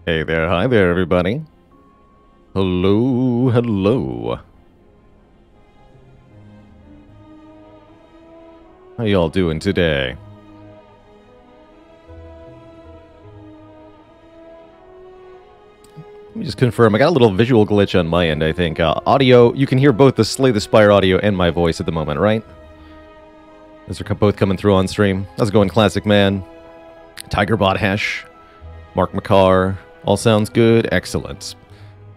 Hey there, hi there, everybody. Hello, hello. How y'all doing today? Let me just confirm, I got a little visual glitch on my end, I think. Audio, you can hear both the Slay the Spire audio and my voice at the moment, right? Those are both coming through on stream. How's it going, Classic Man? Tigerbot Hesh, Mark McCarr, all sounds good? Excellent.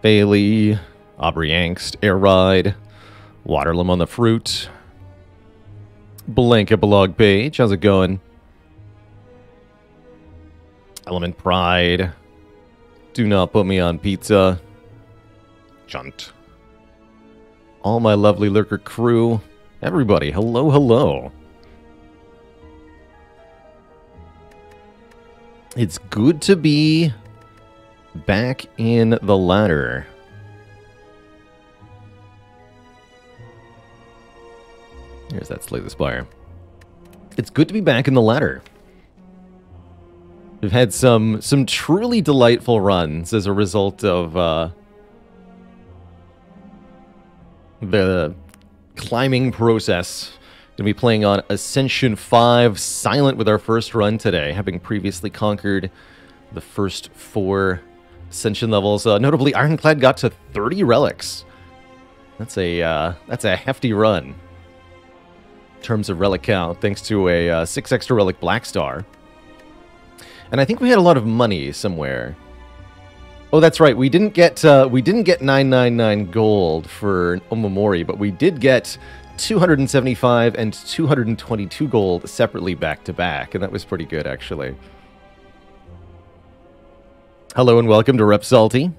Bailey, Aubrey Angst, Air Ride, Waterlum on the Fruit, Blanket Blog Page, how's it going? Element Pride, Do Not Put Me on Pizza, Chunt, all my lovely lurker crew, everybody, hello, hello. It's good to be back in the ladder. Here's that Slay the Spire. It's good to be back in the ladder. We've had some truly delightful runs as a result of the climbing process. Going to be playing on Ascension 5 Silent with our first run today, having previously conquered the first 4 Ascension levels. Notably, Ironclad got to 30 relics. That's a hefty run in terms of relic count, thanks to a 6 extra relic Black Star. And I think we had a lot of money somewhere. Oh, that's right. We didn't get 999 gold for Omamori, but we did get 275 and 222 gold separately back to back, and that was pretty good, actually. Hello and welcome to Rep Salty.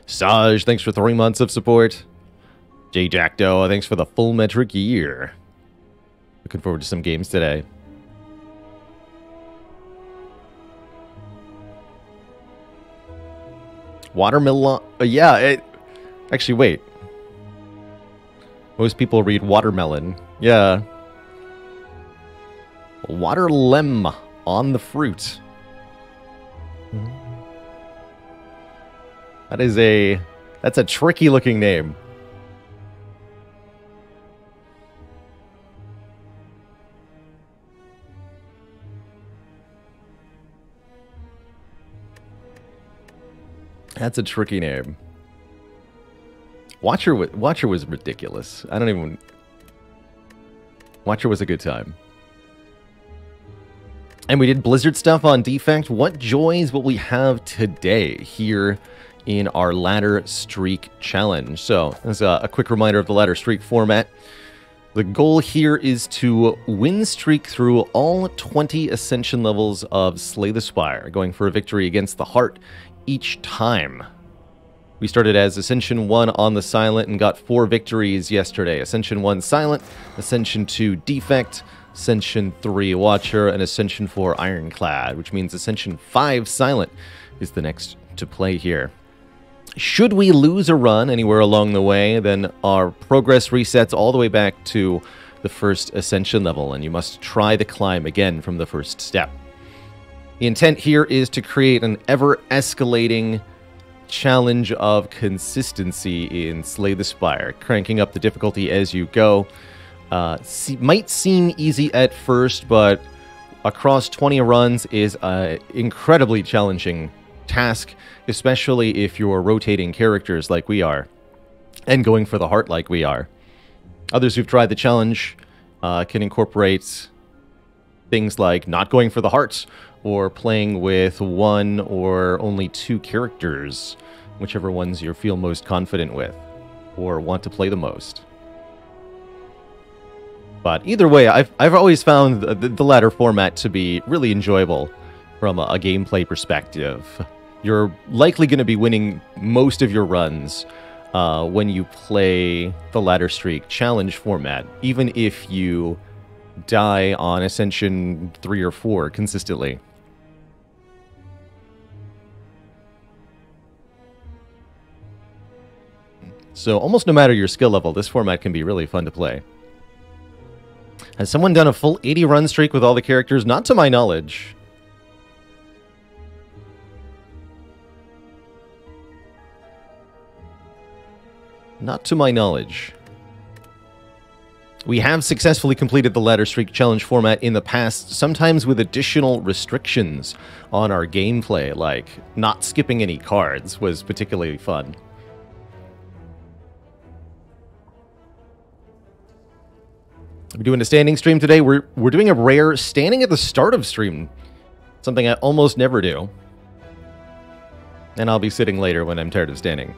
Saj, thanks for 3 months of support. J Jackdo, thanks for the full metric year. Looking forward to some games today. Watermelon. Actually, wait. Most people read watermelon. Yeah. Waterlem on the fruit. That's a tricky looking name. That's a tricky name. Watcher was ridiculous. Watcher was a good time. And we did Blizzard stuff on Defect. What joys will we have today here in our Ladder Streak Challenge? So, as a quick reminder of the Ladder Streak format, the goal here is to win streak through all 20 Ascension levels of Slay the Spire, going for a victory against the Heart each time. We started as Ascension 1 on the Silent and got 4 victories yesterday. Ascension 1 Silent, Ascension 2 Defect, Ascension 3 Watcher, and Ascension 4 Ironclad, which means Ascension 5 Silent is the next to play here. Should we lose a run anywhere along the way, then our progress resets all the way back to the first Ascension level, and you must try the climb again from the first step. The intent here is to create an ever-escalating challenge of consistency in Slay the Spire, cranking up the difficulty as you go. Might seem easy at first, but across 20 runs is an incredibly challenging task, especially if you're rotating characters like we are, and going for the heart like we are. Others who've tried the challenge can incorporate things like not going for the hearts, or playing with 1 or only 2 characters, whichever ones you feel most confident with, or want to play the most. But either way, I've always found the ladder format to be really enjoyable from a gameplay perspective. You're likely going to be winning most of your runs when you play the Ladder Streak Challenge format, even if you die on Ascension 3 or 4 consistently. So almost no matter your skill level, this format can be really fun to play. Has someone done a full 80 run streak with all the characters? Not to my knowledge. Not to my knowledge. We have successfully completed the Ladder Streak Challenge format in the past, sometimes with additional restrictions on our gameplay, like not skipping any cards was particularly fun. We're doing a standing stream today. We're doing a rare standing at the start of stream, something I almost never do. And I'll be sitting later when I'm tired of standing.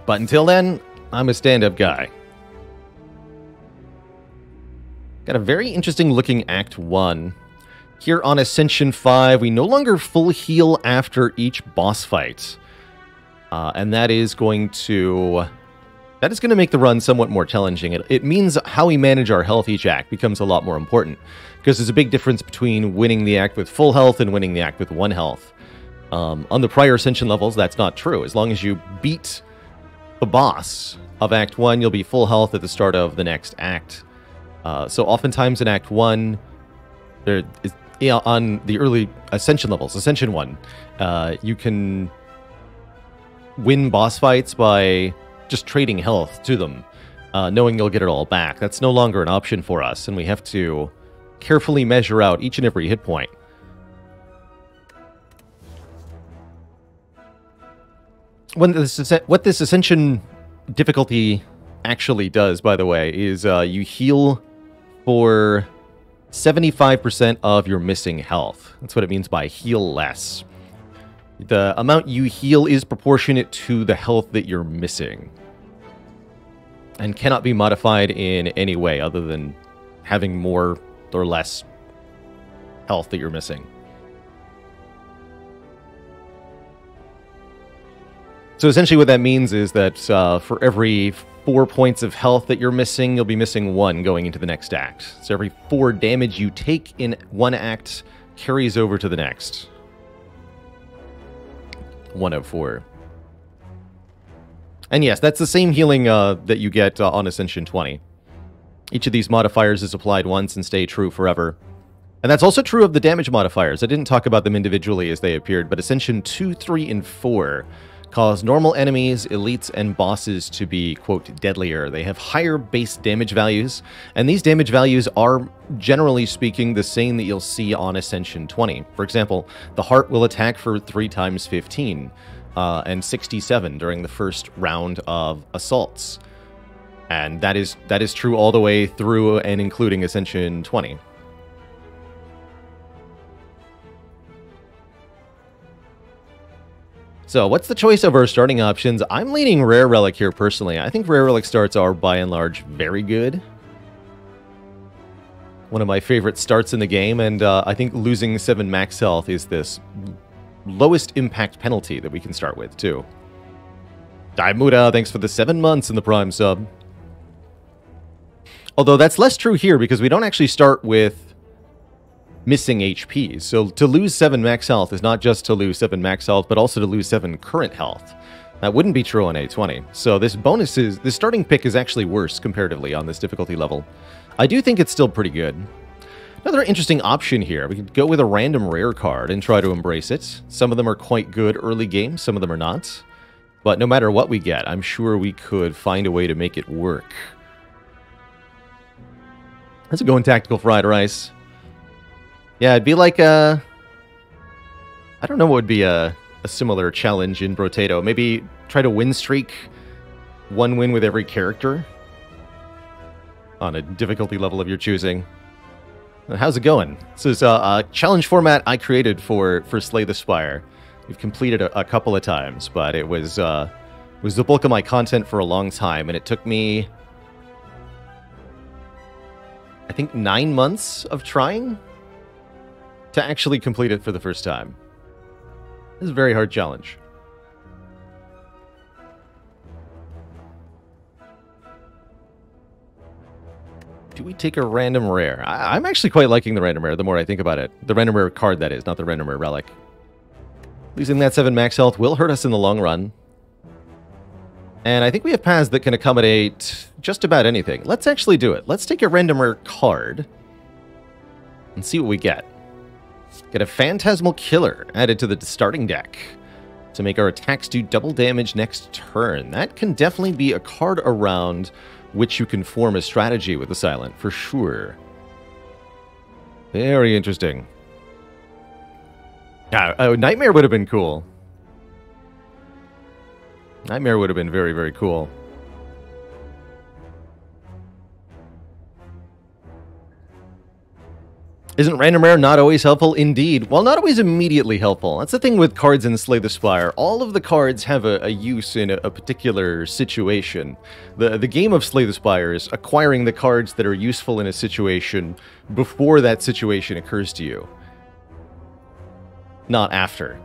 But until then, I'm a stand-up guy. Got a very interesting looking Act 1. Here on Ascension 5, we no longer full heal after each boss fight. And that is going to make the run somewhat more challenging. It means how we manage our health each act becomes a lot more important, because there's a big difference between winning the act with full health and winning the act with 1 health. On the prior Ascension levels, that's not true. As long as you beat the boss of Act 1, you'll be full health at the start of the next act. So oftentimes in Act 1, on the early Ascension levels, Ascension 1, you can win boss fights by just trading health to them, knowing you'll get it all back. That's no longer an option for us, and we have to carefully measure out each and every hit point. What this Ascension difficulty actually does, by the way, is you heal for 75% of your missing health. That's what it means by heal less. The amount you heal is proportionate to the health that you're missing, and cannot be modified in any way other than having more or less health that you're missing. So essentially what that means is that for every 4 points of health that you're missing, you'll be missing 1 going into the next act. So every 4 damage you take in one act carries over to the next. 1 of 4. And yes, that's the same healing that you get on Ascension 20. Each of these modifiers is applied once and stay true forever. And that's also true of the damage modifiers. I didn't talk about them individually as they appeared, but Ascension 2, 3, and 4 cause normal enemies, elites, and bosses to be, quote, deadlier. They have higher base damage values, and these damage values are, generally speaking, the same that you'll see on Ascension 20. For example, the Heart will attack for 3 times 15, and 67 during the first round of assaults. And that is true all the way through and including Ascension 20. So, what's the choice of our starting options? I'm leaning Rare Relic here, personally. I think Rare Relic starts are, by and large, very good. One of my favorite starts in the game, and I think losing 7 max health is this lowest impact penalty that we can start with, too. Daimuda, thanks for the 7 months in the Prime sub. Although that's less true here, because we don't actually start with missing HP. So to lose 7 max health is not just to lose 7 max health, but also to lose 7 current health. That wouldn't be true on A20. So this starting pick is actually worse comparatively on this difficulty level. I do think it's still pretty good. Another interesting option here, we could go with a random rare card and try to embrace it. Some of them are quite good early game, some of them are not. But no matter what we get, I'm sure we could find a way to make it work. Let's go in Tactical Fried Rice. Yeah, it'd be like a... I don't know what would be a similar challenge in Brotato. Maybe try to win streak 1 win with every character on a difficulty level of your choosing. How's it going? This is a challenge format I created for Slay the Spire. We've completed a couple of times, but it was the bulk of my content for a long time, and it took me, I think, 9 months of trying to actually complete it for the first time. This is a very hard challenge. Do we take a random rare? I'm actually quite liking the random rare the more I think about it. The random rare card, that is, not the random rare relic. Losing that 7 max health will hurt us in the long run. And I think we have paths that can accommodate just about anything. Let's actually do it. Let's take a random rare card and see what we get. Get a Phantasmal Killer added to the starting deck. to make our attacks do double damage next turn. That can definitely be a card around which you can form a strategy with the Silent, for sure. Very interesting. Nightmare would have been cool. Nightmare would have been very, very cool. Isn't random rare not always helpful? Indeed. Well, not always immediately helpful. That's the thing with cards in Slay the Spire. All of the cards have a use in a particular situation. The game of Slay the Spire is acquiring the cards that are useful in a situation before that situation occurs to you. Not after.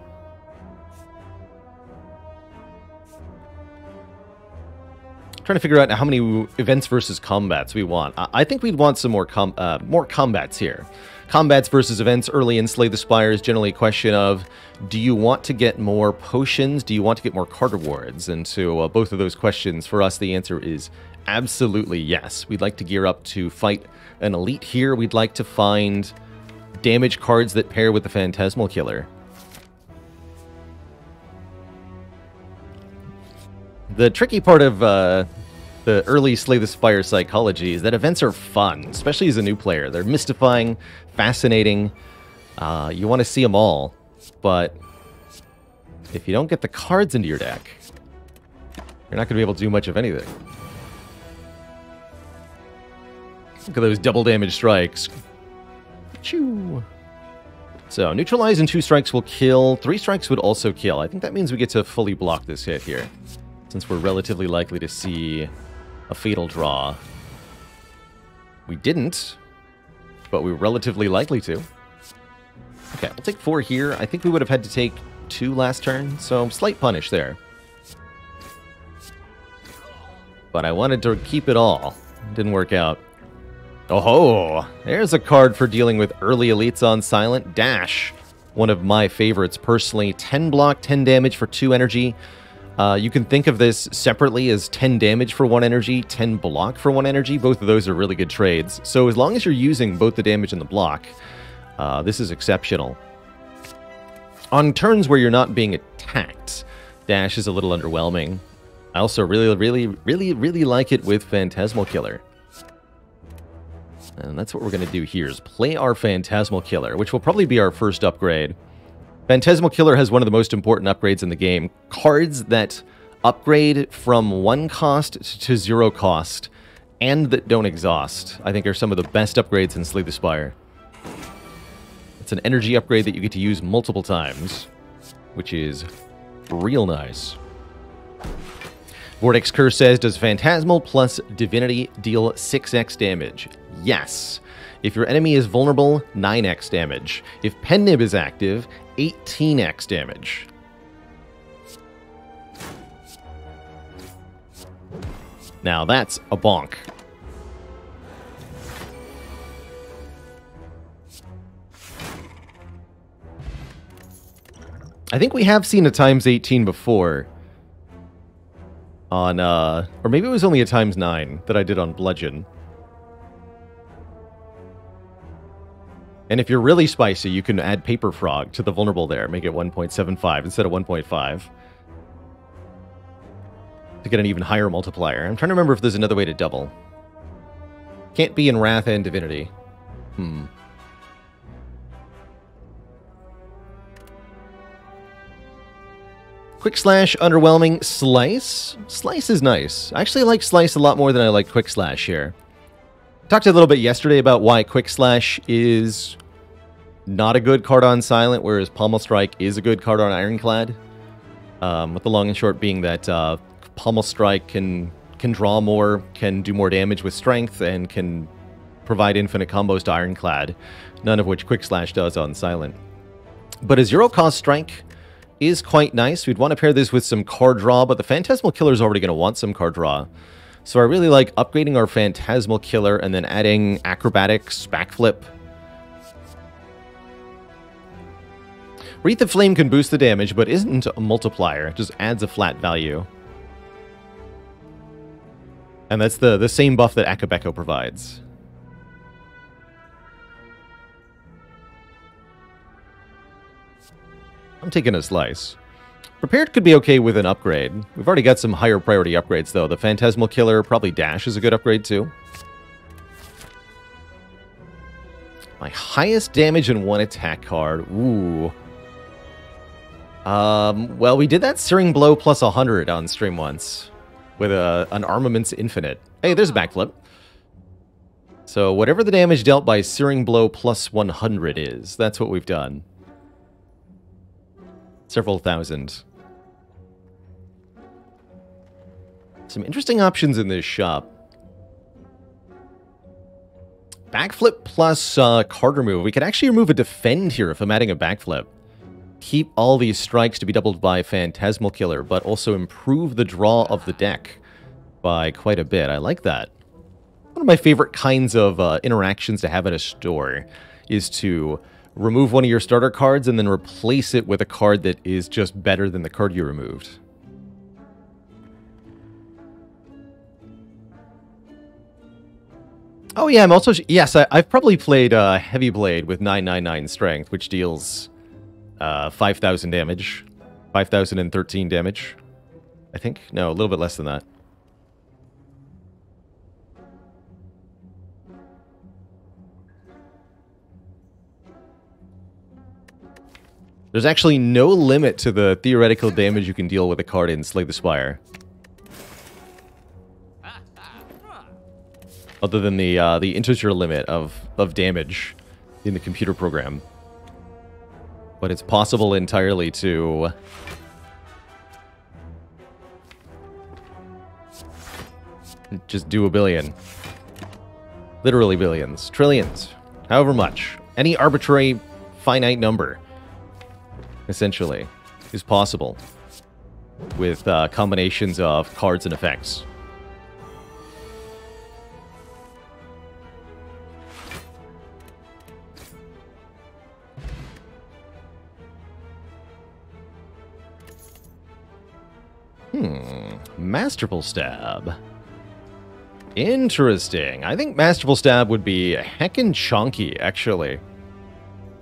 Trying to figure out how many events versus combats we want. I think we'd want some more combats here. Combats versus events early in Slay the Spire is generally a question of, do you want to get more potions? Do you want to get more card rewards? And to both of those questions, for us, the answer is absolutely yes. We'd like to gear up to fight an elite here. We'd like to find damage cards that pair with the Phantasmal Killer. The tricky part of the early Slay the Spire psychology is that events are fun, especially as a new player. They're mystifying, fascinating. You want to see them all, but if you don't get the cards into your deck, you're not going to be able to do much of anything. Look at those double damage strikes. Choo. So, neutralize and 2 strikes will kill. 3 strikes would also kill. I think that means we get to fully block this hit here, since we're relatively likely to see a fatal draw. We didn't, but we were relatively likely to. Okay, we'll take 4 here. I think we would have had to take 2 last turn, so slight punish there. But I wanted to keep it all. Didn't work out. Oh ho! There's a card for dealing with early elites on Silent. Dash. One of my favorites personally. 10 block, 10 damage for 2 energy. You can think of this separately as 10 damage for 1 energy, 10 block for 1 energy. Both of those are really good trades. So as long as you're using both the damage and the block, this is exceptional. On turns where you're not being attacked, Dash is a little underwhelming. I also really like it with Phantasmal Killer. And that's what we're going to do here, is play our Phantasmal Killer, which will probably be our first upgrade. Phantasmal Killer has one of the most important upgrades in the game. Cards that upgrade from 1 cost to 0 cost, and that don't exhaust, I think are some of the best upgrades in Slay the Spire. It's an energy upgrade that you get to use multiple times, which is real nice. Vortex Curse says, does Phantasmal plus Divinity deal 6x damage? Yes. If your enemy is vulnerable, 9x damage. If Pen Nib is active, 18x damage. Now that's a bonk. I think we have seen a times 18 before. On, or maybe it was only a times 9 that I did on Bludgeon. And if you're really spicy, you can add Paper Frog to the vulnerable there. Make it 1.75 instead of 1.5. To get an even higher multiplier. I'm trying to remember if there's another way to double. Can't be in Wrath and Divinity. Quick Slash, underwhelming. Slice? Slice is nice. I actually like Slice a lot more than I like Quick Slash here. Talked a little bit yesterday about why Quick Slash is not a good card on Silent, whereas Pommel Strike is a good card on Ironclad. With the long and short being that Pommel Strike can draw more, can do more damage with strength, and can provide infinite combos to Ironclad, none of which Quick Slash does on Silent. But a 0-cost Strike is quite nice. We'd want to pair this with some card draw, but the Phantasmal Killer is already going to want some card draw. So I really like upgrading our Phantasmal Killer and then adding Acrobatics, Backflip. Wreath of Flame can boost the damage, but isn't a multiplier. It just adds a flat value. And that's the same buff that Akabeko provides. I'm taking a Slice. Prepared could be okay with an upgrade. We've already got some higher priority upgrades, though. The Phantasmal Killer, probably Dash is a good upgrade, too. My highest damage in one attack card. Ooh. Well, we did that Searing Blow plus 100 on stream once. With an Armaments Infinite. Hey, there's a backflip. So whatever the damage dealt by Searing Blow plus 100 is, that's what we've done. Several thousand. Some interesting options in this shop. Backflip plus card remove. We could actually remove a defend here if I'm adding a backflip. Keep all these strikes to be doubled by Phantasmal Killer, but also improve the draw of the deck by quite a bit. I like that. One of my favorite kinds of interactions to have at a store is to remove one of your starter cards and then replace it with a card that is just better than the card you removed. Oh yeah, I'm also... Yes, I've probably played Heavy Blade with 999 strength, which deals 5,000 damage. 5,013 damage, I think. No, a little bit less than that. There's actually no limit to the theoretical damage you can deal with a card in Slay the Spire. Other than the integer limit of damage in the computer program. But it's possible entirely to... just do a billion. Literally billions. Trillions. However much. Any arbitrary finite number, essentially, is possible with combinations of cards and effects. Masterful Stab. Interesting. I think Masterful Stab would be heckin' chonky, actually,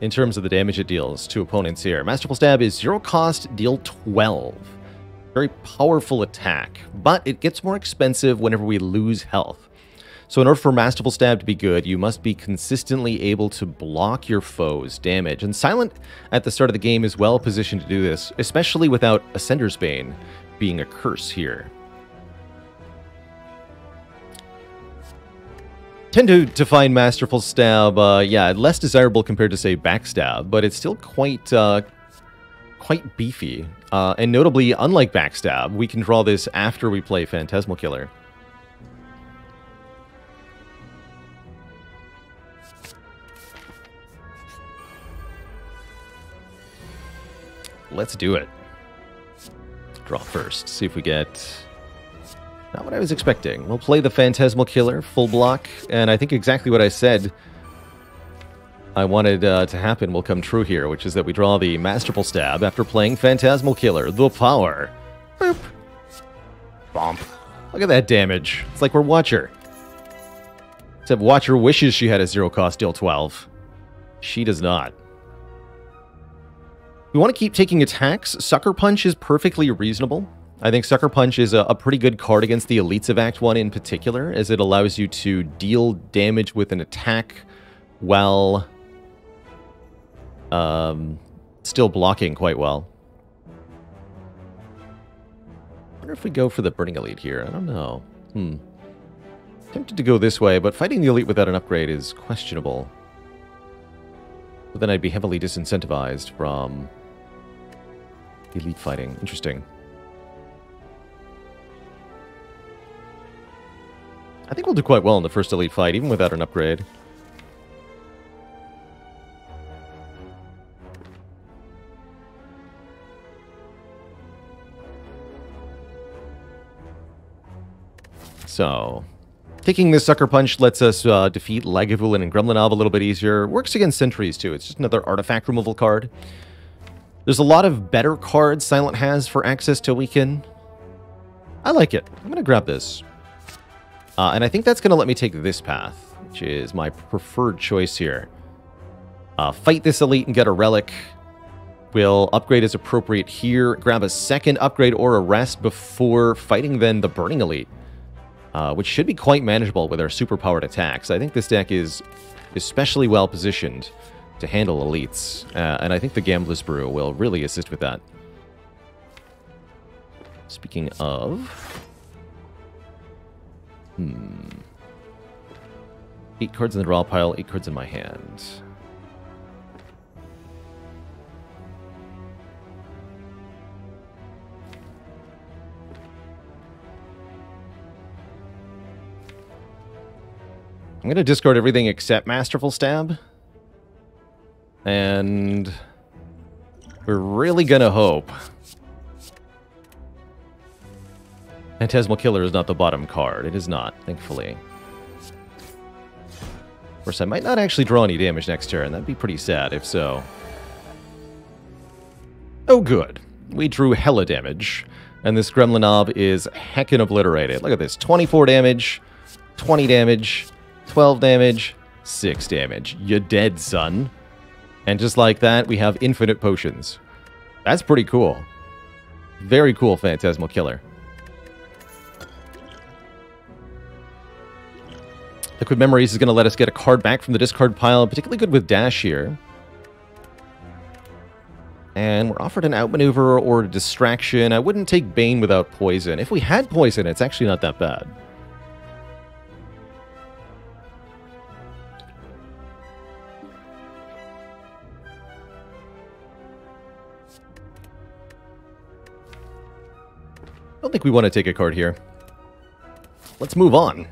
in terms of the damage it deals to opponents here. Masterful Stab is 0 cost, deal 12. Very powerful attack, but it gets more expensive whenever we lose health. So in order for Masterful Stab to be good, you must be consistently able to block your foes' damage. And Silent, at the start of the game, is well positioned to do this, especially without Ascender's Bane being a curse here. Tend to find Masterful Stab, yeah, less desirable compared to, say, Backstab, but it's still quite beefy. And notably, unlike Backstab, we can draw this after we play Phantasmal Killer. Let's do it. Draw first. See if we get... Not what I was expecting. We'll play the Phantasmal Killer, full block, and I think exactly what I said I wanted to happen will come true here, which is that we draw the Masterful Stab after playing Phantasmal Killer, the power. Boop. Bomp. Look at that damage. It's like we're Watcher. Except Watcher wishes she had a 0 cost deal 12. She does not. We want to keep taking attacks. Sucker Punch is perfectly reasonable. I think Sucker Punch is a pretty good card against the elites of Act 1 in particular, as it allows you to deal damage with an attack while still blocking quite well. I wonder if we go for the Burning Elite here. I don't know. Tempted to go this way, but fighting the elite without an upgrade is questionable. But then I'd be heavily disincentivized from elite fighting. Interesting. I think we'll do quite well in the first elite fight, even without an upgrade. So, taking this Sucker Punch lets us defeat Lagavulin and Gremlinov a little bit easier. Works against Sentries, too. It's just another artifact removal card. There's a lot of better cards Silent has for access to weaken. I like it. I'm going to grab this. And I think that's going to let me take this path, which is my preferred choice here. Fight this elite and get a relic. We'll upgrade as appropriate here, grab a second upgrade or a rest before fighting then the Burning Elite, which should be quite manageable with our superpowered attacks. I think this deck is especially well positioned to handle elites, and I think the Gambler's Brew will really assist with that. Speaking of... 8 cards in the draw pile, 8 cards in my hand. I'm going to discard everything except Masterful Stab. And we're really going to hope Phantasmal Killer is not the bottom card. It is not, thankfully. Of course, I might not actually draw any damage next turn. That'd be pretty sad if so. Oh, good. We drew hella damage. And this Gremlinob is heckin' obliterated. Look at this. 24 damage, 20 damage, 12 damage, 6 damage. You're dead, son. And just like that, we have infinite potions. That's pretty cool. Very cool, Phantasmal Killer. Liquid Memories is going to let us get a card back from the discard pile. Particularly good with Dash here. And we're offered an outmaneuver or a distraction. I wouldn't take Bane without poison. If we had poison, it's actually not that bad. I don't think we want to take a card here. Let's move on.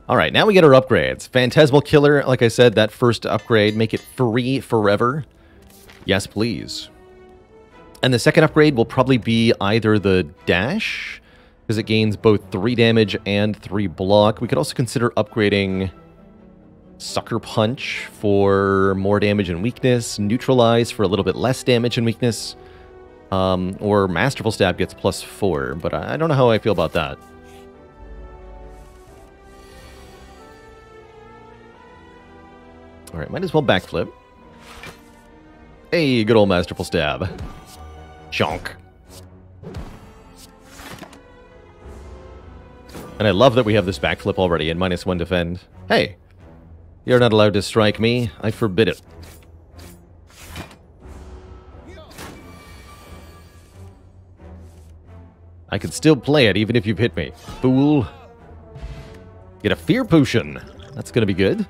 Alright, now we get our upgrades. Phantasmal Killer, like I said, that first upgrade, make it free forever. Yes, please. And the second upgrade will probably be either the Dash, because it gains both 3 damage and 3 block. We could also consider upgrading Sucker Punch for more damage and weakness, Neutralize for a little bit less damage and weakness, or Masterful Stab gets +4, but I don't know how I feel about that. Alright, might as well backflip. Hey, good old Masterful Stab. Chonk. And I love that we have this backflip already and -1 defend. Hey, you're not allowed to strike me. I forbid it. I can still play it even if you've hit me. Fool. Get a Fear Potion. That's going to be good.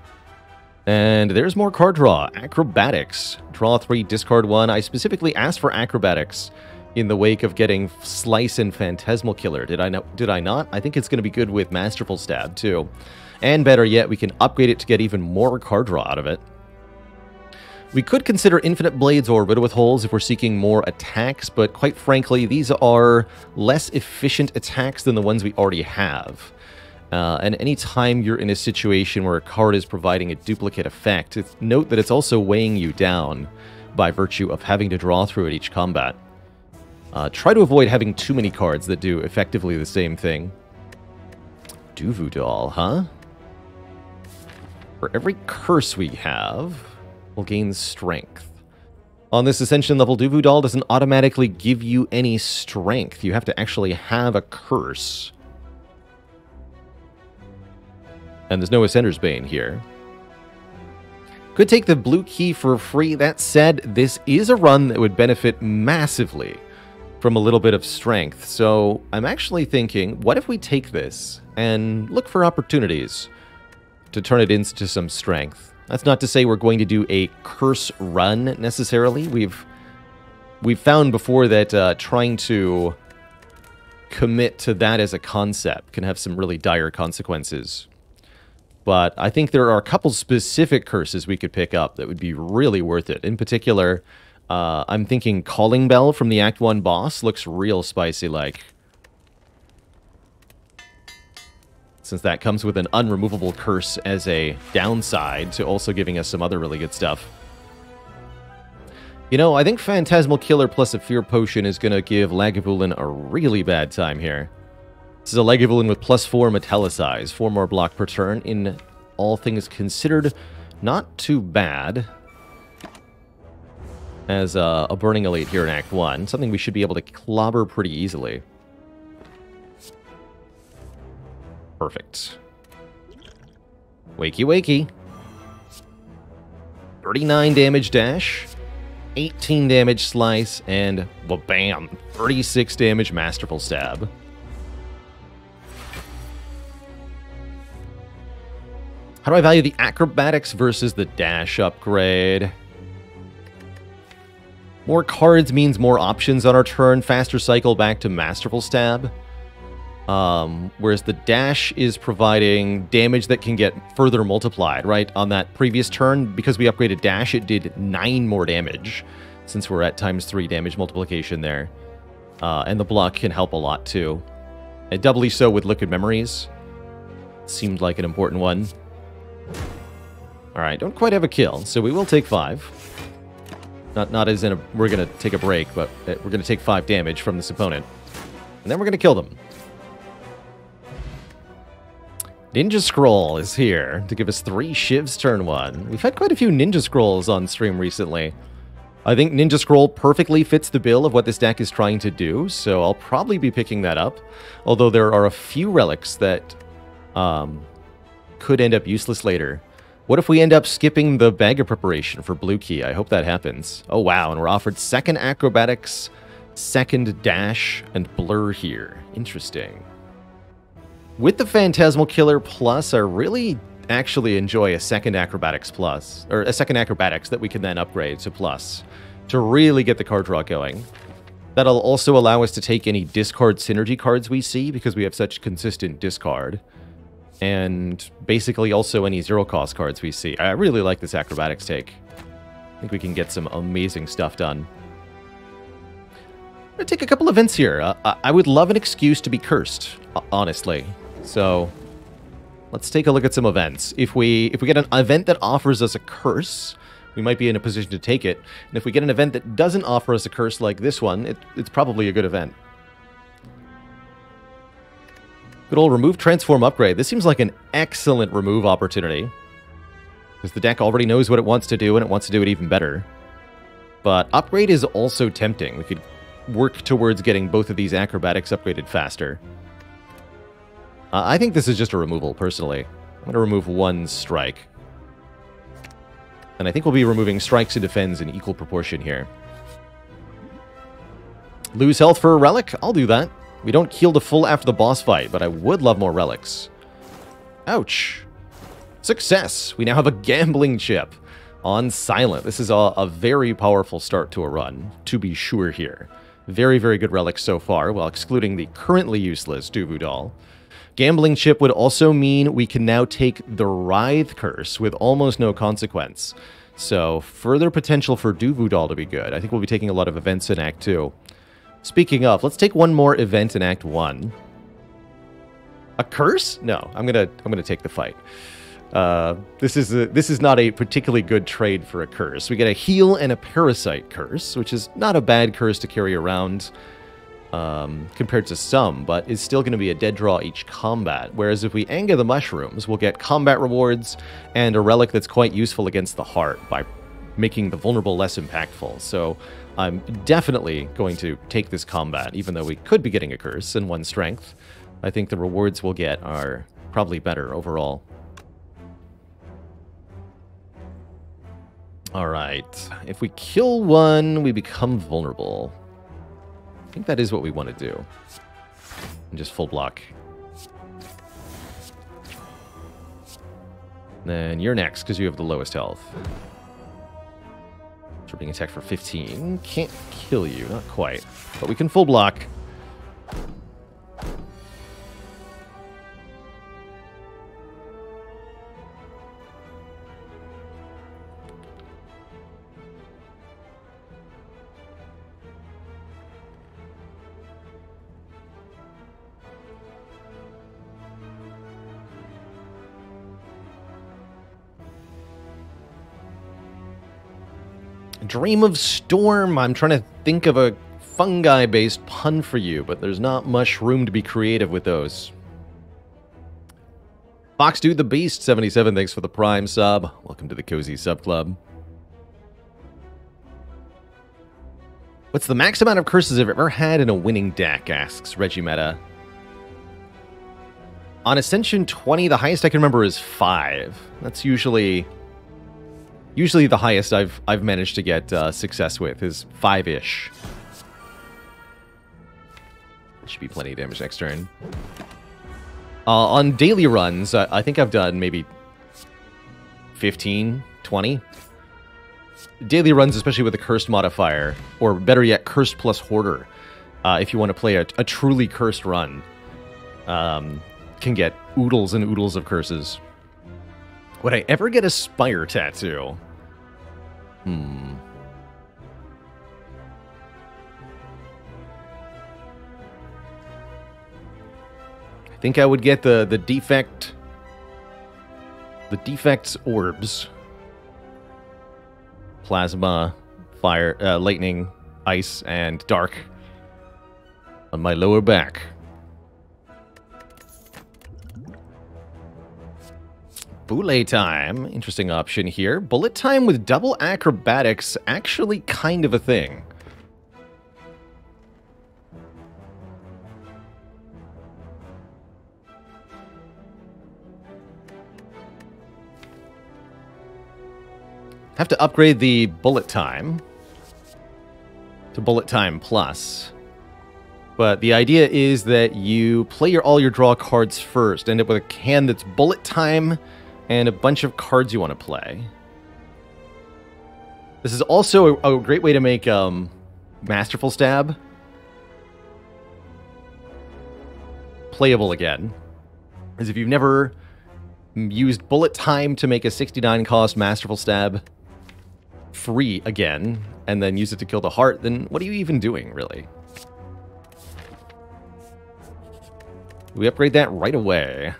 And there's more card draw. Acrobatics. Draw 3, discard 1. I specifically asked for Acrobatics in the wake of getting Slice and Phantasmal Killer. Did I not? I think it's going to be good with Masterful Stab, too. And better yet, we can upgrade it to get even more card draw out of it. We could consider Infinite Blades or Riddle with Holes if we're seeking more attacks, but quite frankly, these are less efficient attacks than the ones we already have. And anytime you're in a situation where a card is providing a duplicate effect, note that it's also weighing you down by virtue of having to draw through it each combat. Try to avoid having too many cards that do effectively the same thing. Duvu Doll, huh? For every curse we have, we'll gain strength. On this Ascension level, Duvu Doll doesn't automatically give you any strength. You have to actually have a curse. And there's no Ascender's Bane here. Could take the blue key for free. That said, this is a run that would benefit massively from a little bit of strength. So I'm actually thinking, what if we take this and look for opportunities to turn it into some strength? That's not to say we're going to do a curse run necessarily. We've found before that trying to commit to that as a concept can have some really dire consequences. But I think there are a couple specific curses we could pick up that would be really worth it. In particular, I'm thinking Calling Bell from the Act 1 boss looks real spicy-like. Since that comes with an unremovable curse as a downside to also giving us some other really good stuff. You know, I think Phantasmal Killer plus a Fear Potion is going to give Lagavulin a really bad time here. This is a Lagavulin with +4 Metallicize, 4 more block per turn. In all things considered, not too bad. as a Burning Elite here in Act 1. Something we should be able to clobber pretty easily. Perfect. Wakey, wakey. 39 damage dash, 18 damage slice, and bam, 36 damage masterful stab. How do I value the acrobatics versus the dash upgrade? More cards means more options on our turn, faster cycle back to masterful stab. Whereas the dash is providing damage that can get further multiplied, right? On that previous turn, because we upgraded dash, it did 9 more damage, since we're at ×3 damage multiplication there. And the block can help a lot, too. And doubly so with Liquid Memories. Seemed like an important one. Alright, don't quite have a kill, so we will take 5. Not as in a, we're going to take a break, but we're going to take 5 damage from this opponent. And then we're going to kill them. Ninja Scroll is here to give us 3 Shivs turn 1. We've had quite a few Ninja Scrolls on stream recently. I think Ninja Scroll perfectly fits the bill of what this deck is trying to do, so I'll probably be picking that up. Although there are a few relics that could end up useless later. What if we end up skipping the Bag of Preparation for Blue Key? I hope that happens. Oh wow, and we're offered 2nd Acrobatics, 2nd Dash, and Blur here. Interesting. With the Phantasmal Killer Plus, I really actually enjoy a 2nd Acrobatics Plus, or a 2nd Acrobatics that we can then upgrade to Plus, to really get the card draw going. That'll also allow us to take any discard synergy cards we see, because we have such consistent discard. And basically also any 0-cost cards we see. I really like this Acrobatics take. I think we can get some amazing stuff done. I'm going to take a couple events here. I would love an excuse to be cursed, honestly. So, let's take a look at some events. If we get an event that offers us a curse, we might be in a position to take it. And if we get an event that doesn't offer us a curse like this one, it's probably a good event. Good old Remove, Transform, Upgrade. This seems like an excellent remove opportunity. Because the deck already knows what it wants to do, and it wants to do it even better. But Upgrade is also tempting. We could work towards getting both of these Acrobatics upgraded faster. I think this is just a removal, personally. I'm going to remove 1 strike. And I think we'll be removing strikes and defends in equal proportion here. Lose health for a relic? I'll do that. We don't heal to full after the boss fight, but I would love more relics. Ouch. Success! We now have a gambling chip on silent. This is a very powerful start to a run, to be sure here. Very, very good relics so far, while excluding the currently useless Duvu Doll. Gambling chip would also mean we can now take the Writhe Curse with almost no consequence. So, further potential for Duvu Doll to be good. I think we'll be taking a lot of events in Act 2. Speaking of, let's take one more event in Act 1. A curse? No, I'm gonna take the fight. This is not a particularly good trade for a curse. We get a heal and a parasite curse, which is not a bad curse to carry around compared to some, but is still going to be a dead draw each combat. Whereas if we Anga the Mushrooms, we'll get combat rewards and a relic that's quite useful against the heart by making the vulnerable less impactful. So I'm definitely going to take this combat, even though we could be getting a curse and 1 strength. I think the rewards we'll get are probably better overall. Alright, if we kill 1, we become vulnerable. I think that is what we want to do. And just full block. Then you're next, because you have the lowest health. For being attacked for 15. Can't kill you, not quite. But we can full block. Dream of Storm. I'm trying to think of a fungi-based pun for you, but there's not much room to be creative with those. Fox Dude the Beast, 77, thanks for the Prime sub. Welcome to the Cozy Sub Club. What's the max amount of curses I've ever had in a winning deck, asks Regimeta. On Ascension 20, the highest I can remember is 5. That's usually the highest I've managed to get success with is 5-ish. Should be plenty of damage next turn. On daily runs, I think I've done maybe 15, 20. Daily runs, especially with a cursed modifier, or better yet, cursed plus hoarder. If you want to play a truly cursed run, can get oodles and oodles of curses. Would I ever get a Spire tattoo? I think I would get the defect... The defect's orbs. Plasma, fire, lightning, ice, and dark. On my lower back. Boule time. Interesting option here. Bullet time with double acrobatics. Actually kind of a thing. Have to upgrade the bullet time to bullet time plus. But the idea is that you play all your draw cards first, end up with a hand that's bullet time and a bunch of cards you want to play. This is also a great way to make Masterful Stab playable again. As if you've never used bullet time to make a 69 cost Masterful Stab free again, and then use it to kill the heart, then what are you even doing, really? We upgrade that right away.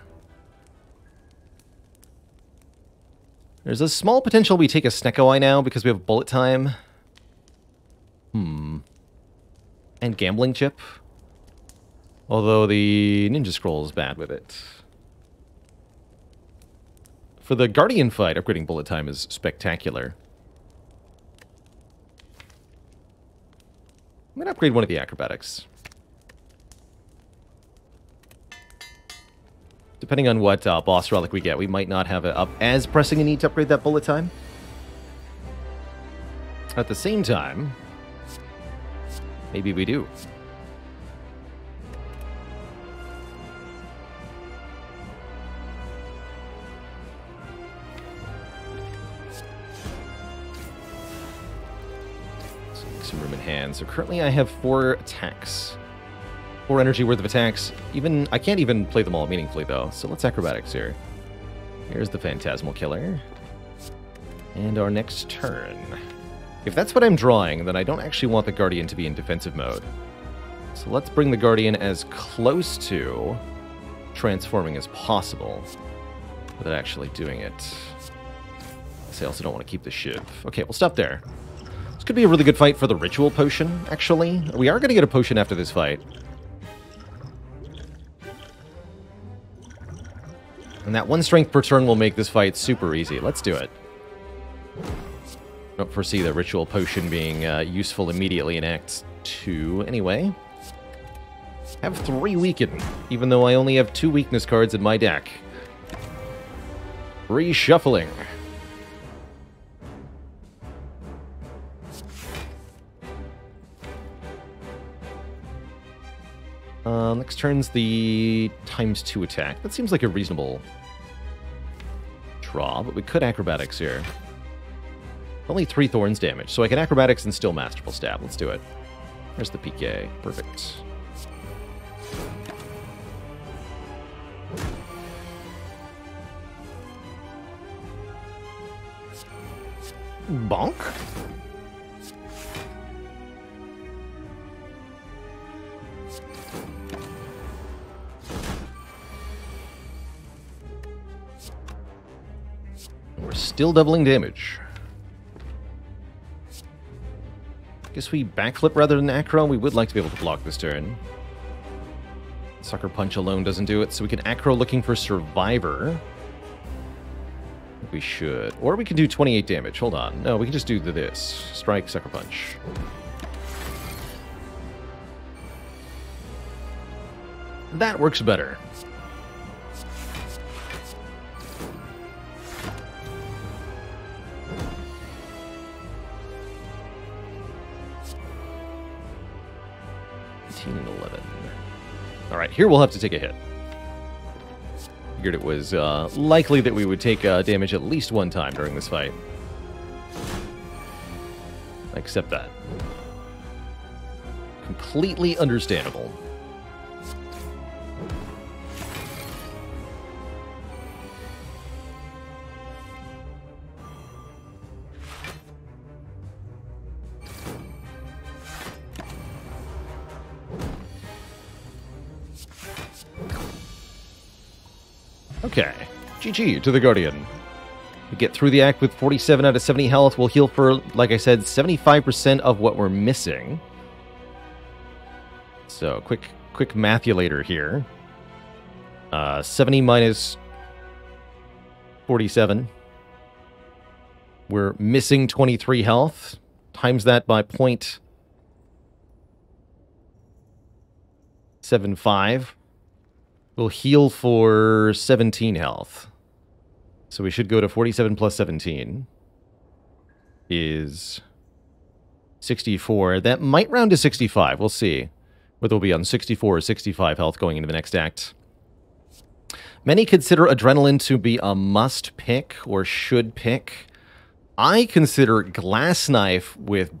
There's a small potential we take a Snecko Eye now because we have bullet time. And Gambling Chip. Although the Ninja Scroll is bad with it. For the Guardian fight, upgrading bullet time is spectacular. I'm going to upgrade one of the acrobatics. Depending on what boss relic we get, we might not have it up as pressing a need to upgrade that bullet time. At the same time, maybe we do. Some room in hand. So currently I have 4 attacks. 4 energy worth of attacks. I can't even play them all meaningfully though. So let's acrobatics here. Here's the Phantasmal Killer. And our next turn. If that's what I'm drawing, then I don't actually want the Guardian to be in defensive mode. So let's bring the Guardian as close to transforming as possible without actually doing it. I also don't want to keep the Shiv. Okay, we'll stop there. This could be a really good fight for the Ritual Potion, actually. We are going to get a potion after this fight. And that 1 strength per turn will make this fight super easy. Let's do it. Don't foresee the Ritual Potion being useful immediately in Act 2 anyway. Have 3 weaken, even though I only have 2 weakness cards in my deck. Reshuffling. Next turn's the ×2 attack. That seems like a reasonable draw, but we could acrobatics here. Only 3 thorns damage, so I can acrobatics and still Masterful Stab. Let's do it. There's the PK. Perfect. Bonk. We're still doubling damage. Guess we backflip rather than acro. We would like to be able to block this turn. Sucker Punch alone doesn't do it, so we can acro looking for Survivor. We should. Or we can do 28 damage. Hold on. No, we can just do this. Strike, Sucker Punch. That works better. And 11. All right, here we'll have to take a hit. Figured it was likely that we would take damage at least one time during this fight. I accept that. Completely understandable. Okay, GG to the Guardian. We get through the act with 47 out of 70 health. We'll heal for, like I said, 75% of what we're missing. So, quick mathulator here. 70 minus 47. We're missing 23 health. Times that by 0.75. We'll heal for 17 health. So we should go to 47 plus 17 is 64. That might round to 65. We'll see whether we'll be on 64 or 65 health going into the next act. Many consider Adrenaline to be a must pick or should pick. I consider Glass Knife with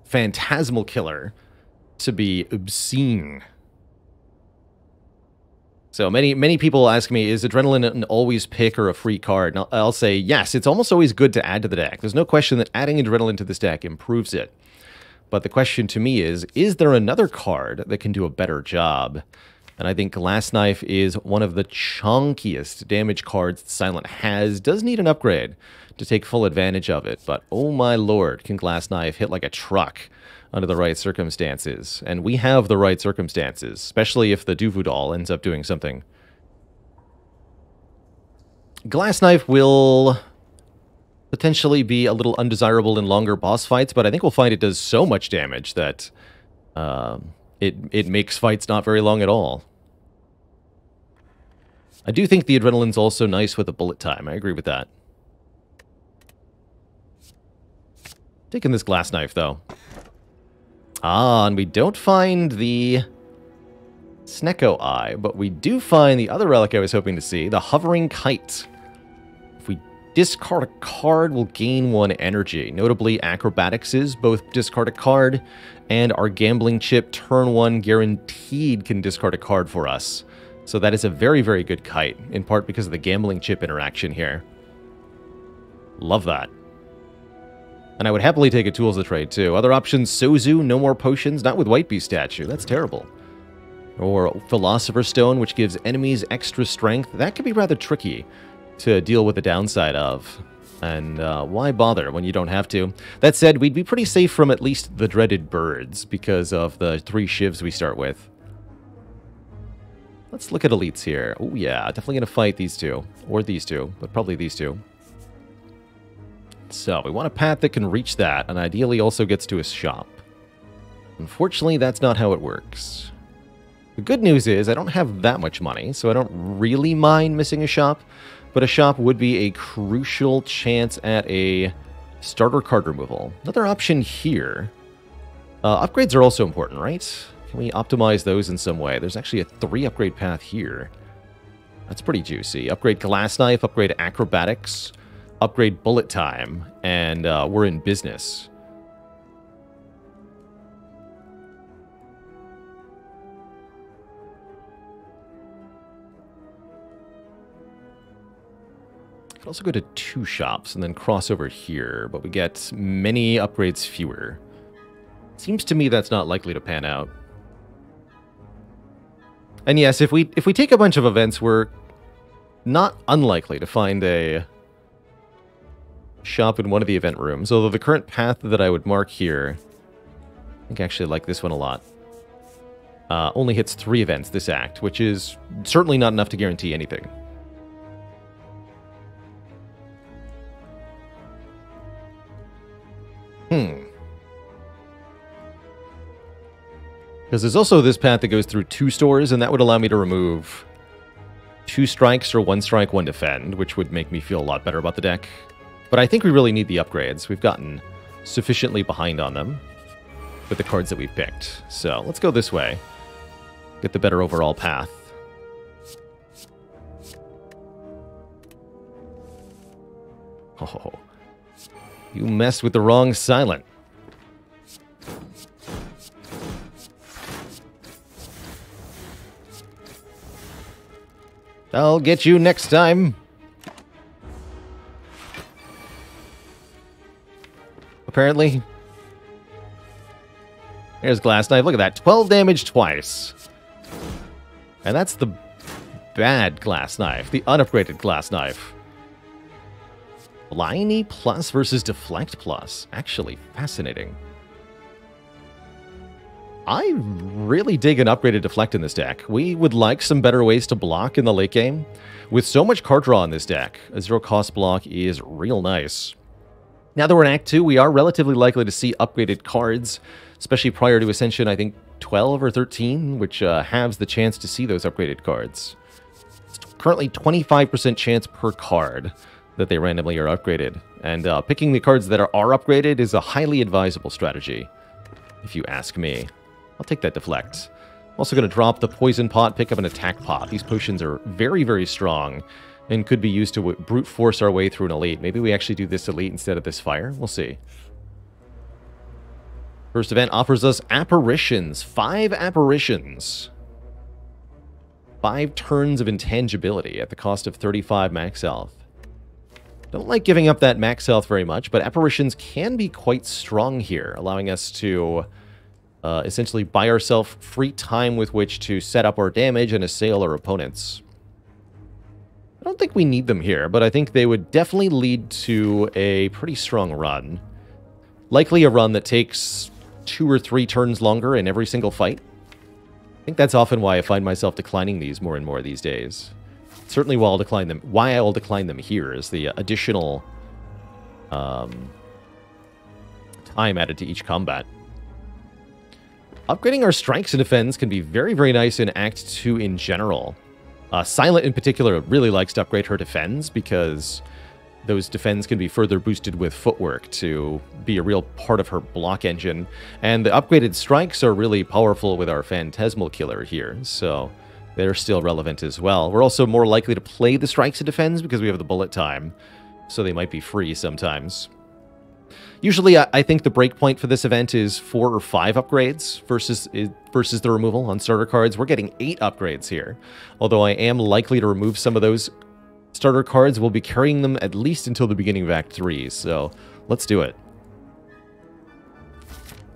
Phantasmal Killer to be obscene. So many people ask me, is Adrenaline an always pick or a free card? And I'll say, yes, it's almost always good to add to the deck. There's no question that adding Adrenaline to this deck improves it. But the question to me is there another card that can do a better job? And I think Glass Knife is one of the chunkiest damage cards Silent has. Does need an upgrade to take full advantage of it. But oh my lord, can Glass Knife hit like a truck under the right circumstances. And we have the right circumstances, especially if the Duvu doll ends up doing something. Glass Knife will potentially be a little undesirable in longer boss fights, but I think we'll find it does so much damage that it makes fights not very long at all. I do think the Adrenaline's also nice with a bullet time. I agree with that. Taking this Glass Knife, though. Ah, and we don't find the Snecko Eye, but we do find the other relic I was hoping to see, the Hovering Kite. If we discard a card, we'll gain 1 energy. Notably, Acrobatics is both discard a card, and our Gambling Chip turn 1 guaranteed can discard a card for us. So that is a very, very good kite, in part because of the Gambling Chip interaction here. Love that. And I would happily take a Tools of Trade, too. Other options, Sozu, no more potions, not with White Beast statue. That's terrible. Or Philosopher's Stone, which gives enemies extra strength. That could be rather tricky to deal with the downside of. And why bother when you don't have to? That said, we'd be pretty safe from at least the dreaded birds because of the 3 shivs we start with. Let's look at elites here. Oh yeah, definitely going to fight these two. Or these two, but probably these two. So, we want a path that can reach that, and ideally also gets to a shop. Unfortunately, that's not how it works. The good news is, I don't have that much money, so I don't really mind missing a shop, but a shop would be a crucial chance at a starter card removal. Another option here. Upgrades are also important, right? Can we optimize those in some way? There's actually a 3 upgrade path here. That's pretty juicy. Upgrade Glass Knife, upgrade Acrobatics, upgrade Bullet Time, and we're in business. Could also go to 2 shops and then cross over here, but we get many upgrades fewer. Seems to me that's not likely to pan out. And yes, if we take a bunch of events, we're not unlikely to find a shop in one of the event rooms, although the current path that I would mark here, I think I actually like this one a lot, only hits 3 events this act, which is certainly not enough to guarantee anything. Because there's also this path that goes through 2 stores, and that would allow me to remove 2 strikes or 1 strike, 1 defend, which would make me feel a lot better about the deck. But I think we really need the upgrades. We've gotten sufficiently behind on them with the cards that we've picked. So let's go this way. Get the better overall path. Oh, you messed with the wrong silent. I'll get you next time. Apparently. There's Glass Knife. Look at that. 12 damage twice. And that's the bad Glass Knife. The unupgraded Glass Knife. Bliney Plus versus Deflect Plus. Actually, fascinating. I really dig an upgraded Deflect in this deck. We would like some better ways to block in the late game. With so much card draw in this deck, a 0-cost block is real nice. Now that we're in Act 2, we are relatively likely to see upgraded cards, especially prior to Ascension, I think 12 or 13, which halves the chance to see those upgraded cards. It's currently 25% chance per card that they randomly are upgraded, and picking the cards that are upgraded is a highly advisable strategy, if you ask me. I'll take that Deflect. I'm also going to drop the Poison Pot, pick up an Attack Pot. These potions are very, very strong and could be used to brute force our way through an Elite. Maybe we actually do this Elite instead of this Fire. We'll see. First event offers us Apparitions. 5 Apparitions. 5 turns of intangibility at the cost of 35 max health. Don't like giving up that max health very much, but Apparitions can be quite strong here, allowing us to essentially buy ourselves free time with which to set up our damage and assail our opponents. I don't think we need them here, but I think they would definitely lead to a pretty strong run. Likely a run that takes 2 or 3 turns longer in every single fight. I think that's often why I find myself declining these more and more these days. Certainly why I'll decline them here is the additional time added to each combat. Upgrading our strikes and defense can be very, very nice in Act 2 in general. Silent in particular really likes to upgrade her defense because those defense can be further boosted with footwork to be a real part of her block engine. And the upgraded strikes are really powerful with our Phantasmal Killer here, so they're still relevant as well. We're also more likely to play the strikes and defense because we have the bullet time, so they might be free sometimes. Usually, I think the breakpoint for this event is 4 or 5 upgrades versus the removal on starter cards. We're getting 8 upgrades here. Although I am likely to remove some of those starter cards, we'll be carrying them at least until the beginning of Act 3, so let's do it.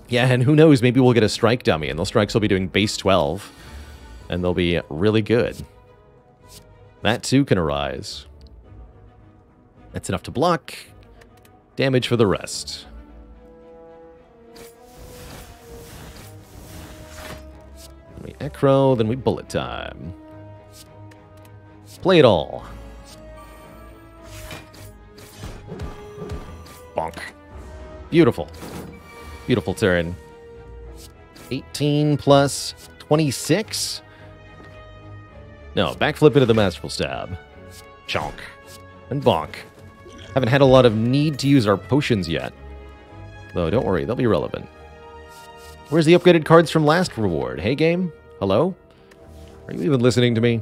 Yeah, and who knows, maybe we'll get a strike dummy, and those strikes will be doing base 12, and they'll be really good. That too can arise. That's enough to block. Damage for the rest. Then we Ekro, then we Bullet Time. Play it all. Bonk. Beautiful. Beautiful turn. 18 plus 26? No, backflip into the Masterful Stab. Chonk. And bonk. Haven't had a lot of need to use our potions yet. Though, don't worry, they'll be relevant. Where's the upgraded cards from last reward? Hey, game? Hello? Are you even listening to me?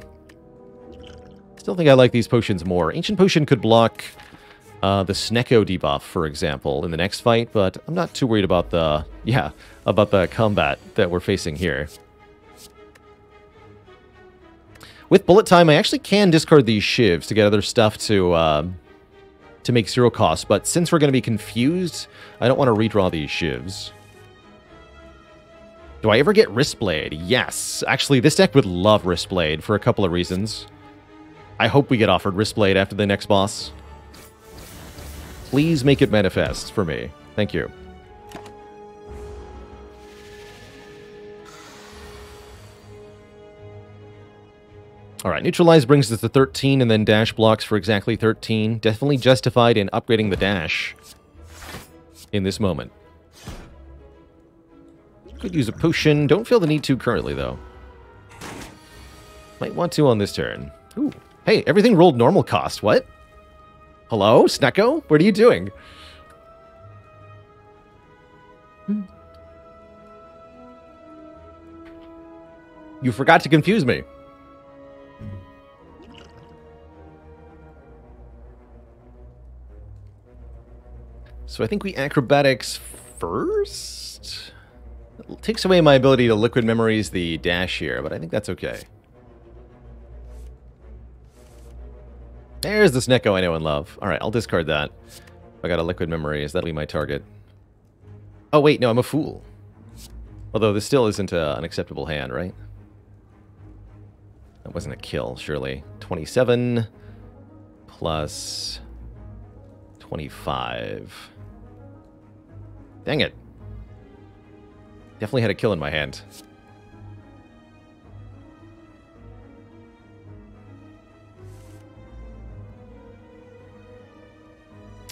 Still think I like these potions more. Ancient Potion could block the Snecko debuff, for example, in the next fight, but I'm not too worried about the, about the combat that we're facing here. With Bullet Time, I actually can discard these shivs to get other stuff to make 0 cost, but since we're going to be confused, I don't want to redraw these shivs. Do I ever get Wristblade? Yes. Actually, this deck would love Wristblade for a couple of reasons. I hope we get offered Wristblade after the next boss. Please make it manifest for me. Thank you. Alright, Neutralize brings us to 13, and then Dash blocks for exactly 13. Definitely justified in upgrading the Dash in this moment. Could use a potion. Don't feel the need to currently, though. Might want to on this turn. Ooh. Hey, everything rolled normal cost. What? Hello, Snecko? What are you doing? You forgot to confuse me. So I think we acrobatics first? It takes away my ability to liquid memories the dash here, but I think that's okay. There's the Snecko I know and love. Alright, I'll discard that. If I got a liquid memories, that'll be my target. Oh wait, no, I'm a fool. Although this still isn't an acceptable hand, right? That wasn't a kill, surely. 27 plus 25. Dang it. Definitely had a kill in my hand.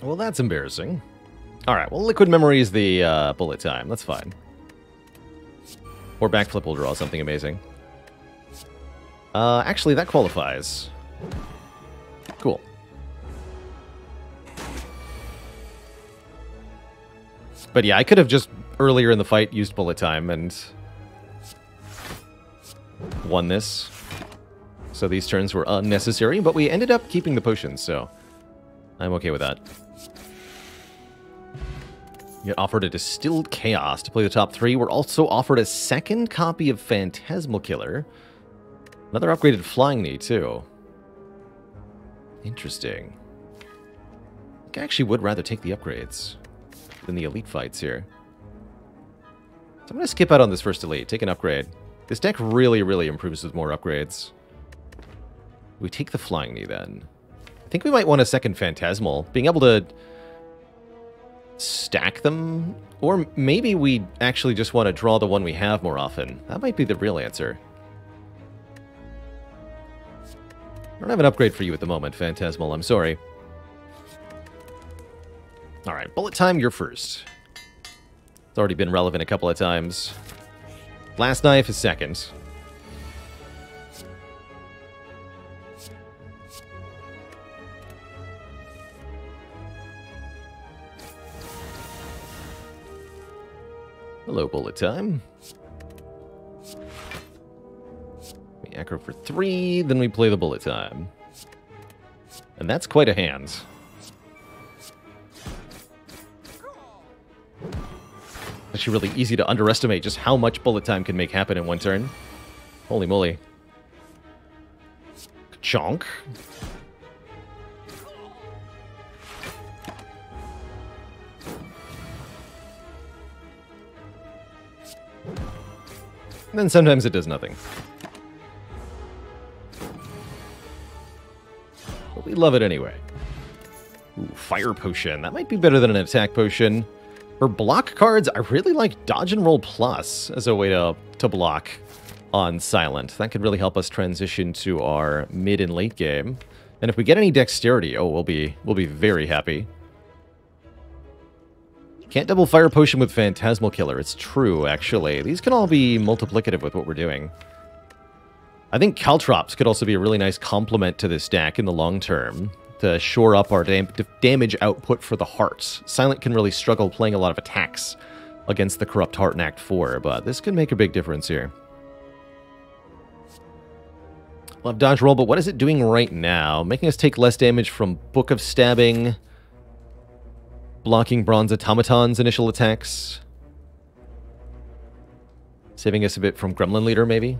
Well, that's embarrassing. Alright, well, liquid memory is the bullet time. That's fine. Or backflip will draw something amazing. Actually, that qualifies. Cool. But yeah, I could have just earlier in the fight used bullet time and won this. So these turns were unnecessary, but we ended up keeping the potions, so I'm okay with that. Get offered a Distilled Chaos to play the top 3. We're also offered a second copy of Phantasmal Killer. Another upgraded Flying Knee, too. Interesting. I think I actually would rather take the upgrades than the elite fights here. So I'm going to skip out on this first elite, take an upgrade. This deck really, really improves with more upgrades. We take the Flying Knee, then. I think we might want a second Phantasmal. Being able to stack them, or maybe we actually just want to draw the one we have more often. That might be the real answer. I don't have an upgrade for you at the moment, Phantasmal. I'm sorry. Alright, bullet time, you're first. It's already been relevant a couple of times. Blast Knife is second. Hello, bullet time. We acro for 3, then we play the bullet time. And that's quite a hand. Actually really easy to underestimate just how much bullet time can make happen in one turn. Holy moly. Chonk. And then sometimes it does nothing. But we love it anyway. Ooh, Fire Potion. That might be better than an attack potion. For block cards, I really like Dodge and Roll Plus as a way to block on Silent. That could really help us transition to our mid and late game. And if we get any Dexterity, oh, we'll be very happy. Can't double Fire Potion with Phantasmal Killer. It's true, actually. These can all be multiplicative with what we're doing. I think Caltrops could also be a really nice complement to this deck in the long term to shore up our damage output for the hearts. Silent can really struggle playing a lot of attacks against the Corrupt Heart in Act 4, but this can make a big difference here. Love Dodge Roll, but what is it doing right now? Making us take less damage from Book of Stabbing, blocking Bronze Automaton's initial attacks, saving us a bit from Gremlin Leader, maybe?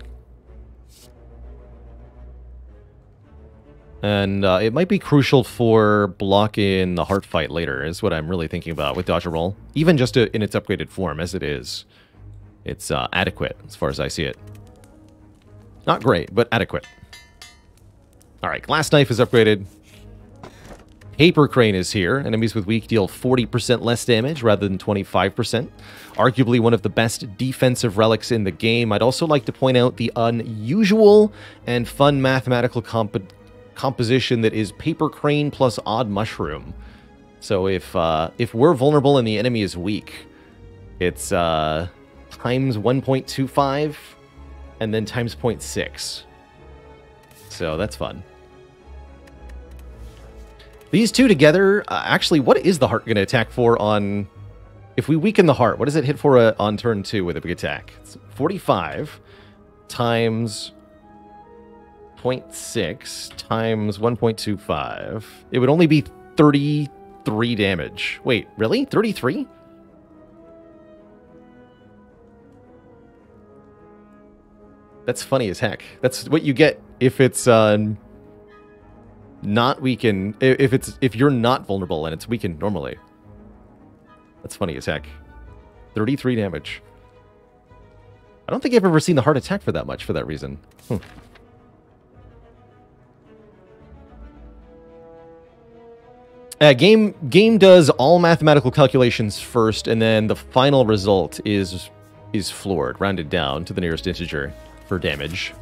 And it might be crucial for blocking the Heart Fight later, is what I'm really thinking about with Dodge Roll. Even just in its upgraded form, as it is. It's adequate, as far as I see it. Not great, but adequate. Alright, Glass Knife is upgraded. Paper Crane is here. Enemies with weak deal 40% less damage rather than 25%. Arguably one of the best defensive relics in the game. I'd also like to point out the unusual and fun mathematical composition that is Paper Crane plus Odd Mushroom. So if we're vulnerable and the enemy is weak, it's times 1.25, and then times 0.6. So that's fun. These two together, actually, what is the heart going to attack for on... If we weaken the heart, what does it hit for on turn 2 with a big attack? It's 45 times 0.6 times 1.25. It would only be 33 damage. Wait, really? 33? That's funny as heck. That's what you get if it's not weakened. If you're not vulnerable and it's weakened normally. That's funny as heck. 33 damage. I don't think I've ever seen the heart attack for that much for that reason. Game does all mathematical calculations first, and then the final result is floored, rounded down to the nearest integer for damage.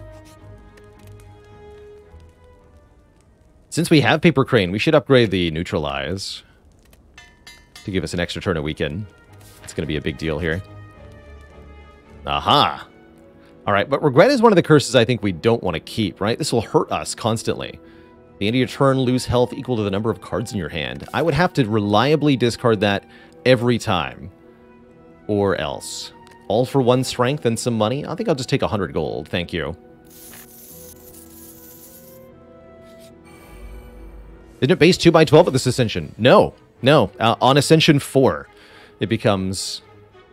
Since we have Paper Crane, we should upgrade the Neutralize to give us an extra turn a weekend. It's going to be a big deal here. Aha! Alright, but Regret is one of the curses I think we don't want to keep, right? This will hurt us constantly. The end of your turn, lose health equal to the number of cards in your hand. I would have to reliably discard that every time. Or else. All for 1 strength and some money? I think I'll just take 100 gold. Thank you. Isn't it base 2x12 at this Ascension? No. No. On Ascension 4, it becomes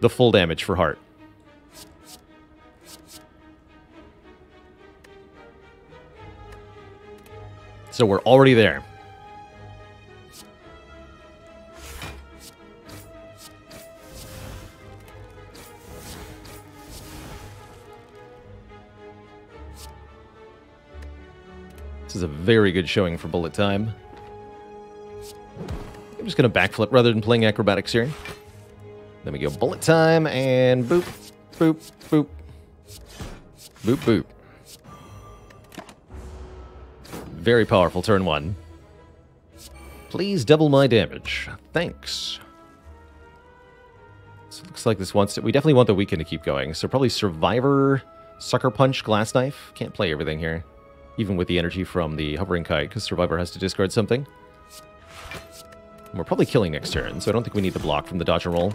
the full damage for Heart. So we're already there. This is a very good showing for bullet time. I'm just going to backflip rather than playing acrobatics here. Then we go bullet time and boop, boop, boop. Boop, boop. Very powerful turn 1. Please double my damage. Thanks. So it looks like this wants to... We definitely want the weekend to keep going. So probably Survivor, Sucker Punch, Glass Knife. Can't play everything here. Even with the energy from the Hovering Kite, because Survivor has to discard something. And we're probably killing next turn, so I don't think we need the block from the dodge and roll.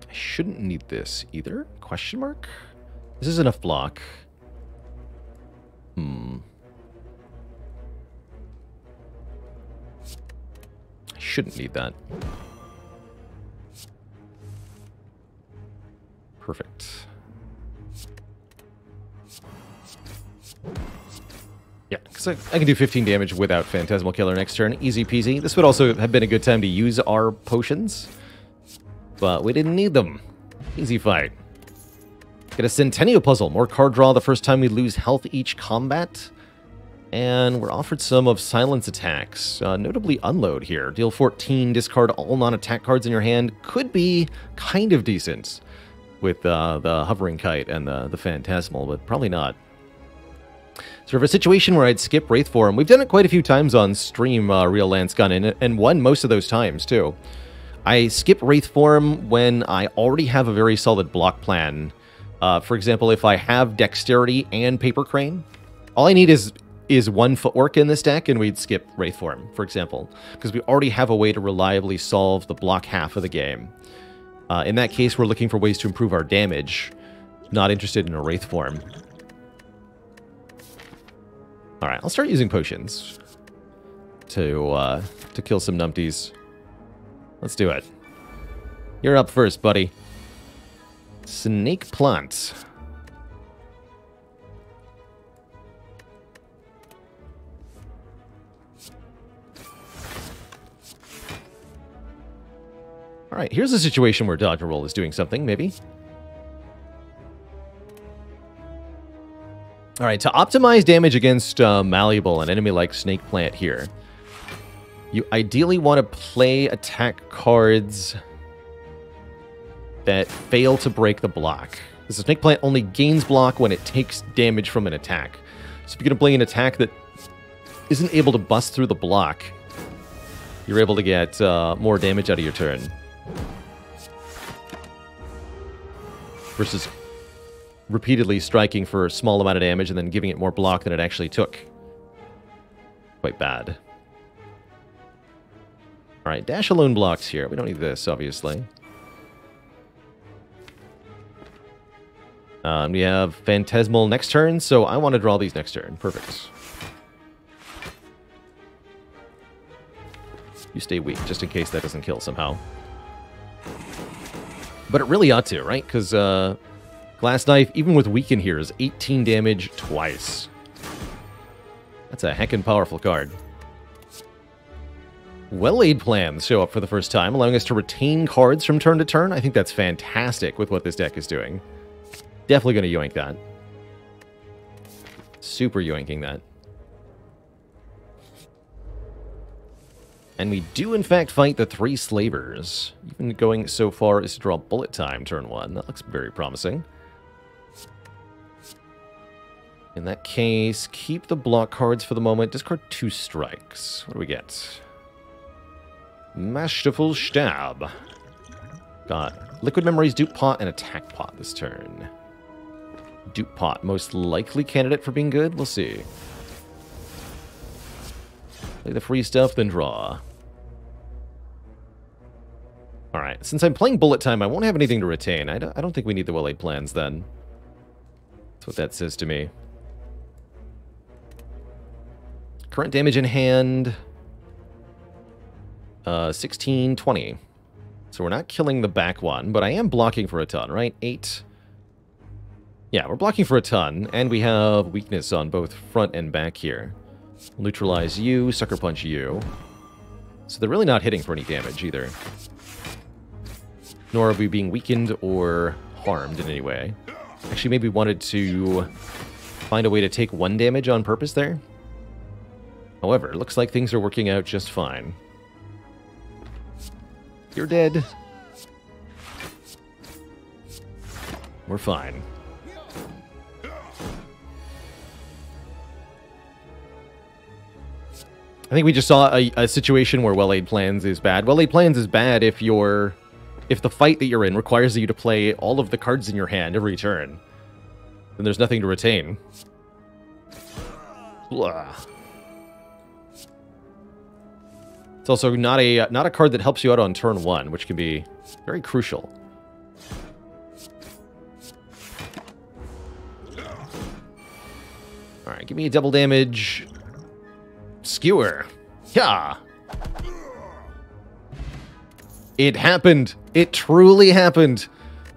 I shouldn't need this either? Question mark? This is enough block. I shouldn't need that. Perfect. Yeah, because I can do 15 damage without Phantasmal Killer next turn. Easy peasy. This would also have been a good time to use our potions, but we didn't need them. Easy fight. Get a Centennial Puzzle. More card draw the first time we lose health each combat. And we're offered some of Silence attacks. Notably Unload here. Deal 14, discard all non-attack cards in your hand. Could be kind of decent with the Hovering Kite and the Phantasmal, but probably not. So for a situation where I'd skip Wraith Form, we've done it quite a few times on stream, Real Lance Gun, and won most of those times, too. I skip Wraith Form when I already have a very solid block plan. For example, if I have Dexterity and Paper Crane, all I need is 1 Footwork in this deck, and we'd skip Wraith Form, for example, because we already have a way to reliably solve the block half of the game. In that case, we're looking for ways to improve our damage, not interested in a Wraith Form. Alright, I'll start using potions to kill some numpties. Let's do it. You're up first, buddy. Snake Plant. Alright, here's a situation where Dodge and Roll is doing something, maybe. Alright, to optimize damage against Malleable, an enemy like Snake Plant here, you ideally want to play attack cards that fail to break the block. Because the Snake Plant only gains block when it takes damage from an attack. So if you're going to play an attack that isn't able to bust through the block, you're able to get more damage out of your turn. Versus repeatedly striking for a small amount of damage and then giving it more block than it actually took. Quite bad. Alright, dash alone blocks here. We don't need this, obviously. We have Phantasmal next turn, so I want to draw these next turn. Perfect. You stay weak, just in case that doesn't kill somehow. But it really ought to, right? Because Glass Knife, even with weaken here, is 18 damage twice. That's a heckin' powerful card. Well-laid plans show up for the first time, allowing us to retain cards from turn to turn. I think that's fantastic with what this deck is doing. Definitely going to yoink that. Super yoinking that. And we do, in fact, fight the 3 Slavers. Even going so far as to draw Bullet Time turn 1. That looks very promising. In that case, keep the block cards for the moment. Discard 2 strikes. What do we get? Masterful Stab. Got Liquid Memories, Dupe Pot, and Attack Pot this turn. Dupe Pot, most likely candidate for being good. We'll see. Play the free stuff, then draw. Alright, since I'm playing Bullet Time, I won't have anything to retain. I don't think we need the well-laid plans, then. That's what that says to me. Current damage in hand... 16, 20. So we're not killing the back one, but I am blocking for a ton, right? 8. Yeah, we're blocking for a ton, and we have weakness on both front and back here. Neutralize you, Sucker Punch you. So they're really not hitting for any damage either. Nor are we being weakened or harmed in any way. Actually, maybe wanted to find a way to take 1 damage on purpose there. However, it looks like things are working out just fine. You're dead. We're fine. I think we just saw a situation where well-laid plans is bad. Well-laid plans is bad if the fight that you're in requires you to play all of the cards in your hand every turn. Then there's nothing to retain. Blah. It's also not a card that helps you out on turn 1, which can be very crucial. Alright, give me a double damage. Skewer. Yeah. It happened. It truly happened.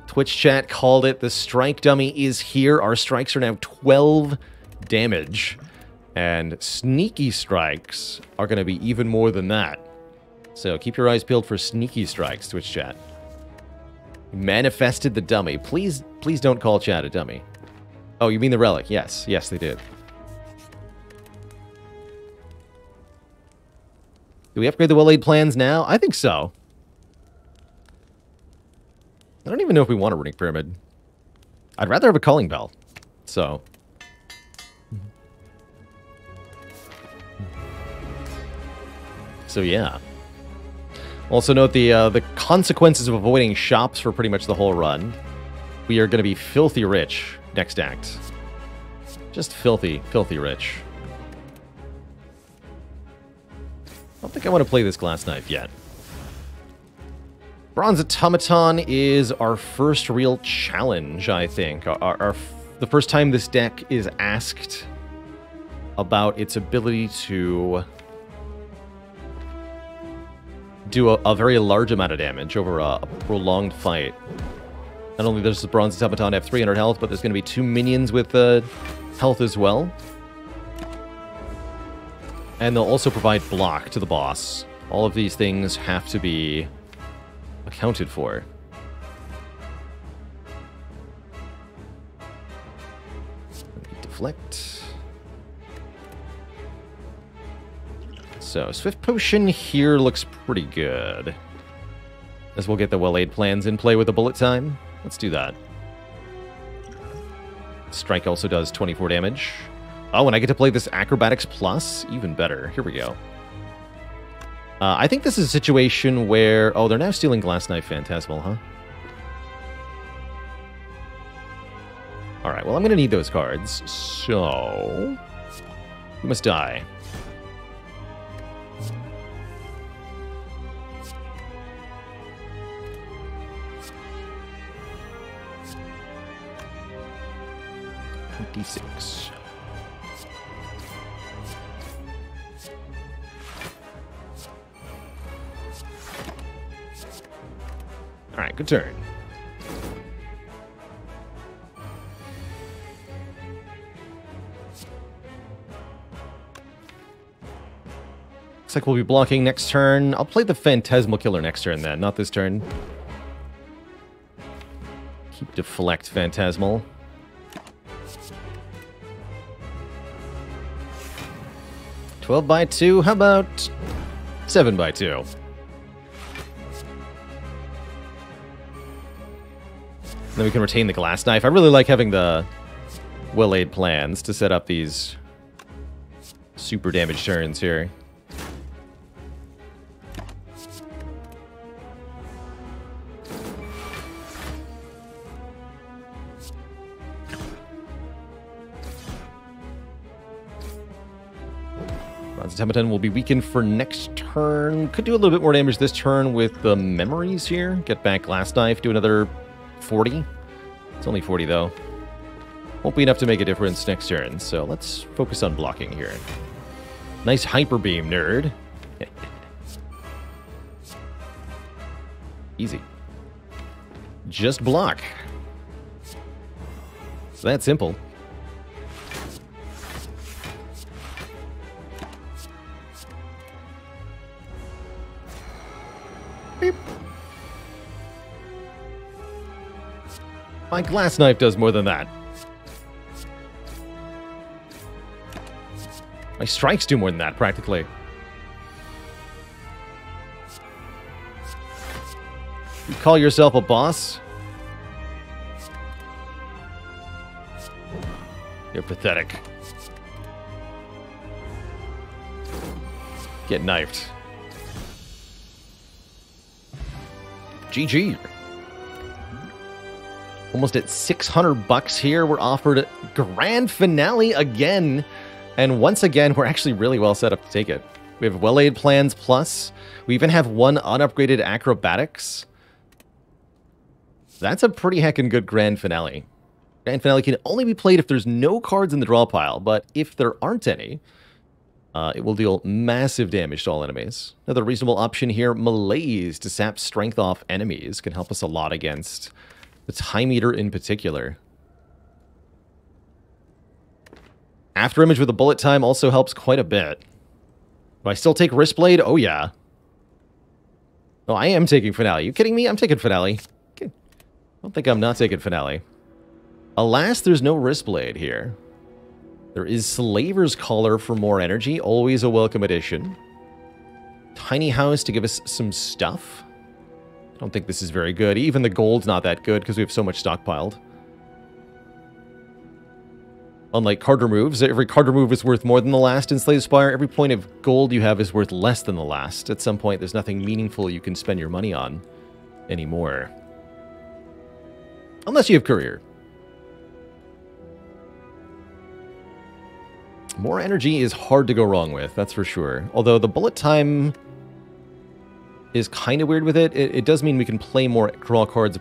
Twitch chat called it. The strike dummy is here. Our strikes are now 12 damage. And sneaky strikes are going to be even more than that. So keep your eyes peeled for sneaky strikes, Twitch chat. Manifested the dummy. Please don't call chat a dummy. Oh, you mean the relic? Yes. Yes, they did. Do we upgrade the well-laid plans now? I think so. I don't even know if we want a Runic Pyramid. I'd rather have a Calling Bell. So... So yeah. Also note the consequences of avoiding shops for pretty much the whole run. We are going to be filthy rich next act. Just filthy, filthy rich. I don't think I want to play this Glass Knife yet. Bronze Automaton is our first real challenge, I think. The first time this deck is asked about its ability to do a very large amount of damage over a prolonged fight. Not only does the Bronze Automaton have 300 health, but there's going to be 2 minions with health as well. And they'll also provide block to the boss. All of these things have to be accounted for. Deflect. So, Swift Potion here looks pretty good. As we'll get the well-laid plans in play with the bullet time. Let's do that. Strike also does 24 damage. Oh, and I get to play this Acrobatics Plus? Even better. Here we go. I think this is a situation where... Oh, they're now stealing Glass Knife Phantasmal, huh? Alright, well, I'm going to need those cards. So... You must die. D6. All right, good turn. Looks like we'll be blocking next turn. I'll play the Phantasmal Killer next turn then, not this turn. Keep Deflect Phantasmal. 12 by 2, how about 7 by 2? Then we can retain the Glass Knife. I really like having the well-laid plans to set up these super damage turns here. Automaton will be weakened for next turn. Could do a little bit more damage this turn with the memories here. Get back Glass Knife, do another 40. It's only 40 though. Won't be enough to make a difference next turn, so let's focus on blocking here. Nice Hyper Beam, nerd. Easy. Just block. It's that simple. My Glass Knife does more than that. My strikes do more than that, practically. You call yourself a boss? You're pathetic. Get knifed. GG. Almost at 600 bucks here. We're offered Grand Finale again. And once again, we're actually really well set up to take it. We have well-laid plans plus. We even have one unupgraded Acrobatics. That's a pretty heckin' good Grand Finale. Grand Finale can only be played if there's no cards in the draw pile, but if there aren't any, it will deal massive damage to all enemies. Another reasonable option here, Malaise to sap strength off enemies. Can help us a lot against the Time Eater in particular. After Image with a Bullet Time also helps quite a bit. Do I still take Wristblade? Oh yeah. Oh, I am taking Finale. You kidding me? I'm taking Finale. I don't think I'm not taking Finale. Alas, there's no Wristblade here. There is Slaver's Collar for more energy. Always a welcome addition. Tiny House to give us some stuff. I don't think this is very good. Even the gold's not that good because we have so much stockpiled. Unlike card removes, every card remove is worth more than the last in Slay the Spire. Every point of gold you have is worth less than the last. At some point, there's nothing meaningful you can spend your money on anymore. Unless you have Courier. More energy is hard to go wrong with, that's for sure. Although the bullet time is kind of weird with it. It does mean we can play more draw cards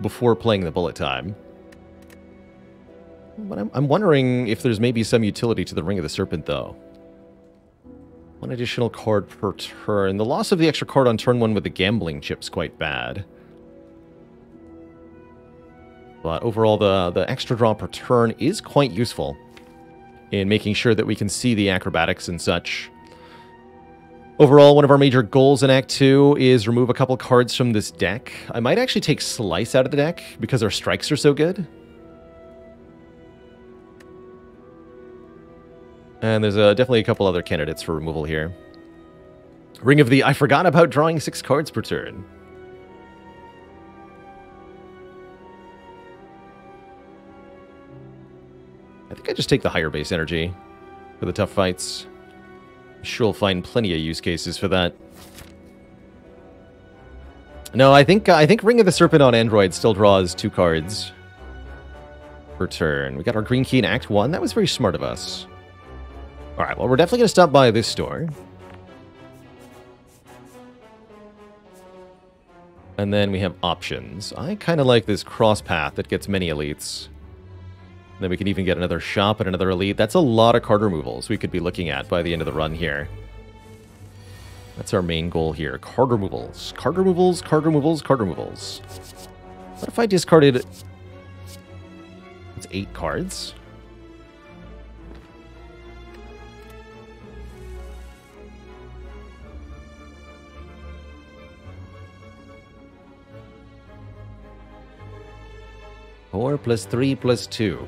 before playing the bullet time. But I'm wondering if there's maybe some utility to the Ring of the Serpent, though. One additional card per turn. The loss of the extra card on turn 1 with the gambling chip's quite bad. But overall, the extra draw per turn is quite useful in making sure that we can see the acrobatics and such. Overall, one of our major goals in Act 2 is remove a couple cards from this deck. I might actually take Slice out of the deck because our strikes are so good. And there's definitely a couple other candidates for removal here. Ring of the I forgot about drawing 6 cards per turn. I think I just take the higher base energy for the tough fights. I'm sure we'll find plenty of use cases for that. No, I think Ring of the Serpent on Android still draws 2 cards per turn. We got our green key in Act 1. That was very smart of us. Alright, well, we're definitely going to stop by this store. And then we have options. I kind of like this cross path that gets many elites. And then we can even get another shop and another elite. That's a lot of card removals we could be looking at by the end of the run here. That's our main goal here. Card removals. Card removals, card removals, card removals. What if I discarded... It's 8 cards. Four plus 3 plus 2.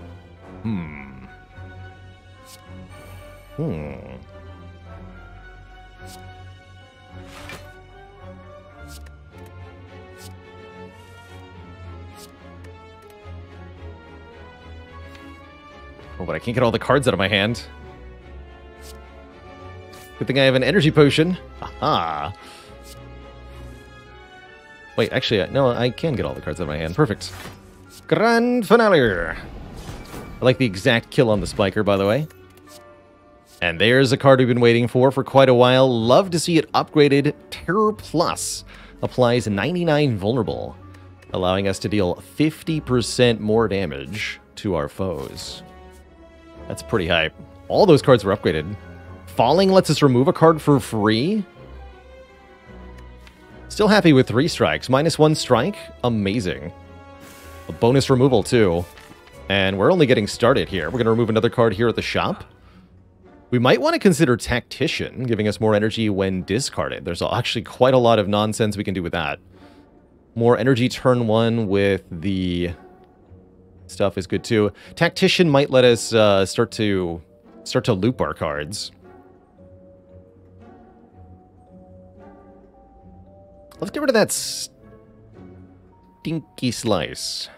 Oh, but I can't get all the cards out of my hand. Good thing I have an energy potion. Aha! Wait, actually, no, I can get all the cards out of my hand. Perfect. Grand finale! I like the exact kill on the spiker, by the way. And there's a card we've been waiting for quite a while. Love to see it upgraded. Terror Plus applies 99 vulnerable, allowing us to deal 50% more damage to our foes. That's pretty hype. All those cards were upgraded. Falling lets us remove a card for free. Still happy with 3 strikes. -1 strike. Amazing. A bonus removal, too. And we're only getting started here. We're going to remove another card here at the shop. We might want to consider Tactician, giving us more energy when discarded. There's actually quite a lot of nonsense we can do with that. More energy turn 1 with the stuff is good, too. Tactician might let us start to loop our cards. Let's get rid of that stinky slice.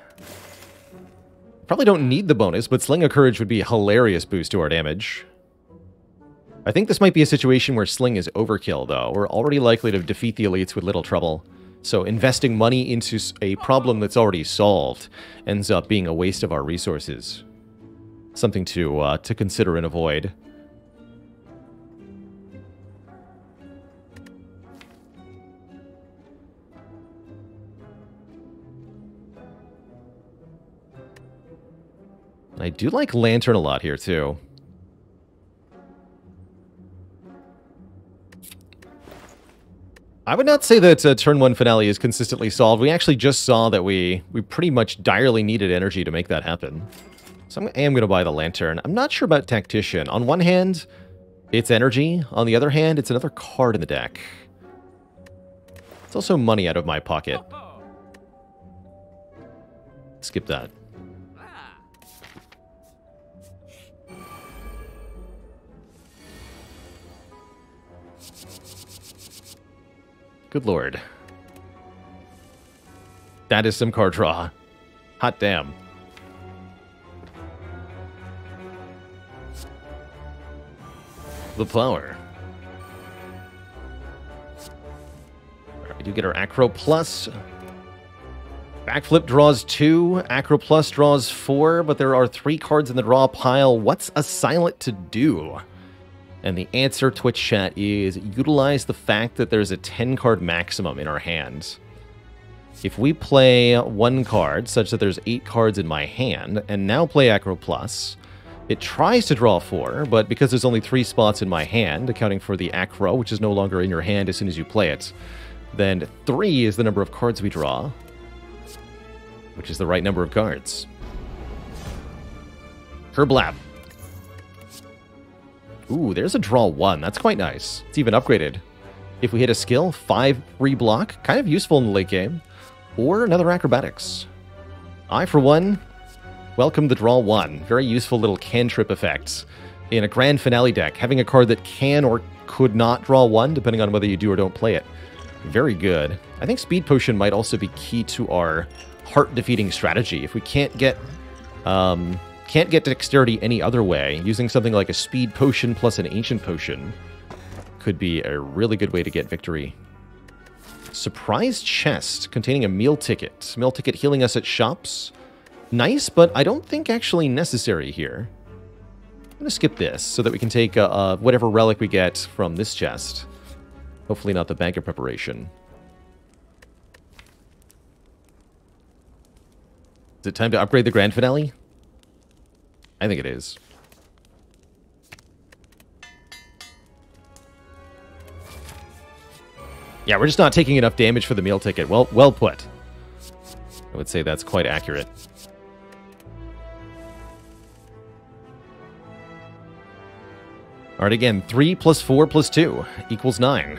Probably don't need the bonus, but Sling of Courage would be a hilarious boost to our damage. I think this might be a situation where Sling is overkill, though. We're already likely to defeat the elites with little trouble. So investing money into a problem that's already solved ends up being a waste of our resources. Something to consider and avoid. I do like Lantern a lot here, too. I would not say that turn 1 finale is consistently solved. We actually just saw that we pretty much direly needed energy to make that happen. So I am going to buy the Lantern. I'm not sure about Tactician. On one hand, it's energy. On the other hand, it's another card in the deck. It's also money out of my pocket. Skip that. Good lord. That is some card draw. Hot damn. The Flower. We do get our Acro Plus. Backflip draws 2. Acro Plus draws 4, but there are 3 cards in the draw pile. What's a Silent to do? And the answer, Twitch chat, is utilize the fact that there's a 10-card maximum in our hand. If we play 1 card, such that there's 8 cards in my hand, and now play Acro Plus, it tries to draw 4, but because there's only 3 spots in my hand, accounting for the Acro, which is no longer in your hand as soon as you play it, then 3 is the number of cards we draw, which is the right number of cards. Kerblap. Ooh, there's a draw 1. That's quite nice. It's even upgraded. If we hit a skill, 5 free block. Kind of useful in the late game. Or another acrobatics. I, for one, welcome the draw 1. Very useful little cantrip effects. In a grand finale deck, having a card that can or could not draw 1, depending on whether you do or don't play it. Very good. I think Speed Potion might also be key to our heart-defeating strategy. If we can't get can't get dexterity any other way, using something like a speed potion plus an ancient potion could be a really good way to get victory. Surprise chest containing a meal ticket. Meal ticket healing us at shops. Nice, but I don't think actually necessary here. I'm going to skip this so that we can take whatever relic we get from this chest. Hopefully not the Bank of Preparation. Is it time to upgrade the grand finale? I think it is. Yeah, we're just not taking enough damage for the meal ticket. Well put. I would say that's quite accurate. All right, again, 3 plus 4 plus 2 equals 9.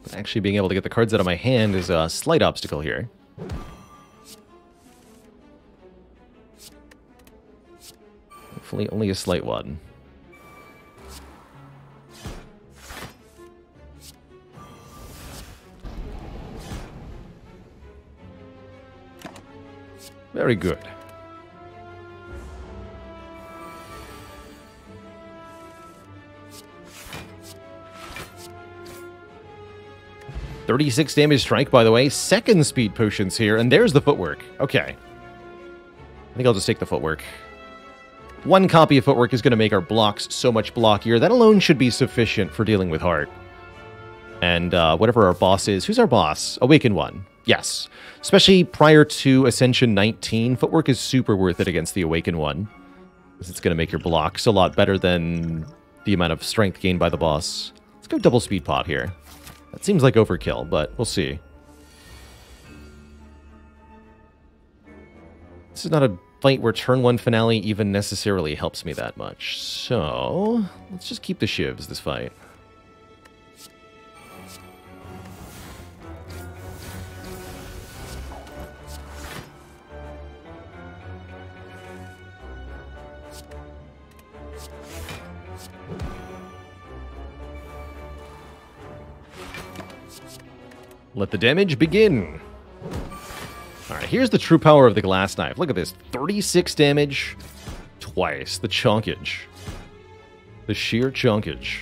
But actually being able to get the cards out of my hand is a slight obstacle here. Hopefully only a slight one. Very good. $36 damage strike, by the way. Second speed potions here, and there's the footwork. Okay. I think I'll just take the footwork. One copy of footwork is going to make our blocks so much blockier. That alone should be sufficient for dealing with heart. And whatever our boss is. Who's our boss? Awakened One. Yes. Especially prior to Ascension 19, footwork is super worth it against the Awakened One. Because it's going to make your blocks a lot better than the amount of strength gained by the boss. Let's go double speed pot here. That seems like overkill, but we'll see. This is not a fight where turn 1 finale even necessarily helps me that much. So, let's just keep the shivs this fight. Let the damage begin. Alright, here's the true power of the glass knife. Look at this. 36 damage twice. The chunkage. The sheer chunkage.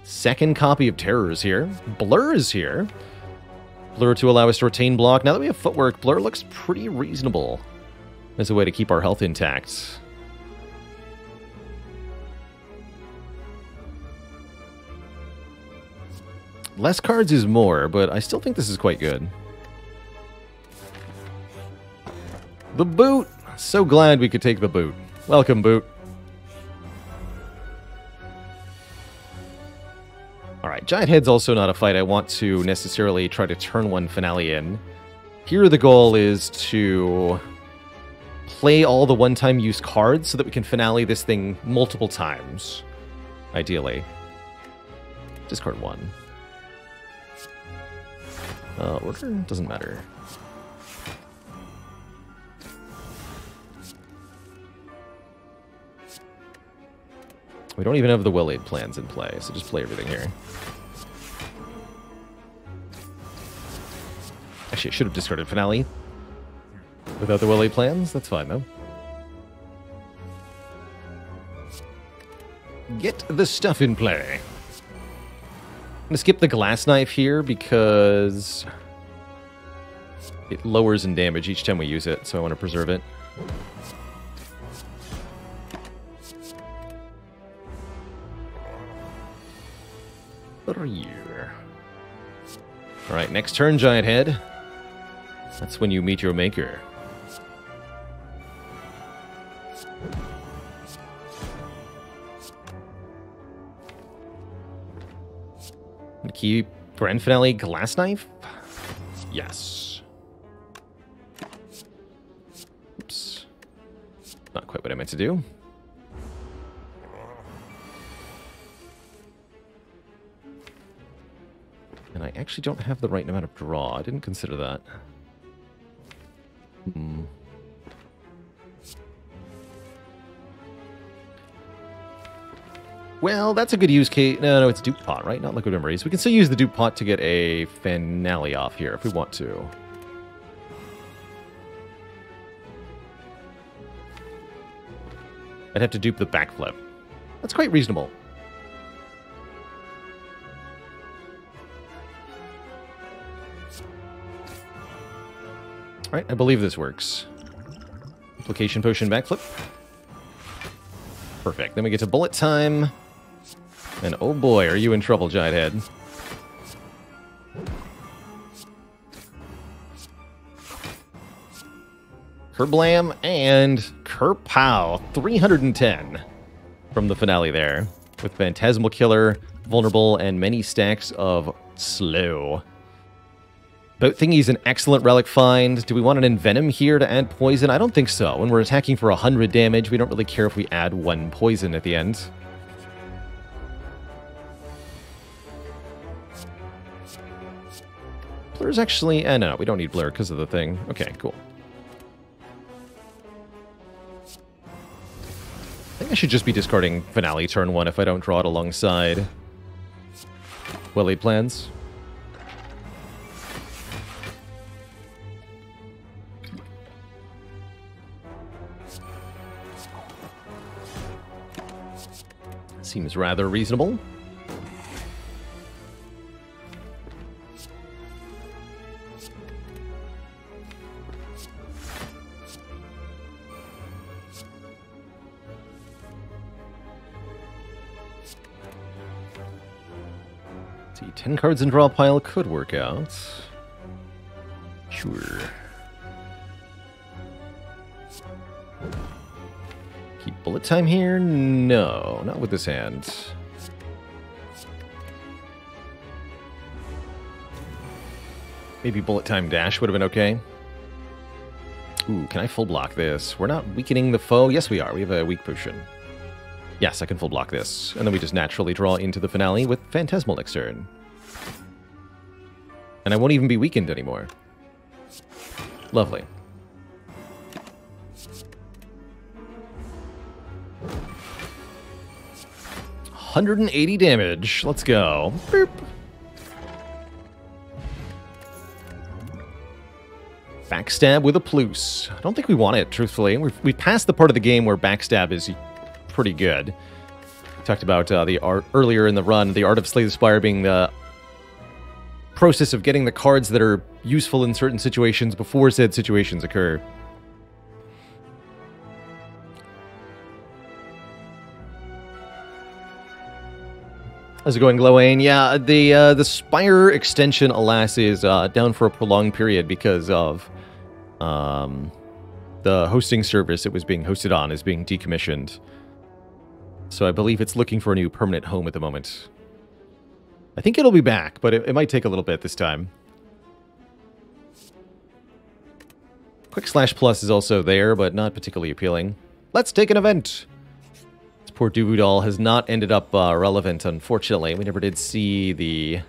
Second copy of Terror is here. Blur is here. Blur to allow us to retain block. Now that we have footwork, Blur looks pretty reasonable as a way to keep our health intact. Less cards is more, but I still think this is quite good. The boot! So glad we could take the boot. Welcome, boot. Alright, Giant Head's also not a fight I want to necessarily try to turn 1 finale in. Here the goal is to play all the one-time use cards so that we can finale this thing multiple times, ideally. Discard 1. Order? Doesn't matter. We don't even have the Will-Aid plans in play, so just play everything here. Actually, I should have discarded Finale. Without the Will-Aid plans? That's fine, though. Get the stuff in play. I'm going to skip the glass knife here because it lowers in damage each time we use it, so I want to preserve it. Alright, next turn, Giant Head. That's when you meet your maker. Keep Grand Finale Glass Knife? Yes. Oops. Not quite what I meant to do. And I actually don't have the right amount of draw. I didn't consider that. Hmm. Well, that's a good use case. No, it's dupe pot, right? Not liquid memories. We can still use the dupe pot to get a finale off here if we want to. I'd have to dupe the backflip. That's quite reasonable. Alright, I believe this works. Application potion backflip. Perfect. Then we get to bullet time. And oh boy, are you in trouble, Giant Head. Kerblam and Kerpow. 310 from the finale there. With Phantasmal Killer, Vulnerable, and many stacks of Slow. Boat Thingy's an excellent relic find. Do we want an Envenom here to add poison? I don't think so. When we're attacking for 100 damage, we don't really care if we add 1 poison at the end. Blur's actually... no, we don't need Blur because of the thing. Okay, cool. I think I should just be discarding Finale turn 1 if I don't draw it alongside well-laid plans. Seems rather reasonable. See, 10 cards in draw pile could work out. Sure. Keep bullet time here? No, not with this hand. Maybe bullet time dash would have been okay. Ooh, can I full block this? We're not weakening the foe. Yes, we are. We have a weak potion. Yes, I can full block this. And then we just naturally draw into the finale with Phantasmal next turn. And I won't even be weakened anymore. Lovely. $180 damage. Let's go. Boop. Backstab with a plus. I don't think we want it, truthfully. We've passed the part of the game where backstab is pretty good. We talked about the art earlier in the run, the art of Slay the Spire being the process of getting the cards that are useful in certain situations before said situations occur. How's it going, Glowane? Yeah, the Spire extension, alas, is down for a prolonged period because of the hosting service it was being hosted on is being decommissioned. So I believe it's looking for a new permanent home at the moment. I think it'll be back, but it might take a little bit this time. Quick Slash Plus is also there, but not particularly appealing. Let's take an event! Poor Duvu Doll has not ended up relevant, unfortunately. We never did see the...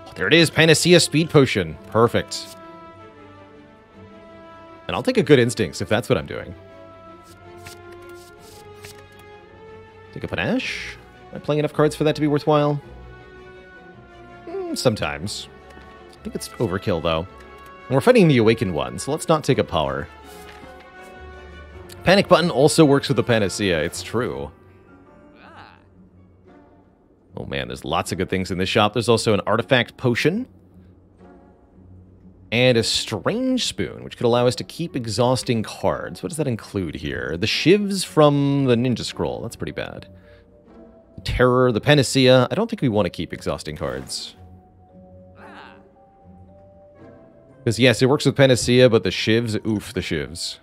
Oh, there it is, Panacea Speed Potion. Perfect. And I'll take a Good Instincts if that's what I'm doing. Take a Panache. Am I playing enough cards for that to be worthwhile? Sometimes. I think it's overkill, though. And we're fighting the Awakened one, so let's not take a power. Panic Button also works with the Panacea, it's true. Oh man, there's lots of good things in this shop. There's also an Artifact Potion. And a Strange Spoon, which could allow us to keep exhausting cards. What does that include here? The Shivs from the Ninja Scroll. That's pretty bad. Terror, the Panacea. I don't think we want to keep exhausting cards. Because yes, it works with Panacea, but the Shivs, oof, the Shivs.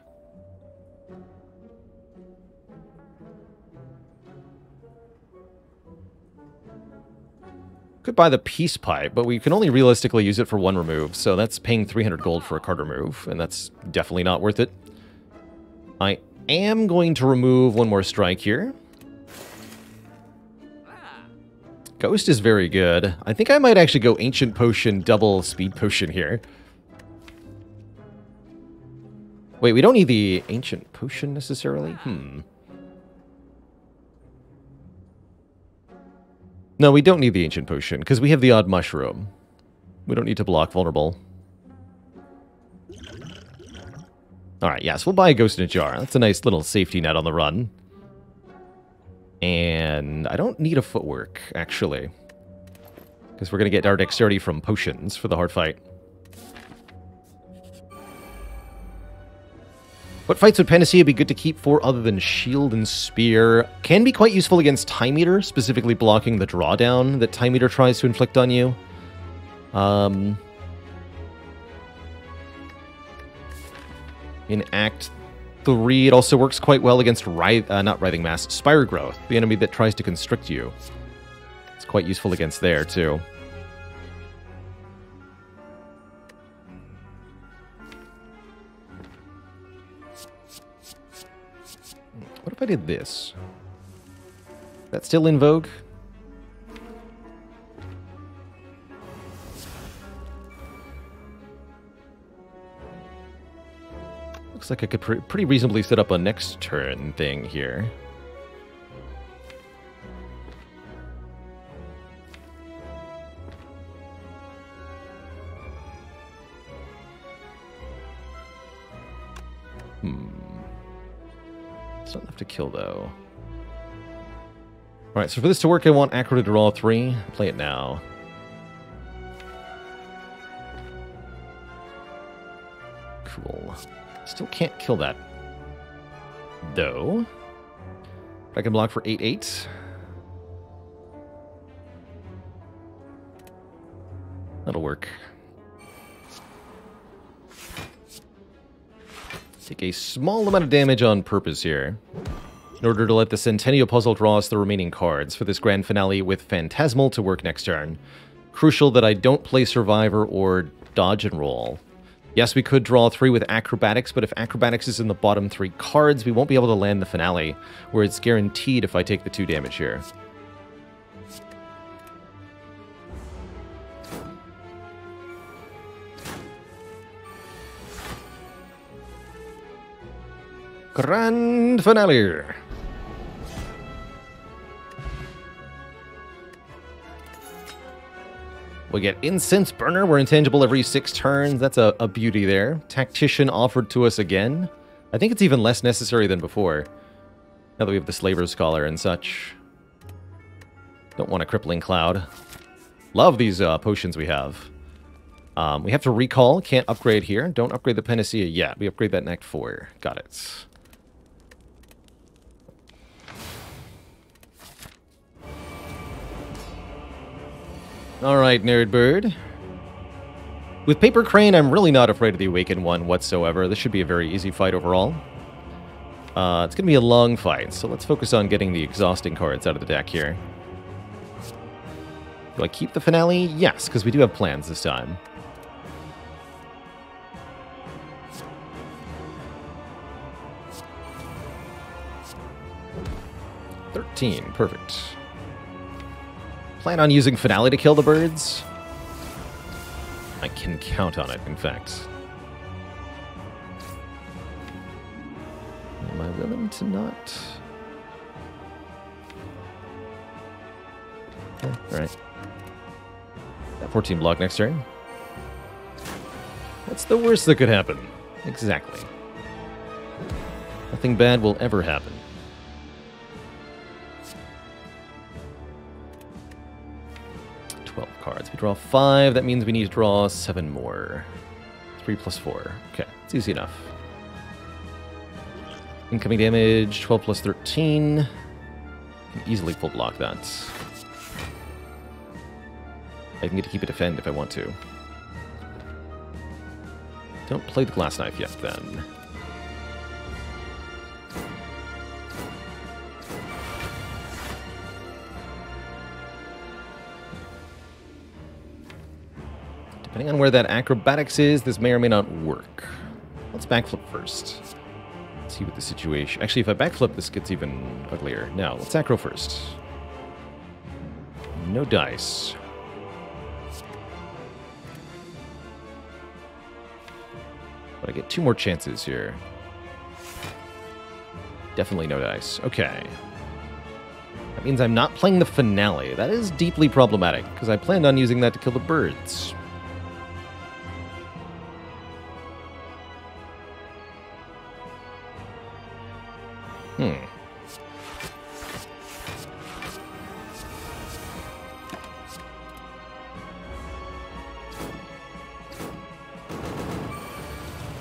Could buy the Peace Pipe, but we can only realistically use it for 1 remove, so that's paying 300 gold for a card remove, and that's definitely not worth it. I am going to remove 1 more strike here. Ghost is very good. I think I might actually go Ancient Potion, double Speed Potion here. Wait, we don't need the Ancient Potion necessarily? No, we don't need the Ancient Potion, because we have the Odd Mushroom. We don't need to block Vulnerable. Alright, yes, we'll buy a Ghost in a Jar. That's a nice little safety net on the run. And I don't need a Footwork, actually. Because we're going to get our Dexterity from Potions for the hard fight. What fights would Panacea be good to keep for other than Shield and Spear? Can be quite useful against Time Eater, specifically blocking the drawdown that Time Eater tries to inflict on you. In Act 3, it also works quite well against not Writhing Mass, Spire Growth, the enemy that tries to constrict you. It's quite useful against there, too. What if I did this? That's still in vogue? Looks like I could pretty reasonably set up a next turn thing here. It's not enough to kill, though. Alright, so for this to work, I want Acro to draw 3. Play it now. Cool. Still can't kill that, though. But I can block for 8/8. That'll work. Take a small amount of damage on purpose here, in order to let the Centennial Puzzle draw us the remaining cards for this grand finale with Phantasmal to work next turn. Crucial that I don't play Survivor or Dodge and Roll. Yes, we could draw 3 with Acrobatics, but if Acrobatics is in the bottom 3 cards, we won't be able to land the finale, where it's guaranteed if I take the 2 damage here. Grand finale! We get Incense Burner. We're intangible every 6 turns. That's a beauty there. Tactician offered to us again. I think it's even less necessary than before, now that we have the Slaver's Scholar and such. Don't want a Crippling Cloud. Love these potions we have. We have to recall. Can't upgrade here. Don't upgrade the Panacea yet. We upgrade that in Act 4. Got it. Alright, Nerdbird. With Paper Crane, I'm really not afraid of the Awakened one whatsoever. This should be a very easy fight overall. It's going to be a long fight, so let's focus on getting the exhausting cards out of the deck here. Do I keep the finale? Yes, because we do have plans this time. $13, perfect. Plan on using Finale to kill the birds? I can count on it, in fact. Am I willing to not? Okay, alright. Got 14 block next turn. What's the worst that could happen? Exactly. Nothing bad will ever happen. Cards. We draw 5. That means we need to draw 7 more. 3 plus 4. Okay, it's easy enough. Incoming damage, 12 plus 13. Can easily full block that. I can get to keep a defend if I want to. Don't play the Glass Knife yet, then. Depending on where that Acrobatics is, this may or may not work. Let's backflip first. Let's see what the situation... Actually, if I backflip, this gets even uglier. No, let's Acro first. No dice. But I get 2 more chances here. Definitely no dice. Okay. That means I'm not playing the finale. That is deeply problematic, because I planned on using that to kill the birds.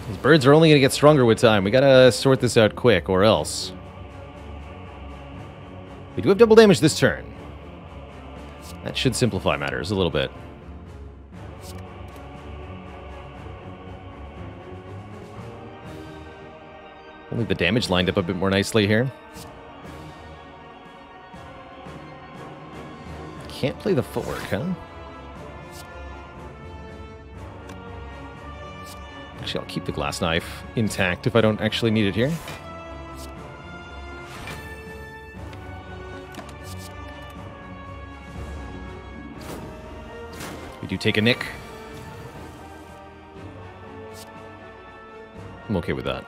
These birds are only going to get stronger with time. We gotta sort this out quick, or else. We do have double damage this turn. That should simplify matters a little bit. Only the damage lined up a bit more nicely here. Can't play the footwork, huh? Actually, I'll keep the glass knife intact if I don't actually need it here. We do take a nick. I'm okay with that.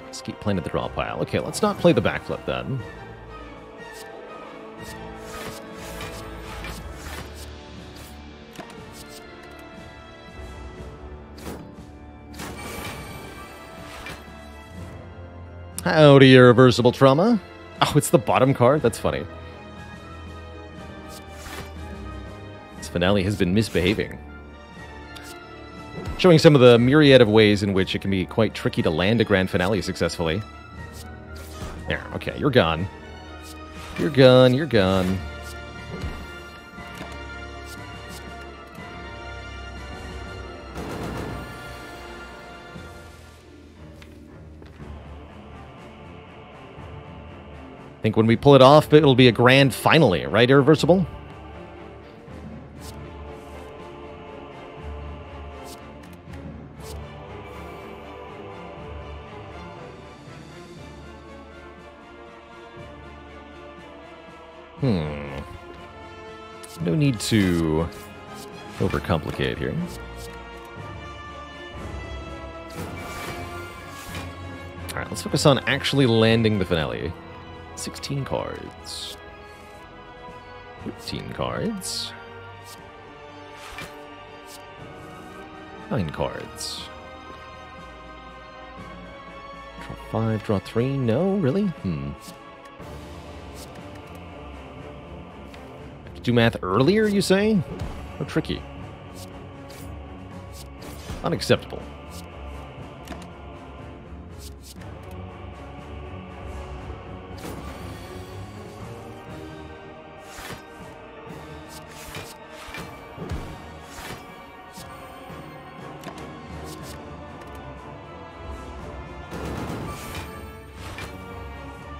Let's keep playing at the draw pile. Okay, let's not play the backflip then. Howdy, irreversible trauma. Oh, it's the bottom card? That's funny. This finale has been misbehaving. Showing some of the myriad of ways in which it can be quite tricky to land a grand finale successfully. There, okay, you're gone. You're gone, you're gone. I think when we pull it off, it'll be a grand finale, right, Irreversible? No need to overcomplicate here. Alright, let's focus on actually landing the finale. 16 cards. 15 cards. 9 cards. Draw 5, draw 3. No, really? Do math earlier, you say? How tricky. Unacceptable.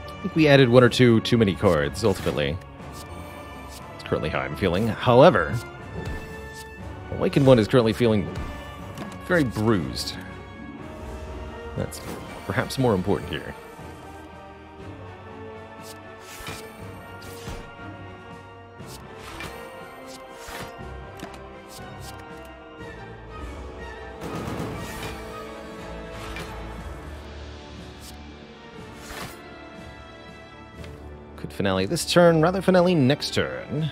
I think we added 1 or 2 too many cards, ultimately. Currently how I'm feeling. However, Awakened One is currently feeling very bruised. That's perhaps more important here. Could finale this turn, rather finale next turn.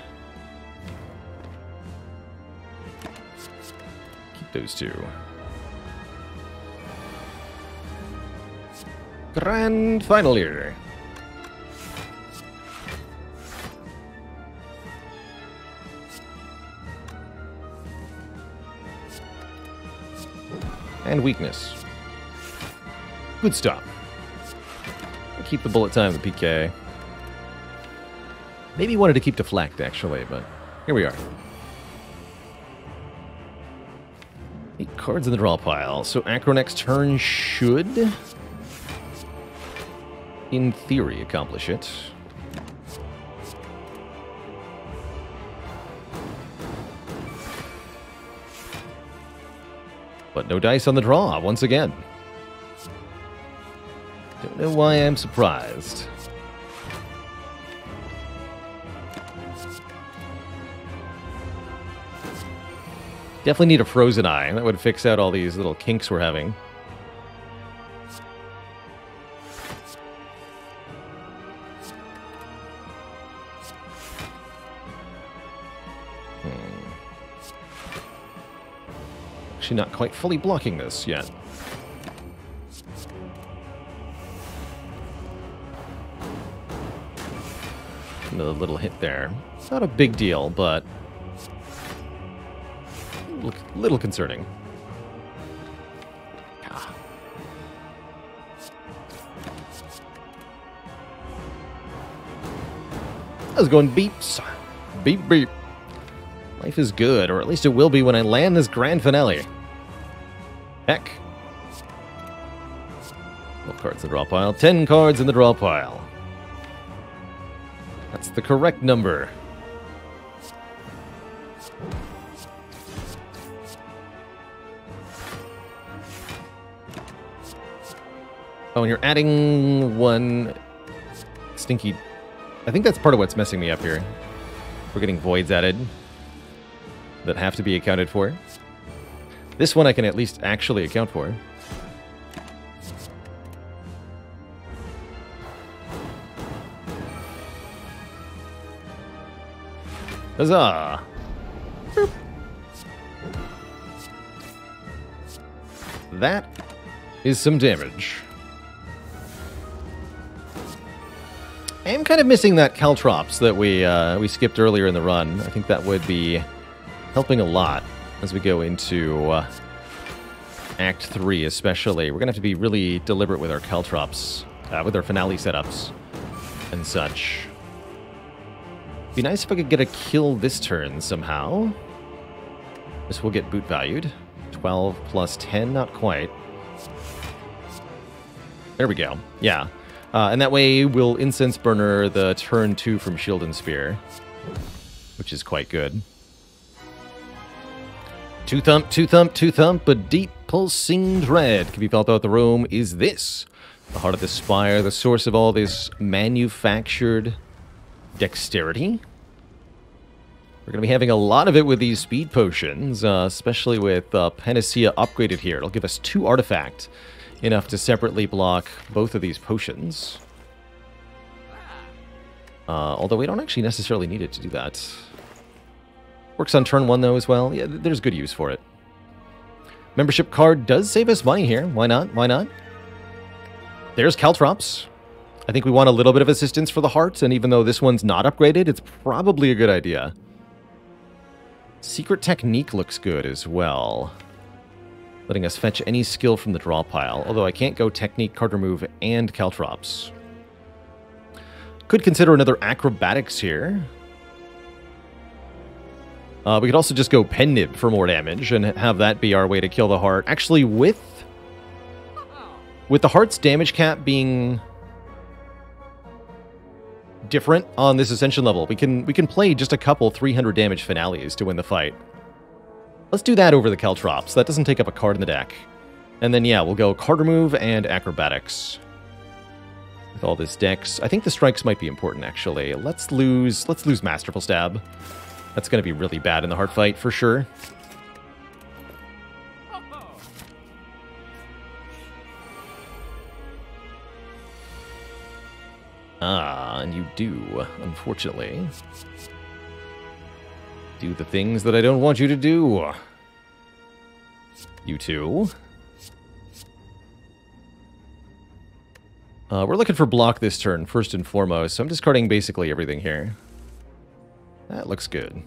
Keep those 2. Grand final here. And weakness. Good stop. Keep the bullet time, the PK. Maybe wanted to keep deflect, actually, but here we are. 8 cards in the draw pile, so Acro next turn should, in theory, accomplish it. But no dice on the draw, once again. Don't know why I'm surprised. Definitely need a frozen eye. That would fix out all these little kinks we're having. Actually not quite fully blocking this yet. Another little hit there. Not a big deal, but a little concerning. I was going beeps. Beep, beep. Life is good, or at least it will be when I land this grand finale. Heck. 12 cards in the draw pile. 10 cards in the draw pile. That's the correct number. Oh, and you're adding one stinky... I think that's part of what's messing me up here. We're getting voids added that have to be accounted for. This one I can at least actually account for. Huzzah! Boop. That is some damage. I am kind of missing that Caltrops that we skipped earlier in the run. I think that would be helping a lot as we go into Act 3 especially. We're going to have to be really deliberate with our Caltrops, with our finale setups and such. Be nice if I could get a kill this turn somehow. This will get boot valued. 12 plus 10, not quite. There we go. Yeah. And that way we'll Incense Burner the turn 2 from Shield and Spear, which is quite good. Two thump, two thump, two thump, a deep pulsing dread can be felt out the room. Is this the heart of the Spire, the source of all this manufactured dexterity? We're going to be having a lot of it with these speed potions, especially with Panacea upgraded here. It'll give us 2 artifact, enough to separately block both of these potions. Although we don't actually necessarily need it to do that. Works on turn 1 though as well. Yeah, there's good use for it. Membership card does save us money here. Why not? Why not? There's Caltrops. I think we want a little bit of assistance for the heart, and even though this one's not upgraded, it's probably a good idea. Secret Technique looks good as well, letting us fetch any skill from the draw pile, although I can't go Technique, Card Remove, and Caltrops. Could consider another Acrobatics here. We could also just go Pen Nib for more damage and have that be our way to kill the heart. Actually, with the heart's damage cap being different on this Ascension level, we can play just a couple 300 damage finales to win the fight. Let's do that over the Caltrops. That doesn't take up a card in the deck. And then, yeah, we'll go Card Remove and Acrobatics. With all this dex, I think the strikes might be important, actually. Let's lose Masterful Stab. That's going to be really bad in the heart fight, for sure. Ah, and you do, unfortunately. Do the things that I don't want you to do. You two. We're looking for block this turn, first and foremost, so I'm discarding basically everything here. That looks good.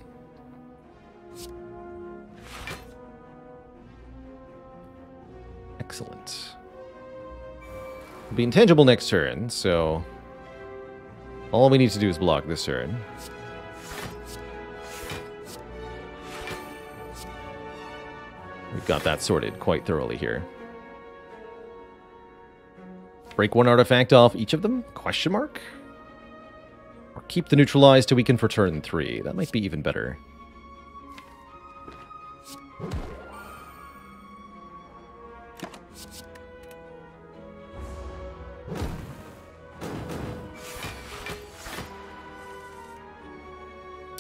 Excellent. It'll be intangible next turn, so all we need to do is block this turn. We've got that sorted quite thoroughly here. Break 1 artifact off each of them? Question mark? Or keep the neutralized to weaken for turn 3. That might be even better.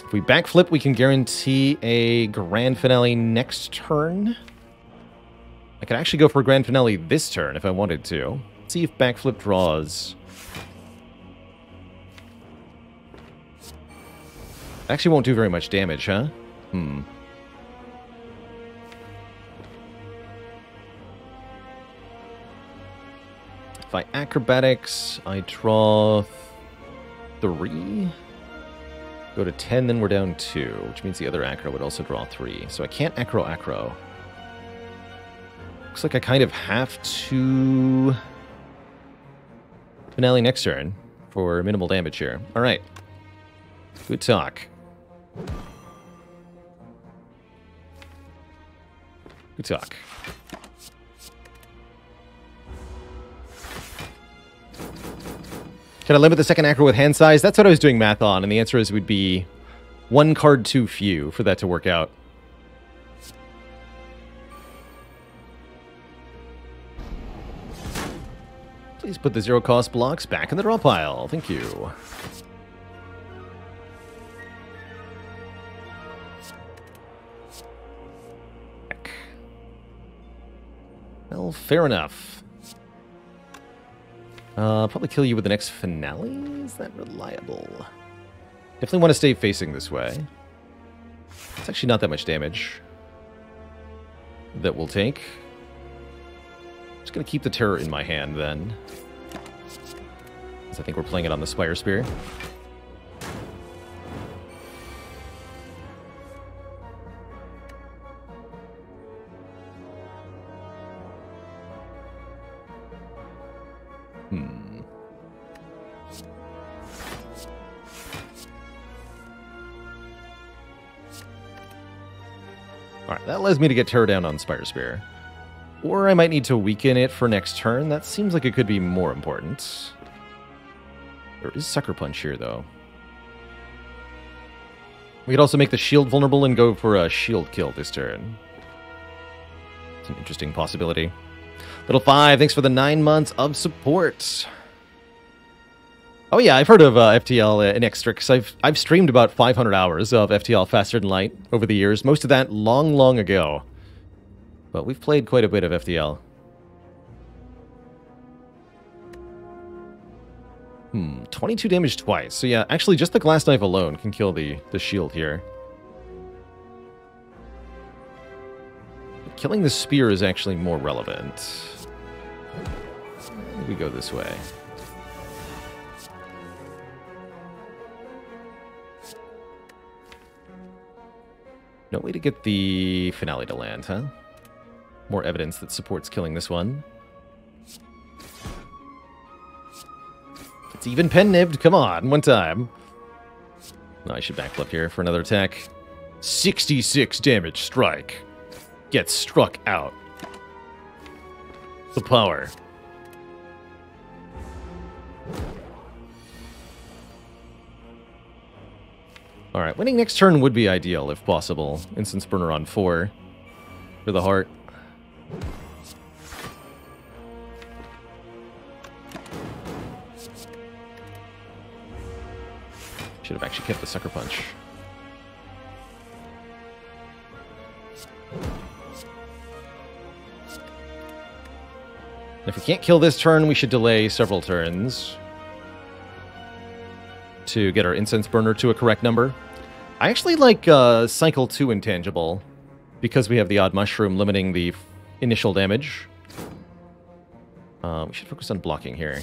If we backflip, we can guarantee a grand finale next turn. I could actually go for a grand finale this turn if I wanted to. Let's see if backflip draws. Actually won't do very much damage, huh? If I acrobatics, I draw 3. Go to 10, then we're down 2, which means the other acro would also draw 3. So I can't acro. Looks like I kind of have to finale next turn for minimal damage here. All right. Good talk. Good talk. Can I limit the second acro with hand size? That's what I was doing math on, and the answer is it would be 1 card too few for that to work out. Please put the 0-cost blocks back in the draw pile. Thank you. Well, fair enough. Probably kill you with the next finale? Is that reliable? Definitely want to stay facing this way. It's actually not that much damage that we'll take. Just going to keep the terror in my hand then. Because I think we're playing it on the Spire Spear. Alright, that allows me to get terror down on Spire Spear. Or I might need to weaken it for next turn. That seems like it could be more important. There is Sucker Punch here, though. We could also make the shield vulnerable and go for a shield kill this turn. It's an interesting possibility. Little 5, thanks for the 9 months of support. Oh yeah, I've heard of FTL in Xtrix. I've streamed about 500 hours of FTL Faster Than Light over the years. Most of that long ago. But we've played quite a bit of FTL. 22 damage twice. So yeah, actually just the Glass Knife alone can kill the shield here. Killing the spear is actually more relevant. We go this way. No way to get the finale to land, huh? More evidence that supports killing this one. It's even pen-nibbed. Come on, one time. No, I should backflip here for another attack. 66 damage strike. Gets struck out. The power. Alright, winning next turn would be ideal, if possible. Instance burner on 4 for the heart. Should have actually kept the Sucker Punch. If we can't kill this turn, we should delay several turns to get our Incense Burner to a correct number. I actually like Cycle 2 Intangible because we have the Odd Mushroom limiting the initial damage. We should focus on blocking here.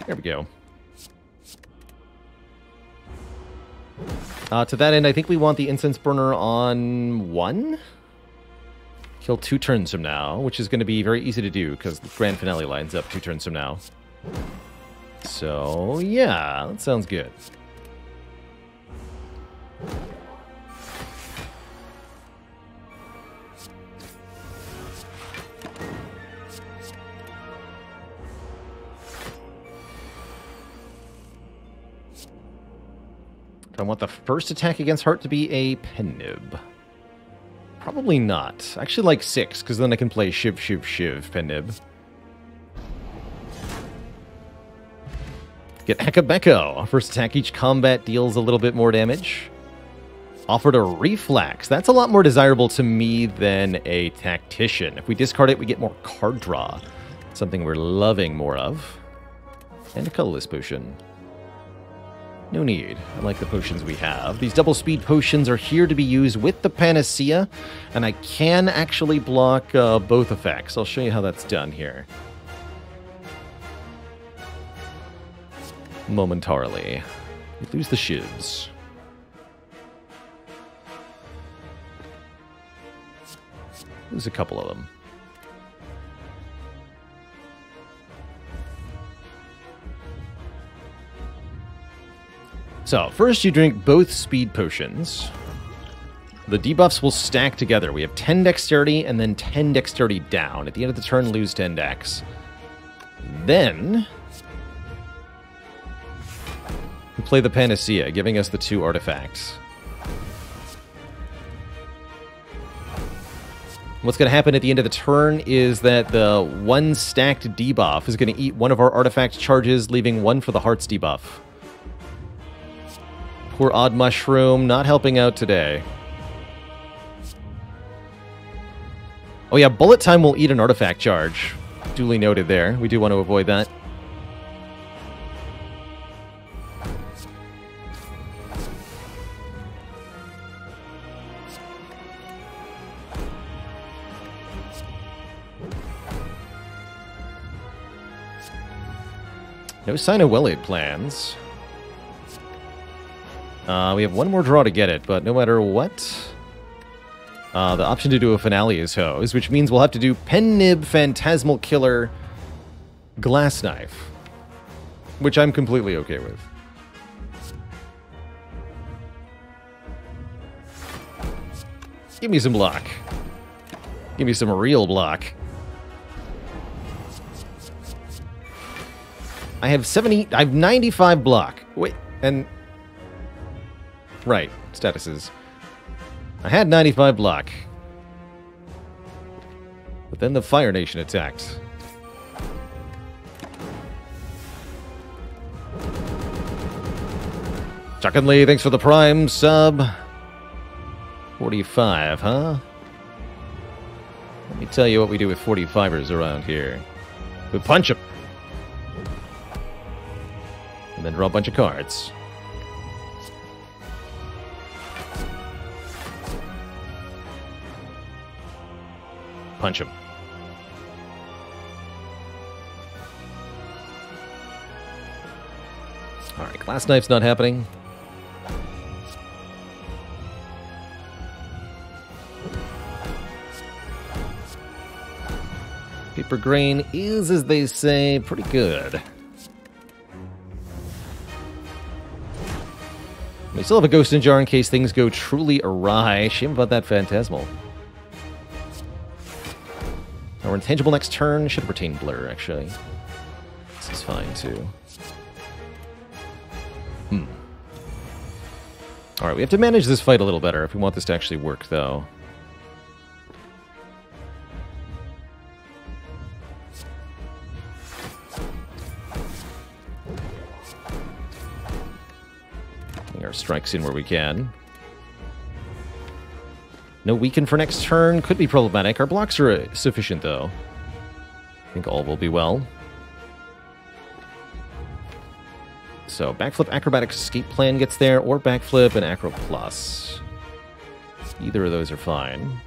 There we go. To that end, I think we want the Incense Burner on 1. Kill 2 turns from now, which is going to be very easy to do because the Grand Finale lines up 2 turns from now. So, yeah, that sounds good. Do I want the first attack against Heart to be a Pen-Nib? Probably not. I actually like 6, because then I can play Shiv, Shiv, Shiv, Pen-Nib. Get Akabeko. First attack each combat deals a little bit more damage. Offered a Reflex. That's a lot more desirable to me than a Tactician. If we discard it, we get more card draw. Something we're loving more of. And a Colorless Potion. No need. I like the potions we have. These double speed potions are here to be used with the Panacea, and I can actually block both effects. I'll show you how that's done here momentarily. We lose the shivs. Lose a couple of them. So, first you drink both speed potions. The debuffs will stack together. We have 10 dexterity and then 10 dexterity down. At the end of the turn, lose 10 dex. Then, we play the Panacea, giving us the 2 artifacts. What's going to happen at the end of the turn is that the 1 stacked debuff is going to eat one of our artifact charges, leaving 1 for the Hearts debuff. Poor Odd Mushroom, not helping out today. Oh yeah, Bullet Time will eat an artifact charge. Duly noted there. We do want to avoid that. No sign of well-laid plans. We have one more draw to get it, but no matter what, the option to do a finale is hosed, which means we'll have to do Pen Nib, Phantasmal Killer, Glass Knife, which I'm completely okay with. Give me some block. Give me some real block. I have 95 block. Wait, and... Right, statuses. I had 95 block. But then the Fire Nation attacked. Chuckenly, thanks for the Prime sub. 45, huh? Let me tell you what we do with 45ers around here. We punch them. And then draw a bunch of cards. Punch him. Alright, Glass Knife's not happening. Paper Grain is, as they say, pretty good. We still have a Ghost in Jar in case things go truly awry. Shame about that Phantasmal. Our Intangible next turn should retain Blur, actually. This is fine, too. Alright, we have to manage this fight a little better if we want this to actually work, though. Getting our strikes in where we can. No weaken for next turn. Could be problematic. Our blocks are sufficient, though. I think all will be well. So, Backflip, Acrobatic, Escape Plan gets there, or Backflip and Acro Plus. Either of those are fine.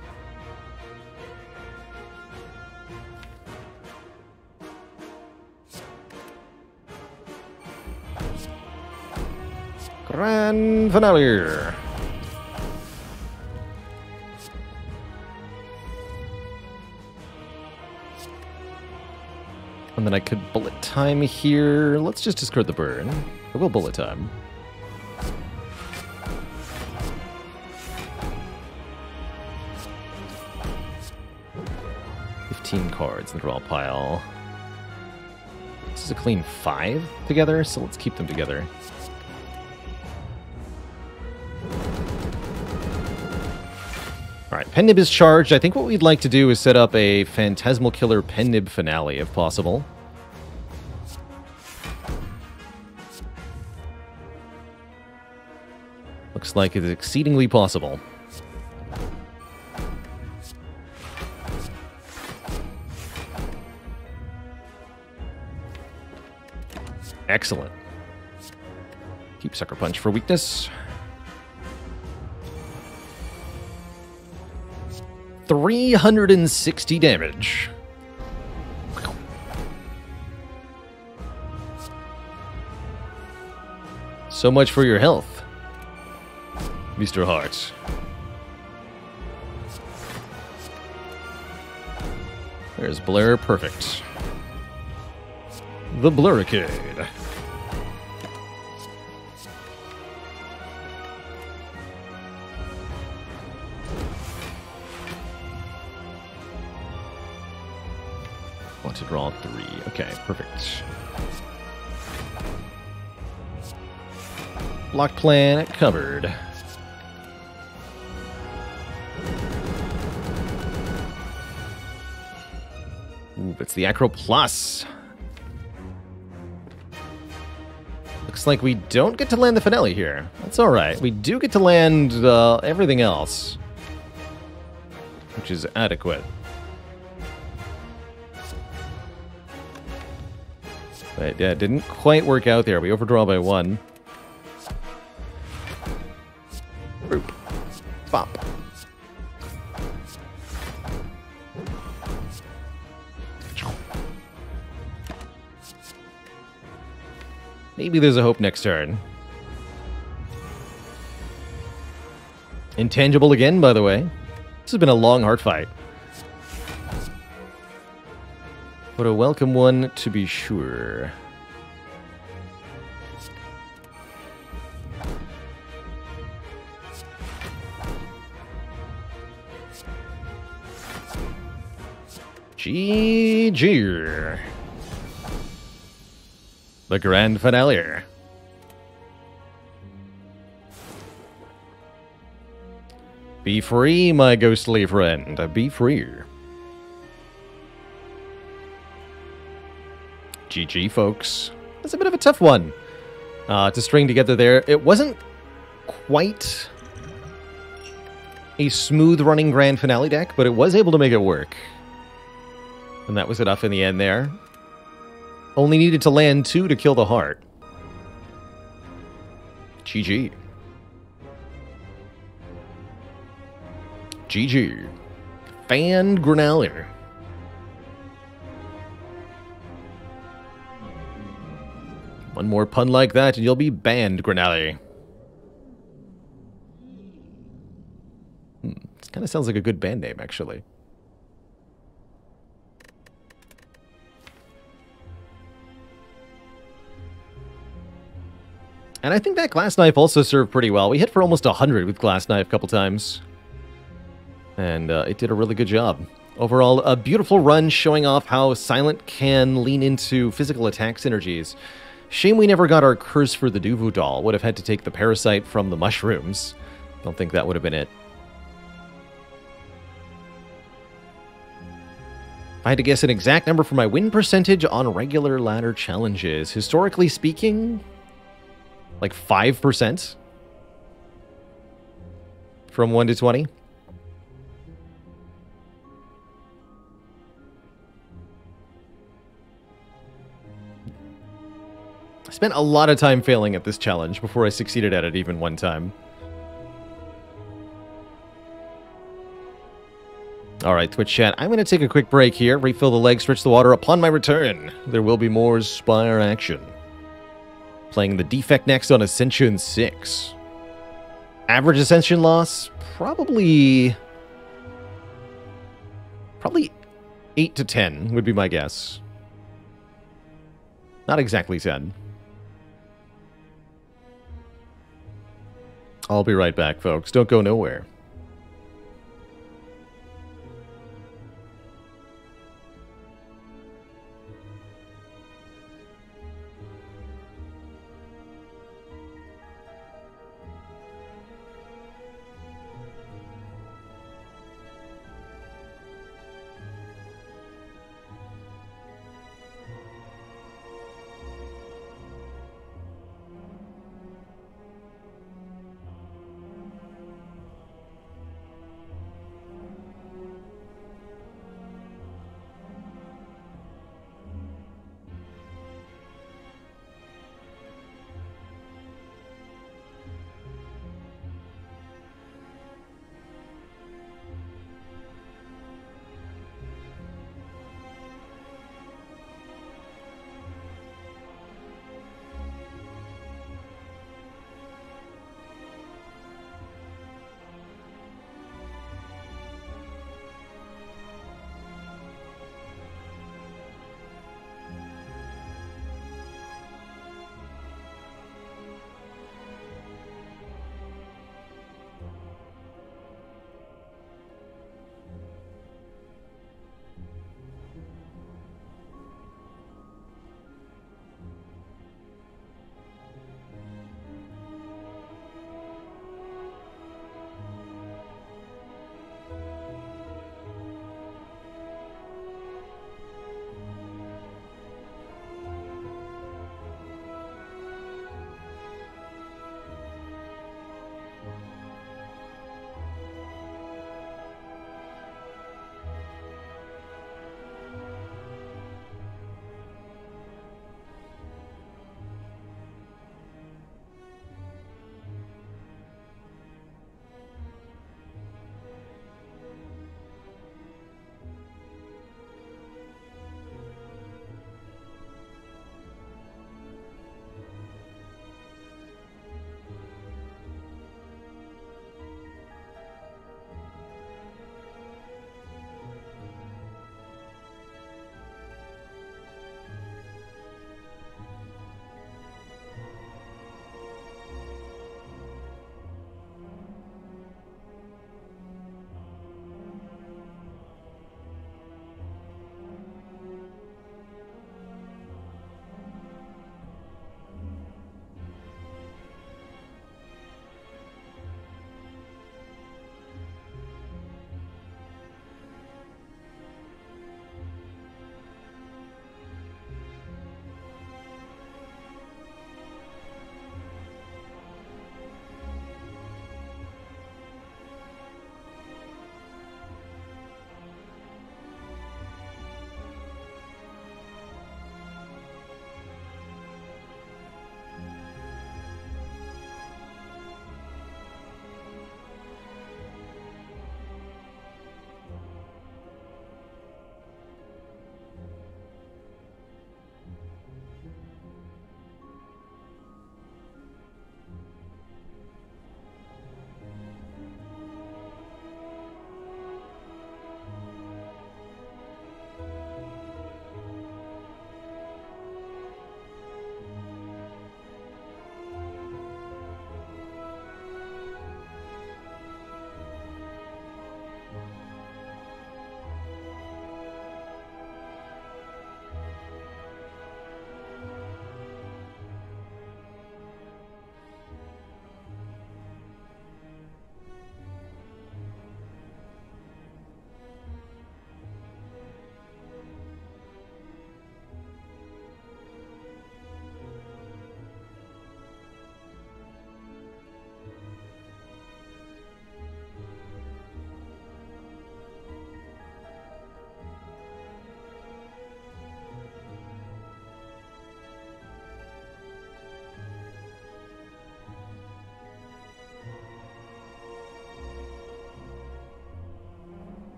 Grand Finale! And then I could Bullet Time here. Let's just discard the burn. I will Bullet Time. $15 cards in the draw pile. This is a clean 5 together, so let's keep them together. Alright, Pen Nib is charged. I think what we'd like to do is set up a Phantasmal Killer Pen Nib finale, if possible. Looks like it's exceedingly possible. Excellent. Keep Sucker Punch for weakness. 360 damage. So much for your health, Mr. Hart. There's Blur, perfect. The Blurricade. Want to draw 3. Okay, perfect. Block plan covered. Ooh, it's the Acro Plus. Looks like we don't get to land the finale here. That's alright. We do get to land everything else, which is adequate. But yeah, it didn't quite work out there. We overdraw by 1. Boop. Bop. Maybe there's a hope next turn. Intangible again, by the way. This has been a long, hard fight. But a welcome one, to be sure. GG. The grand finale. Be free, my ghostly friend. Be free. GG, folks. That's a bit of a tough one to string together there. It wasn't quite a smooth-running grand finale deck, but it was able to make it work. And that was enough in the end there. Only needed to land 2 to kill the heart. GG. GG. Fan Grenalier. One more pun like that and you'll be banned, Grenalier. This kind of sounds like a good band name, actually. And I think that Glass Knife also served pretty well. We hit for almost 100 with Glass Knife a couple times. And it did a really good job. Overall, a beautiful run showing off how Silent can lean into physical attack synergies. Shame we never got our Curse for the Duvu doll. Would have had to take the Parasite from the mushrooms. Don't think that would have been it. If I had to guess an exact number for my win percentage on regular ladder challenges, historically speaking, like 5%? From 1 to 20? I spent a lot of time failing at this challenge before I succeeded at it even one time. Alright, Twitch chat, I'm going to take a quick break here, refill the leg, stretch the water. Upon my return, there will be more Spire action. Playing the defect next on Ascension 6. Average Ascension loss, probably 8 to 10 would be my guess. Not exactly 10. I'll be right back, folks. Don't go nowhere.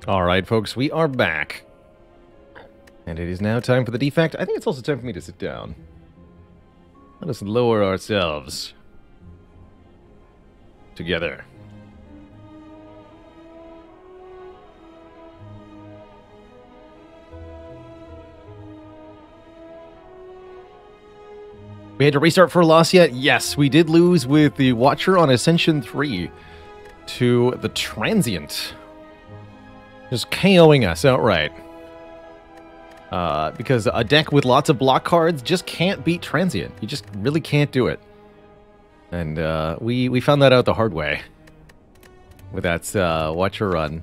All right, folks, we are back. And it is now time for the defect. I think it's also time for me to sit down. Let us lower ourselves together. We had to restart for a loss yet? Yes, we did lose with the Watcher on Ascension 3 to the Transient. Just KOing us outright. Because a deck with lots of block cards just can't beat Transient. You just really can't do it. And we found that out the hard way with that Watcher run.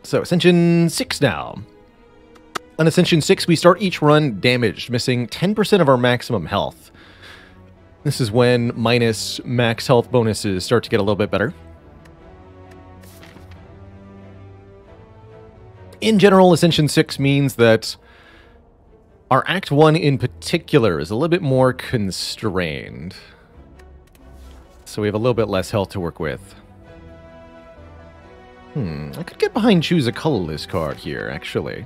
So, Ascension 6 now. On Ascension 6, we start each run damaged, missing 10% of our maximum health. This is when minus max health bonuses start to get a little bit better. In general, Ascension 6 means that our Act 1 in particular is a little bit more constrained. So we have a little bit less health to work with. I could get behind choose a colorless card here, actually.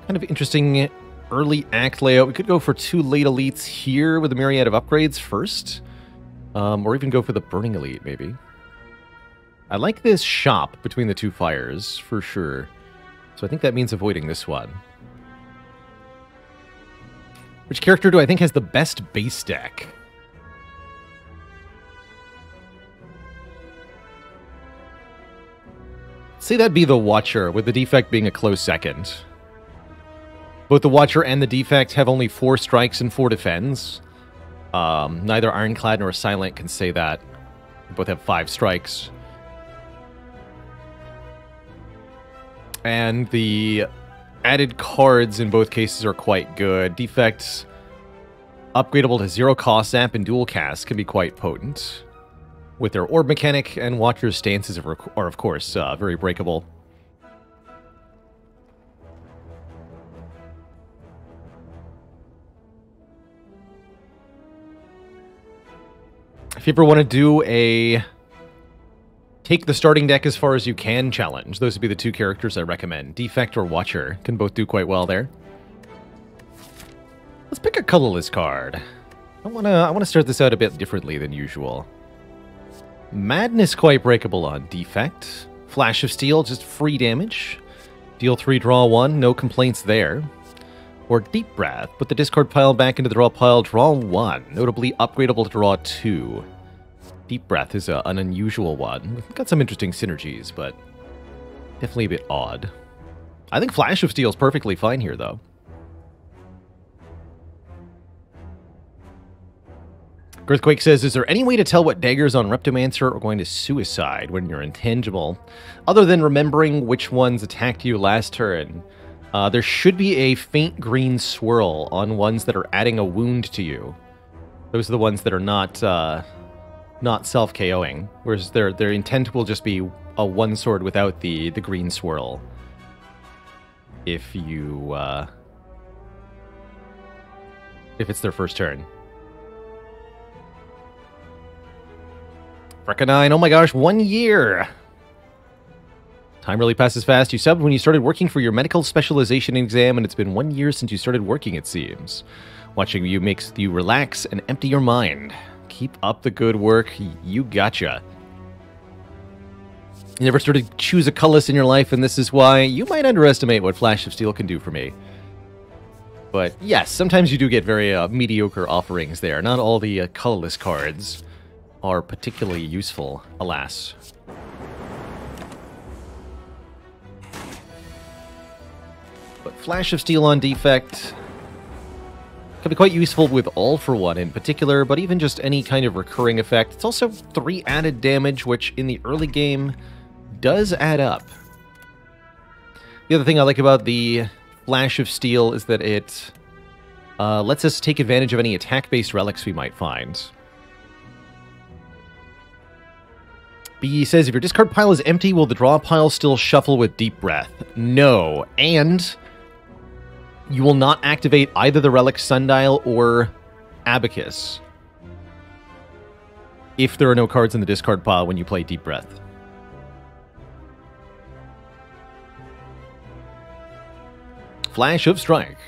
Kind of interesting early act layout. We could go for 2 late elites here with a myriad of upgrades first. Or even go for the burning elite, maybe. I like this shop between the 2 fires, for sure. So I think that means avoiding this one. Which character do I think has the best base deck? Say that'd be the Watcher, with the defect being a close second. Both the Watcher and the defect have only 4 strikes and 4 defends. Neither Ironclad nor Silent can say that. They both have 5 strikes. And the added cards in both cases are quite good. Defects, upgradable to 0 cost amp and dual cast, can be quite potent. With their orb mechanic, and Watcher's stances are of course, very breakable. If you ever want to do a take the starting deck as far as you can challenge, those would be the 2 characters I recommend. Defect or Watcher can both do quite well there. Let's pick a colorless card. I wanna start this out a bit differently than usual. Madness quite breakable on Defect. Flash of Steel, just free damage. Deal 3, draw 1, no complaints there. Or Deep Breath, put the discard pile back into the draw pile, draw 1. Notably upgradable to draw 2. Deep Breath is an unusual one. We've got some interesting synergies, but definitely a bit odd. I think Flash of Steel is perfectly fine here, though. Earthquake says, is there any way to tell what daggers on Reptomancer are going to suicide when you're intangible? Other than remembering which ones attacked you last turn, there should be a faint green swirl on ones that are adding a wound to you. Those are the ones that are not self-KOing, whereas their intent will just be a 1 sword without the green swirl. If you if it's their first turn. Frekanine, oh my gosh, 1 year! Time really passes fast. You subbed when you started working for your medical specialization exam, and it's been 1 year since you started working, it seems. Watching you makes you relax and empty your mind. Keep up the good work. You gotcha. You never started choose a colorless in your life, and this is why you might underestimate what Flash of Steel can do for me. But yes, sometimes you do get very mediocre offerings there. Not all the colorless cards are particularly useful, alas. But Flash of Steel on Defect can be quite useful with All for One in particular, but even just any kind of recurring effect. It's also 3 added damage, which in the early game does add up. The other thing I like about the Flash of Steel is that it lets us take advantage of any attack-based relics we might find. B says, if your discard pile is empty, will the draw pile still shuffle with Deep Breath? No, and you will not activate either the Relic Sundial or Abacus. if there are no cards in the discard pile when you play Deep Breath. Flash of Strike.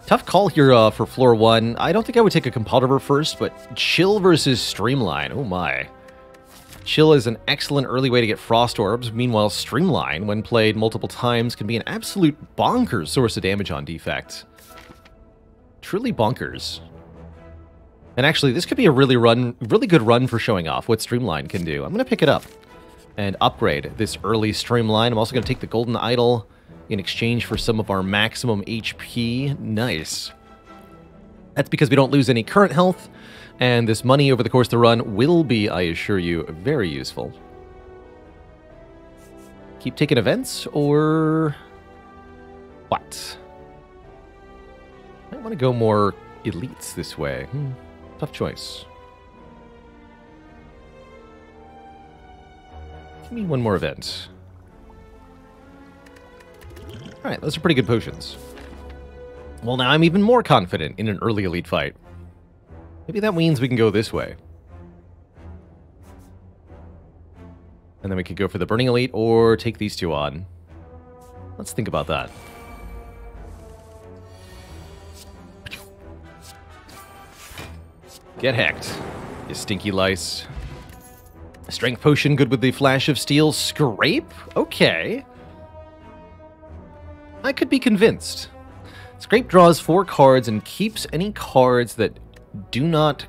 Tough call here for floor 1. I don't think I would take a Compounder first, but Chill versus Streamline. Oh my. Chill is an excellent early way to get Frost Orbs. Meanwhile, Streamline, when played multiple times, can be an absolute bonkers source of damage on Defect. Truly bonkers. And actually, this could be a really good run for showing off what Streamline can do. I'm going to pick it up and upgrade this early Streamline. I'm also going to take the Golden Idol in exchange for some of our maximum HP. Nice. That's because we don't lose any current health, and this money over the course of the run will be, I assure you, very useful. Keep taking events, or what? I want to go more elites this way. Tough choice. Give me one more event. Alright, those are pretty good potions. Well, now I'm even more confident in an early elite fight. Maybe that means we can go this way. And then we could go for the Burning Elite or take these two on. Let's think about that. Get hecked, you stinky lice. Strength Potion, good with the Flash of Steel. Scrape? Okay. I could be convinced. Scrape draws 4 cards and keeps any cards that do not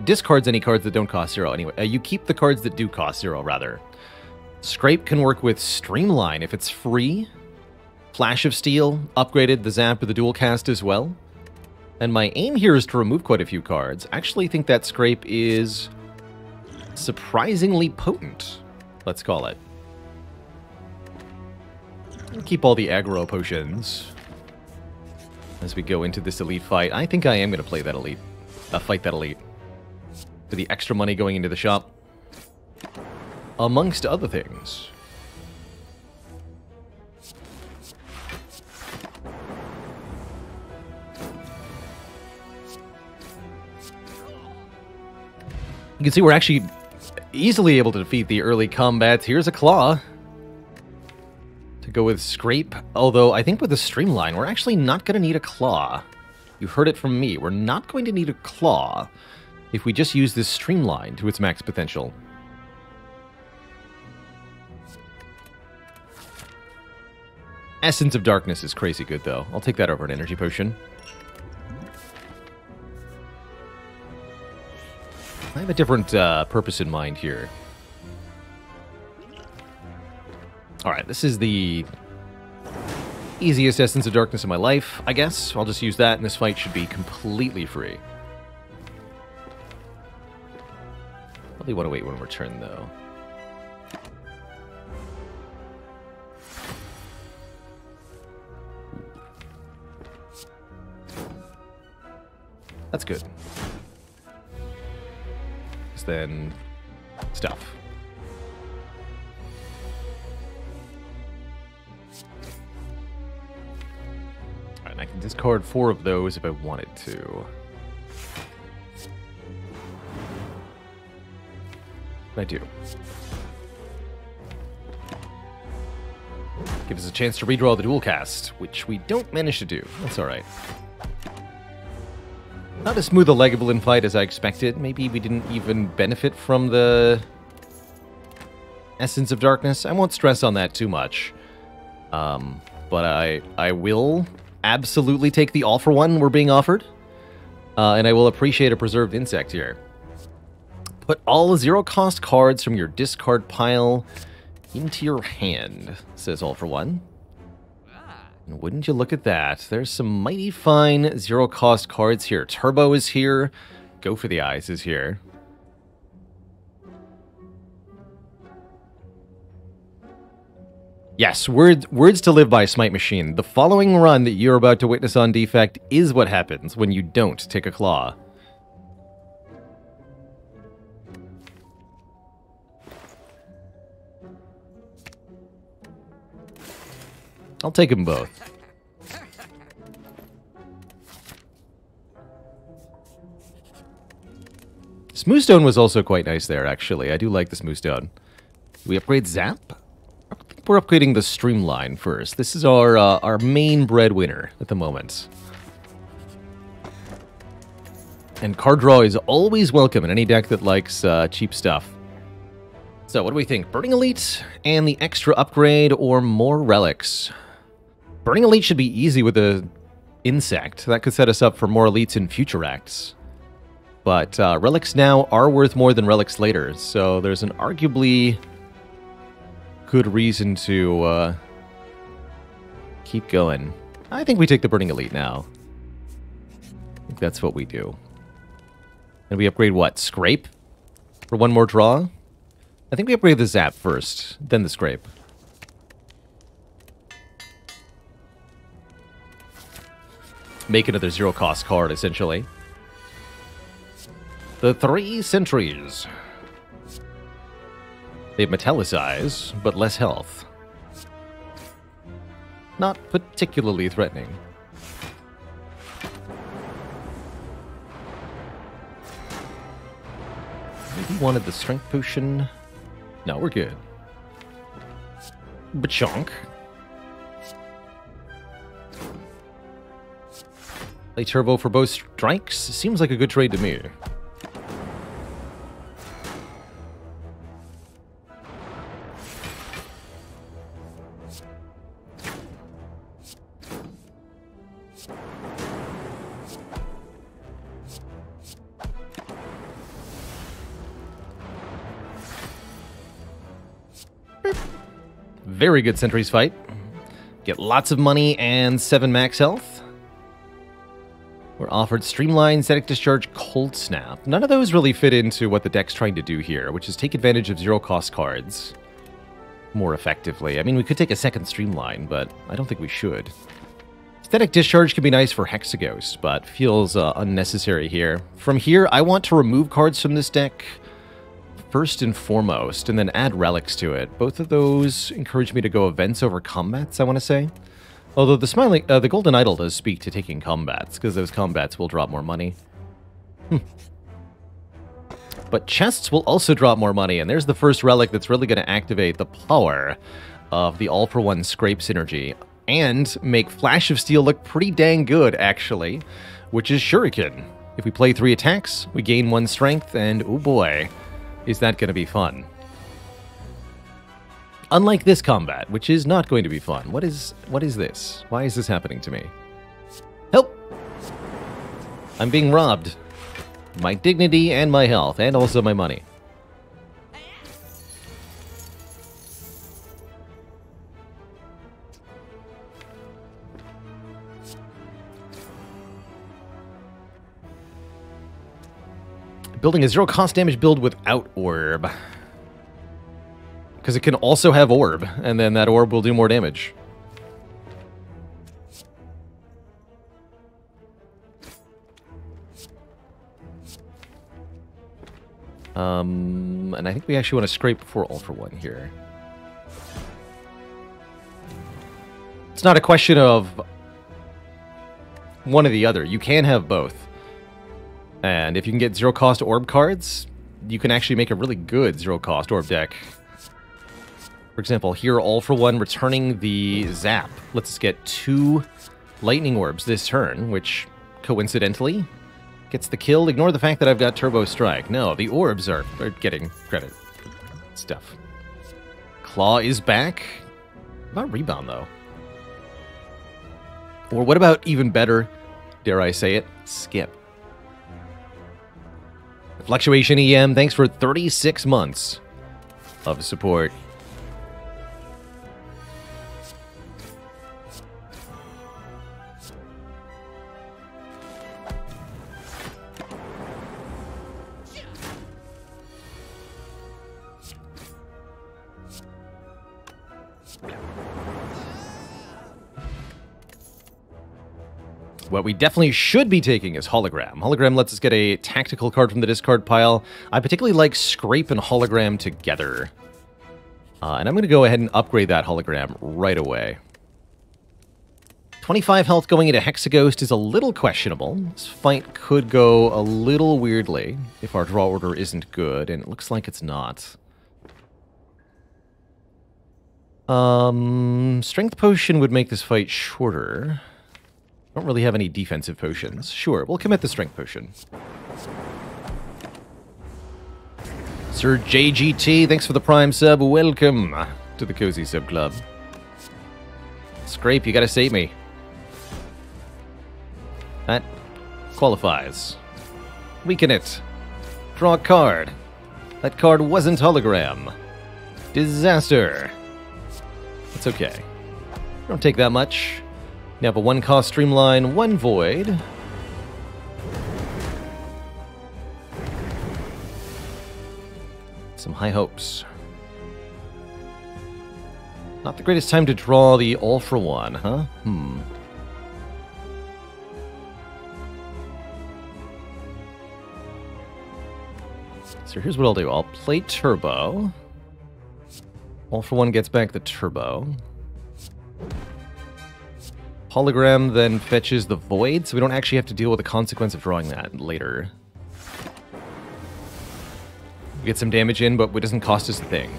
discards any cards that don't cost 0. Anyway, you keep the cards that do cost 0, rather. Scrape can work with Streamline if it's free. Flash of Steel, upgraded the Zap or the Dual Cast as well. And my aim here is to remove quite a few cards. I actually think that Scrape is surprisingly potent, let's call it. I'll keep all the aggro potions as we go into this elite fight. I think I am going to play that elite. Fight that elite. For the extra money going into the shop. Amongst other things. You can see we're actually easily able to defeat the early combats. Here's a Claw to go with Scrape, although I think with the Streamline, we're actually not going to need a Claw. You heard it from me. We're not going to need a Claw if we just use this Streamline to its max potential. Essence of Darkness is crazy good, though. I'll take that over an Energy Potion. I have a different purpose in mind here. Alright, this is the easiest Essence of Darkness in my life, I guess. I'll just use that, and this fight should be completely free. Probably want to wait one more turn, though. That's good. Then stuff. Alright, I can discard 4 of those if I wanted to. I do. Gives us a chance to redraw the Dual Cast, which we don't manage to do. That's alright. Not as smooth a Legoblin fight as I expected. Maybe we didn't even benefit from the Essence of Darkness. I won't stress on that too much. But I will absolutely take the all-for-one we're being offered. And I will appreciate a Preserved Insect here. Put all 0-cost cards from your discard pile into your hand, says all-for-one. And wouldn't you look at that? There's some mighty fine 0-cost cards here. Turbo is here. Go for the Eyes is here. Yes, words to live by, Smite Machine. The following run that you're about to witness on Defect is what happens when you don't take a Claw. I'll take them both. Smooth Stone was also quite nice there, actually. I do like the Smooth Stone. We upgrade Zap? I think we're upgrading the Streamline first. This is our main breadwinner at the moment. And card draw is always welcome in any deck that likes cheap stuff. So what do we think? Burning Elite and the extra upgrade or more relics? Burning Elite should be easy with the Insect. That could set us up for more elites in future acts. But relics now are worth more than relics later, so there's an arguably good reason to keep going. I think we take the Burning Elite now. I think that's what we do. And we upgrade what? Scrape? For one more draw? I think we upgrade the Zap first, then the Scrape. Make another zero-cost card, essentially. The 3 Sentries. They metallicize, but less health. Not particularly threatening. Maybe wanted the Strength Potion. No, we're good. Bachonk. Play Turbo for both strikes. Seems like a good trade to me. Very good Sentries fight. Get lots of money and 7 max health. We're offered Streamline, Static Discharge, Cold Snap. None of those really fit into what the deck's trying to do here, which is take advantage of zero-cost cards more effectively. I mean, we could take a second Streamline, but I don't think we should. Static Discharge can be nice for Hexaghost, but feels unnecessary here. From here, I want to remove cards from this deck first and foremost, and then add relics to it. Both of those encourage me to go events over combats, I want to say. Although the Golden Idol does speak to taking combats, because those combats will drop more money. But chests will also drop more money, and there's the first relic that's really going to activate the power of the all-for-one Scrape synergy, and make Flash of Steel look pretty dang good, actually, which is Shuriken. If we play 3 attacks, we gain 1 strength, and oh boy, is that going to be fun. Unlike this combat, which is not going to be fun. What is this? Why is this happening to me? Help! I'm being robbed. My dignity and my health, and also my money. Building a zero-cost damage build without Orb. Because it can also have Orb, and then that Orb will do more damage. And I think we actually want to scrape before all-for-one here. It's not a question of one or the other. You can have both. And if you can get zero-cost Orb cards, you can actually make a really good zero-cost Orb deck. For example, here, all-for-one, returning the Zap. Let's get 2 Lightning Orbs this turn, which, coincidentally, gets the kill. Ignore the fact that I've got Turbo Strike. No, the Orbs are getting credit. Stuff. Claw is back. What about Rebound, though? Or what about, even better, dare I say it, Skip. Fluctuation EM, thanks for 36 months of support. What we definitely should be taking is Hologram. Hologram lets us get a tactical card from the discard pile. I particularly like Scrape and Hologram together. And I'm going to go ahead and upgrade that Hologram right away. 25 health going into Hexaghost is a little questionable. This fight could go a little weirdly if our draw order isn't good, and it looks like it's not. Strength potion would make this fight shorter. Don't really have any defensive potions. Sure, we'll commit the strength potion. Sir JGT, thanks for the Prime sub. Welcome to the Cozy Sub Club. Scrape, you gotta save me. That qualifies. Weaken it. Draw a card. That card wasn't hologram. Disaster. It's okay. Don't take that much. You have a 1-cost Streamline, 1 Void. Some high hopes. Not the greatest time to draw the all-for-one, huh? So here's what I'll do. I'll play Turbo. All-for-one gets back the Turbo. Hologram then fetches the Void, so we don't actually have to deal with the consequence of drawing that later. We get some damage in, but it doesn't cost us a thing.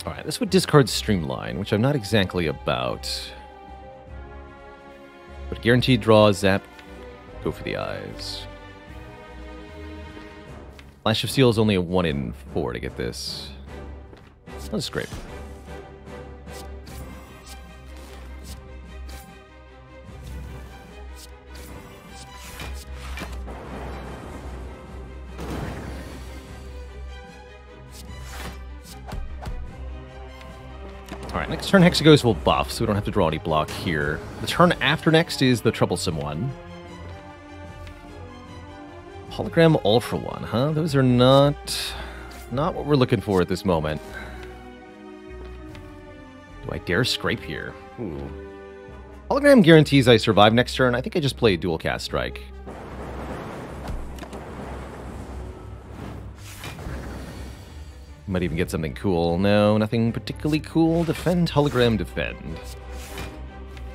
Alright, this would discard Streamline, which I'm not exactly about. But guaranteed draw, zap, go for the eyes. Flash of Steel is only a 1 in 4 to get this. That's great. Alright, next turn Hexaghost will buff, so we don't have to draw any block here. The turn after next is the troublesome one. Hologram all-for-one, huh? Those are not what we're looking for at this moment. Do I dare scrape here? Ooh. Hologram guarantees I survive next turn. I think I just play Dual Cast Strike. Might even get something cool. No, nothing particularly cool. Defend, hologram, defend.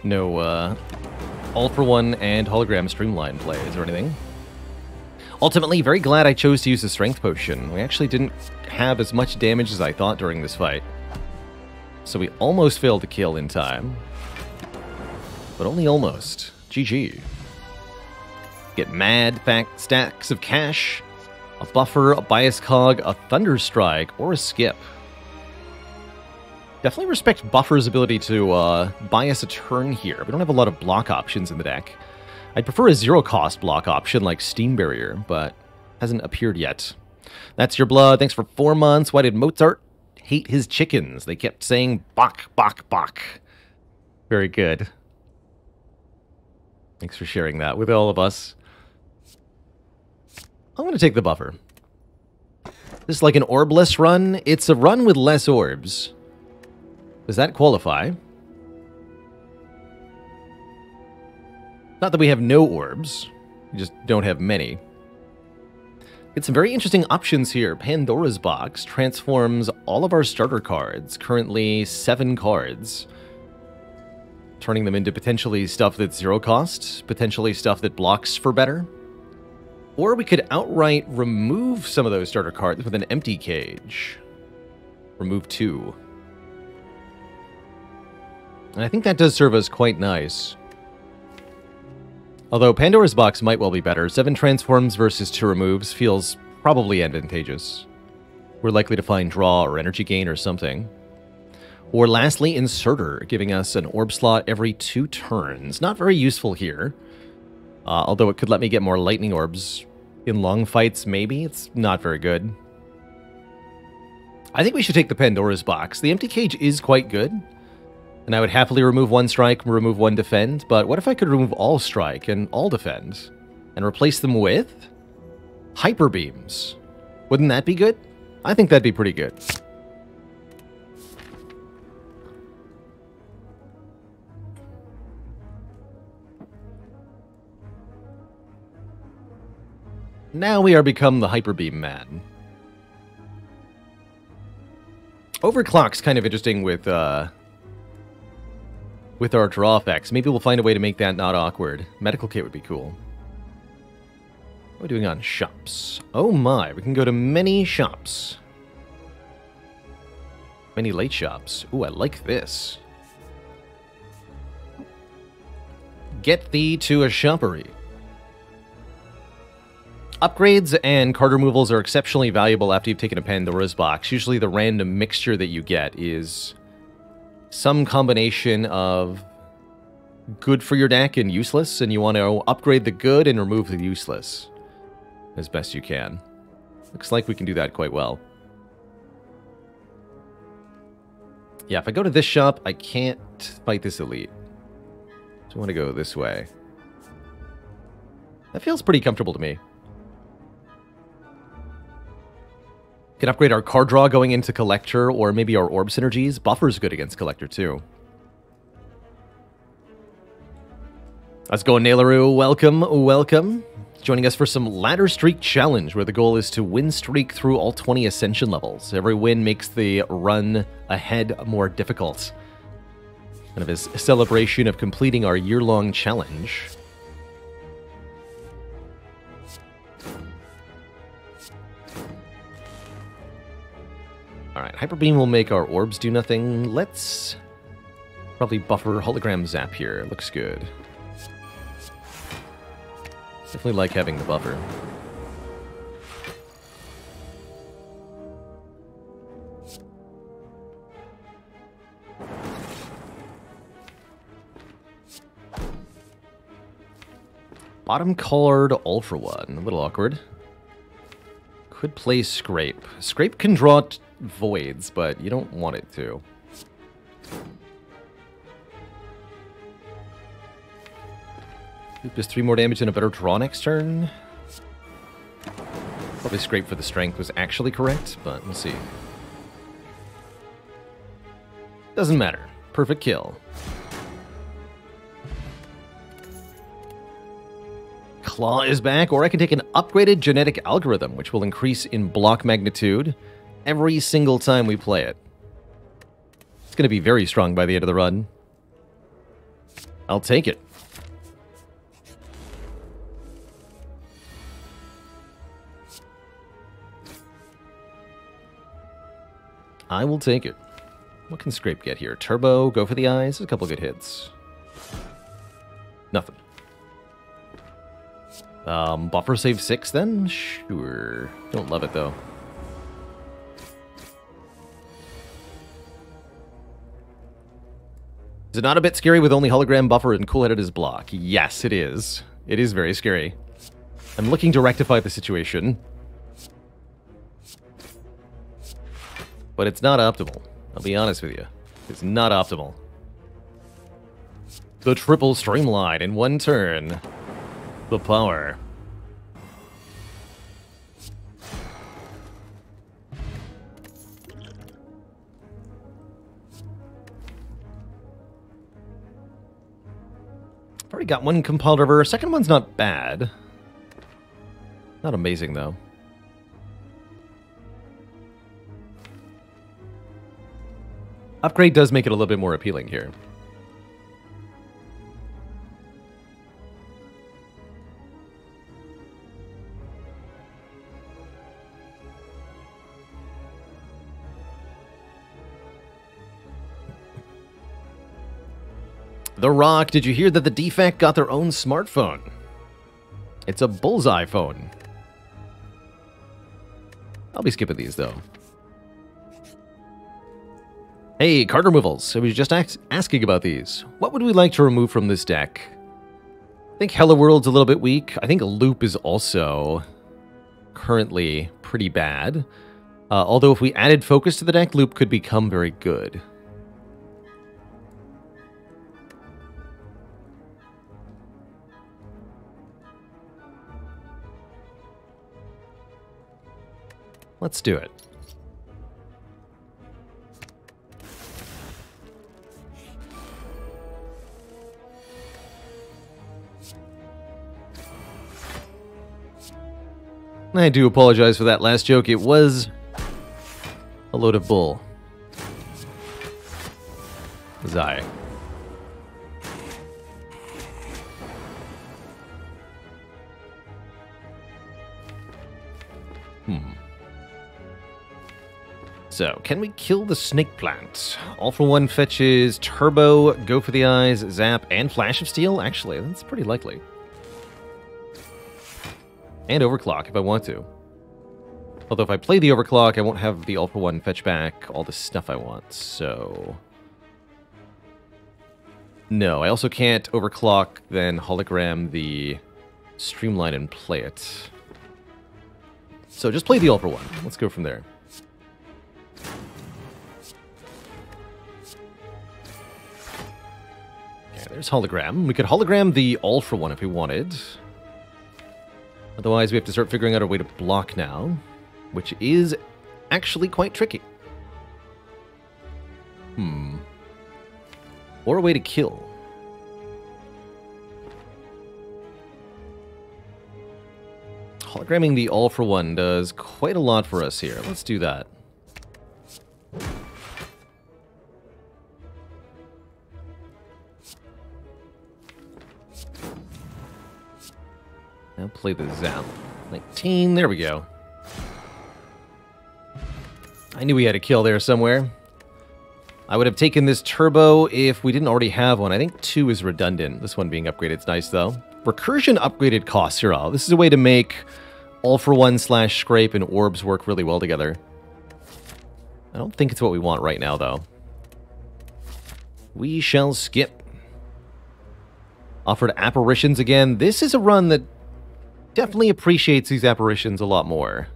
No, all-for-one and hologram Streamline plays or anything. Ultimately, very glad I chose to use the Strength Potion. We actually didn't have as much damage as I thought during this fight. So we almost failed to kill in time. But only almost. GG. Get mad, stacks of cash. A buffer, a bias cog, a thunderstrike, or a skip. Definitely respect buffer's ability to bias a turn here. We don't have a lot of block options in the deck. I'd prefer a 0-cost block option like Steam Barrier, but hasn't appeared yet. That's your blood. Thanks for 4 months. Why did Mozart hate his chickens? They kept saying bok, bok, bok. Very good. Thanks for sharing that with all of us. I'm going to take the buffer. This is like an orbless run. It's a run with less orbs. Does that qualify? Not that we have no orbs. We just don't have many. Get some very interesting options here. Pandora's Box transforms all of our starter cards, currently 7 cards, turning them into potentially stuff that's 0 cost, potentially stuff that blocks for better. Or we could outright remove some of those starter cards with an empty cage. Remove 2. And I think that does serve us quite nice. Although Pandora's Box might well be better. 7 transforms versus 2 removes feels probably advantageous. We're likely to find draw or energy gain or something. Or lastly, Inserter, giving us an orb slot every 2 turns. Not very useful here. Although it could let me get more lightning orbs in long fights, maybe. It's not very good. I think we should take the Pandora's Box. The empty cage is quite good. And I would happily remove 1 strike, remove 1 defend. But what if I could remove all strike and all defend? And replace them with hyper beams? Wouldn't that be good? I think that'd be pretty good. Now we are become the Hyper Beam man. Overclock's kind of interesting with with our draw effects. Maybe we'll find a way to make that not awkward. Medical kit would be cool. What are we doing on shops? Oh my, we can go to many shops. Many late shops. Ooh, I like this. Get thee to a shoppery. Upgrades and card removals are exceptionally valuable after you've taken a Pandora's box. Usually the random mixture that you get is some combination of good for your deck and useless, and you want to upgrade the good and remove the useless as best you can. Looks like we can do that quite well. Yeah, if I go to this shop, I can't fight this elite. So I want to go this way. That feels pretty comfortable to me. Can upgrade our card draw going into Collector, or maybe our Orb synergies. Buffer's good against Collector, too. Let's go, Nailaroo. Welcome, welcome. Joining us for some Ladder Streak Challenge, where the goal is to win streak through all 20 Ascension levels. Every win makes the run ahead more difficult. Kind of a celebration of completing our year-long challenge. Alright, Hyper Beam will make our orbs do nothing. Let's probably buffer Hologram Zap here. Looks good. Definitely like having the buffer. Bottom card, Ultra One. A little awkward. Could play Scrape. Scrape can draw voids, but you don't want it to. Does 3 more damage and a better draw next turn. Probably Scrape for the strength was actually correct, but we'll see. Doesn't matter. Perfect kill. Claw is back, or I can take an upgraded genetic algorithm, which will increase in block magnitude every single time we play it. It's going to be very strong by the end of the run. I'll take it. I will take it. What can Scrape get here? Turbo, go for the eyes, a couple good hits. Nothing. Buffer save 6 then? Sure. Don't love it though. Is it not a bit scary with only hologram buffer and cool-headed as block? Yes, it is. It is very scary. I'm looking to rectify the situation. But it's not optimal. I'll be honest with you. It's not optimal. The triple streamline in one turn. The power. Already got one compiled over. Second one's not bad. Not amazing, though. Upgrade does make it a little bit more appealing here. The Rock, did you hear that the Defect got their own smartphone? It's a bullseye phone. I'll be skipping these, though. Hey, card removals. I was just asking about these. What would we like to remove from this deck? I think Hello World's a little bit weak. I think Loop is also currently pretty bad. Although if we added Focus to the deck, Loop could become very good. Let's do it. I do apologize for that last joke. It was a load of bull. Zai. So, can we kill the snake plant? All for one fetches Turbo, Go for the Eyes, Zap, and Flash of Steel? Actually, that's pretty likely. And Overclock if I want to. Although if I play the Overclock, I won't have the All for one fetch back all the stuff I want, so... No, I also can't Overclock, then Hologram the Streamline and play it. So just play the All for one. Let's go from there. Okay, there's Hologram. We could Hologram the All for one if we wanted. Otherwise, we have to start figuring out a way to block now, which is actually quite tricky. Or a way to kill. Hologramming the All for one does quite a lot for us here. Let's do that. Now play the Zap. 19, there we go. I knew we had a kill there somewhere. I would have taken this Turbo if we didn't already have one. I think 2 is redundant. This one being upgraded is nice, though. Recursion upgraded costs here all. This is a way to make All for one / Scrape and Orbs work really well together. I don't think it's what we want right now, though. We shall skip. Offered Apparitions again. This is a run that definitely appreciates these Apparitions a lot more.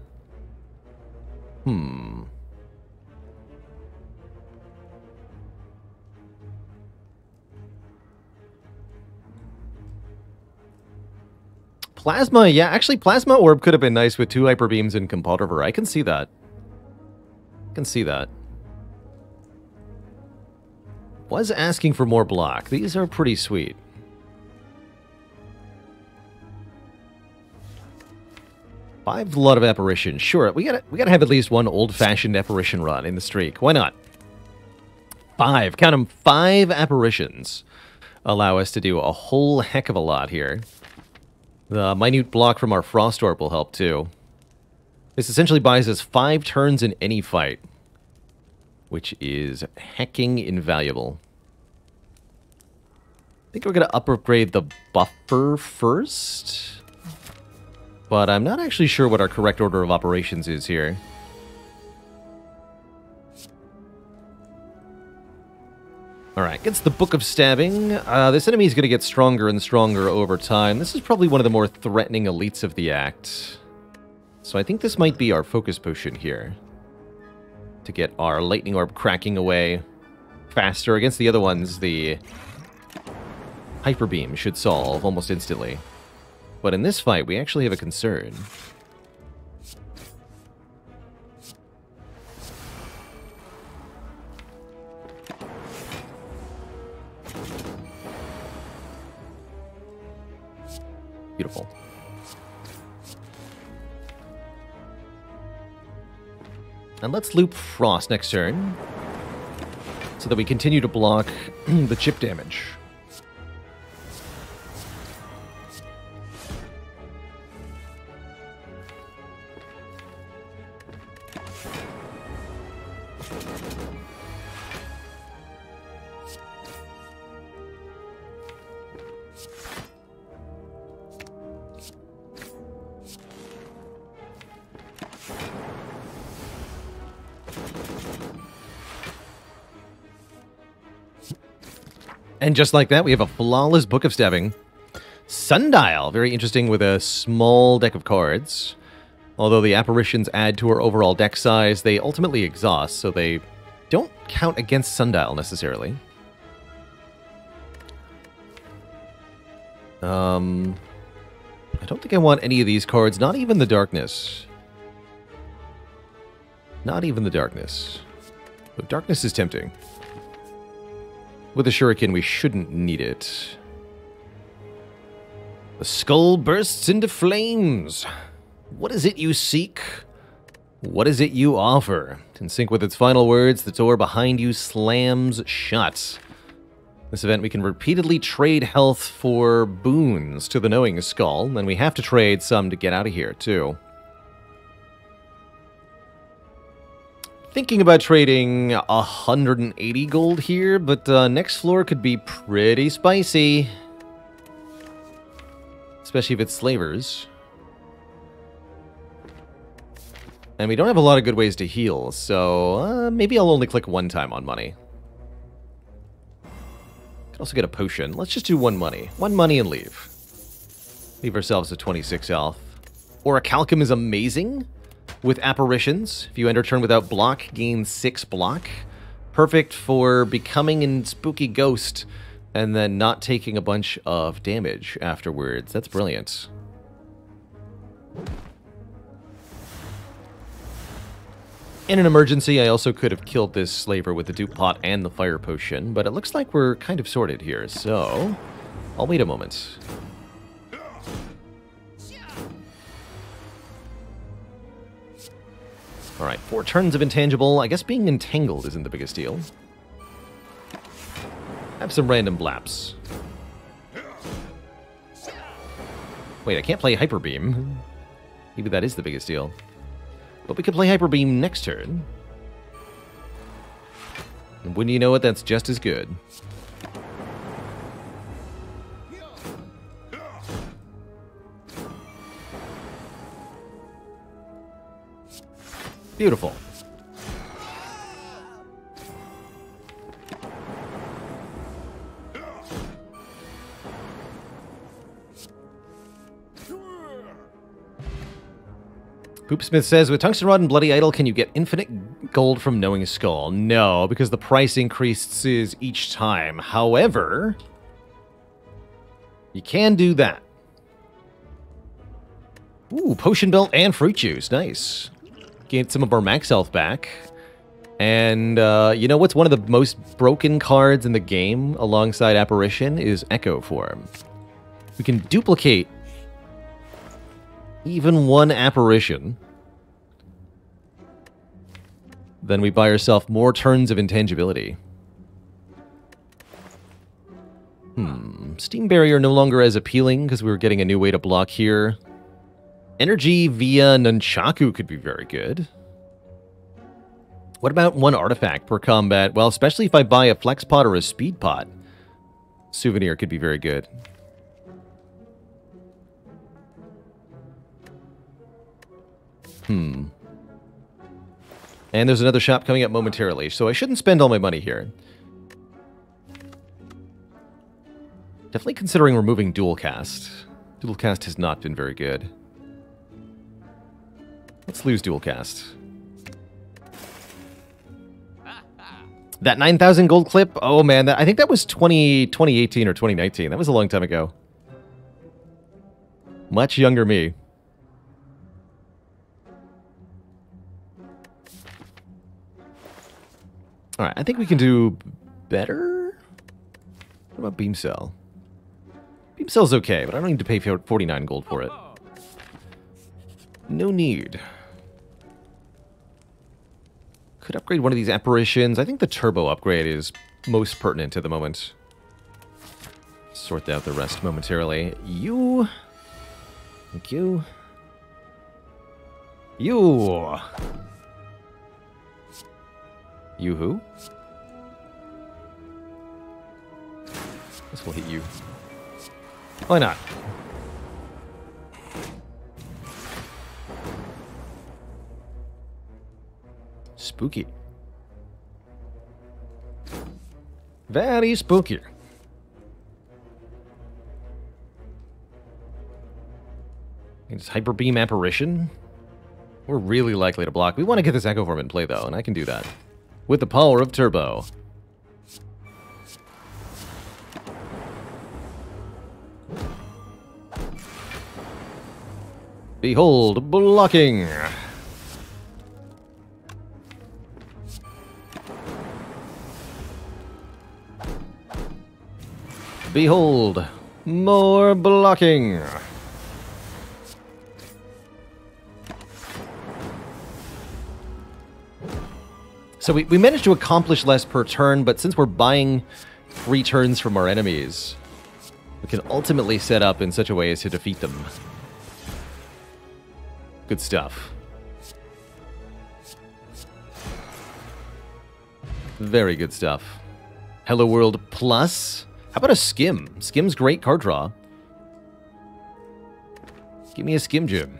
Plasma, yeah, actually Plasma Orb could have been nice with 2 Hyper Beams and Compulsiver. I can see that. I can see that. Was asking for more block. These are pretty sweet. Five, a lot of Apparition. Sure, we gotta have at least one old-fashioned Apparition run in the streak. Why not? 5, count them, 5 Apparitions allow us to do a whole heck of a lot here. The minute block from our Frost Orb will help too. This essentially buys us 5 turns in any fight, which is hecking invaluable. I think we're going to upgrade the buffer first, but I'm not actually sure what our correct order of operations is here. Alright, gets the Book of Stabbing. This enemy is going to get stronger and stronger over time. This is probably one of the more threatening elites of the act. So I think this might be our focus potion here. To get our Lightning Orb cracking away faster. Against the other ones, the Hyper Beam should solve almost instantly. But in this fight, we actually have a concern. Beautiful. And let's loop Frost next turn, so that we continue to block the chip damage. And just like that, we have a flawless Book of Stabbing. Sundial, very interesting with a small deck of cards. Although the Apparitions add to our overall deck size, they ultimately exhaust, so they don't count against Sundial necessarily. I don't think I want any of these cards, not even the Darkness. Not even the Darkness. But Darkness is tempting. With a Shuriken, we shouldn't need it. The skull bursts into flames. What is it you seek? What is it you offer? In sync with its final words, the door behind you slams shut. This event, we can repeatedly trade health for boons to the Knowing Skull, and we have to trade some to get out of here, too. I thinking about trading 180 gold here, but next floor could be pretty spicy. Especially if it's slavers. And we don't have a lot of good ways to heal, so maybe I'll only click one time on money. Could also get a potion. Let's just do one money. One money and leave. Leave ourselves with 26 health. Orichalcum is amazing with apparitions. If you enter turn without block, gain 6 block. Perfect for becoming a spooky ghost and then not taking a bunch of damage afterwards. That's brilliant. In an emergency, I also could have killed this slaver with the dupe pot and the fire potion, but it looks like we're kind of sorted here, so I'll wait a moment. Alright, 4 turns of intangible. I guess being entangled isn't the biggest deal. Have some random blaps. Wait, I can't play Hyper Beam. Maybe that is the biggest deal. But we could play Hyper Beam next turn. And wouldn't you know it, that's just as good. Beautiful. Poopsmith says, with Tungsten Rod and Bloody Idol, can you get infinite gold from Knowing Skull? No, because the price increases each time. However, you can do that. Ooh, Potion Belt and Fruit Juice. Nice. Gain some of our max health back. And, you know what's one of the most broken cards in the game alongside Apparition is Echo Form. We can duplicate even one apparition, then we buy ourselves more turns of intangibility. Steam Barrier no longer as appealing because we were getting a new way to block here. Energy via Nunchaku could be very good. What about one artifact per combat? Well, especially if I buy a Flex Pot or a Speed Pot. Souvenir could be very good. And there's another shop coming up momentarily, so I shouldn't spend all my money here. Definitely considering removing Dual Cast. Dual Cast has not been very good. Let's lose Dual Cast. That 9,000 gold clip? Oh man, I think that was 2018 or 2019. That was a long time ago. Much younger me. Alright, I think we can do better? What about Beam Cell? Beam Cell's okay, but I don't need to pay 49 gold for it. No need. Could upgrade one of these apparitions. I think the turbo upgrade is most pertinent at the moment. Sort out the rest momentarily. You. Thank you. You. You who? This will hit you. Why not? Spooky. Very spooky. It's Hyper Beam Apparition. We're really likely to block. We want to get this Echo Form in play, though, and I can do that. With the power of Turbo. Behold, blocking. Behold, more blocking. So we managed to accomplish less per turn, but since we're buying 3 turns from our enemies, we can ultimately set up in such a way as to defeat them. Good stuff. Very good stuff. Hello World Plus. How about a Skim? Skim's great card draw. Give me a Skim Gym.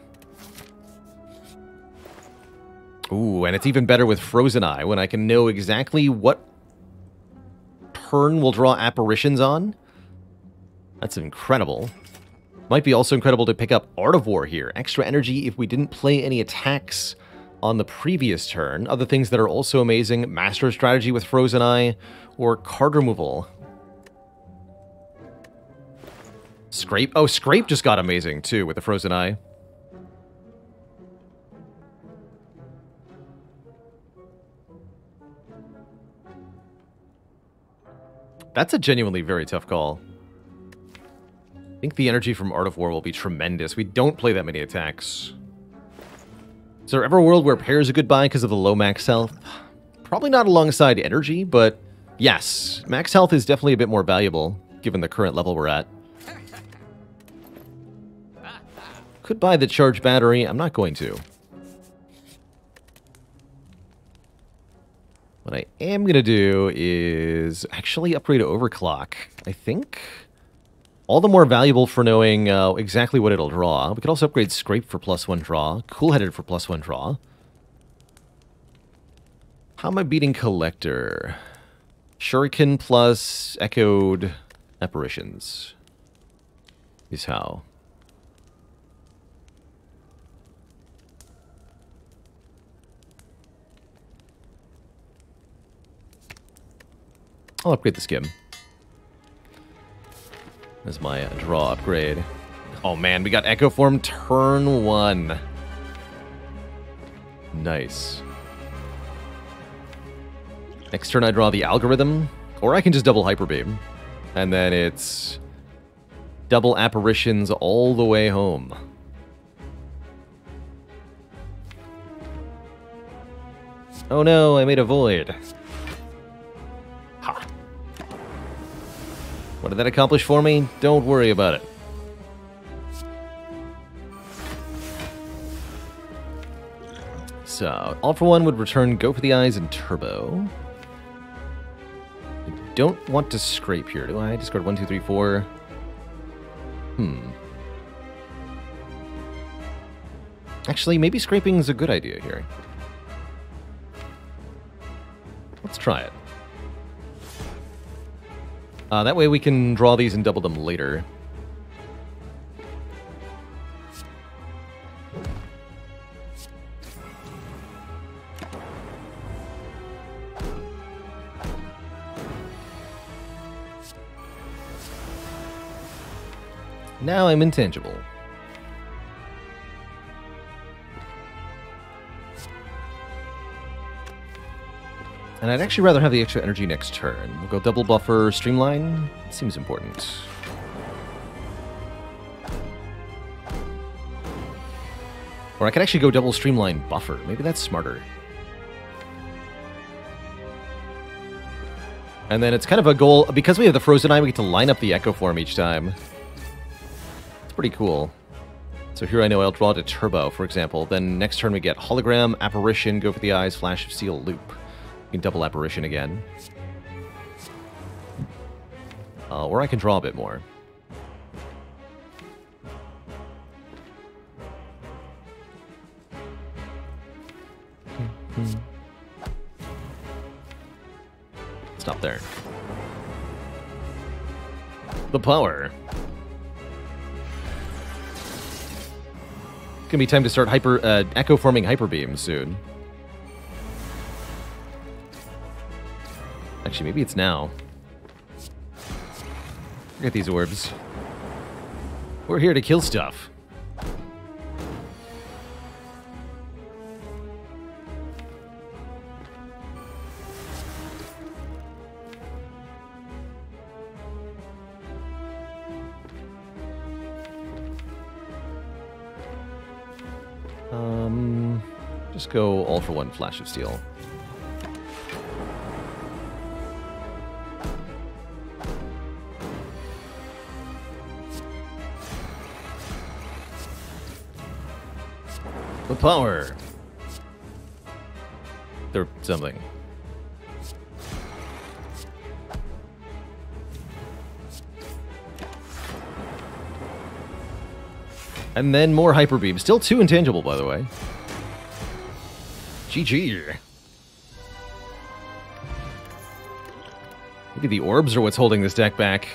Ooh, and it's even better with Frozen Eye when I can know exactly what turn we'll draw apparitions on. That's incredible. Might be also incredible to pick up Art of War here. Extra energy if we didn't play any attacks on the previous turn. Other things that are also amazing, Master Strategy with Frozen Eye, or card removal. Scrape? Oh, Scrape just got amazing, too, with the Frozen Eye. That's a genuinely very tough call. I think the energy from Art of War will be tremendous. We don't play that many attacks. Is there ever a world where pairs are goodbye because of the low max health? Probably not alongside energy, but yes, max health is definitely a bit more valuable, given the current level we're at. Could buy the charge battery. I'm not going to. What I am going to do is actually upgrade Overclock, I think. All the more valuable for knowing exactly what it'll draw. We could also upgrade Scrape for +1 draw, Cool-Headed for +1 draw. How am I beating Collector? Shuriken plus Echoed Apparitions is how. I'll upgrade the Skim. As my draw upgrade. Oh man, we got Echo Form turn 1. Nice. Next turn I draw the Algorithm, or I can just double Hyper Beam. And then it's double Apparitions all the way home. Oh no, I made a Void. Ha. What did that accomplish for me? Don't worry about it. So, All for One would return Go for the Eyes and Turbo. I don't want to scrape here, do I? Discard 1, 2, 3, 4. Actually, maybe scraping is a good idea here. Let's try it. That way we can draw these and double them later. Now I'm intangible. And I'd actually rather have the extra energy next turn. We'll go double buffer, streamline. It seems important. Or I could actually go double streamline buffer. Maybe that's smarter. And then it's kind of a goal. Because we have the Frozen Eye, we get to line up the Echo Form each time. It's pretty cool. So here I know I'll draw to Turbo, for example. Then next turn we get Hologram, Apparition, Go for the Eyes, Flash of Steel, Loop. We can double Apparition again. Or I can draw a bit more. Stop there. The power. It's gonna be time to start Echo Forming Hyper Beam soon. Actually, maybe it's now. Look at these orbs. We're here to kill stuff. Just go all for one Flash of Steel. The power. Or something. And then more Hyper Beam. Still 2 intangible, by the way. GG. Maybe the orbs are what's holding this deck back.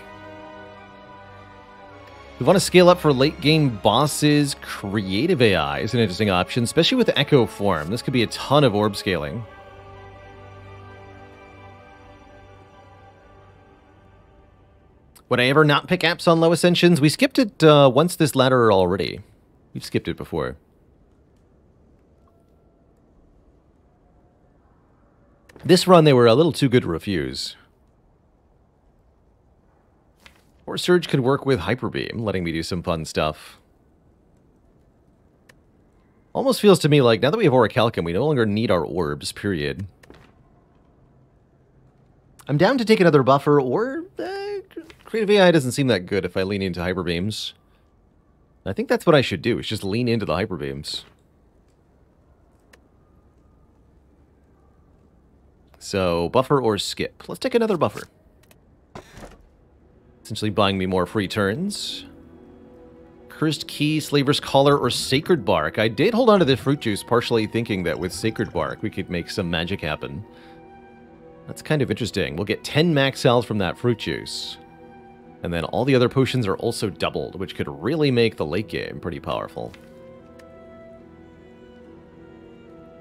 We want to scale up for late game bosses. Creative AI is an interesting option, especially with the Echo form. This could be a ton of orb scaling. Would I ever not pick apps on low ascensions? We skipped it once this ladder already. We've skipped it before. This run, they were a little too good to refuse. Or Surge could work with Hyper Beam, letting me do some fun stuff. Almost feels to me like, now that we have Orichalcum, we no longer need our orbs, period. I'm down to take another buffer, or Creative AI doesn't seem that good if I lean into Hyper Beams. I think that's what I should do, is just lean into the Hyper Beams. So, buffer or skip. Let's take another buffer. Essentially buying me more free turns. Cursed Key, Slaver's Collar, or Sacred Bark. I did hold on to the Fruit Juice, partially thinking that with Sacred Bark we could make some magic happen. That's kind of interesting. We'll get 10 max cells from that Fruit Juice. And then all the other potions are also doubled, which could really make the late game pretty powerful.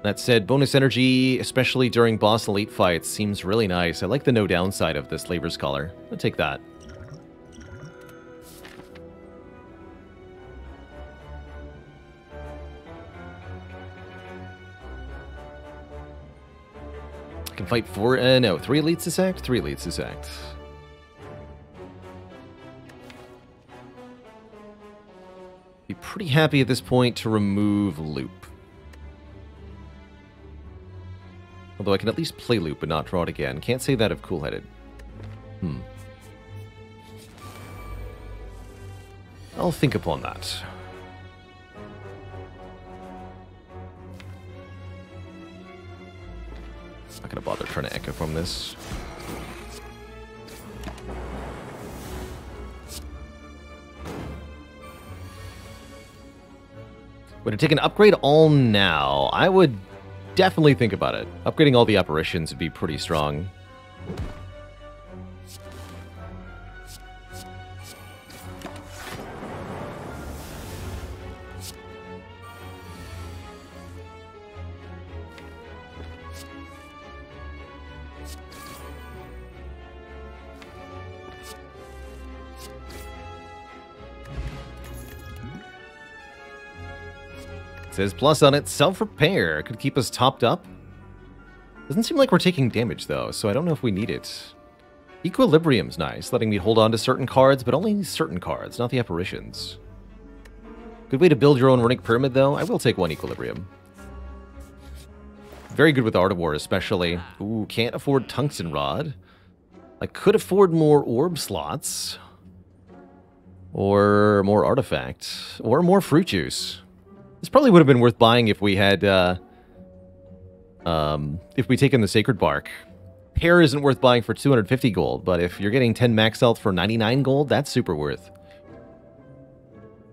That said, bonus energy, especially during boss elite fights, seems really nice. I like the no downside of this Slaver's Collar. I'll take that. I can fight 3 elites this act? 3 elites this act. Be pretty happy at this point to remove Loop. Although I can at least play Loop but not draw it again. Can't say that of Cool-Headed. I'll think upon that. Not gonna bother trying to Echo from this. Would I take an upgrade all now? I would definitely think about it. Upgrading all the apparitions would be pretty strong. It says plus on it, self-repair could keep us topped up. Doesn't seem like we're taking damage though, so I don't know if we need it. Equilibrium's nice, letting me hold on to certain cards, but only certain cards, not the apparitions. Good way to build your own runic pyramid though. I will take 1 Equilibrium. Very good with Art of War especially. Ooh, can't afford Tungsten Rod. I could afford more orb slots. Or more artifact. Or more fruit juice. This probably would have been worth buying if we had, if we taken the Sacred Bark. Pear isn't worth buying for 250 gold, but if you're getting 10 max health for 99 gold, that's super worth.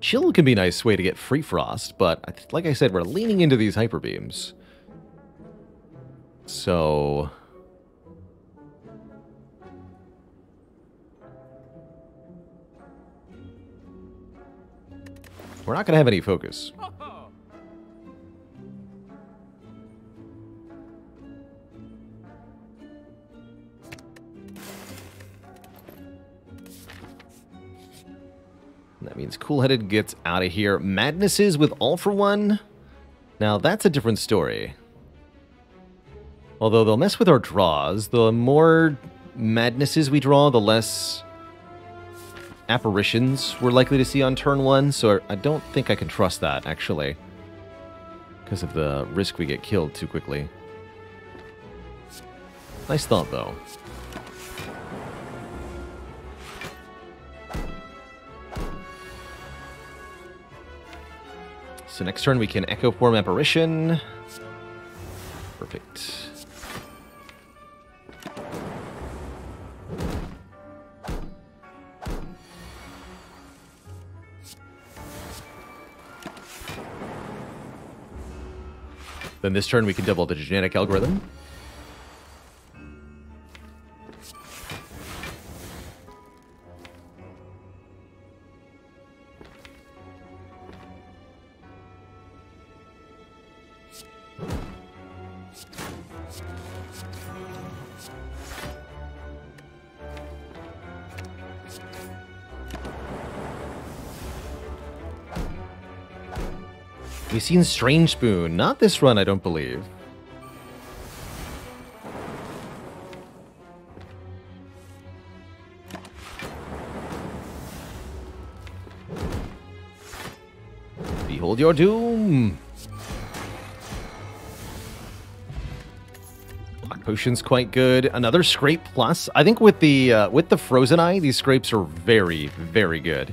Chill can be a nice way to get free frost, but like I said, we're leaning into these Hyper Beams. So... we're not going to have any focus. That means Cool-Headed gets out of here. Madnesses with All for One? Now, that's a different story. Although they'll mess with our draws. The more Madnesses we draw, the less apparitions we're likely to see on turn 1. So I don't think I can trust that, actually. Because of the risk we get killed too quickly. Nice thought, though. So next turn we can Echo Form Apparition. Perfect. Then this turn we can double the genetic algorithm. We've seen Strange Spoon. Not this run, I don't believe. Behold your doom. Block Potion's quite good. Another Scrape Plus. I think with the Frozen Eye, these scrapes are very, very good.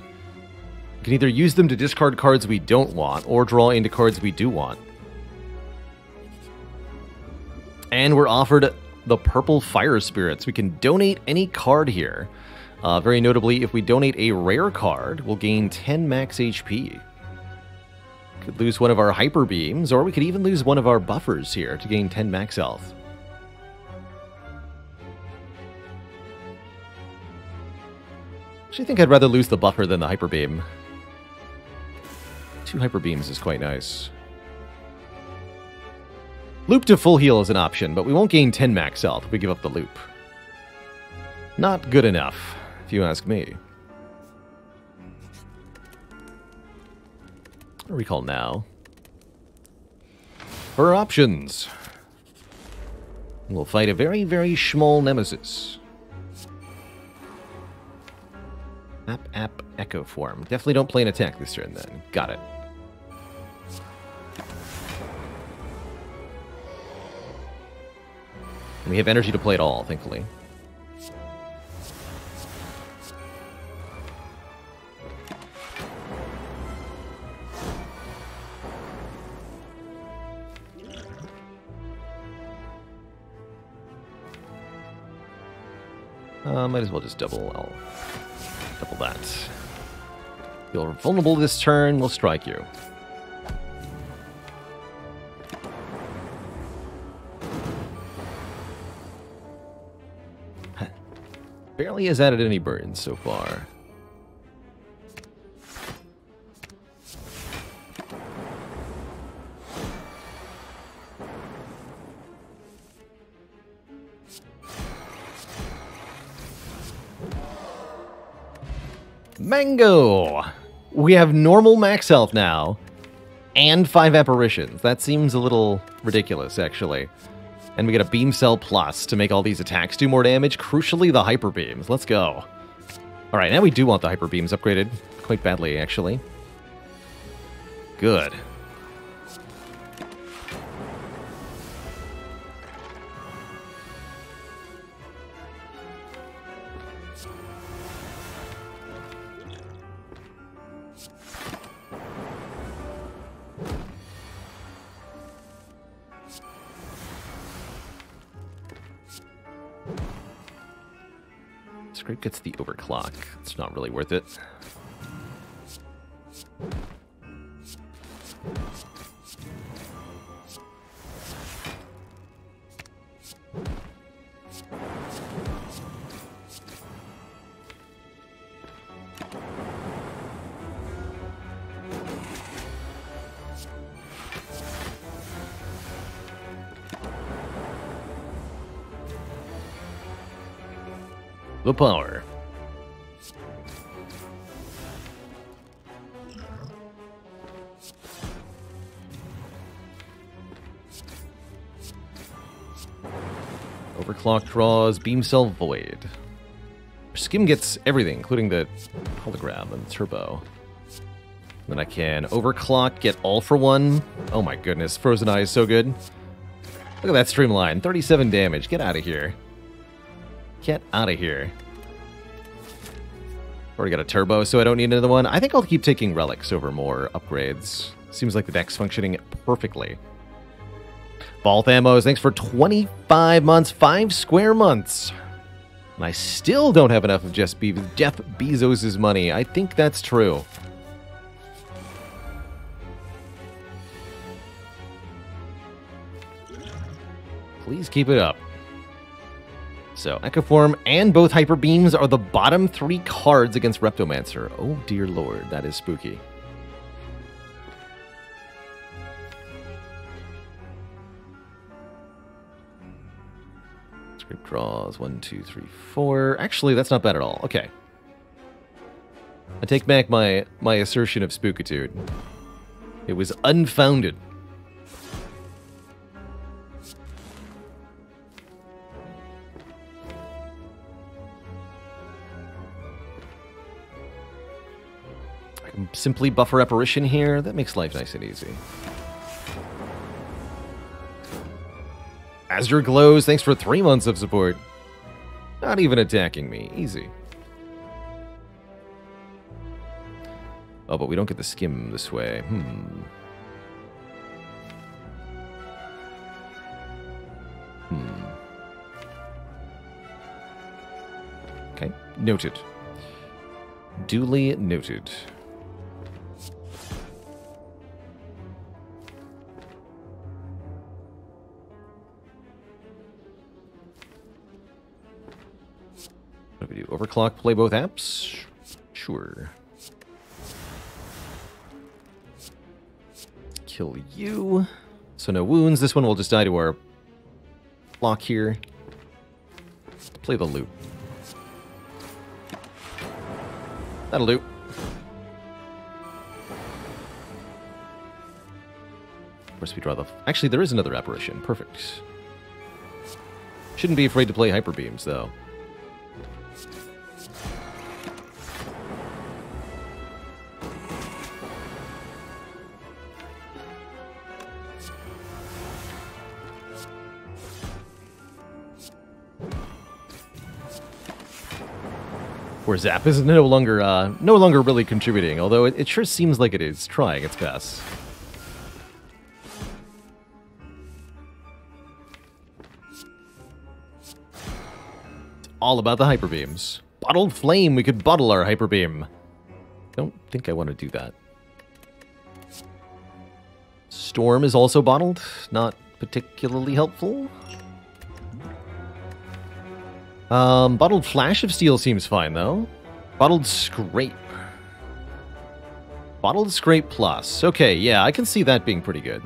We can either use them to discard cards we don't want, or draw into cards we do want. And we're offered the Purple Fire Spirits. We can donate any card here. Very notably, if we donate a rare card, we'll gain 10 max HP. Could lose one of our Hyper Beams, or we could even lose one of our buffers here to gain 10 max health. Actually, I think I'd rather lose the buffer than the Hyper Beam. 2 Hyper Beams is quite nice. Loop to full heal is an option, but we won't gain 10 max health if we give up the loop. Not good enough, if you ask me. Recall now. For options, we'll fight a very, very small nemesis. App, Echo Form. Definitely don't play an attack this turn then. Got it. And we have energy to play it all, thankfully. Might as well just double. I'll double that. You're vulnerable this turn. We'll strike you. Barely has added any burns so far. Mango! We have normal max health now, and 5 apparitions. That seems a little ridiculous, actually. And we get a Beam Cell Plus to make all these attacks do more damage. Crucially, the Hyper Beams. Let's go. Alright, now we do want the Hyper Beams upgraded. Quite badly, actually. Good. Scrape gets the overclock. It's not really worth it. The power. Overclock draws Beam Cell Void. Skim gets everything, including the hologram and turbo. Then I can overclock, get all for one. Oh my goodness, Frozen Eye is so good. Look at that streamline, 37 damage. Get out of here. Get out of here. Already got a turbo, so I don't need another one. I think I'll keep taking relics over more upgrades. Seems like the deck's functioning perfectly. Balth Ammos, thanks for 25 months, 5 square months. And I still don't have enough of Jeff Bezos' money. I think that's true. Please keep it up. So, Echo Form and both Hyper Beams are the bottom 3 cards against Reptomancer. Oh dear lord, that is spooky. Script draws 1, 2, 3, 4. Actually, that's not bad at all. Okay. I take back my assertion of spookitude. It was unfounded. I can simply buffer Apparition here. That makes life nice and easy. Azure Glows, thanks for 3 months of support. Not even attacking me. Easy. Oh, but we don't get the skim this way. Okay, noted. Duly noted. What do we do? Overclock, play both apps? Sure. Kill you. So no wounds. This one will just die to our block here. Let's play the loop. That'll do. Of course we draw the... Actually, there is another Apparition. Perfect. Shouldn't be afraid to play Hyper Beams, though. Where Zap is no longer really contributing, although it sure seems like it is trying its best. It's all about the Hyper Beams. Bottled Flame, we could bottle our Hyper Beam. Don't think I want to do that. Storm is also bottled, not particularly helpful. Bottled Flash of Steel seems fine, though. Bottled Scrape. Bottled Scrape Plus. Okay, yeah, I can see that being pretty good.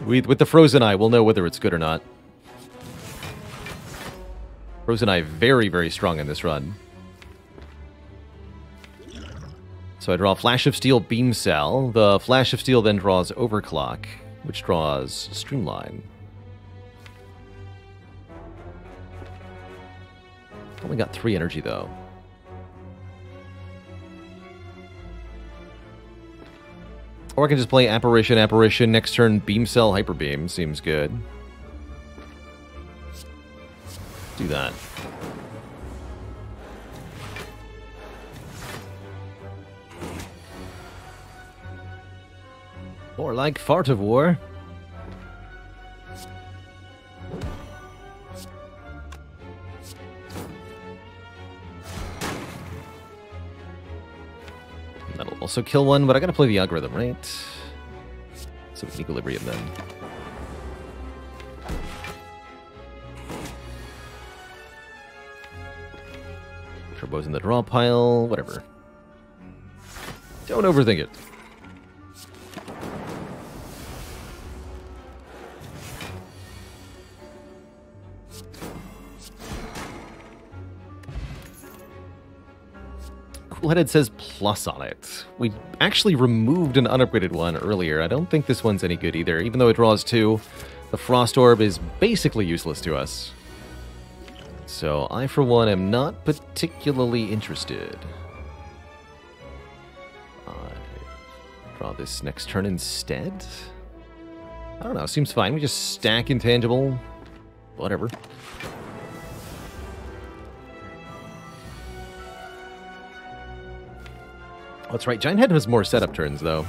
With the Frozen Eye, we'll know whether it's good or not. Frozen Eye very, very strong in this run. So I draw Flash of Steel, Beam Cell. The Flash of Steel then draws Overclock, which draws Streamline. Only got 3 energy, though. Or I can just play Apparition, Apparition, next turn Beam Cell, Hyper Beam. Seems good. Do that. More like Fartivore. That'll also kill one, but I gotta play the algorithm, right? So it's Equilibrium then. Turbo's in the draw pile, whatever. Don't overthink it. Coolheaded says plus on it. We actually removed an unupgraded one earlier. I don't think this one's any good either. Even though it draws 2, the Frost Orb is basically useless to us. So I, for one, am not particularly interested. I draw this next turn instead? I don't know, seems fine. We just stack intangible. Whatever. Oh, that's right. Giant Head has more setup turns, though.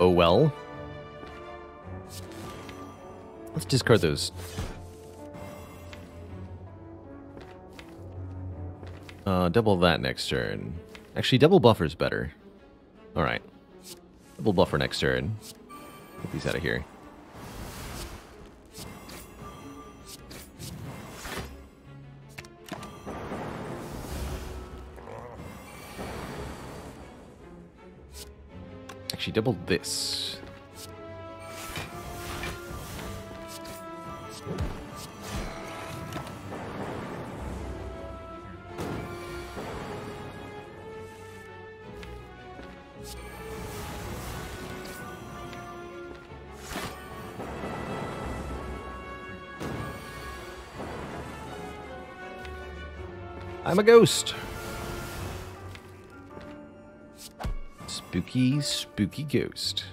Oh well. Let's discard those. Double that next turn. Actually, double buffer's better. Alright. Double buffer next turn. Get these out of here. Actually, double this. I'm a ghost. Spooky, spooky ghost.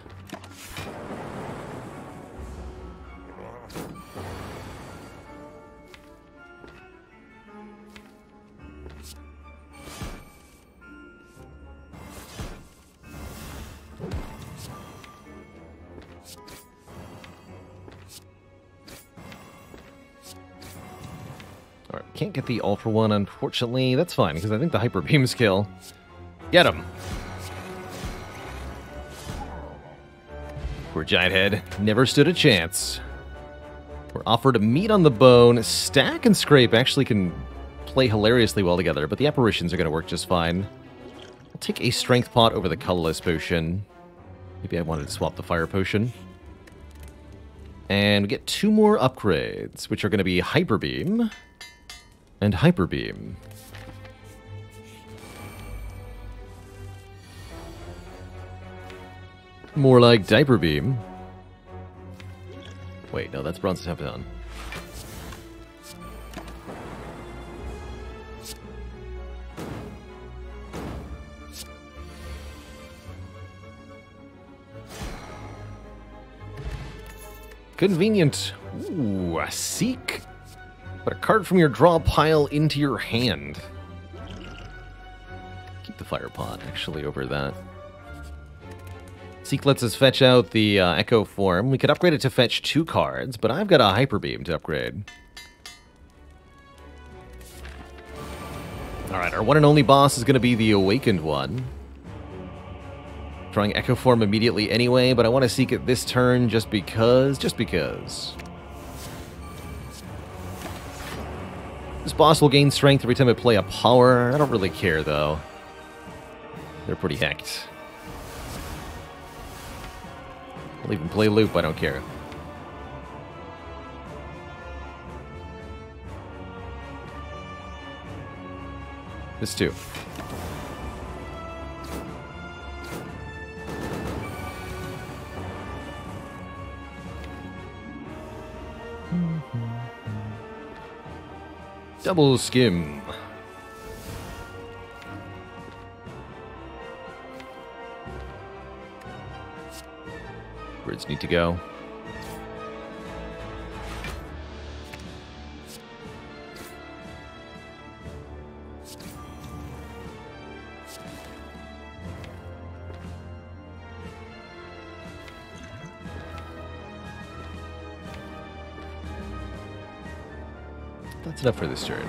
Alright, can't get the Ultra one, unfortunately. That's fine, because I think the Hyper Beam's kill. Get him! Poor Giant Head. Never stood a chance. We're offered a meat on the bone. Stack and Scrape actually can play hilariously well together, but the apparitions are going to work just fine. I'll take a Strength Pot over the Colorless Potion. Maybe I wanted to swap the Fire Potion. And we get 2 more upgrades, which are going to be Hyper Beam and Hyper Beam. More like Diaper Beam. Wait, no, that's Bronze Tempon. Convenient. Ooh, a Seek. Put a card from your draw pile into your hand. Keep the Fire Pot, actually, over that. Seek lets us fetch out the Echo form. We could upgrade it to fetch 2 cards, but I've got a Hyper Beam to upgrade. Alright, our one and only boss is going to be the Awakened one. Trying Echo form immediately anyway, but I want to Seek it this turn just because. Just because. This boss will gain strength every time I play a power. I don't really care, though. They're pretty hecked. I'll even play loop, I don't care. This too. Double Skim. Words need to go. That's enough for this turn.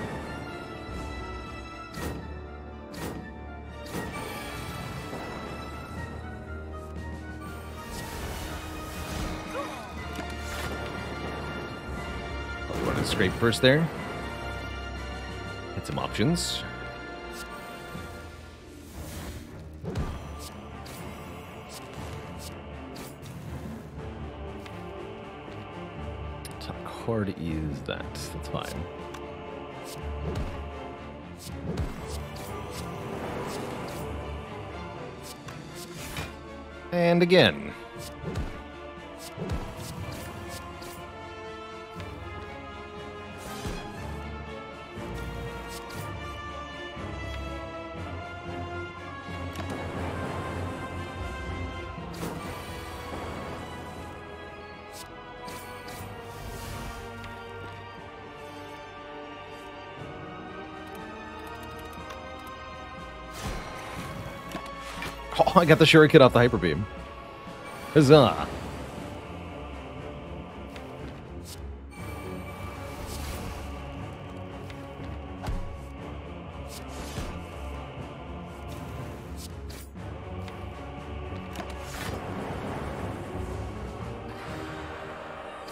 Scrape first there. Get some options. Top card is that. That's fine. And again. Oh, I got the Shuriken off the Hyper Beam. Huzzah!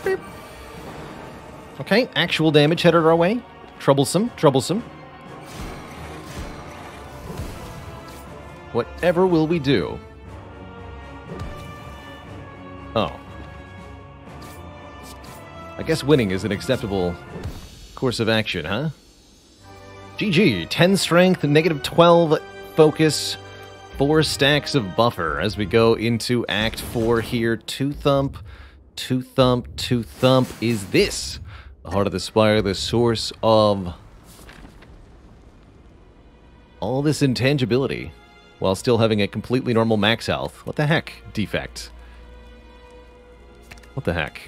Beep. Okay, actual damage headed our way. Troublesome, troublesome. Whatever will we do? Oh. I guess winning is an acceptable course of action, huh? GG. 10 strength, negative 12 focus, 4 stacks of buffer as we go into Act 4 here. 2 thump, 2 thump, 2 thump. Is this the heart of the Spire, the source of all this intangibility, while still having a completely normal max health? What the heck, defect? What the heck?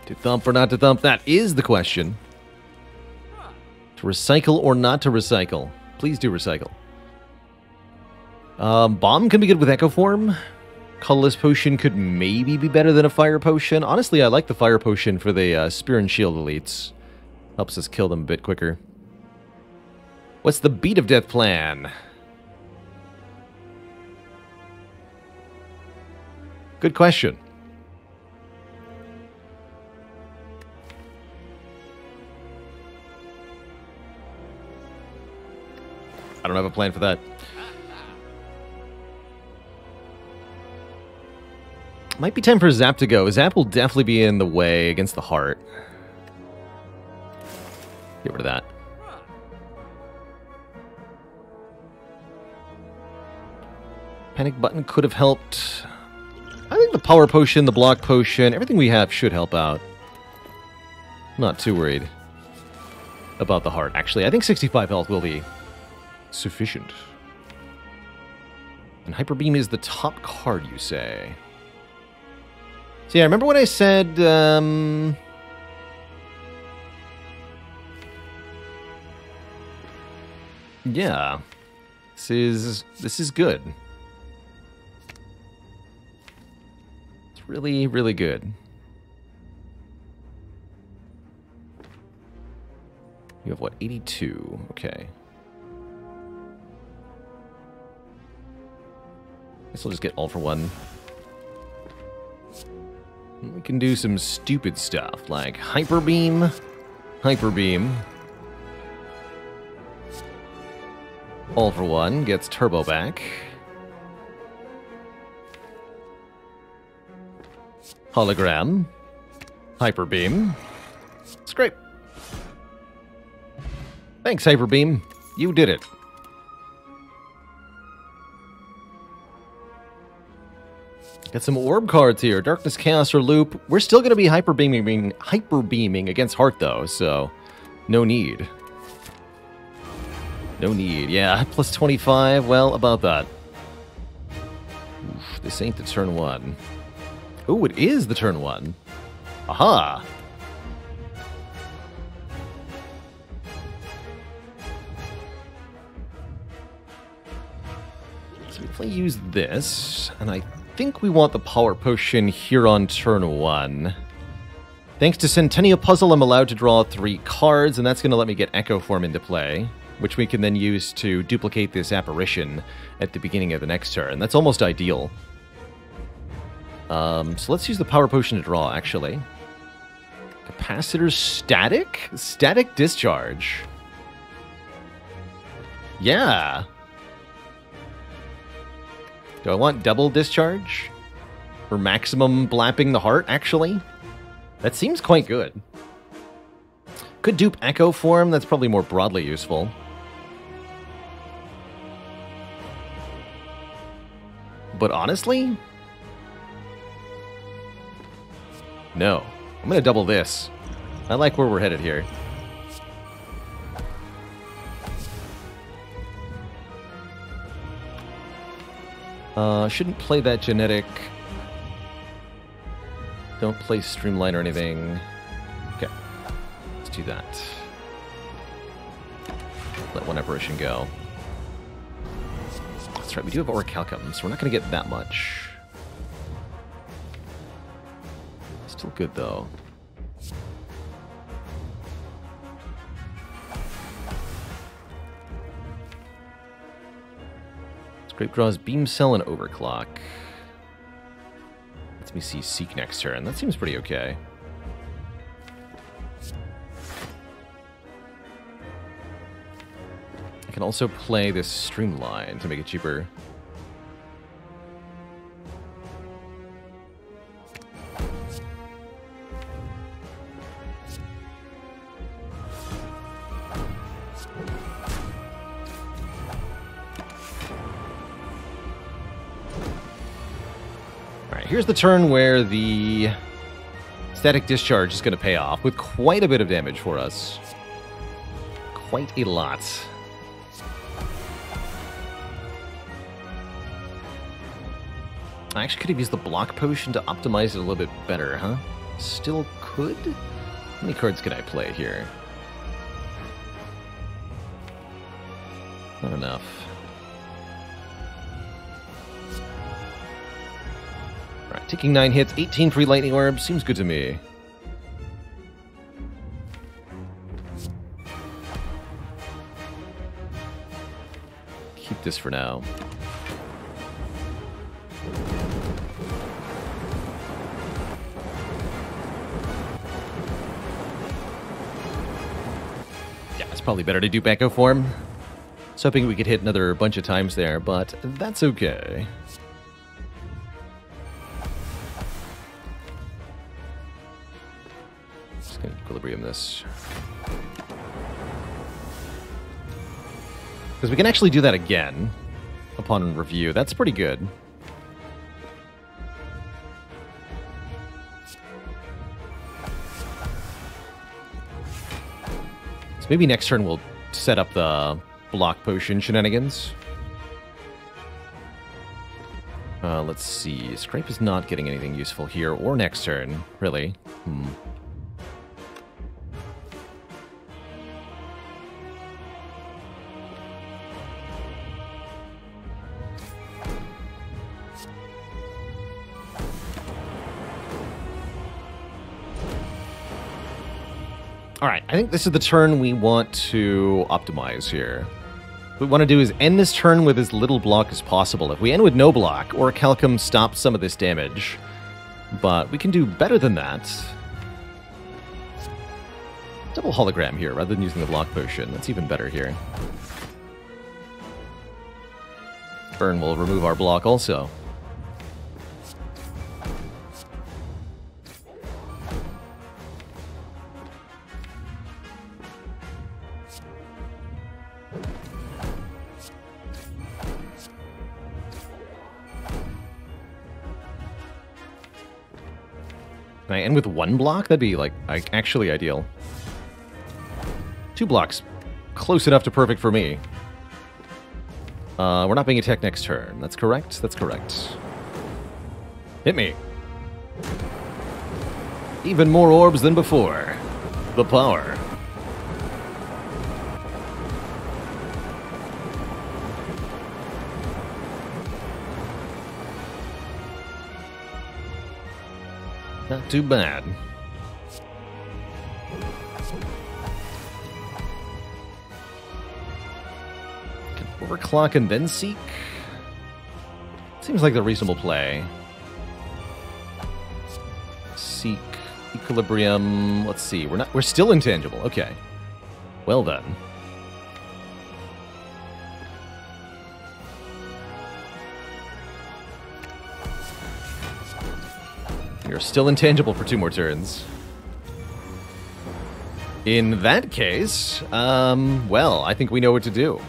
To thump or not to thump? That is the question. To recycle or not to recycle? Please do recycle. Bomb can be good with Echo Form. Colorless Potion could maybe be better than a Fire Potion. Honestly, I like the Fire Potion for the Spear and Shield elites. Helps us kill them a bit quicker. What's the Beat of Death plan? Good question. I don't have a plan for that. Might be time for Zap to go. Zap will definitely be in the way against the heart. Get rid of that. Panic button could have helped. I think the power potion, the block potion, everything we have should help out. I'm not too worried about the heart. Actually, I think 65 health will be sufficient. And Hyper Beam is the top card, you say? So yeah, remember when I said, yeah, this is good. It's really, really good. You have what, 82? Okay. Guess we'll just get all for one. We can do some stupid stuff like Hyper Beam, Hyper Beam. All for one gets Turbo back. Hologram, Hyper Beam. It's great. Thanks, Hyper Beam. You did it. Got some orb cards here. Darkness, Chaos, or Loop. We're still going to be hyper beaming against Heart, though, so no need. No need. Yeah, plus 25. Well, about that. Oof, this ain't the turn one. Ooh, it is the turn one. Aha! So if I use this, and I think we want the Power Potion here on turn one. Thanks to Centennial Puzzle, I'm allowed to draw 3 cards, and that's going to let me get Echo Form into play, which we can then use to duplicate this apparition at the beginning of the next turn. That's almost ideal. So let's use the Power Potion to draw, actually. Capacitor Static? Static Discharge. Yeah. Do I want double discharge? Or maximum blapping the heart, actually? That seems quite good. Could dupe Echo Form, that's probably more broadly useful. But honestly? No. I'm gonna double this. I like where we're headed here. Shouldn't play that genetic. Don't play Streamline or anything. Okay. Let's do that. Let one apparition go. That's right, we do have Orichalcum, so we're not going to get that much. Still good, though. Scrape draws Beam Cell and Overclock. Let me see Seek next turn. That seems pretty okay. I can also play this Streamline to make it cheaper. Alright, here's the turn where the static discharge is going to pay off with quite a bit of damage for us. Quite a lot. I actually could have used the block potion to optimize it a little bit better, huh? Still could? How many cards can I play here? Not enough. Alright, taking 9 hits, 18 free lightning orbs, seems good to me. Keep this for now. Yeah, it's probably better to do Echo Form. I was hoping we could hit another bunch of times there, but that's okay. Just gonna equilibrium this. Because we can actually do that again upon review. That's pretty good. So maybe next turn we'll set up the block potion shenanigans. Let's see. Scrape is not getting anything useful here or next turn, really. Alright, I think this is the turn we want to optimize here. What we want to do is end this turn with as little block as possible. If we end with no block, or Calcum stops some of this damage, but we can do better than that. Double hologram here, rather than using the block potion. That's even better here. Burn will remove our block also. Can I end with 1 block? That'd be, like, actually ideal. 2 blocks. Close enough to perfect for me. We're not being attacked next turn. That's correct? That's correct. Hit me. Even more orbs than before. The power. Not too bad. Can overclock and then seek? Seems like the reasonable play. Seek, equilibrium. Let's see. We're still intangible. Okay. Well then. You're still intangible for 2 more turns. In that case, well, I think we know what to do.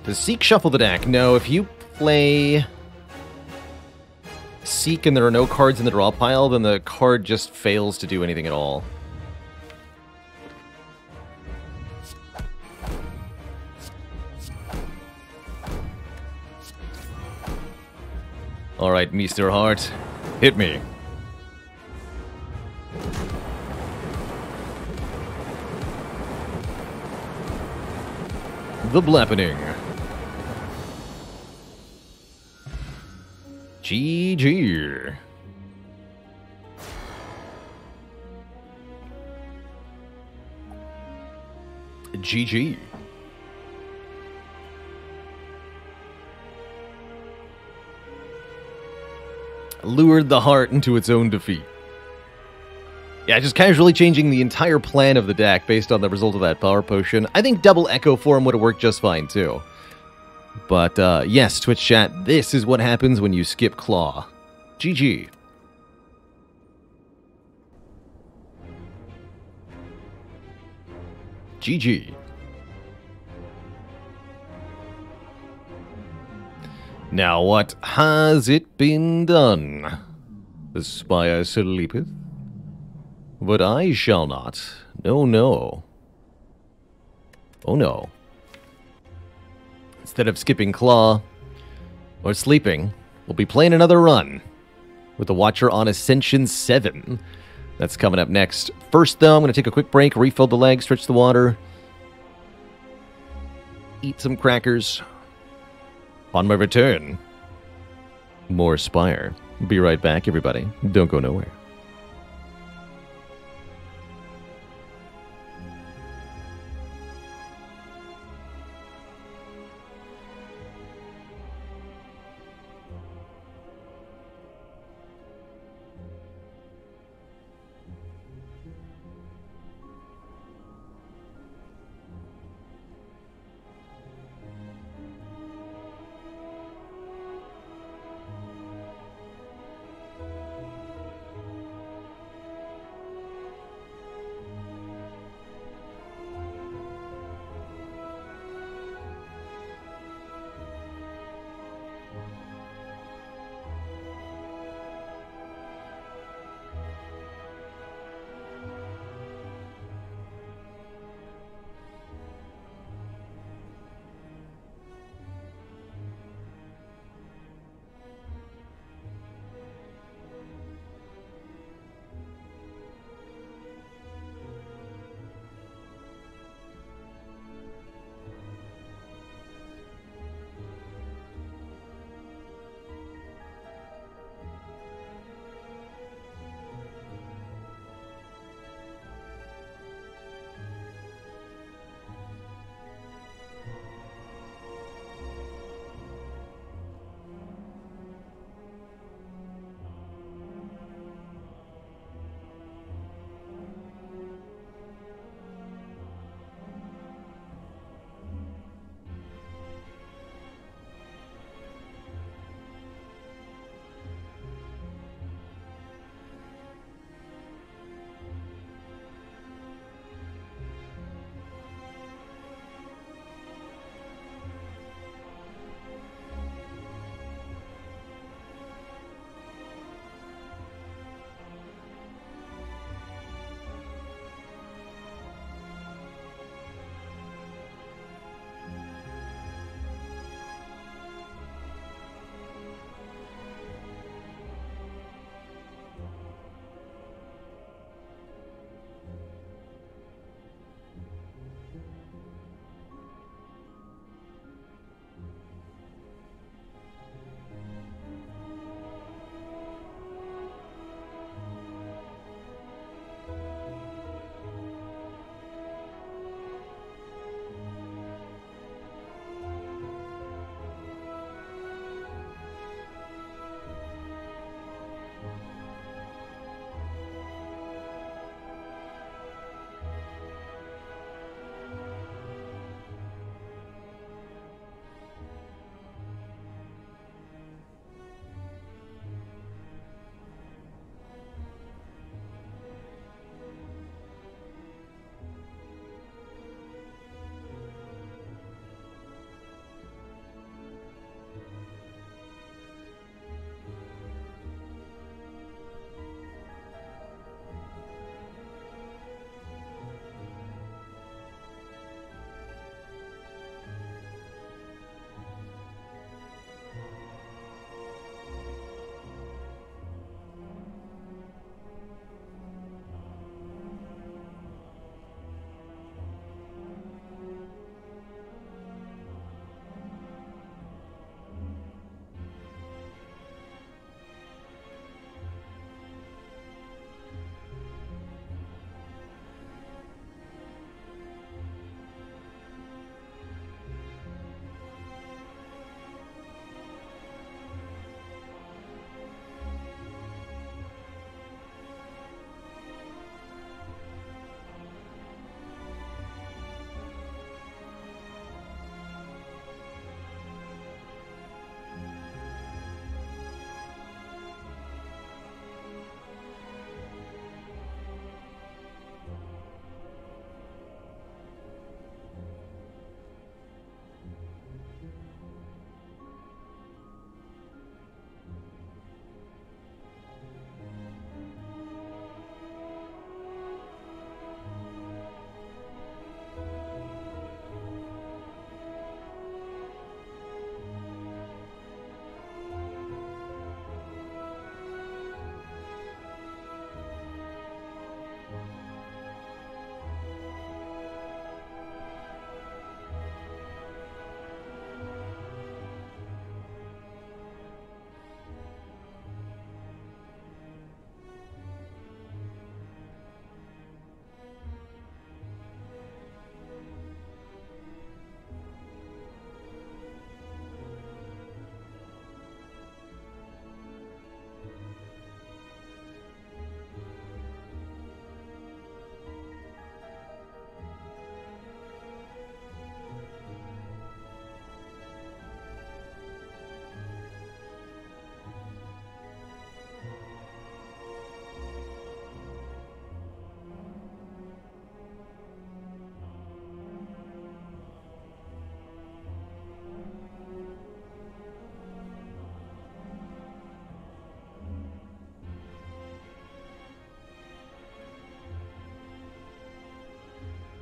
Does Seek shuffle the deck? No, if you play Seek and there are no cards in the draw pile, then the card just fails to do anything at all. Alright, Mr. Hart, hit me. The Blappening. GG. GG. Lured the heart into its own defeat. Yeah, just casually changing the entire plan of the deck based on the result of that power potion. I think double Echo Form would have worked just fine, too. But, yes, Twitch chat, this is what happens when you skip Claw. GG. GG. Now what has it been done? The Spire sleepeth, but I shall not. No, no. Oh no. Instead of skipping Claw or sleeping, we'll be playing another run with the Watcher on Ascension 7. That's coming up next. First, though, I'm going to take a quick break, refill the leg, stretch the water, eat some crackers. On my return, more Spire. Be right back, everybody. Don't go nowhere.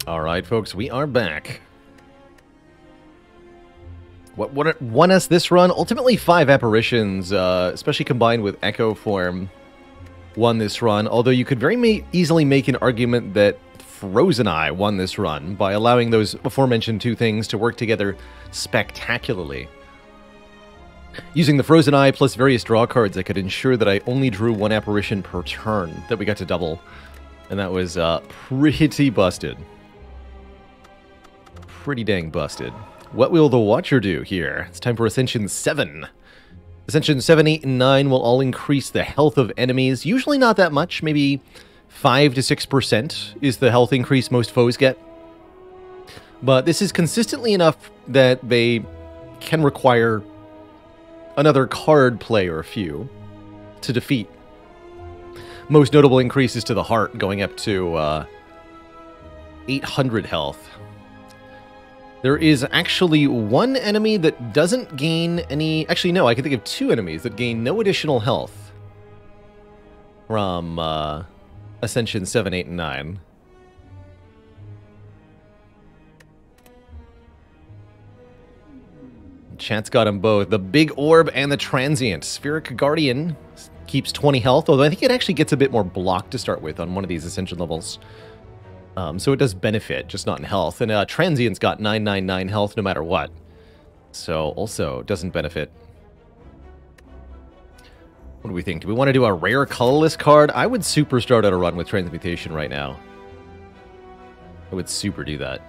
All right, folks, we are back. What won us this run? Ultimately, 5 apparitions, especially combined with Echo Form, won this run. Although you could very easily make an argument that Frozen Eye won this run by allowing those aforementioned 2 things to work together spectacularly. Using the Frozen Eye plus various draw cards, I could ensure that I only drew 1 apparition per turn that we got to double. And that was pretty busted. Pretty dang busted. What will the Watcher do here? It's time for Ascension 7. Ascension 7, 8, and 9 will all increase the health of enemies. Usually not that much. Maybe 5 to 6% is the health increase most foes get. But this is consistently enough that they can require another card play or a few to defeat. Most notable increases to the heart, going up to 800 health. There is actually 1 enemy that doesn't gain any... Actually, no, I can think of 2 enemies that gain no additional health from Ascension 7, 8, and 9. Chat's got them both. The Big Orb and the Transient. Spheric Guardian keeps 20 health, although I think it actually gets a bit more block to start with on one of these Ascension levels. So it does benefit, just not in health. And Transient's got 999 health no matter what. So also doesn't benefit. What do we think? Do we want to do a rare colorless card? I would super start out a run with Transmutation right now. I would super do that.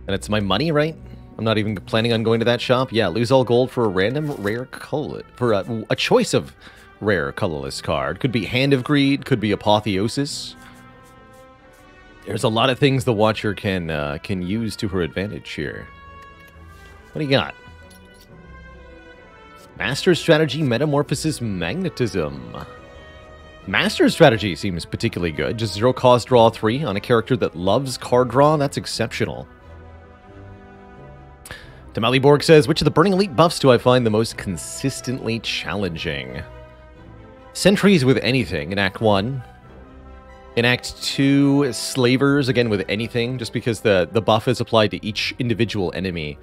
And it's my money, right? I'm not even planning on going to that shop. Yeah, lose all gold for a random rare color. For a choice of rare colorless card. Could be Hand of Greed, could be Apotheosis. There's a lot of things the Watcher can use to her advantage here. What do you got? Master Strategy, Metamorphosis, Magnetism. Master Strategy seems particularly good. Just 0 cost draw 3 on a character that loves card draw. That's exceptional. Tamaliborg says, which of the Burning Elite buffs do I find the most consistently challenging? Sentries with anything in Act 1. In Act 2, Slavers, again with anything, just because the buff is applied to each individual enemy.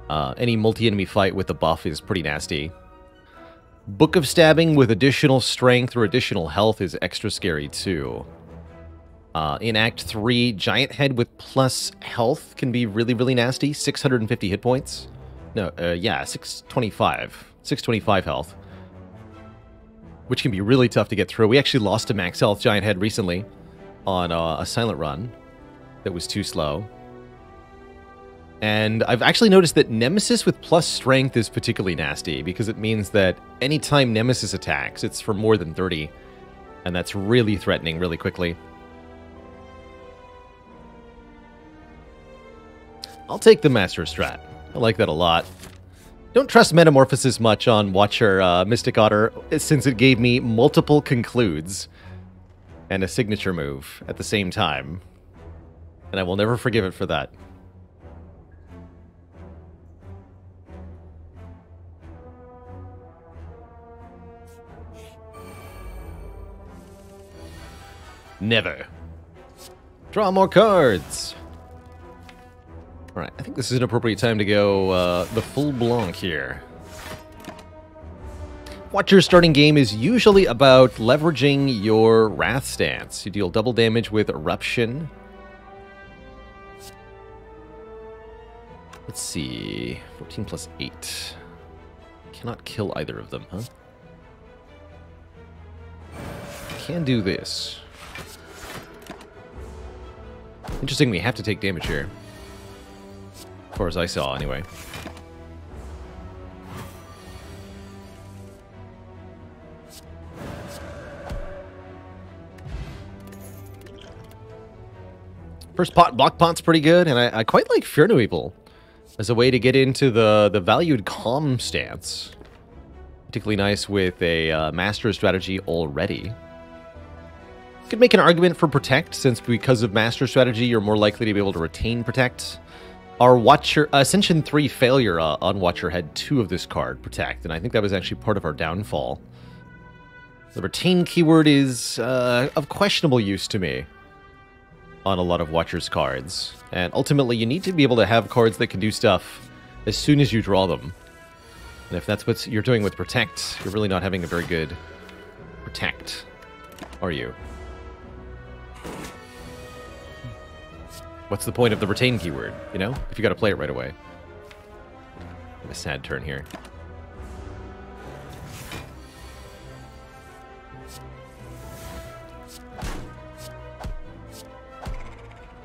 Any multi-enemy fight with the buff is pretty nasty. Book of Stabbing with additional strength or additional health is extra scary too. In Act 3, Giant Head with plus health can be really, really nasty. 650 hit points. No, yeah, 625. 625 health. Which can be really tough to get through. We actually lost a max health Giant Head recently on a silent run that was too slow. And I've actually noticed that Nemesis with plus strength is particularly nasty because it means that anytime Nemesis attacks, it's for more than 30. And that's really threatening really quickly. I'll take the Master Strat. I like that a lot. Don't trust Metamorphosis much on Watcher Mystic Otter, since it gave me multiple concludes and a signature move at the same time. And I will never forgive it for that. Never. Draw more cards. Alright, I think this is an appropriate time to go the full Blanc here. Watcher's starting game is usually about leveraging your Wrath stance. You deal double damage with Eruption. Let's see. 14 plus 8. Cannot kill either of them, huh? Can do this. Interesting, we have to take damage here. As far as I saw, anyway. First pot, Block Pot's pretty good, and I quite like Fear No Evil as a way to get into the valued Calm stance. Particularly nice with a Master Strategy already. Could make an argument for Protect, since because of Master Strategy, you're more likely to be able to retain Protect. Our Watcher, Ascension 3 failure on Watcher had 2 of this card, Protect, and I think that was actually part of our downfall. The retain keyword is of questionable use to me on a lot of Watcher's cards. And ultimately, you need to be able to have cards that can do stuff as soon as you draw them. And if that's what you're doing with Protect, you're really not having a very good Protect, are you? What's the point of the retain keyword, you know? If you gotta play it right away. A sad turn here.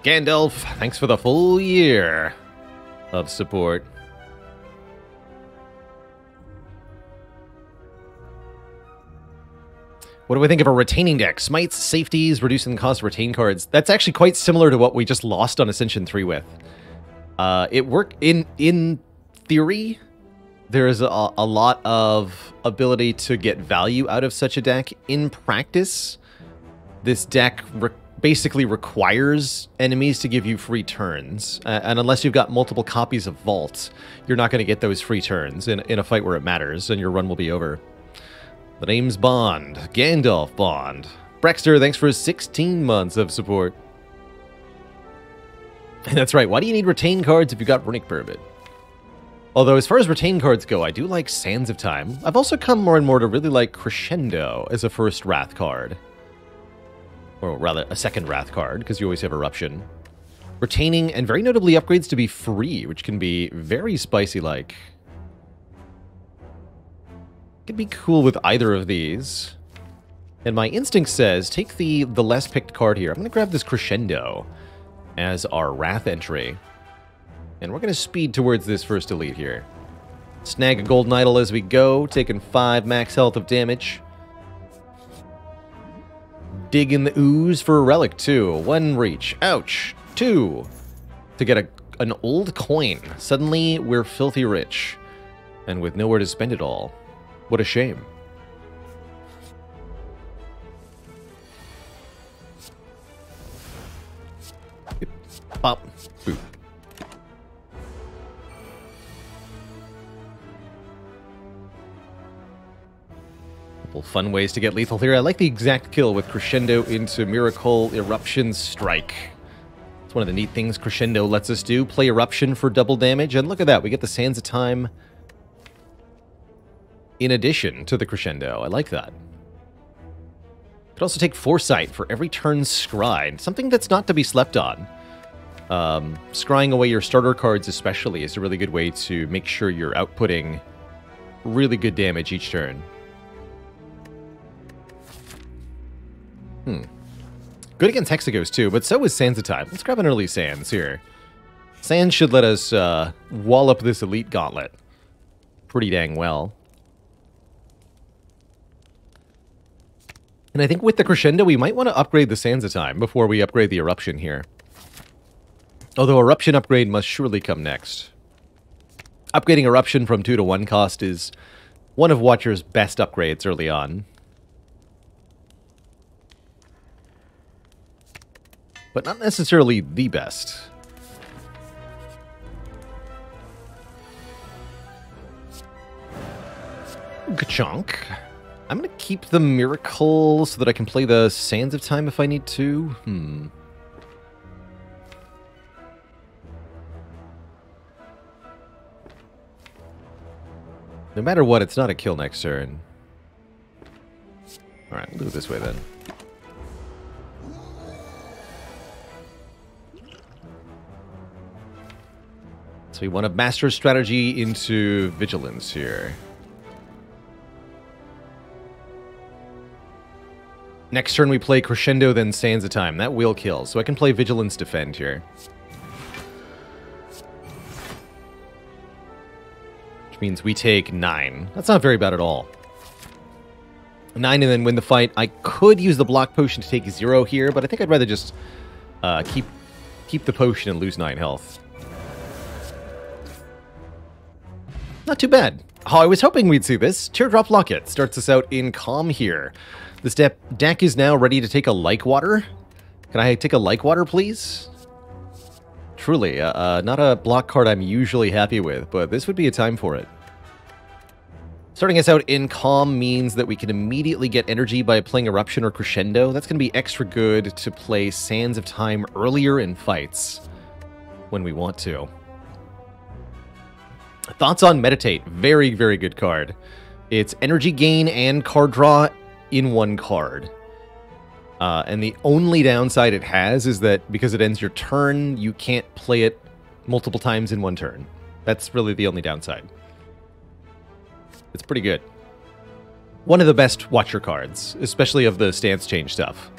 Gandalf, thanks for the full year of support. What do I think of a retaining deck? Smites, safeties, reducing the cost of retain cards. That's actually quite similar to what we just lost on Ascension 3 with. It worked in theory. There is a lot of ability to get value out of such a deck. In practice, this deck basically requires enemies to give you free turns. And unless you've got multiple copies of Vault, you're not going to get those free turns in a fight where it matters, and your run will be over. The name's Bond. Gandalf Bond. Brexter, thanks for 16 months of support. That's right, why do you need retain cards if you've got Runic Pyramid? Although, as far as retain cards go, I do like Sands of Time. I've also come more and more to really like Crescendo as a first Wrath card. Or rather, a second Wrath card, because you always have Eruption. Retaining, and very notably, upgrades to be free, which can be very spicy-like. Could be cool with either of these. And my instinct says, take the less picked card here. I'm going to grab this Crescendo as our Wrath entry. And we're going to speed towards this first elite here. Snag a golden idol as we go, taking 5 max health of damage. Dig in the ooze for a relic, too. 1 reach. Ouch. 2. To get an old coin. Suddenly, we're filthy rich. And with nowhere to spend it all. What a shame. Pop. Boop. Couple fun ways to get lethal here. I like the exact kill with Crescendo into Miracle Eruption Strike. It's one of the neat things Crescendo lets us do. Play Eruption for double damage, and look at that. We get the Sands of Time in addition to the Crescendo. I like that. Could also take Foresight for every turn scryed. Something that's not to be slept on. Scrying away your starter cards especially is a really good way to make sure you're outputting really good damage each turn. Good against Hexagos too, but so is Sands of Time. Let's grab an early Sands here. Sands should let us wallop this Elite Gauntlet pretty dang well. And I think with the Crescendo, we might want to upgrade the Sands of Time before we upgrade the Eruption here. Although Eruption upgrade must surely come next. Upgrading Eruption from 2 to 1 cost is one of Watcher's best upgrades early on. But not necessarily the best. Ka-chunk. I'm going to keep the Miracle so that I can play the Sands of Time if I need to. No matter what, it's not a kill next turn. Alright, we'll do it this way then. So we want to master strategy into Vigilance here. Next turn we play Crescendo, then Sands of Time. That will kill, so I can play Vigilance Defend here. Which means we take 9. That's not very bad at all. 9 and then win the fight. I could use the block potion to take 0 here, but I think I'd rather just keep the potion and lose 9 health. Not too bad. Oh, I was hoping we'd see this. Teardrop Locket starts us out in Calm here. This deck is now ready to take a Like Water. Can I take a Like Water, please? Truly, not a block card I'm usually happy with, but this would be a time for it. Starting us out in Calm means that we can immediately get energy by playing Eruption or Crescendo. That's going to be extra good to play Sands of Time earlier in fights when we want to. Thoughts on Meditate. Very, very good card. It's energy gain and card draw in one card. And the only downside it has is that because it ends your turn, you can't play it multiple times in one turn. That's really the only downside. It's pretty good. One of the best Watcher cards, especially of the stance change stuff.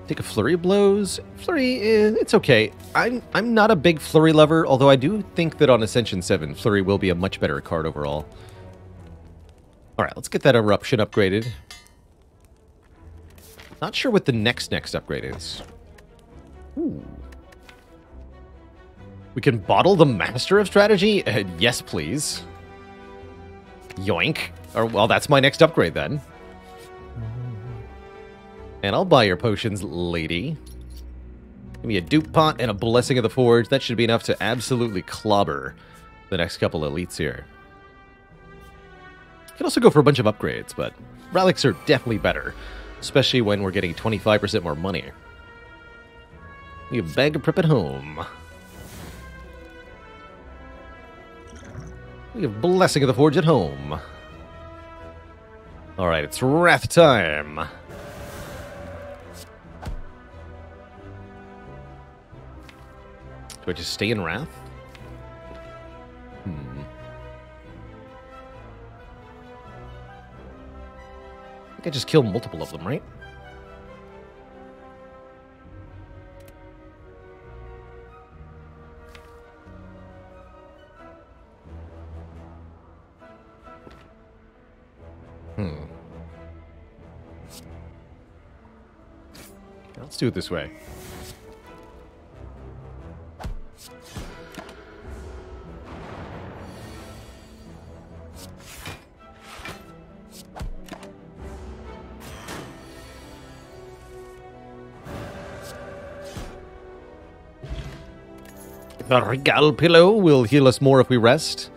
Take a Flurry of Blows. Flurry, it's okay. I'm not a big Flurry lover, although I do think that on Ascension 7, Flurry will be a much better card overall. Alright, let's get that Eruption upgraded. Not sure what the next upgrade is. Ooh. We can bottle the Master of Strategy? Yes, please. Yoink. Or, well, that's my next upgrade, then. And I'll buy your potions, lady. Give me a Dupe Pot and a Blessing of the Forge. That should be enough to absolutely clobber the next couple elites here. You can also go for a bunch of upgrades, but relics are definitely better, especially when we're getting 25% more money. We have Bag of Prep at home. We have Blessing of the Forge at home. Alright, it's Wrath time. Do I just stay in Wrath? I think I just kill multiple of them, right? Let's do it this way. The Regal Pillow will heal us more if we rest.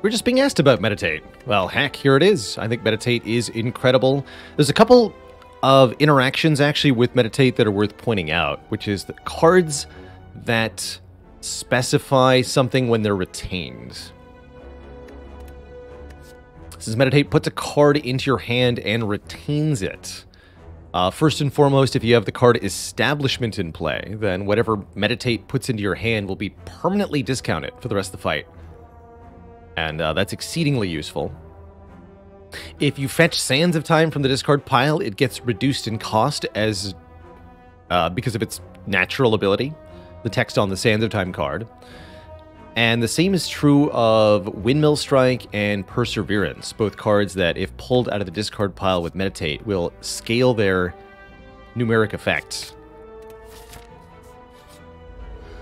We're just being asked about Meditate. Well, heck, here it is. I think Meditate is incredible. There's a couple of interactions, actually, with Meditate that are worth pointing out, which is the cards that specify something when they're retained. This is Meditate puts a card into your hand and retains it. First and foremost, if you have the card Establishment in play, then whatever Meditate puts into your hand will be permanently discounted for the rest of the fight. And that's exceedingly useful. If you fetch Sands of Time from the discard pile, it gets reduced in cost as because of its natural ability, the text on the Sands of Time card. And the same is true of Windmill Strike and Perseverance, both cards that, if pulled out of the discard pile with Meditate, will scale their numeric effect.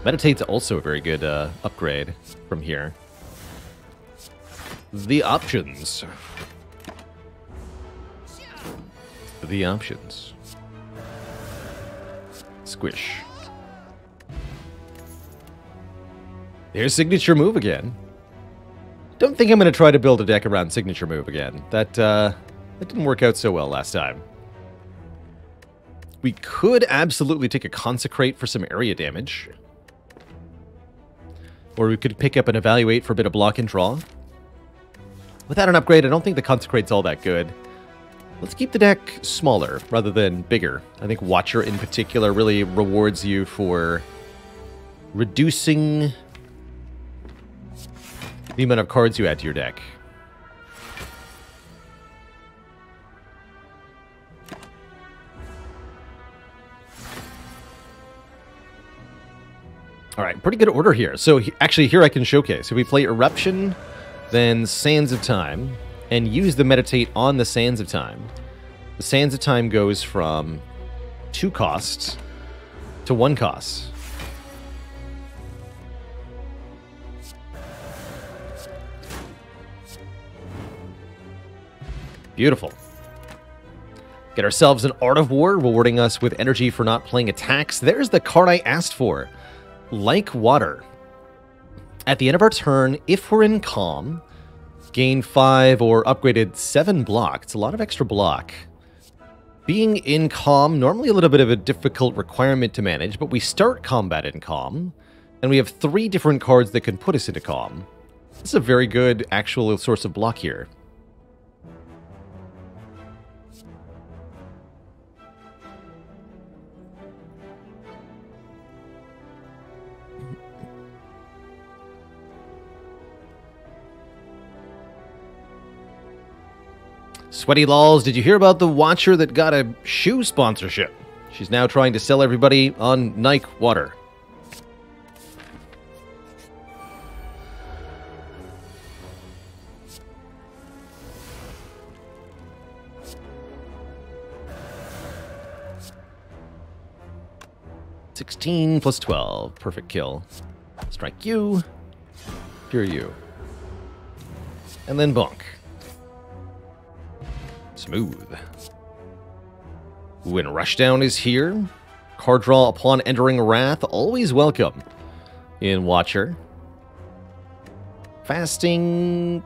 Meditate's also a very good upgrade from here. The options. The options. Squish. Here's Signature Move again. Don't think I'm going to try to build a deck around Signature Move again. That didn't work out so well last time. We could absolutely take a Consecrate for some area damage. Or we could pick up and Evaluate for a bit of block and draw. Without an upgrade, I don't think the Consecrate's all that good. Let's keep the deck smaller rather than bigger. I think Watcher in particular really rewards you for reducing the amount of cards you add to your deck. Alright, pretty good order here. So actually here I can showcase. If we play Eruption, then Sands of Time, and use the Meditate on the Sands of Time, the Sands of Time goes from 2 costs to 1 cost. Beautiful. Get ourselves an Art of War, rewarding us with energy for not playing attacks. There's the card I asked for. Like Water. At the end of our turn, if we're in Calm, Gain 5 or upgraded 7 block. It's a lot of extra block. Being in calm, normally a little bit of a difficult requirement to manage, but we start combat in calm, and we have 3 different cards that can put us into calm. This is a very good actual source of block here. Sweaty Laws, did you hear about the Watcher that got a shoe sponsorship? She's now trying to sell everybody on Nike water. $16 plus 12. Perfect kill. Strike you. Cure you. And then bonk. Smooth. When Rushdown is here, card draw upon entering Wrath, always welcome in Watcher. Fasting,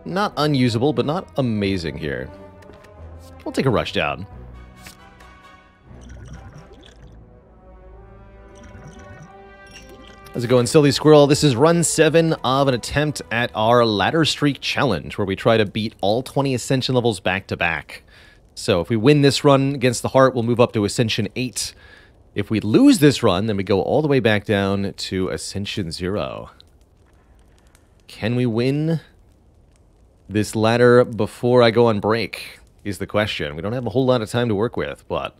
not unusable, but not amazing here. We'll take a Rushdown. How's it going, Silly Squirrel? This is run 7 of an attempt at our Ladder Streak Challenge, where we try to beat all 20 Ascension levels back to back. So if we win this run against the Heart, we'll move up to Ascension 8. If we lose this run, then we go all the way back down to Ascension 0. Can we win this ladder before I go on break, is the question. We don't have a whole lot of time to work with, but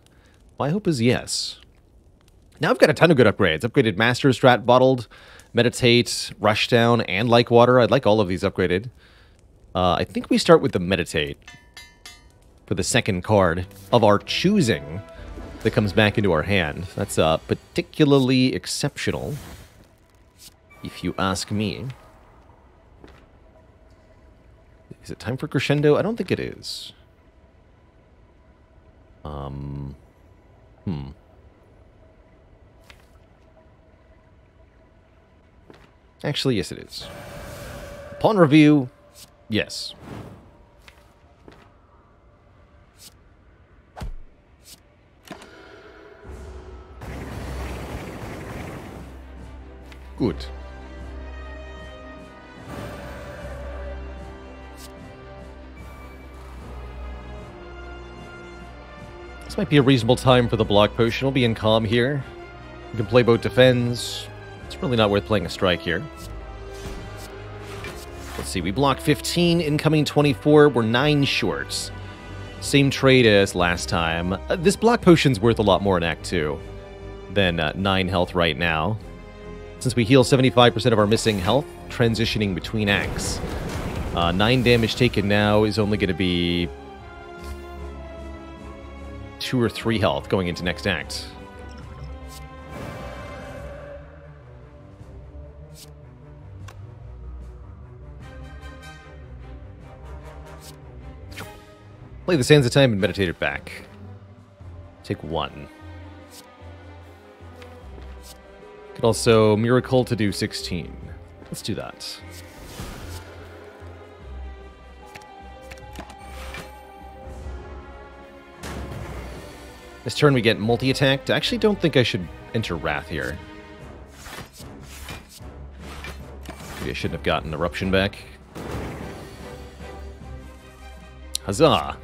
my hope is yes. Now I've got a ton of good upgrades. Upgraded Master Strat Bottled, Meditate, Rushdown, and Like Water. I'd like all of these upgraded. I think we start with the Meditate for the second card of our choosing that comes back into our hand. That's particularly exceptional, if you ask me. Is it time for Crescendo? I don't think it is. Actually, yes it is. Upon review, yes. Good. This might be a reasonable time for the block potion. We'll be in calm here. We can play both defends. It's really not worth playing a strike here. Let's see, we block 15, incoming 24. We're 9 shorts. Same trade as last time. This block potion's worth a lot more in Act 2 than 9 health right now. Since we heal 75% of our missing health, transitioning between acts. 9 damage taken now is only going to be 2 or 3 health going into next act. Play the Sands of Time and meditate it back. Take 1. Could also Miracle to do 16. Let's do that. This turn we get multi-attacked. I actually don't think I should enter Wrath here. Maybe I shouldn't have gotten Eruption back. Huzzah!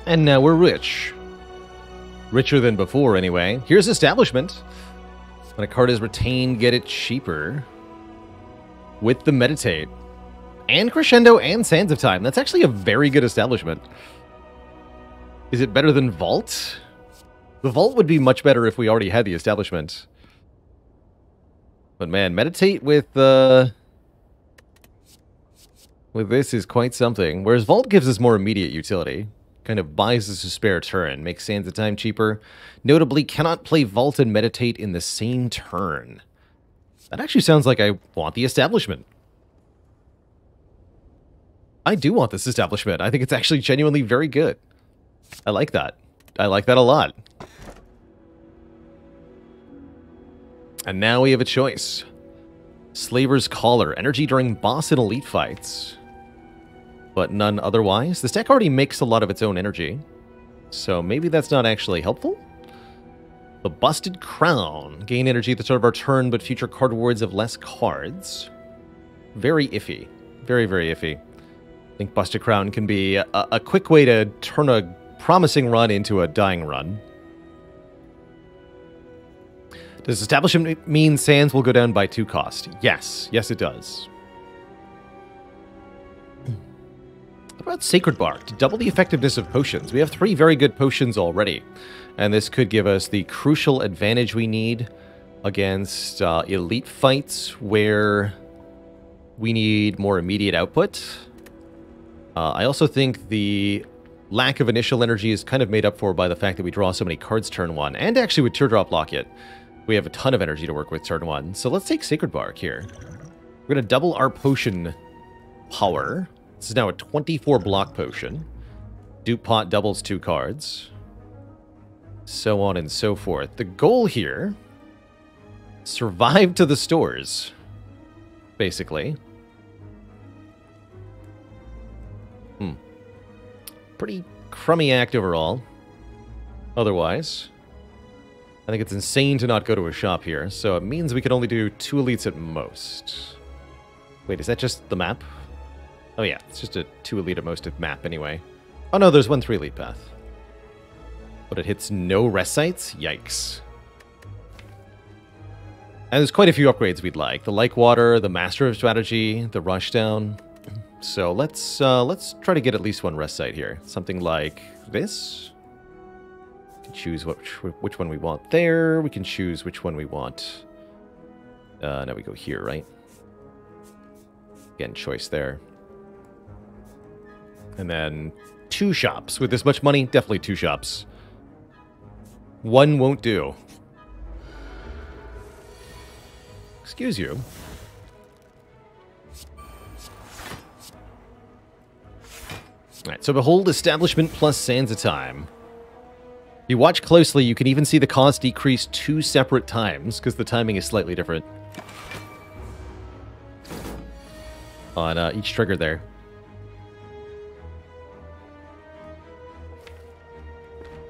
And now we're rich. Richer than before, anyway. Here's Establishment. When a card is retained, get it cheaper. With the Meditate. And Crescendo and Sands of Time. That's actually a very good Establishment. Is it better than Vault? The Vault would be much better if we already had the Establishment. But man, Meditate with this is quite something. Whereas Vault gives us more immediate utility. Kind of buys us a spare turn, makes Sands of Time cheaper. Notably, cannot play Vault and Meditate in the same turn. That actually sounds like I want the establishment. I do want this establishment. I think it's actually genuinely very good. I like that. I like that a lot. And now we have a choice. Slaver's Collar. Energy during boss and elite fights. But none otherwise. This deck already makes a lot of its own energy. So maybe that's not actually helpful? The Busted Crown. Gain energy at the start of our turn, but future card rewards have less cards. Very iffy. Very, very iffy. I think Busted Crown can be a quick way to turn a promising run into a dying run. Does establishment mean sands will go down by 2 cost? Yes. Yes, it does. What about Sacred Bark? To double the effectiveness of potions. We have 3 very good potions already. And this could give us the crucial advantage we need against elite fights where we need more immediate output. I also think the lack of initial energy is kind of made up for by the fact that we draw so many cards turn 1. And actually with Teardrop Locket, we have a ton of energy to work with turn 1. So let's take Sacred Bark here. We're going to double our potion power. This is now a 24 block potion. Dupe Pot doubles 2 cards. So on and so forth. The goal here, survive to the stores, basically. Pretty crummy act overall. Otherwise, I think it's insane to not go to a shop here, so it means we can only do 2 elites at most. Wait, is that just the map? Oh yeah, it's just a 2 elite at most map anyway. Oh no, there's 1 3 elite path. But it hits no rest sites? Yikes. And there's quite a few upgrades we'd like. The Like Water, the Master of Strategy, the Rushdown. So let's try to get at least 1 rest site here. Something like this. We can choose which one we want there. We can choose which one we want. Now we go here, right? Again, choice there. And then 2 shops. With this much money, definitely 2 shops. 1 won't do. Excuse you. Alright, so behold establishment plus sands of time. If you watch closely, you can even see the cost decrease 2 separate times, because the timing is slightly different on each trigger there.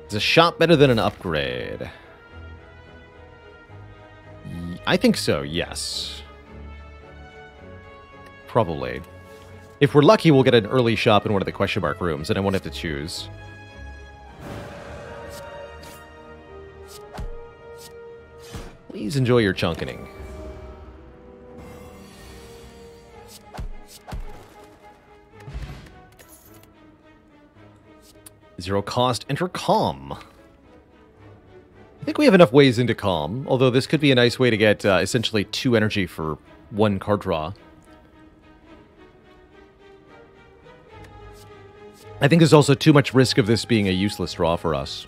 Is a shop better than an upgrade? I think so, yes. Probably. If we're lucky, we'll get an early shop in one of the question mark rooms, and I won't have to choose. Please enjoy your chunkening. Zero cost, enter Calm. I think we have enough ways into Calm, although this could be a nice way to get essentially 2 energy for 1 card draw. I think there's also too much risk of this being a useless draw for us.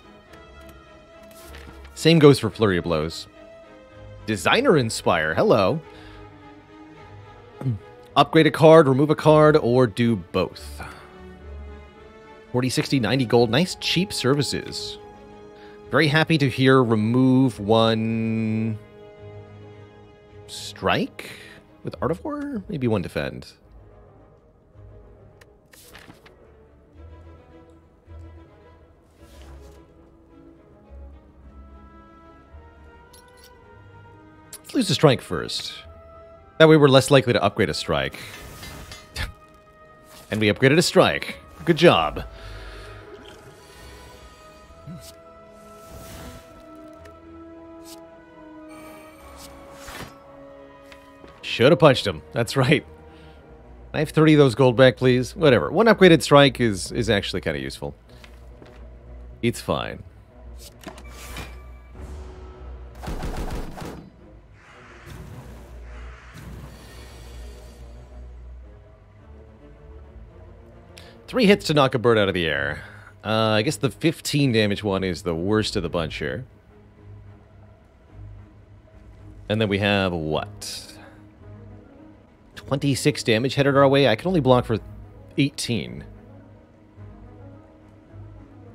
Same goes for Flurry of Blows. Designer Inspire, hello. Upgrade a card, remove a card, or do both. 40, 60, 90 gold. Nice cheap services. Very happy to hear remove 1 strike with Art of War? Maybe 1 defend. Let's lose a strike first. That way we're less likely to upgrade a strike. And we upgraded a strike. Good job. Should have punched him. That's right. I have 30 of those gold back, please. Whatever. 1 upgraded strike is actually kind of useful. It's fine. Three hits to knock a bird out of the air. I guess the 15 damage one is the worst of the bunch here. And then we have what? 26 damage headed our way. I can only block for 18.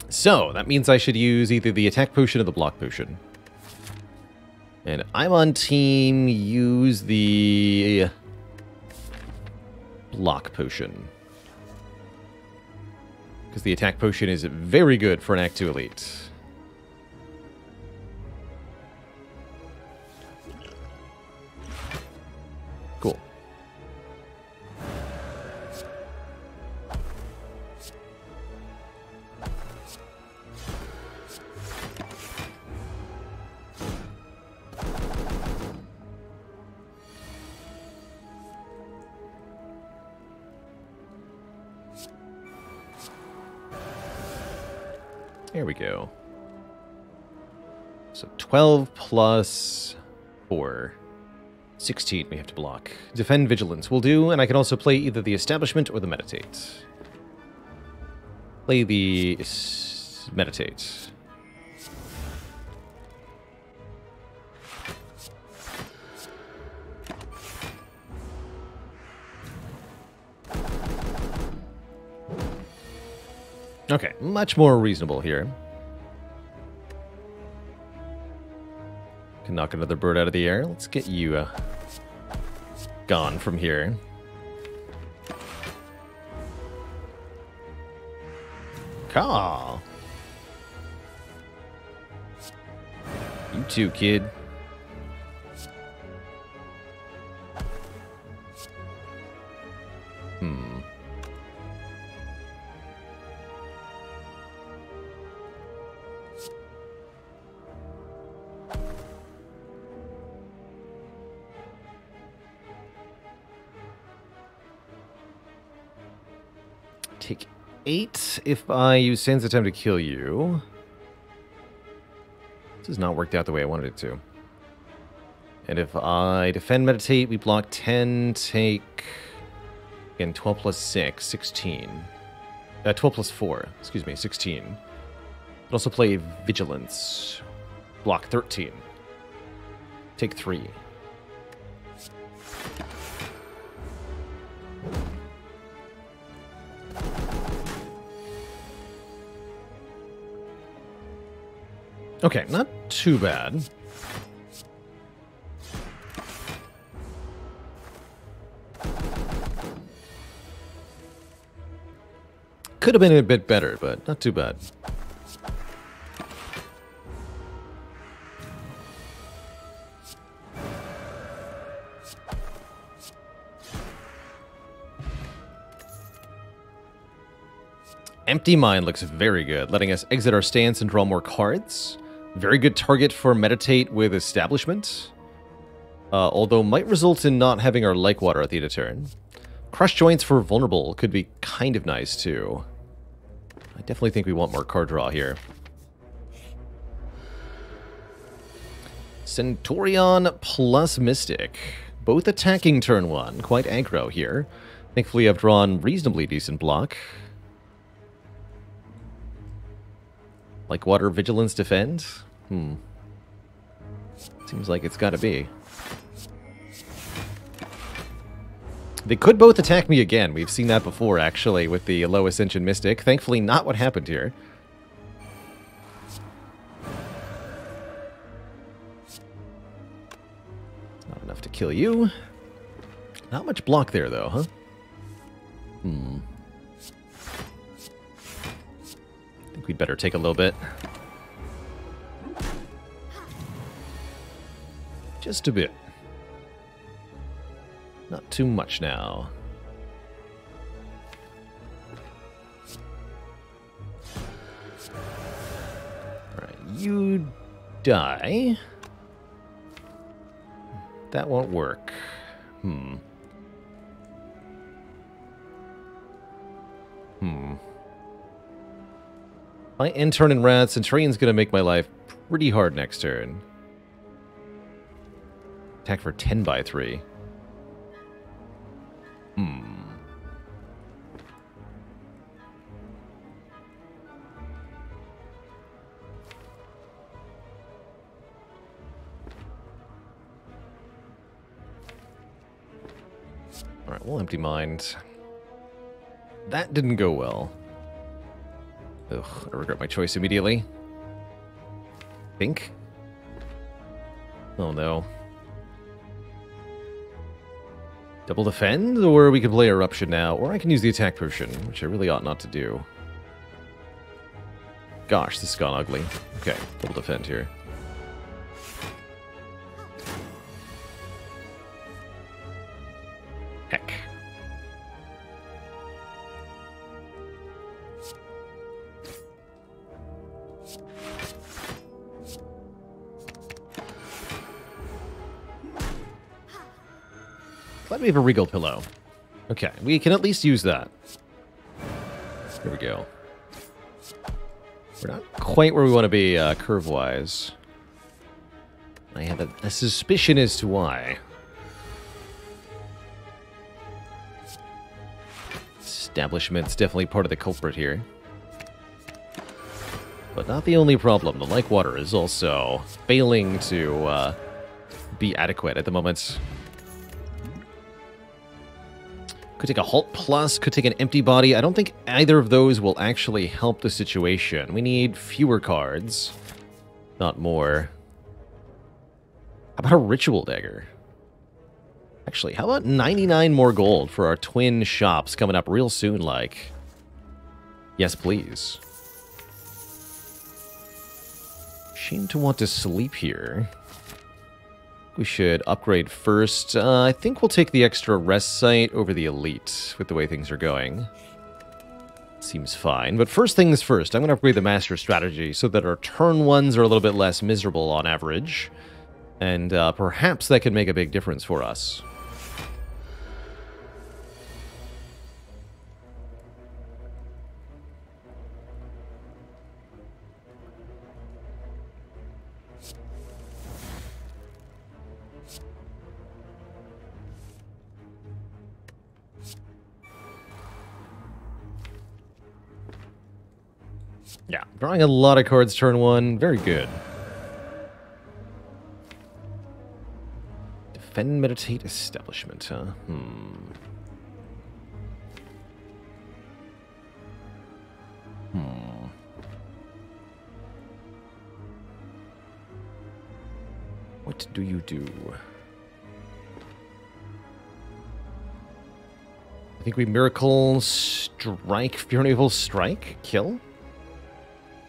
So, that means I should use either the attack potion or the block potion. And I'm on team use the block potion. Because the attack potion is very good for an Act 2 elite. Cool. There we go. So 12 plus 4. 16 we have to block. Defend Vigilance will do, and I can also play either the Establishment or the Meditate. Play the Meditate. Okay, much more reasonable here. Can knock another bird out of the air. Let's get you gone from here. Caw. You too, kid. Take 8 if I use Sands Attempt to kill you. This has not worked out the way I wanted it to. And if I defend Meditate, we block 10, take... Again, 12 plus 6, 16. 12 plus 4, excuse me, 16. But also play Vigilance. Block 13. Take 3. Okay, not too bad. Could have been a bit better, but not too bad. Empty Mind looks very good, letting us exit our stance and draw more cards. Very good target for Meditate with Establishment. Although might result in not having our Like Water at the end of turn. Crush Joints for Vulnerable could be kind of nice too. I definitely think we want more card draw here. Centurion plus Mystic. Both attacking turn 1. Quite aggro here. Thankfully I've drawn reasonably decent block. Like Water, Vigilance, Defend? Seems like it's gotta be. They could both attack me again. We've seen that before, actually, with the Low Ascension Mystic. Thankfully, not what happened here. Not enough to kill you. Not much block there, though, huh? I think we'd better take a little bit. Just a bit. Not too much now. Alright, you die. That won't work. My intern and rat, Centurion's gonna make my life pretty hard next turn. Attack for 10 by 3. Full empty mind. That didn't go well. Ugh, I regret my choice immediately. Think? Oh no. Double defend, or we can play Eruption now, or I can use the attack potion, which I really ought not to do. Gosh, this has gone ugly. Okay, double defend here. Heck. Glad we have a Regal Pillow. Okay, we can at least use that. Here we go. We're not quite where we want to be curve-wise. I have a suspicion as to why. Establishment's definitely part of the culprit here. But not the only problem. The like water is also failing to be adequate at the moment. Could take a Halt Plus, could take an Empty Body. I don't think either of those will actually help the situation. We need fewer cards, not more. How about a Ritual Dagger? Actually, how about 99 more gold for our twin shops coming up real soon, like? Yes, please. Shame to want to sleep here. We should upgrade first. I think we'll take the extra rest site over the elite with the way things are going. Seems fine. But first things first, I'm going to upgrade the master strategy so that our turn ones are a little bit less miserable on average. And perhaps that could make a big difference for us. Yeah, drawing a lot of cards turn one. Very good. Defend, meditate, establishment, huh? What do you do? I think we Miracle Strike, Fury Evil Strike, kill?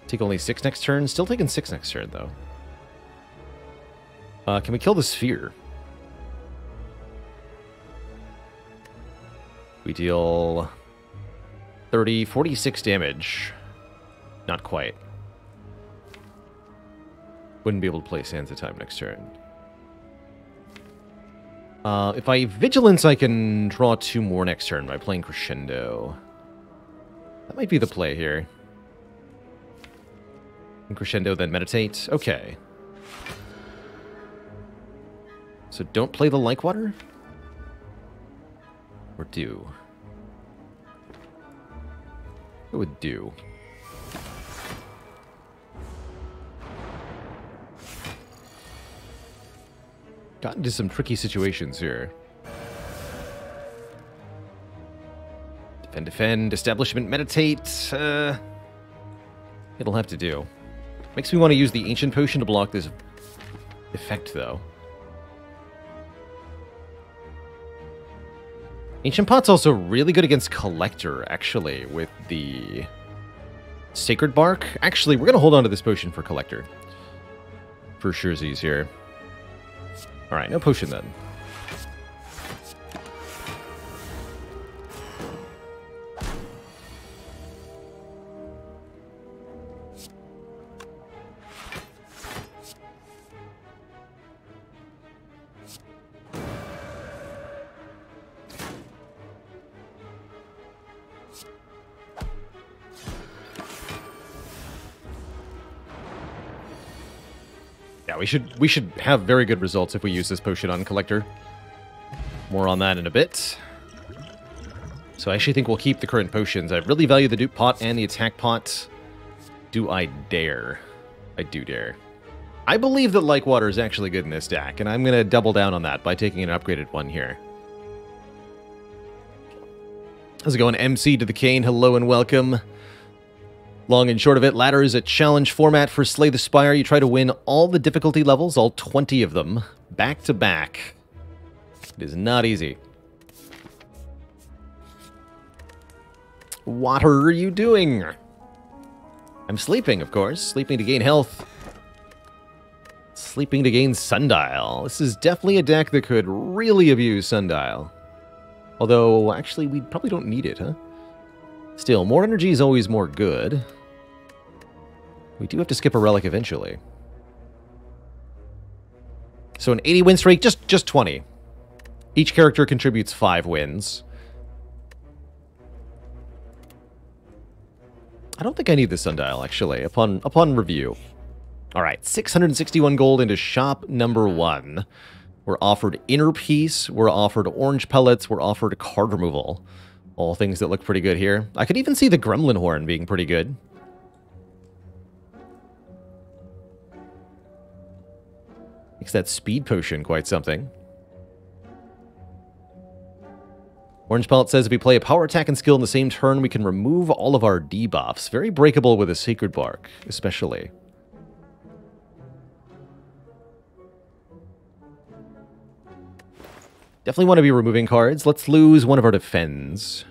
Take only 6 next turn. Still taking 6 next turn, though. Can we kill the Sphere? We deal 46 damage. Not quite. Wouldn't be able to play Sands of Time next turn. If I Vigilance, I can draw 2 more next turn by playing Crescendo. That might be the play here. Crescendo, then meditate. Okay. So don't play the Like Water? Or do? It would do. Got into some tricky situations here. Defend, defend, establishment, meditate. It'll have to do. Makes me want to use the Ancient Potion to block this effect, though. Ancient Pot's also really good against Collector, actually, with the Sacred Bark. Actually, we're going to hold on to this potion for Collector. For sure, Z's here. Alright, no potion then. Yeah, we should have very good results if we use this potion on Collector. More on that in a bit. So I actually think we'll keep the current potions. I really value the dupe pot and the attack pot. Do I dare? I do dare. I believe that Like Water is actually good in this deck, and I'm going to double down on that by taking an upgraded one here. How's it going, MC to the Cane? Hello and welcome. Long and short of it, ladder is a challenge format for Slay the Spire. You try to win all the difficulty levels, all 20 of them, back to back. It is not easy. What are you doing? I'm sleeping, of course. Sleeping to gain health. Sleeping to gain Sundial. This is definitely a deck that could really abuse Sundial. Although, actually, we probably don't need it, huh? Still, more energy is always more good. We do have to skip a relic eventually. So an 80 win streak, just 20. Each character contributes 5 wins. I don't think I need the Sundial, actually, upon review. Alright, 661 gold into shop number 1. We're offered Inner Peace, we're offered Orange Pellets, we're offered Card Removal. All things that look pretty good here. I could even see the Gremlin Horn being pretty good. Makes that Speed Potion quite something. Orange Pellet says if we play a power attack and skill in the same turn, we can remove all of our debuffs. Very breakable with a Sacred Bark, especially. Definitely want to be removing cards. Let's lose one of our defends.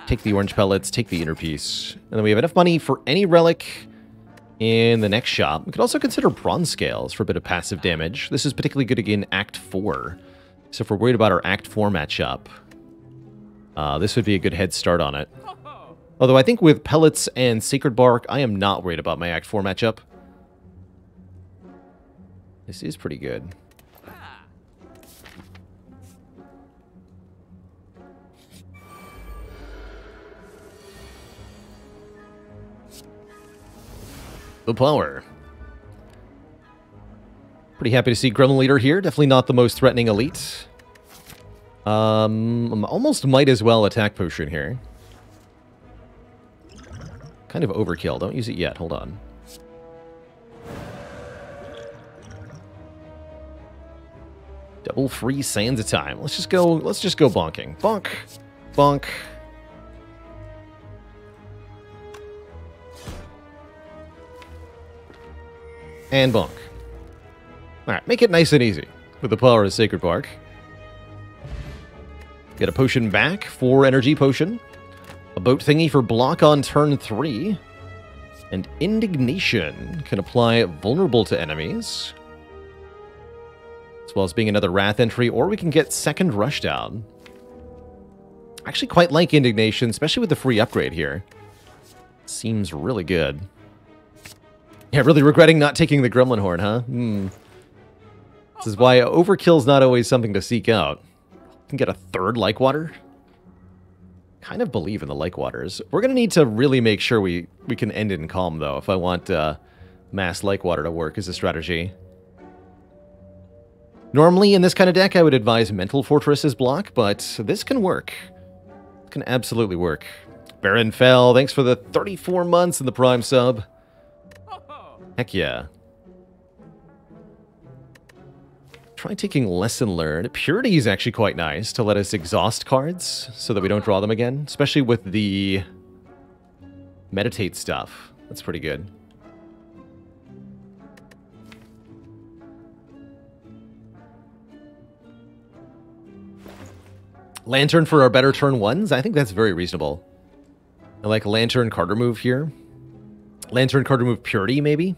Take the Orange Pellets, take the Inner Piece. And then we have enough money for any relic in the next shop. We could also consider Bronze Scales for a bit of passive damage. This is particularly good again Act 4. So if we're worried about our Act 4 matchup, this would be a good head start on it. Although I think with Pellets and Sacred Bark, I am not worried about my Act 4 matchup. This is pretty good. The power. Pretty happy to see Gremlin Leader here. Definitely not the most threatening elite. Almost might as well attack potion here. Kind of overkill. Don't use it yet. Hold on. Double free sands of time. Let's just go bonking. Bonk. Bonk. And bonk. Alright, make it nice and easy with the power of Sacred Bark. Get a potion back, 4 energy potion. A boat thingy for block on turn 3. And Indignation can apply vulnerable to enemies. As well as being another Wrath entry, or we can get second Rushdown. I actually quite like Indignation, especially with the free upgrade here. Seems really good. Yeah, really regretting not taking the Gremlin Horn, huh? This is why overkill's not always something to seek out. Can get a third Lykewater. Kind of believe in the Lykewaters. We're going to need to really make sure we can end it in calm, though, if I want Mass Lykewater to work as a strategy. Normally, in this kind of deck, I would advise Mental Fortress as block, but this can work. It can absolutely work. Baron Fell, thanks for the 34 months in the Prime sub. Heck yeah. Try taking Lesson Learned. Purity is actually quite nice to let us exhaust cards so that we don't draw them again, especially with the Meditate stuff. That's pretty good. Lantern for our better turn 1s? I think that's very reasonable. I like Lantern card remove here. Lantern card remove Purity, maybe?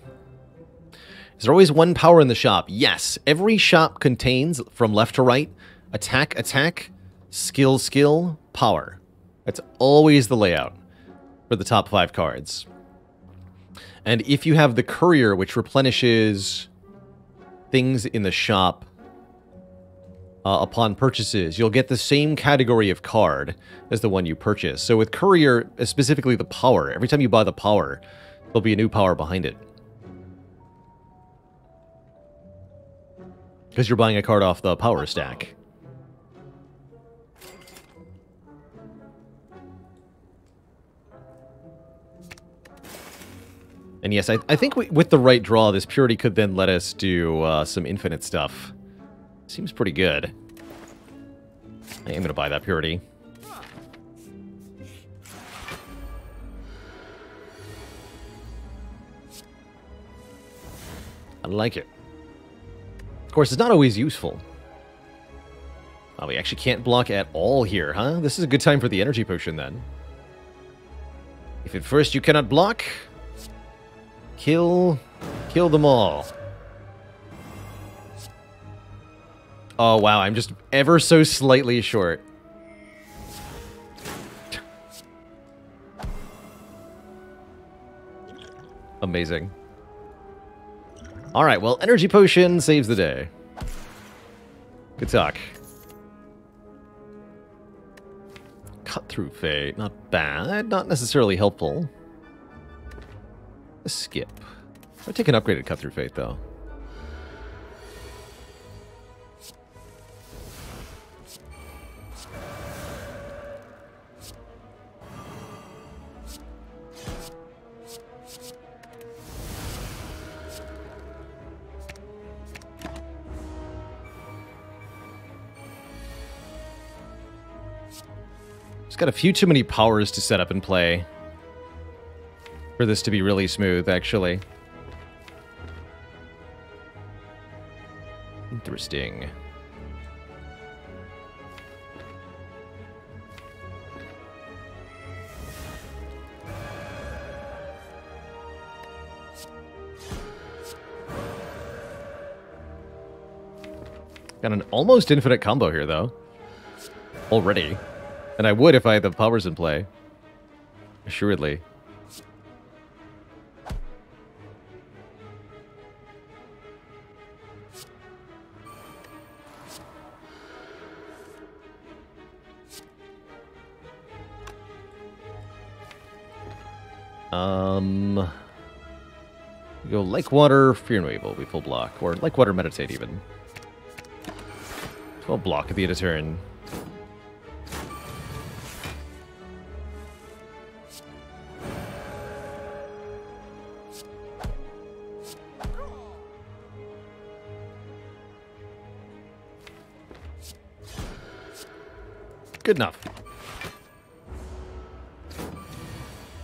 Is there always one power in the shop? Yes. Every shop contains, from left to right, attack, attack, skill, skill, power. That's always the layout for the top 5 cards. And if you have the Courier, which replenishes things in the shop upon purchases, you'll get the same category of card as the one you purchase. So with Courier, specifically the power, every time you buy the power, there'll be a new power behind it. Because you're buying a card off the power stack. And yes, I think with the right draw, this Purity could then let us do some infinite stuff. Seems pretty good. I am going to buy that purity. I like it. Of course, it's not always useful. Oh, we actually can't block at all here, huh? This is a good time for the energy potion, then. If at first you cannot block, kill them all. Oh, wow, I'm just ever so slightly short. Amazing. All right, well, energy potion saves the day. Good talk. Cut through fate, not bad, not necessarily helpful. A skip. I'll take an upgraded cut through fate, though. It's got a few too many powers to set up and play for this to be really smooth, actually. Interesting. Got an almost infinite combo here, though. Already. And I would if I had the powers in play. Assuredly. We go Lake Water, Fear and Wave will be full block. Or Lake Water, Meditate even. 12 block at the end of turn. Good enough.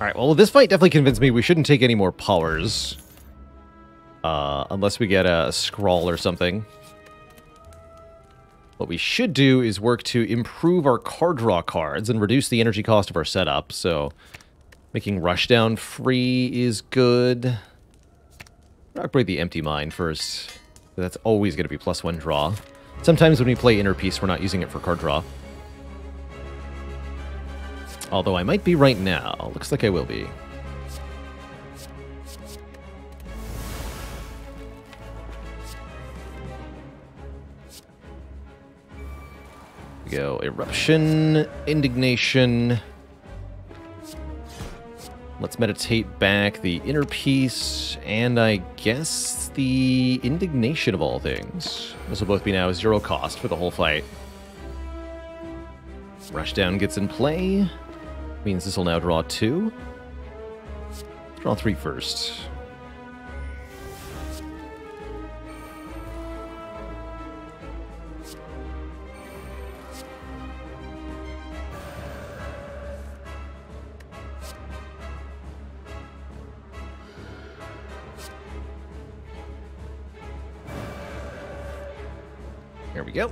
Alright, well, this fight definitely convinced me we shouldn't take any more powers. Unless we get a scroll or something. What we should do is work to improve our card draw cards and reduce the energy cost of our setup. So, making Rushdown free is good. I'll upgrade the Empty Mind first. That's always going to be +1 draw. Sometimes when we play Inner Peace, we're not using it for card draw. Although I might be right now. Looks like I will be. We go Eruption, Indignation. Let's meditate back the Inner Peace, and I guess the Indignation of all things. This will both be now 0 cost for the whole fight. Rushdown gets in play. Means this will now draw 2. Draw 3 first. Here we go.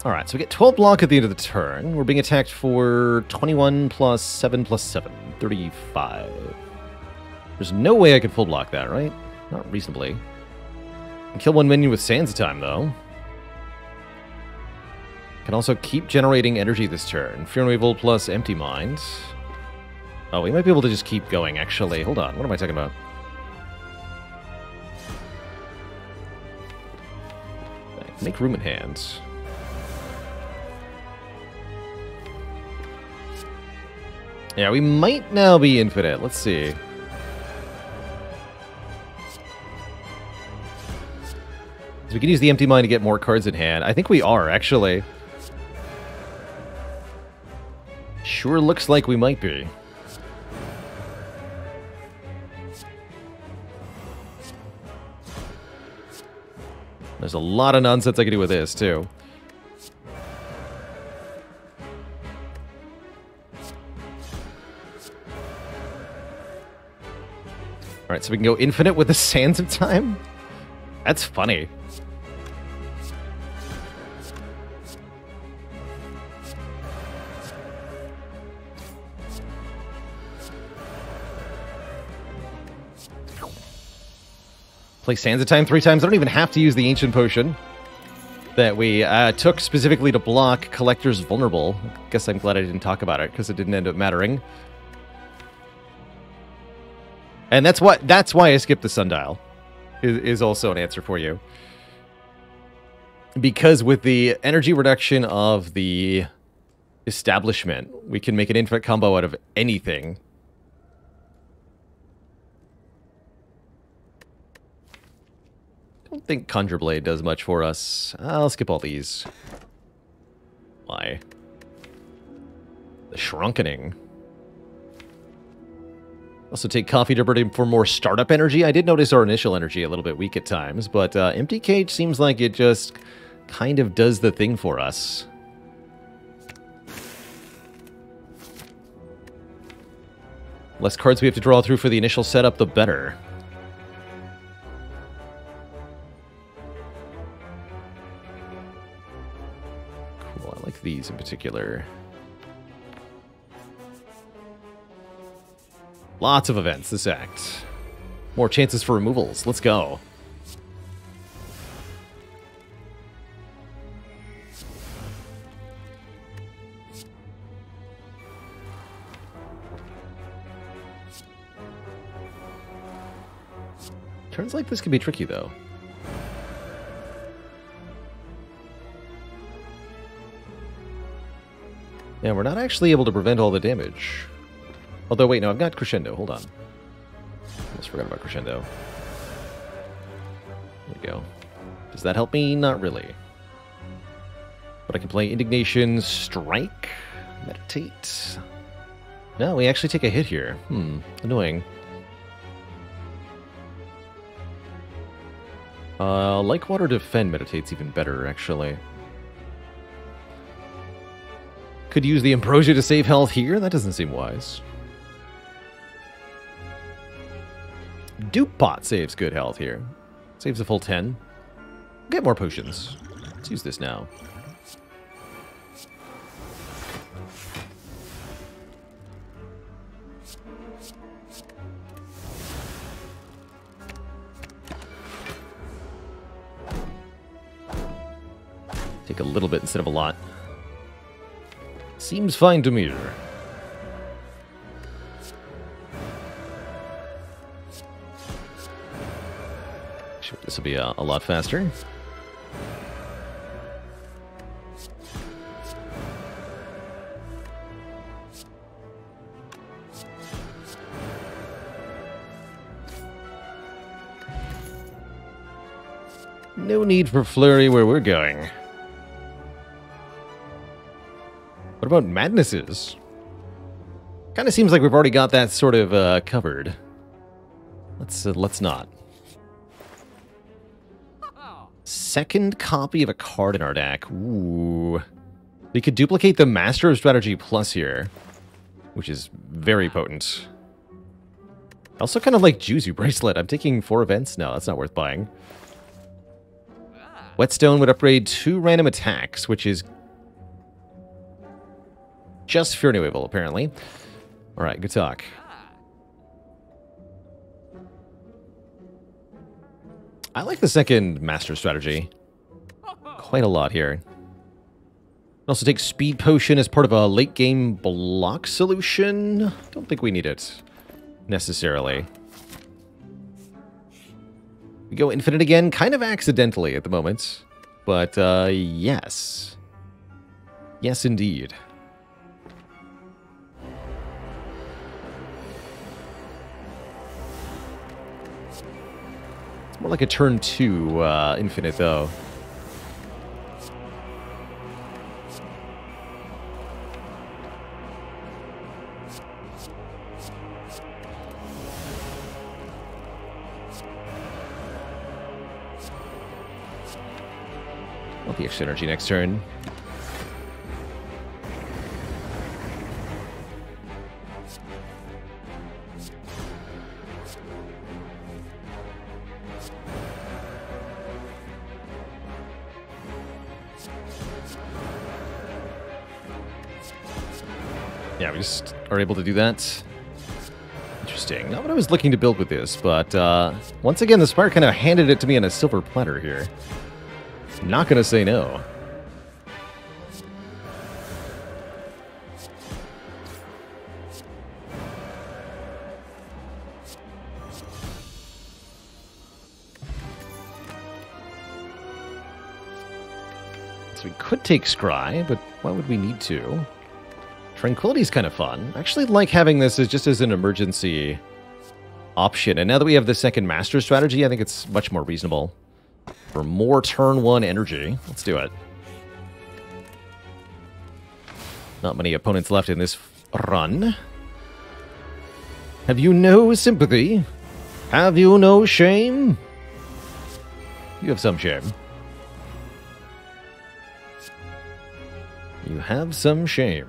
Alright, so we get 12 block at the end of the turn. We're being attacked for 21 plus 7 plus 7. 35. There's no way I could full block that, right? Not reasonably. Can kill one minion with Sands time, though. Can also keep generating energy this turn. Fear and Weevil plus Empty Mind. Oh, we might be able to just keep going, actually. Hold on, what am I talking about? Make room in hands. Yeah, we might now be infinite. Let's see. So we can use the Empty Mind to get more cards in hand. I think we are, actually. Sure looks like we might be. There's a lot of nonsense I can do with this, too. Alright, so we can go infinite with the Sands of Time? That's funny. Play Sands of Time 3 times. I don't even have to use the Ancient Potion that we took specifically to block Collector's Vulnerable. I guess I'm glad I didn't talk about it, because it didn't end up mattering. And that's why I skipped the Sundial, is also an answer for you. Because with the energy reduction of the Establishment, we can make an infinite combo out of anything. I don't think Conjure Blade does much for us. I'll skip all these. Why? The Shrunkening. Also take Coffee to burn for more startup energy. I did notice our initial energy a little bit weak at times, but Empty Cage seems like it just kind of does the thing for us. Less cards we have to draw through for the initial setup, the better. Cool, I like these in particular. Lots of events this act. More chances for removals. Let's go. Turns like this can be tricky, though. Yeah, we're not actually able to prevent all the damage. Although, wait, no, I've got Crescendo. Hold on. Almost forgot about Crescendo. There we go. Does that help me? Not really. But I can play Indignation, Strike, Meditate. No, we actually take a hit here. Annoying. Like Water Defend Meditate's even better, actually. Could use the Ambrosia to save health here? That doesn't seem wise. Dupe Pot saves good health here. Saves a full 10. Get more potions. Let's use this now. Take a little bit instead of a lot. Seems fine to me. Sure, this will be a lot faster. No need for Flurry where we're going. What about Madnesses? Kind of seems like we've already got that sort of covered. Let's not. Second copy of a card in our deck. Ooh. We could duplicate the Master of Strategy Plus here, which is very potent. I also kind of like Juzu Bracelet. I'm taking 4 events. No, that's not worth buying. Whetstone would upgrade 2 random attacks, which is just Fear Renewable, apparently. Alright, good talk. I like the second Master Strategy quite a lot here. Also take Speed Potion as part of a late game block solution. Don't think we need it necessarily. We go infinite again, kind of accidentally at the moment. But, yes. Yes, indeed. It's more like a turn 2 infinite, though. I'll the extra energy next turn. Yeah, we just are able to do that. Interesting. Not what I was looking to build with this, but once again, the Spire kind of handed it to me on a silver platter here. Not going to say no. So we could take Scry, but why would we need to? Tranquility's kind of fun. I actually like having this as just as an emergency option. And now that we have the second master strategy, I think it's much more reasonable. For more turn 1 energy. Let's do it. Not many opponents left in this run. Have you no sympathy? Have you no shame? You have some shame. You have some shame.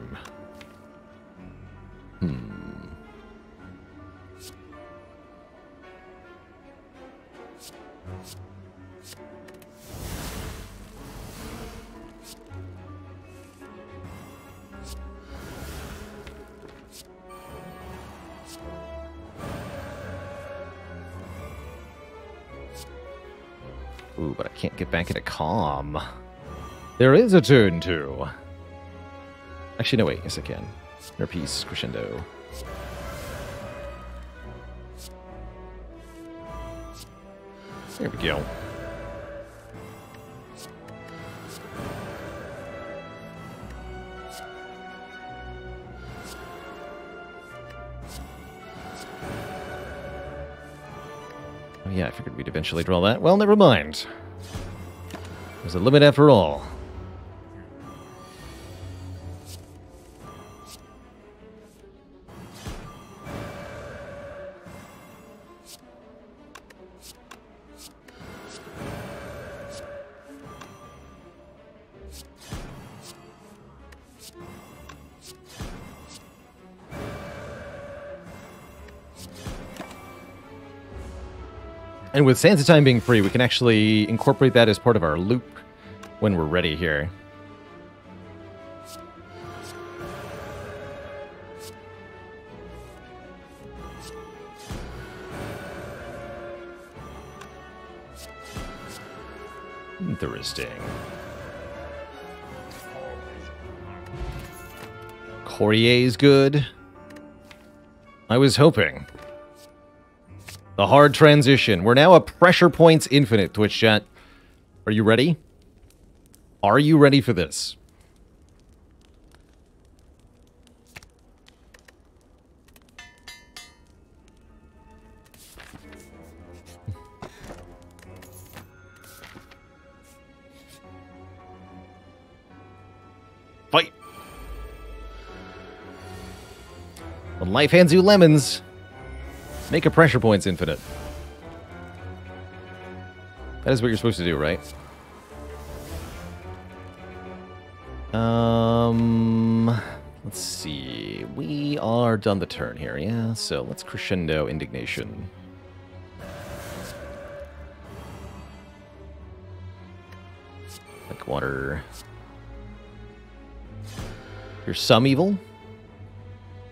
Ooh, but I can't get back into calm. There is a turn 2. Actually, no, wait. Yes, I can. Inner Peace, Crescendo. There we go. Oh, yeah, I figured we'd eventually draw that. Well, never mind. There's a limit after all. And with Sands of Time being free, we can actually incorporate that as part of our loop when we're ready here. Interesting. Courrier's good. I was hoping. The hard transition. We're now a pressure points infinite, Twitch chat. Are you ready? Are you ready for this? Fight! When life hands you lemons, make a pressure points infinite. That is what you're supposed to do, right? Let's see. We are done the turn here, yeah? So let's crescendo indignation. Like water. You're some evil?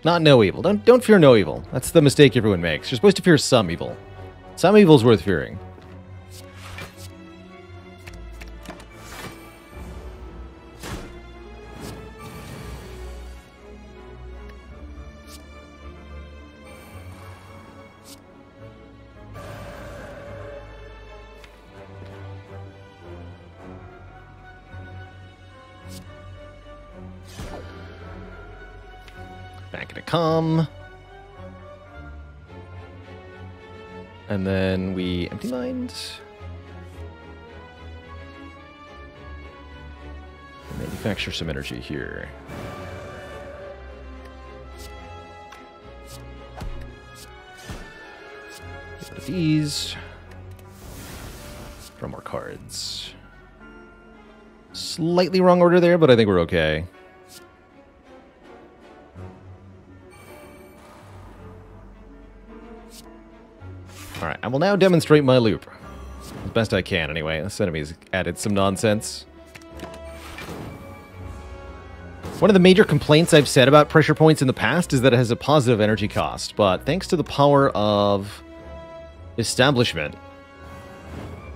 Not no evil. Don't fear no evil. That's the mistake everyone makes. You're supposed to fear some evil. Some evil's worth fearing. Back into calm. And then we empty mind. Manufacture some energy here. Get rid of these. Draw more cards. Slightly wrong order there, but I think we're okay. Alright, I will now demonstrate my loop. As best I can, anyway. This enemy's added some nonsense. One of the major complaints I've said about pressure points in the past is that it has a positive energy cost, but thanks to the power of establishment,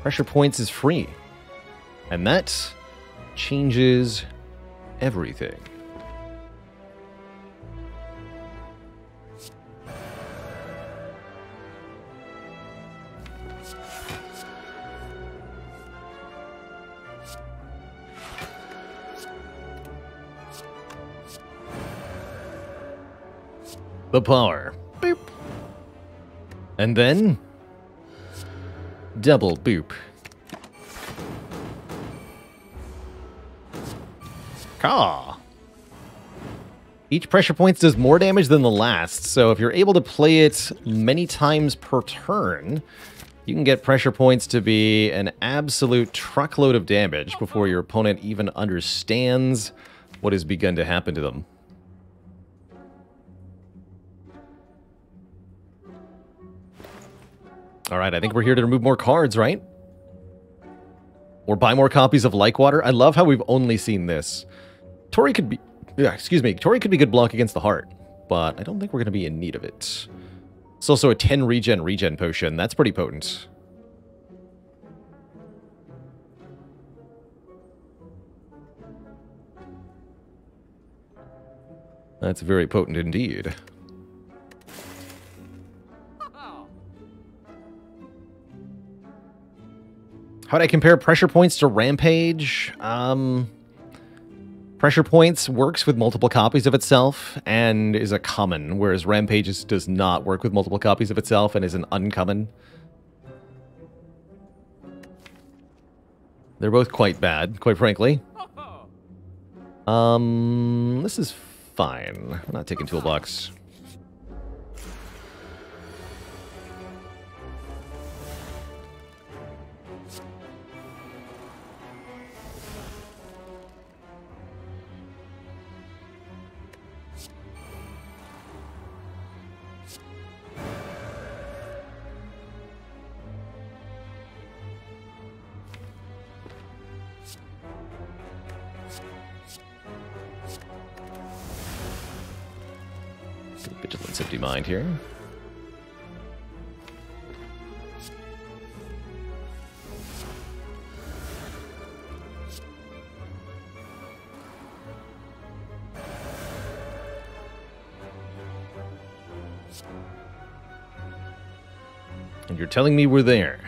pressure points is free. And that changes everything. The power. Boop. And then double boop. Caw. Each pressure point does more damage than the last, so if you're able to play it many times per turn, you can get pressure points to be an absolute truckload of damage before your opponent even understands what has begun to happen to them. Alright, I think we're here to remove more cards, right? Or buy more copies of Lykewater. I love how we've only seen this. Tori could be... Yeah, excuse me. Tori could be good block against the heart, but I don't think we're going to be in need of it. It's also a 10 regen potion. That's pretty potent. That's very potent indeed. How'd I compare pressure points to Rampage? Pressure points works with multiple copies of itself and is a common, whereas Rampage does not work with multiple copies of itself and is an uncommon. They're both quite bad, quite frankly. This is fine. I'm not taking toolbox. Vigilance empty mind here. And you're telling me we're there?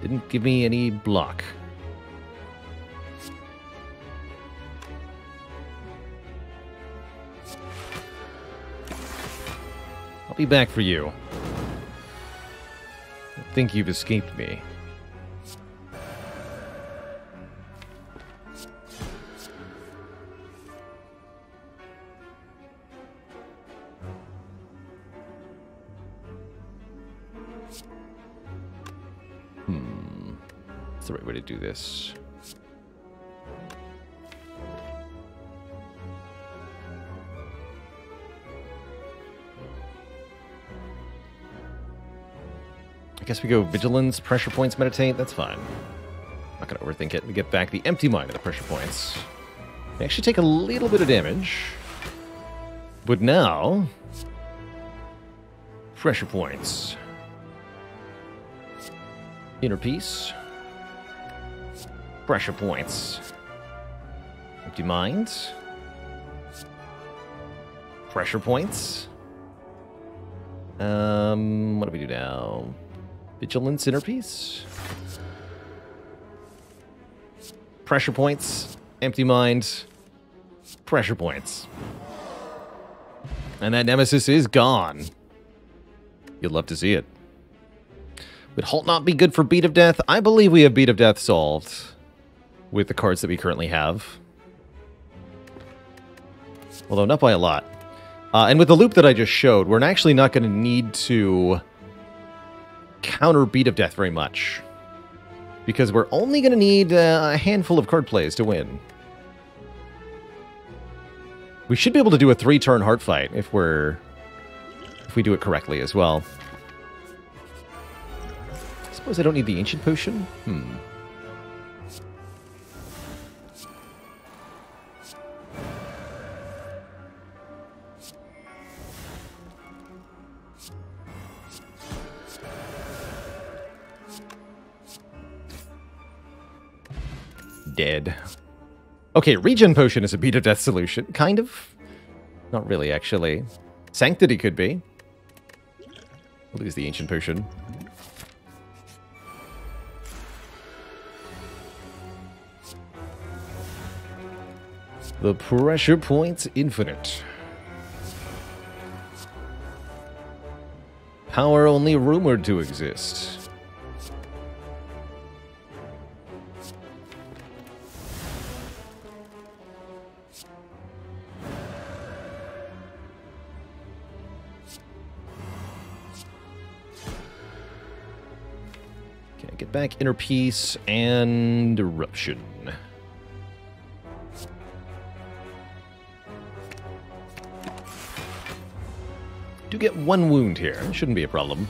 Didn't give me any block. I'll be back for you. I think you've escaped me. What's the right way to do this? I guess we go Vigilance, Pressure Points, Meditate. That's fine. Not gonna overthink it. We get back the empty mind of the Pressure Points. They actually take a little bit of damage. But now... Pressure Points. Inner Peace. Pressure Points. Empty Mind. Pressure Points. What do we do now? Vigilance, Inner Peace. Pressure Points. Empty Mind. Pressure Points. And that Nemesis is gone. You'd love to see it. Would Halt not be good for Beat of Death? I believe we have Beat of Death solved with the cards that we currently have. Although not by a lot. And with the loop that I just showed, we're actually not going to need to counter Beat of Death very much. Because we're only going to need a handful of card plays to win. We should be able to do a 3-turn heart fight if we do it correctly as well. I suppose I don't need the Ancient Potion? Dead. Okay, Regen Potion is a Beat of Death solution. Kind of. Not really, actually. Sanctity could be. We'll use the Ancient Potion. The pressure point's infinite. Power only rumored to exist. Get back Inner Peace and Eruption. Do get 1 wound here. Shouldn't be a problem.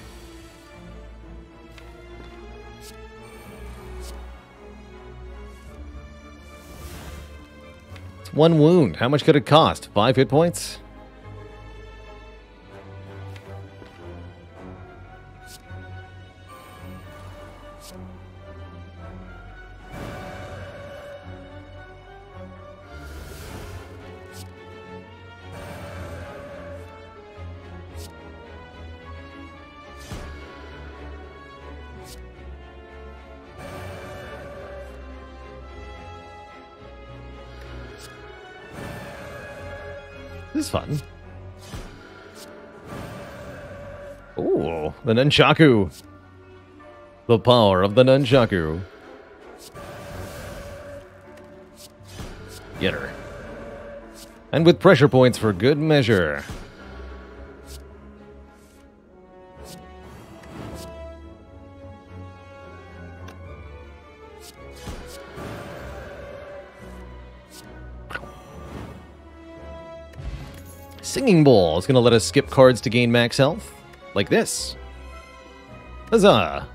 It's 1 wound. How much could it cost? 5 hit points? This is fun. Ooh, the Nunchaku. The power of the Nunchaku. Get her. And with pressure points for good measure. Singing Bowl is going to let us skip cards to gain max health. Like this. Huzzah!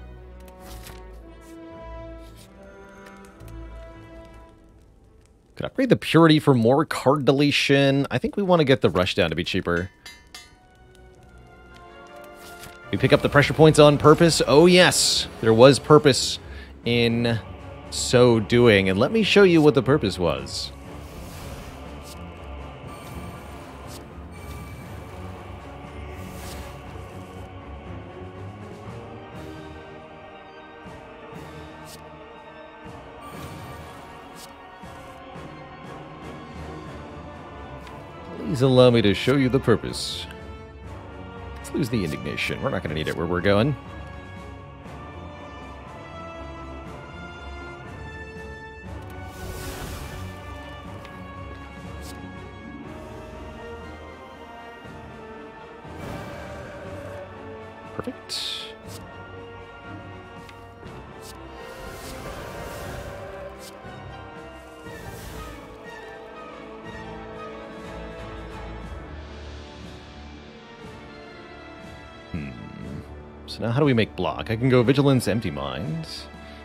Could upgrade the Purity for more card deletion. I think we want to get the Rushdown to be cheaper. We pick up the pressure points on purpose. Oh yes, there was purpose in so doing. And let me show you what the purpose was. Please allow me to show you the purpose. Let's lose the indignation. We're not going to need it where we're going. Perfect. So now how do we make block? I can go Vigilance, Empty Mind.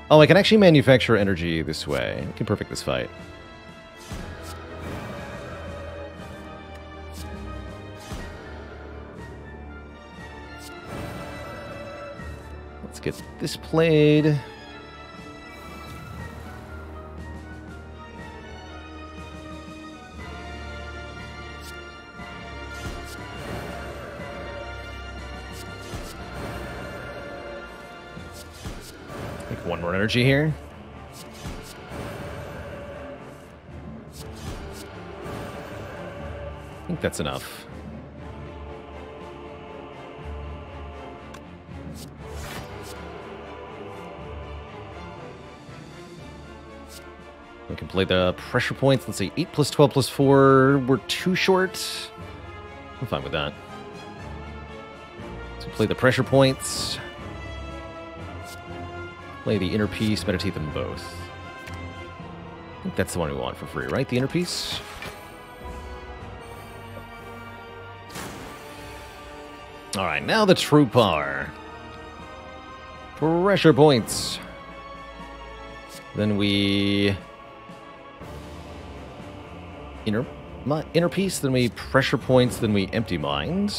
Oh, I can actually manufacture energy this way. I can perfect this fight. Let's get this played. One more energy here. I think that's enough. We can play the pressure points. Let's see, 8 plus 12 plus 4. We're too short. I'm fine with that. So play the pressure points. Play the inner piece, meditate them both. I think that's the one we want for free, right? The inner piece? Alright, now the true power. Pressure points. Then we... Inner piece, then we pressure points, then we empty mind.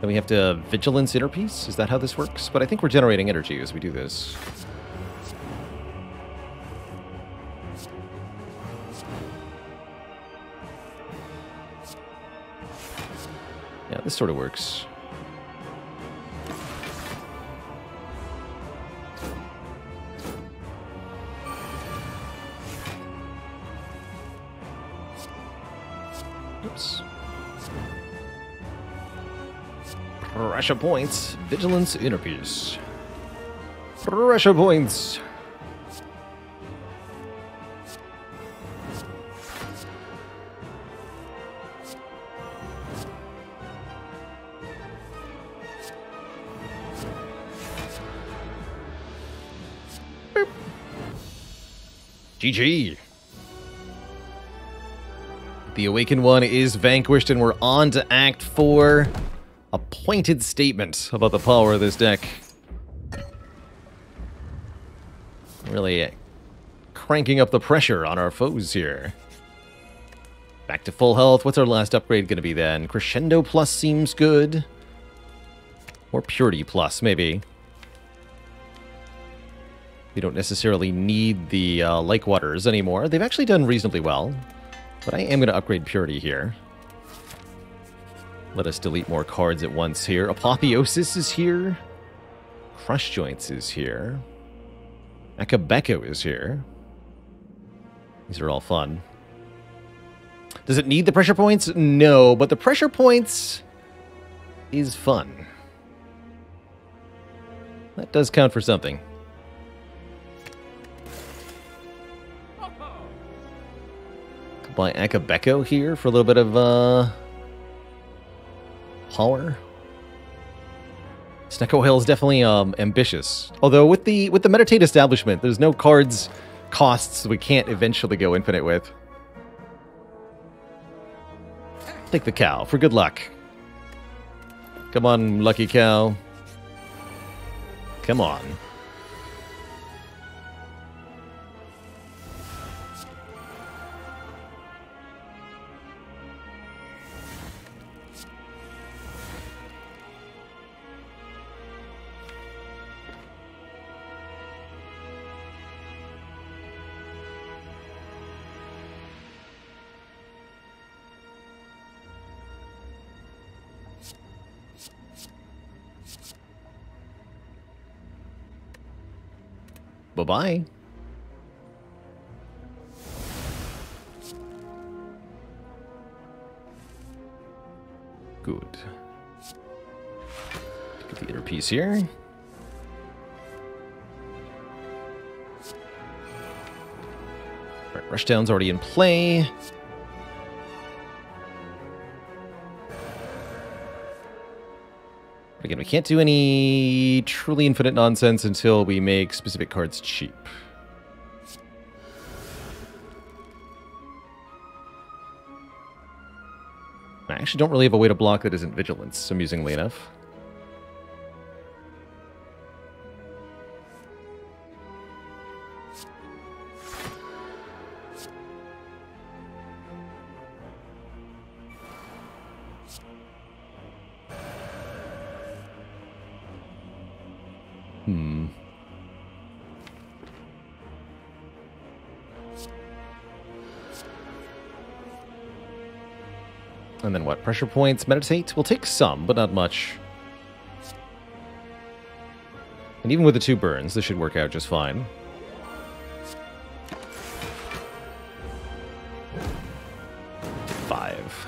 Then we have to vigilance inner piece? Is that how this works? But I think we're generating energy as we do this. Yeah, this sort of works. Oops. Pressure points. Vigilance inner piece. Pressure points. Boop. GG. The Awakened One is vanquished, and we're on to Act 4. A pointed statement about the power of this deck. Really cranking up the pressure on our foes here. Back to full health. What's our last upgrade going to be then? Crescendo Plus seems good. Or Purity Plus, maybe. We don't necessarily need the Lake Waters anymore. They've actually done reasonably well. But I am going to upgrade Purity here. Let us delete more cards at once here. Apotheosis is here. Crush Joints is here. Akabeko is here. These are all fun. Does it need the pressure points? No, but the pressure points is fun. That does count for something. Could buy Akabeko here for a little bit of power. Snecko Hill is definitely ambitious. Although with the Meditate Establishment, there's no cards costs we can't eventually go infinite with. Take the cow for good luck. Come on, lucky cow. Come on. Bye-bye. Good. Get the inner piece here. Right, Rushdown's already in play. Again, we can't do any truly infinite nonsense until we make specific cards cheap. I actually don't really have a way to block that isn't Vigilance, amusingly enough. And then what? Pressure points, meditate? We'll take some, but not much. And even with the 2 burns, this should work out just fine. Five.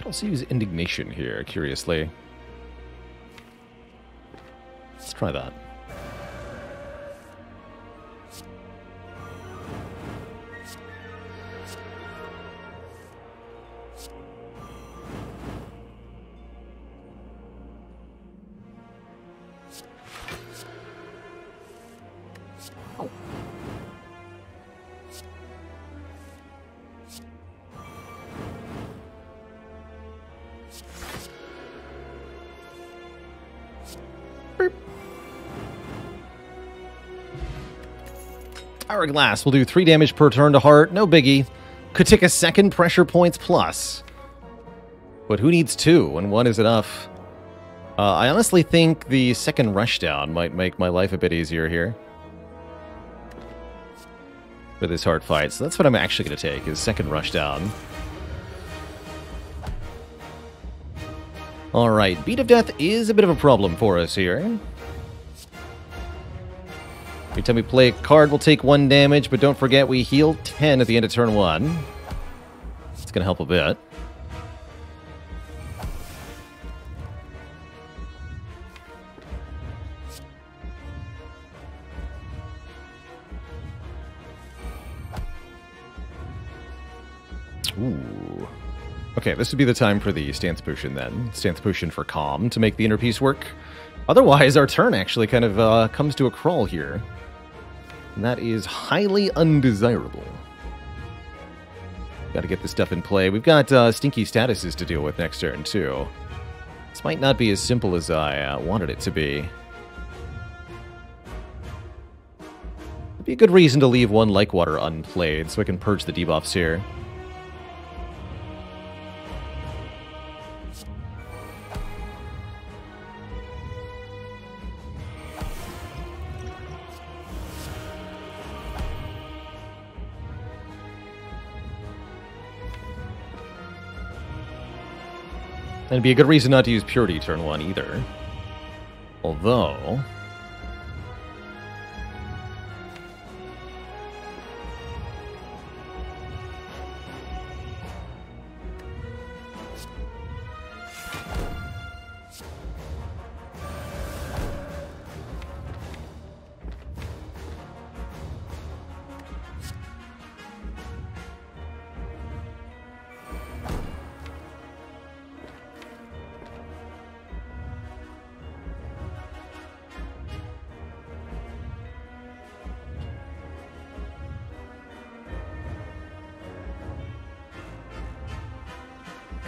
Could also use indignation here, curiously. Let's try that. Hourglass will do 3 damage per turn to Heart. No biggie. Could take a second pressure points plus. But who needs 2 when 1 is enough? I honestly think the second rushdown might make my life a bit easier here. For this hard fight. So that's what I'm actually going to take, is second rushdown. Alright, Beat of Death is a bit of a problem for us here. Every time we play a card, we'll take 1 damage, but don't forget we heal 10 at the end of turn 1. It's going to help a bit. Ooh. Okay, this would be the time for the Stance Potion then. Stance Potion for Calm to make the inner piece work. Otherwise, our turn actually kind of comes to a crawl here. And that is highly undesirable. Got to get this stuff in play. We've got stinky statuses to deal with next turn, too. This might not be as simple as I wanted it to be. It'd be a good reason to leave 1 Like Water unplayed, so I can purge the debuffs here. And it'd be a good reason not to use Purity turn 1 either. Although...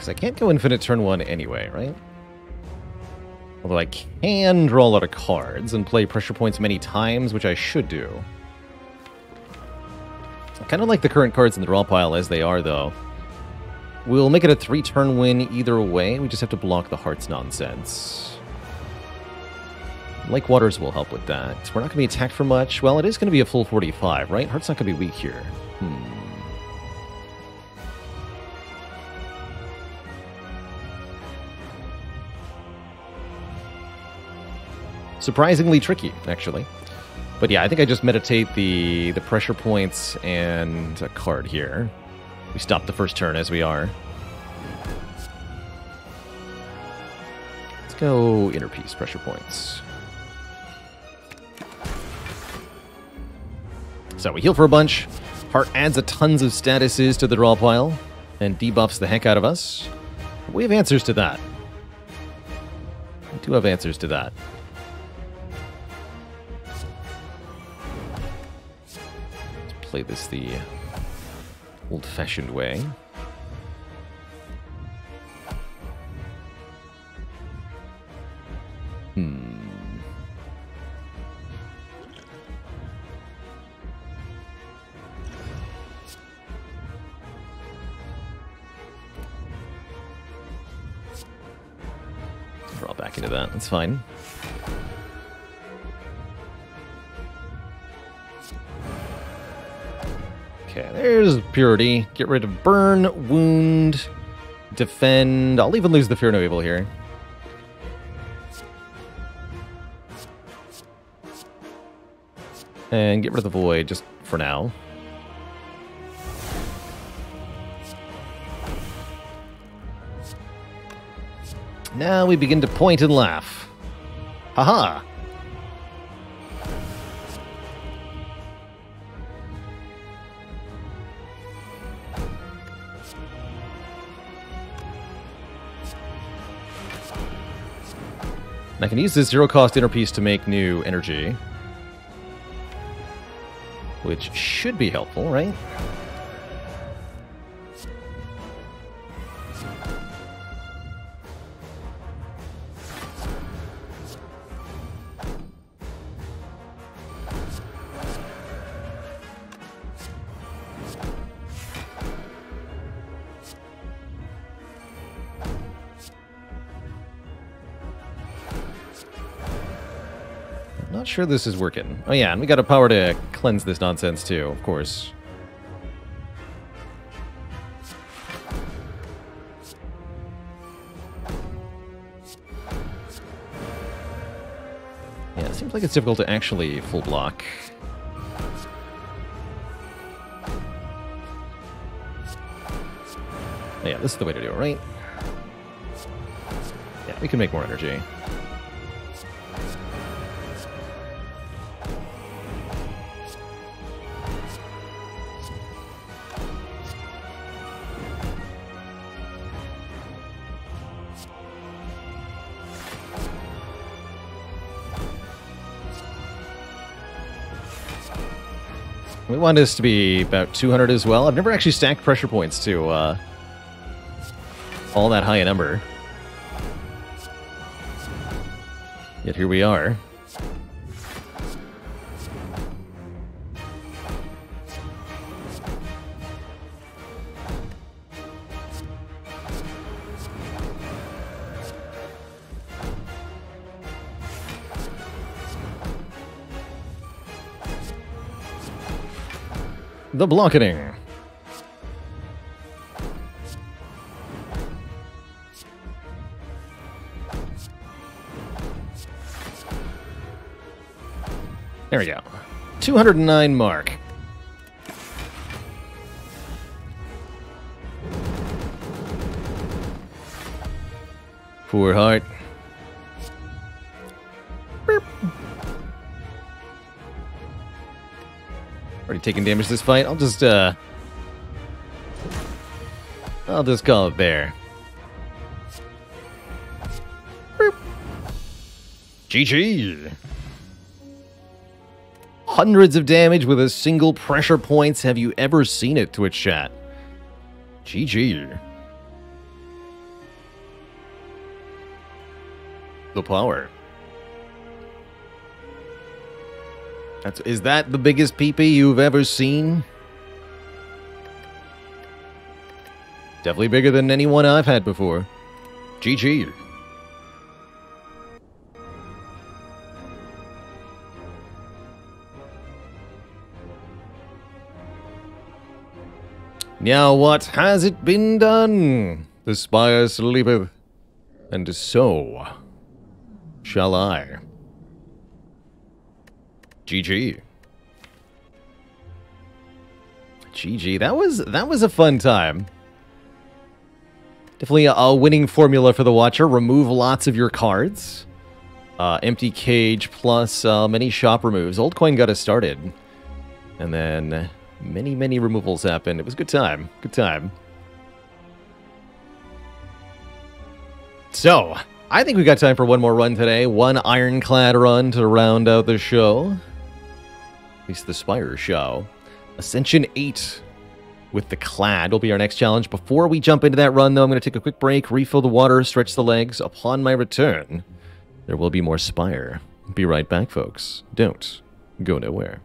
I can't go infinite turn 1 anyway, right? Although I can draw a lot of cards and play pressure points many times, which I should do. I kind of like the current cards in the draw pile as they are, though. We'll make it a 3-turn win either way. We just have to block the Hearts nonsense. Like Waters will help with that. We're not going to be attacked for much. Well, it is going to be a full 45, right? Heart's not going to be weak here. Surprisingly tricky, actually. But yeah, I think I just meditate the pressure points and a card here. We stop the first turn as we are. Let's go inner piece, pressure points. So we heal for a bunch. Heart adds a tons of statuses to the draw pile and debuffs the heck out of us. We have answers to that. We do have answers to that. Play this the old-fashioned way. Draw back into that, that's fine. Okay, there's Purity. Get rid of Burn, Wound, Defend. I'll even lose the Fear No Evil here. And get rid of the Void just for now. Now we begin to point and laugh. Haha! And I can use this zero-cost inner piece to make new energy. Which should be helpful, right? Not sure this is working. Oh yeah, and we got a power to cleanse this nonsense too, of course. Yeah, it seems like it's difficult to actually full block. Oh yeah, this is the way to do it, right? Yeah, we can make more energy. We want this to be about 200 as well. I've never actually stacked pressure points to all that high a number. Yet here we are. The blocketing. There we go. 209 mark. Poor heart. Beep. Already taking damage this fight. I'll just call it there. Beep. GG. Hundreds of damage with a single pressure points. Have you ever seen it, Twitch chat? GG. The power. Is that the biggest PP you've ever seen? Definitely bigger than any one I've had before. GG. Now what has it been done? The Spire sleepeth, and so shall I. GG. GG. That was a fun time. Definitely a winning formula for the Watcher. Remove lots of your cards. Empty cage plus many shop removes. Old coin got us started. And then many removals happened. It was a good time. Good time. So, I think we got time for one more run today. One ironclad run to round out the show. At least the Spire show. Ascension 8 with the Clad will be our next challenge. Before we jump into that run, though, I'm going to take a quick break, refill the water, stretch the legs. Upon my return, there will be more Spire. Be right back, folks. Don't go nowhere.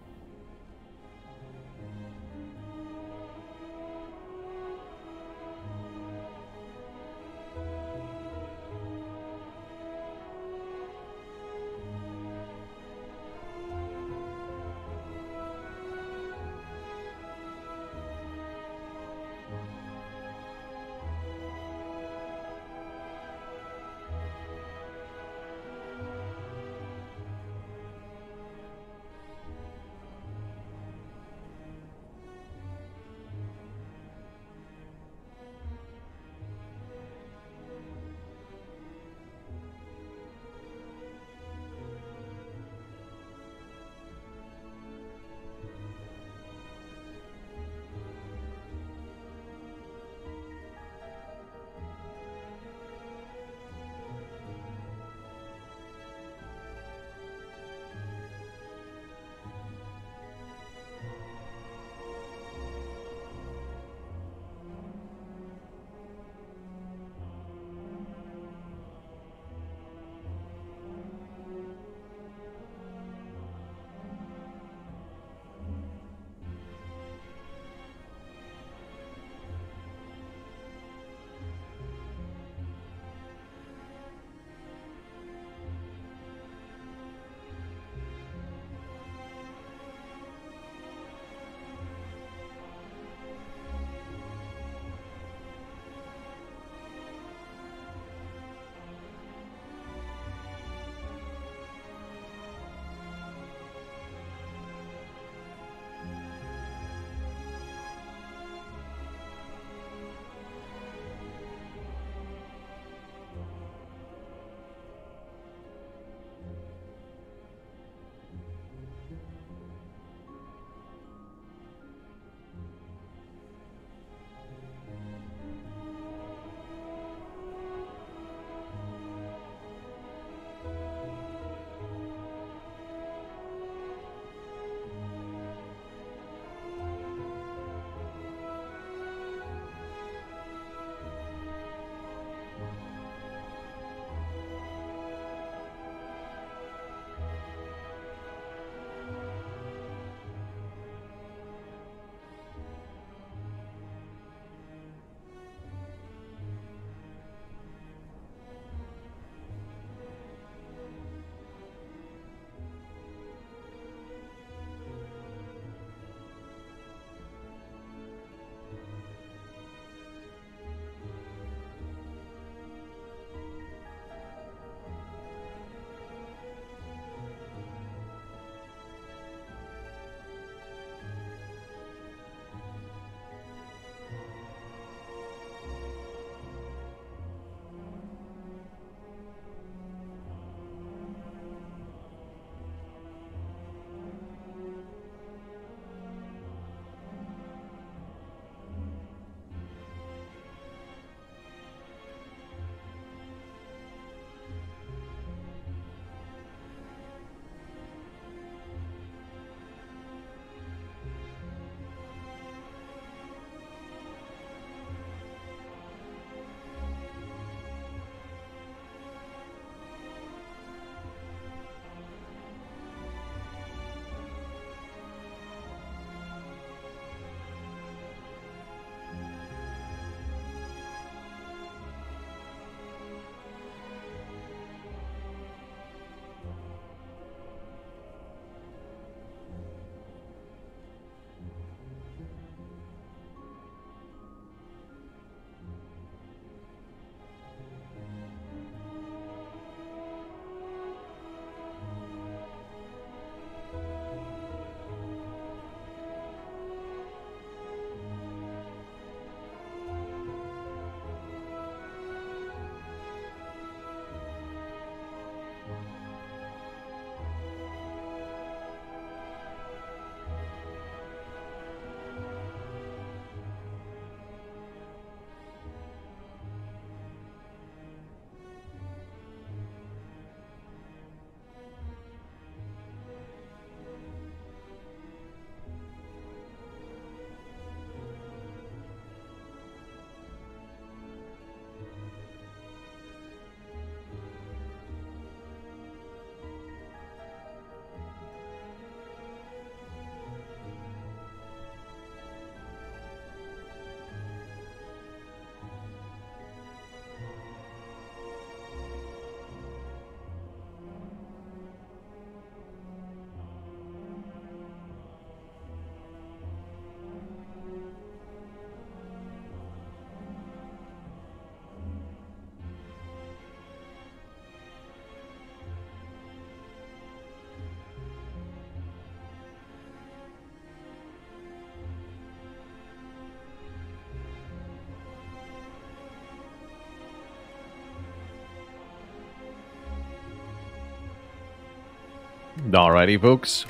Alrighty, folks.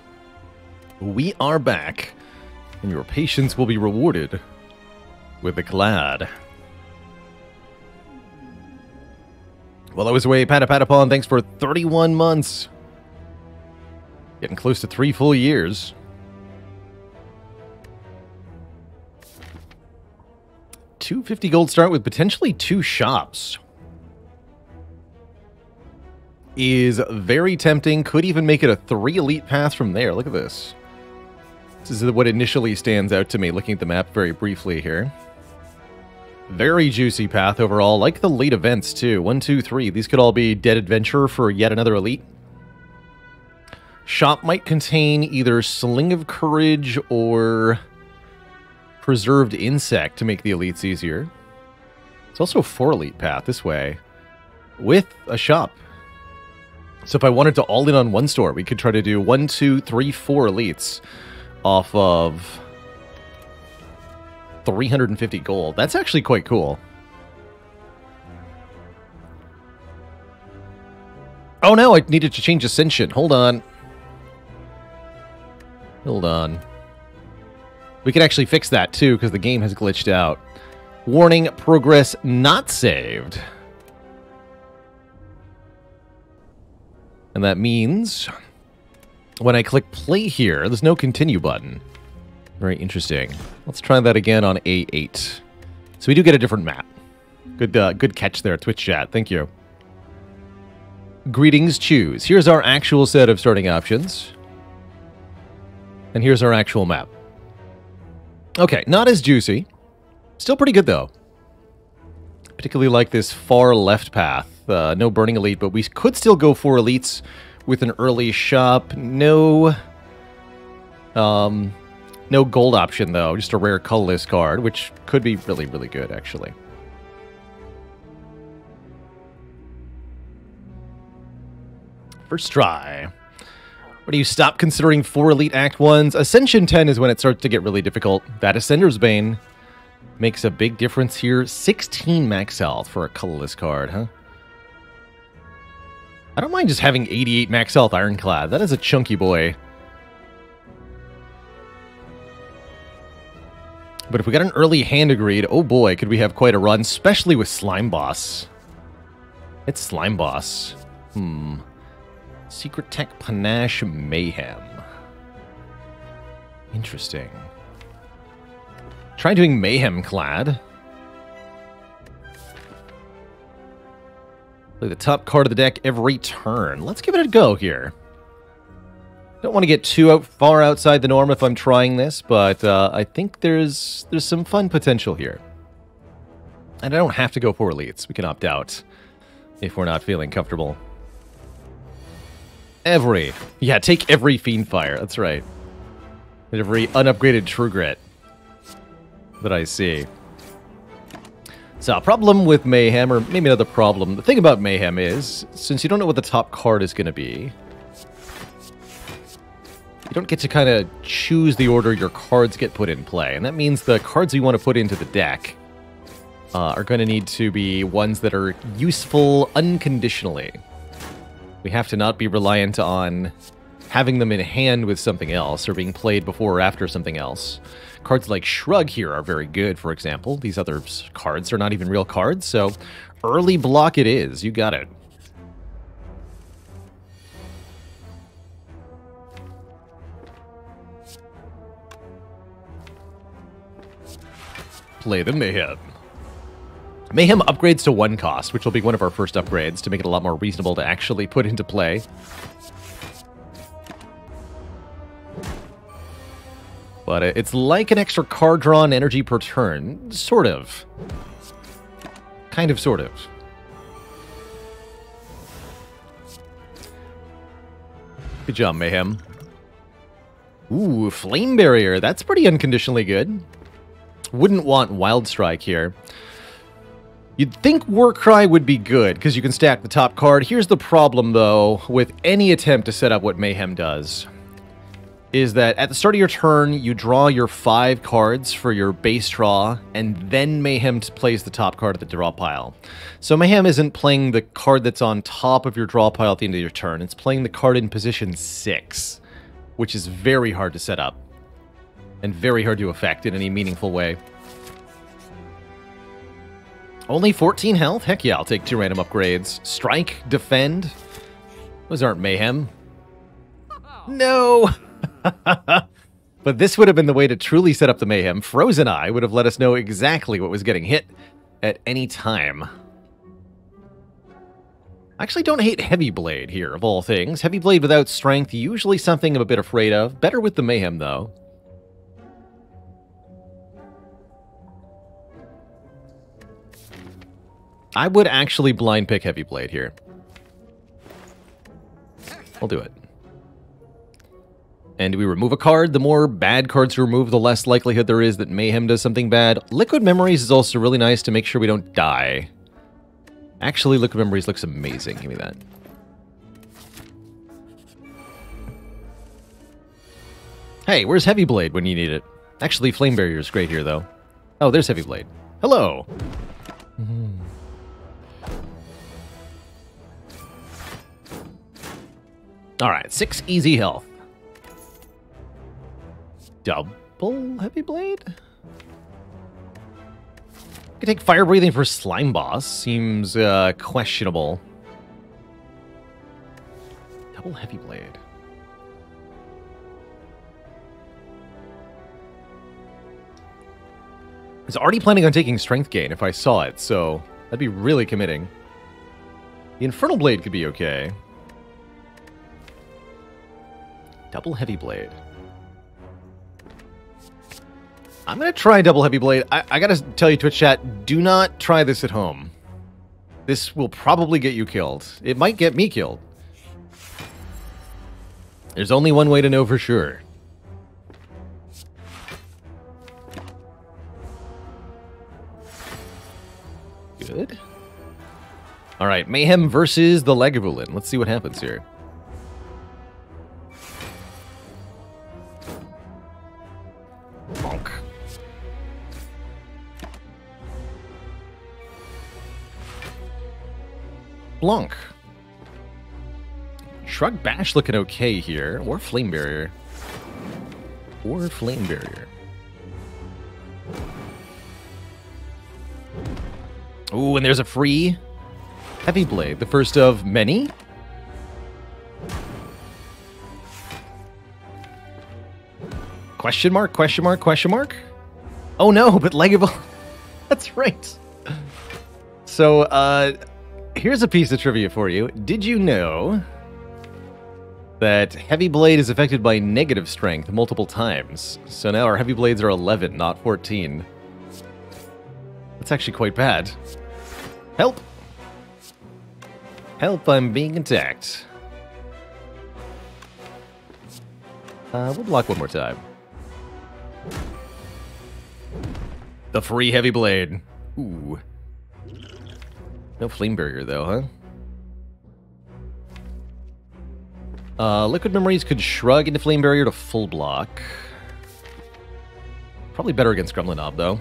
We are back, and your patience will be rewarded with the Clad. Well, I was away, Patapatapon. Thanks for 31 months. Getting close to 3 full years. $250 gold start with potentially 2 shops. Is very tempting. Could even make it a 3 elite path from there. Look at this. This is what initially stands out to me, looking at the map very briefly here. Very juicy path overall. Like the late events, too. 1, 2, 3. These could all be dead adventure for yet another elite. Shop might contain either Sling of Courage or Preserved Insect to make the elites easier. It's also a 4 elite path this way with a shop. So if I wanted to all in on one store, we could try to do 1, 2, 3, 4 elites off of 350 gold. That's actually quite cool. Oh no, I needed to change Ascension. Hold on. Hold on. We can actually fix that too, because the game has glitched out. Warning, progress not saved. And that means when I click play here, there's no continue button. Very interesting. Let's try that again on A8. So we do get a different map. Good catch there, Twitch chat. Thank you. Greetings, choose. Here's our actual set of starting options. And here's our actual map. Okay, not as juicy. Still pretty good, though. Particularly like this far left path. No Burning Elite, but we could still go for elites with an early shop. No gold option, though. Just a rare colorless card, which could be really, really good, actually. First try. Where do you stop considering 4 elite Act 1s? Ascension 10 is when it starts to get really difficult. That Ascender's Bane makes a big difference here. 16 max health for a colorless card, huh? I don't mind just having 88 max health Ironclad. That is a chunky boy. But if we got an early hand agreed, oh boy, could we have quite a run, especially with Slime Boss. It's Slime Boss. Secret Tech Panache Mayhem. Interesting. Try doing Mayhem Clad. Play the top card of the deck every turn. Let's give it a go here. Don't want to get too far outside the norm if I'm trying this, but I think there's some fun potential here. And I don't have to go for elites. We can opt out if we're not feeling comfortable. Take every Fiendfire. That's right. Every unupgraded True Grit that I see. So, a problem with Mayhem, or maybe another problem. The thing about Mayhem is, since you don't know what the top card is going to be, you don't get to kind of choose the order your cards get put in play. And that means the cards you want to put into the deck are going to need to be ones that are useful unconditionally. We have to not be reliant on having them in hand with something else, or being played before or after something else. Cards like Shrug here are very good, for example. These other cards are not even real cards, so early block it is. You got it. Play the Mayhem. Mayhem upgrades to 1 cost, which will be one of our first upgrades to make it a lot more reasonable to actually put into play. But it's like an extra card draw and energy per turn. Sort of. Kind of, sort of. Good job, Mayhem. Ooh, Flame Barrier. That's pretty unconditionally good. Wouldn't want Wild Strike here. You'd think Warcry would be good, because you can stack the top card. Here's the problem, though, with any attempt to set up what Mayhem does. is that at the start of your turn, you draw your 5 cards for your base draw, and then Mayhem plays the top card of the draw pile. So Mayhem isn't playing the card that's on top of your draw pile at the end of your turn. It's playing the card in position 6, which is very hard to set up, and very hard to affect in any meaningful way. Only 14 health? Heck yeah, I'll take 2 random upgrades. Strike, defend. Those aren't Mayhem. No! But this would have been the way to truly set up the Mayhem. Frozen Eye would have let us know exactly what was getting hit at any time. I actually don't hate Heavy Blade here, of all things. Heavy Blade without strength, usually something I'm a bit afraid of. Better with the Mayhem, though. I would actually blind pick Heavy Blade here. I'll do it. And we remove a card. The more bad cards you remove, the less likelihood there is that Mayhem does something bad. Liquid Memories is also really nice to make sure we don't die. Actually, Liquid Memories looks amazing. Give me that. Hey, where's Heavy Blade when you need it? Actually, Flame Barrier is great here, though. Oh, there's Heavy Blade. Hello! Alright, 6 easy health. Double Heavy Blade? I could take Fire Breathing for Slime Boss. Seems questionable. Double Heavy Blade. I was already planning on taking Strength Gain if I saw it, so that'd be really committing. The Infernal Blade could be okay. Double Heavy Blade. I'm going to try Double Heavy Blade. I got to tell you, Twitch chat, do not try this at home. This will probably get you killed. It might get me killed. There's only one way to know for sure. Good. All right, Mayhem versus the Lagavulin. Let's see what happens here. Bonk. Blanc. Shrug Bash looking okay here. Or Flame Barrier. Or Flame Barrier. Ooh, and there's a free Heavy Blade. The first of many. Question mark, question mark, question mark? Oh no, but Lagavulin. That's right. So, here's a piece of trivia for you. Did you know that Heavy Blade is affected by negative strength multiple times? So now our Heavy Blades are 11, not 14. That's actually quite bad. Help! Help, I'm being attacked. We'll block one more time. The free Heavy Blade. Ooh. No Flame Barrier, though, huh? Liquid Memories could shrug into Flame Barrier to full block. Probably better against Gremlin Knob, though.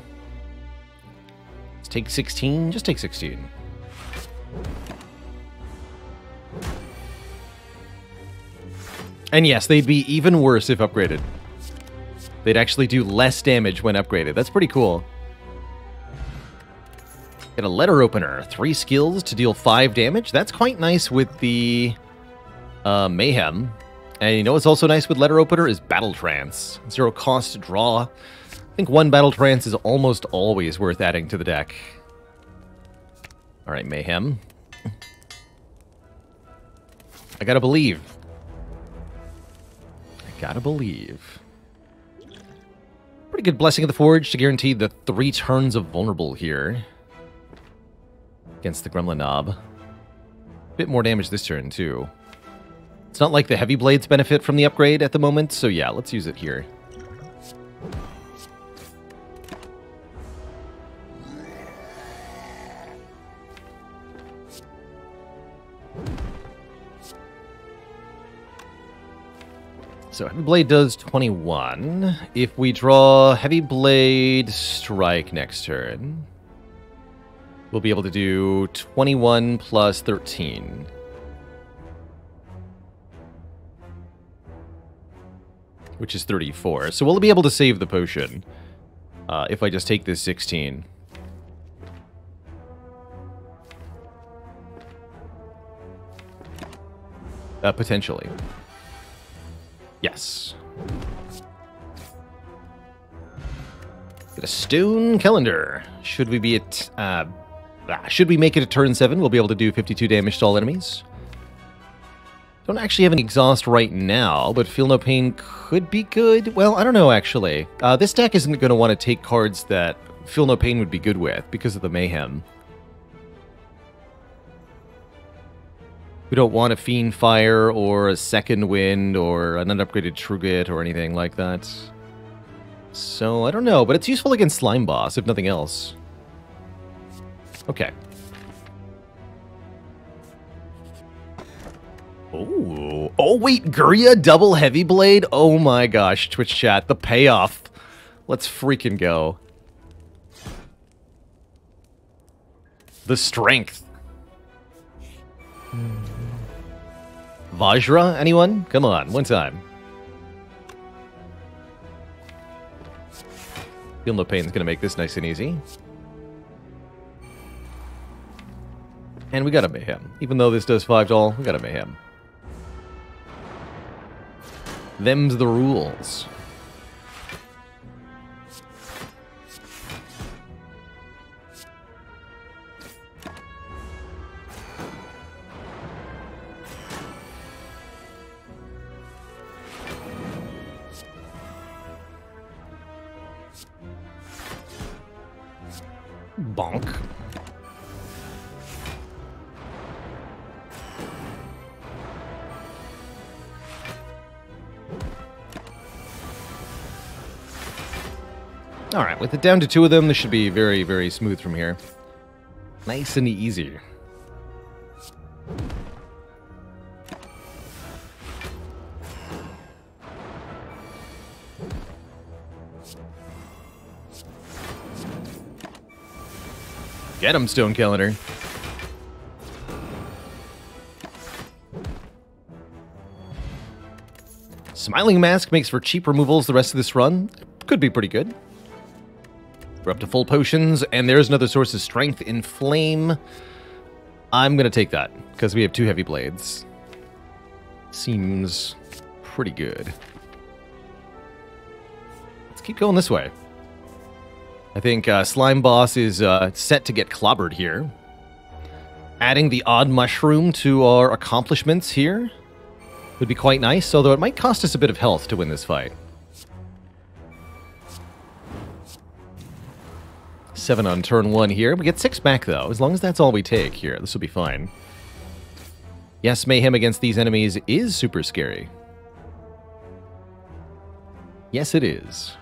Let's take 16. Just take 16. And yes, they'd be even worse if upgraded. They'd actually do less damage when upgraded. That's pretty cool. Get a Letter Opener. 3 skills to deal 5 damage. That's quite nice with the Mayhem. And you know what's also nice with Letter Opener is Battle Trance. 0 cost to draw. I think 1 Battle Trance is almost always worth adding to the deck. Alright, Mayhem. I gotta believe. I gotta believe. Pretty good Blessing of the Forge to guarantee the 3 turns of vulnerable here. Against the Gremlin Knob. Bit more damage this turn, too. It's not like the Heavy Blades benefit from the upgrade at the moment, so yeah, let's use it here. So Heavy Blade does 21. If we draw Heavy Blade Strike next turn, we'll be able to do 21 plus 13. Which is 34. So we'll be able to save the potion if I just take this 16. Potentially. Yes. Get a stone calendar. Should we be at... should we make it a turn 7, we'll be able to do 52 damage to all enemies. Don't actually have any exhaust right now, but Feel No Pain could be good. Well, I don't know, actually. This deck isn't going to want to take cards that Feel No Pain would be good with because of the Mayhem. We don't want a Fiend Fire or a Second Wind or an unupgraded Truget or anything like that. So, I don't know, but it's useful against Slime Boss, if nothing else. Okay. Oh, wait, Gurya double Heavy Blade? Oh my gosh, Twitch chat, the payoff. Let's freaking go. The strength. Vajra, anyone? Come on, one time. Feel No Pain's gonna make this nice and easy. And we got a Mayhem. Even though this does 5 all, we got a Mayhem. Them's the rules. Bonk. Alright, with it down to 2 of them, this should be very, very smooth from here. Nice and easy. Get him, Stone Calendar. Smiling Mask makes for cheap removals the rest of this run. Could be pretty good. We're up to full potions, and there's another source of strength in Flame. I'm going to take that, because we have 2 Heavy Blades. Seems pretty good. Let's keep going this way. I think Slime Boss is set to get clobbered here. Adding the Odd Mushroom to our accomplishments here would be quite nice, although it might cost us a bit of health to win this fight. 7 on turn 1 here. We get 6 back, though. As long as that's all we take here, this will be fine. Yes, Mayhem against these enemies is super scary. Yes, it is.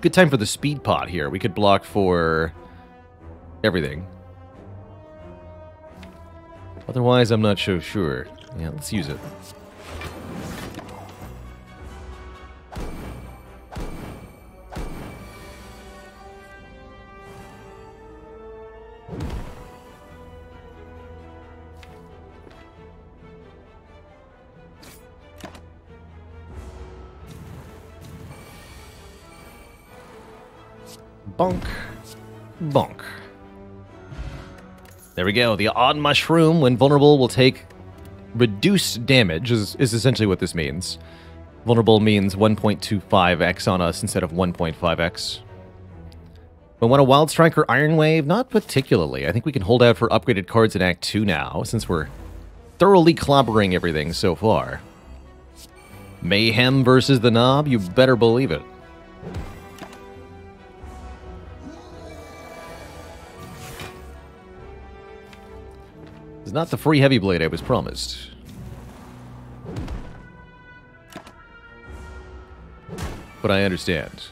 Good time for the speed pot here. We could block for everything. Otherwise, I'm not so sure. Yeah, let's use it. Bonk. Bonk. There we go. The Odd Mushroom, when vulnerable, will take reduced damage, is essentially what this means. Vulnerable means 1.25x on us instead of 1.5x. But want a Wild Strike or Iron Wave? Not particularly. I think we can hold out for upgraded cards in Act 2 now, since we're thoroughly clobbering everything so far. Mayhem versus the Knob? You better believe it. It's not the free Heavy Blade I was promised. But I understand.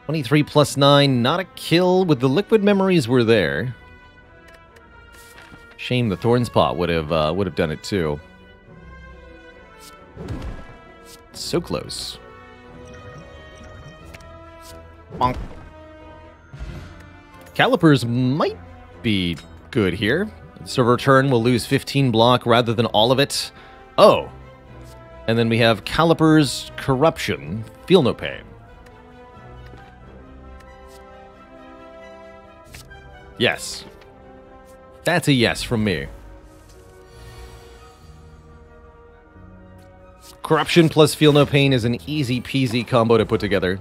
23 plus 9, not a kill. With the Liquid Memories were there. Shame the Thorns Pot would have done it too. So close. Bonk. Calipers might be good here. So return will lose 15 block rather than all of it. Oh. And then we have Calipers Corruption. Feel no pain. Yes. That's a yes from me. Corruption plus Feel No Pain is an easy peasy combo to put together.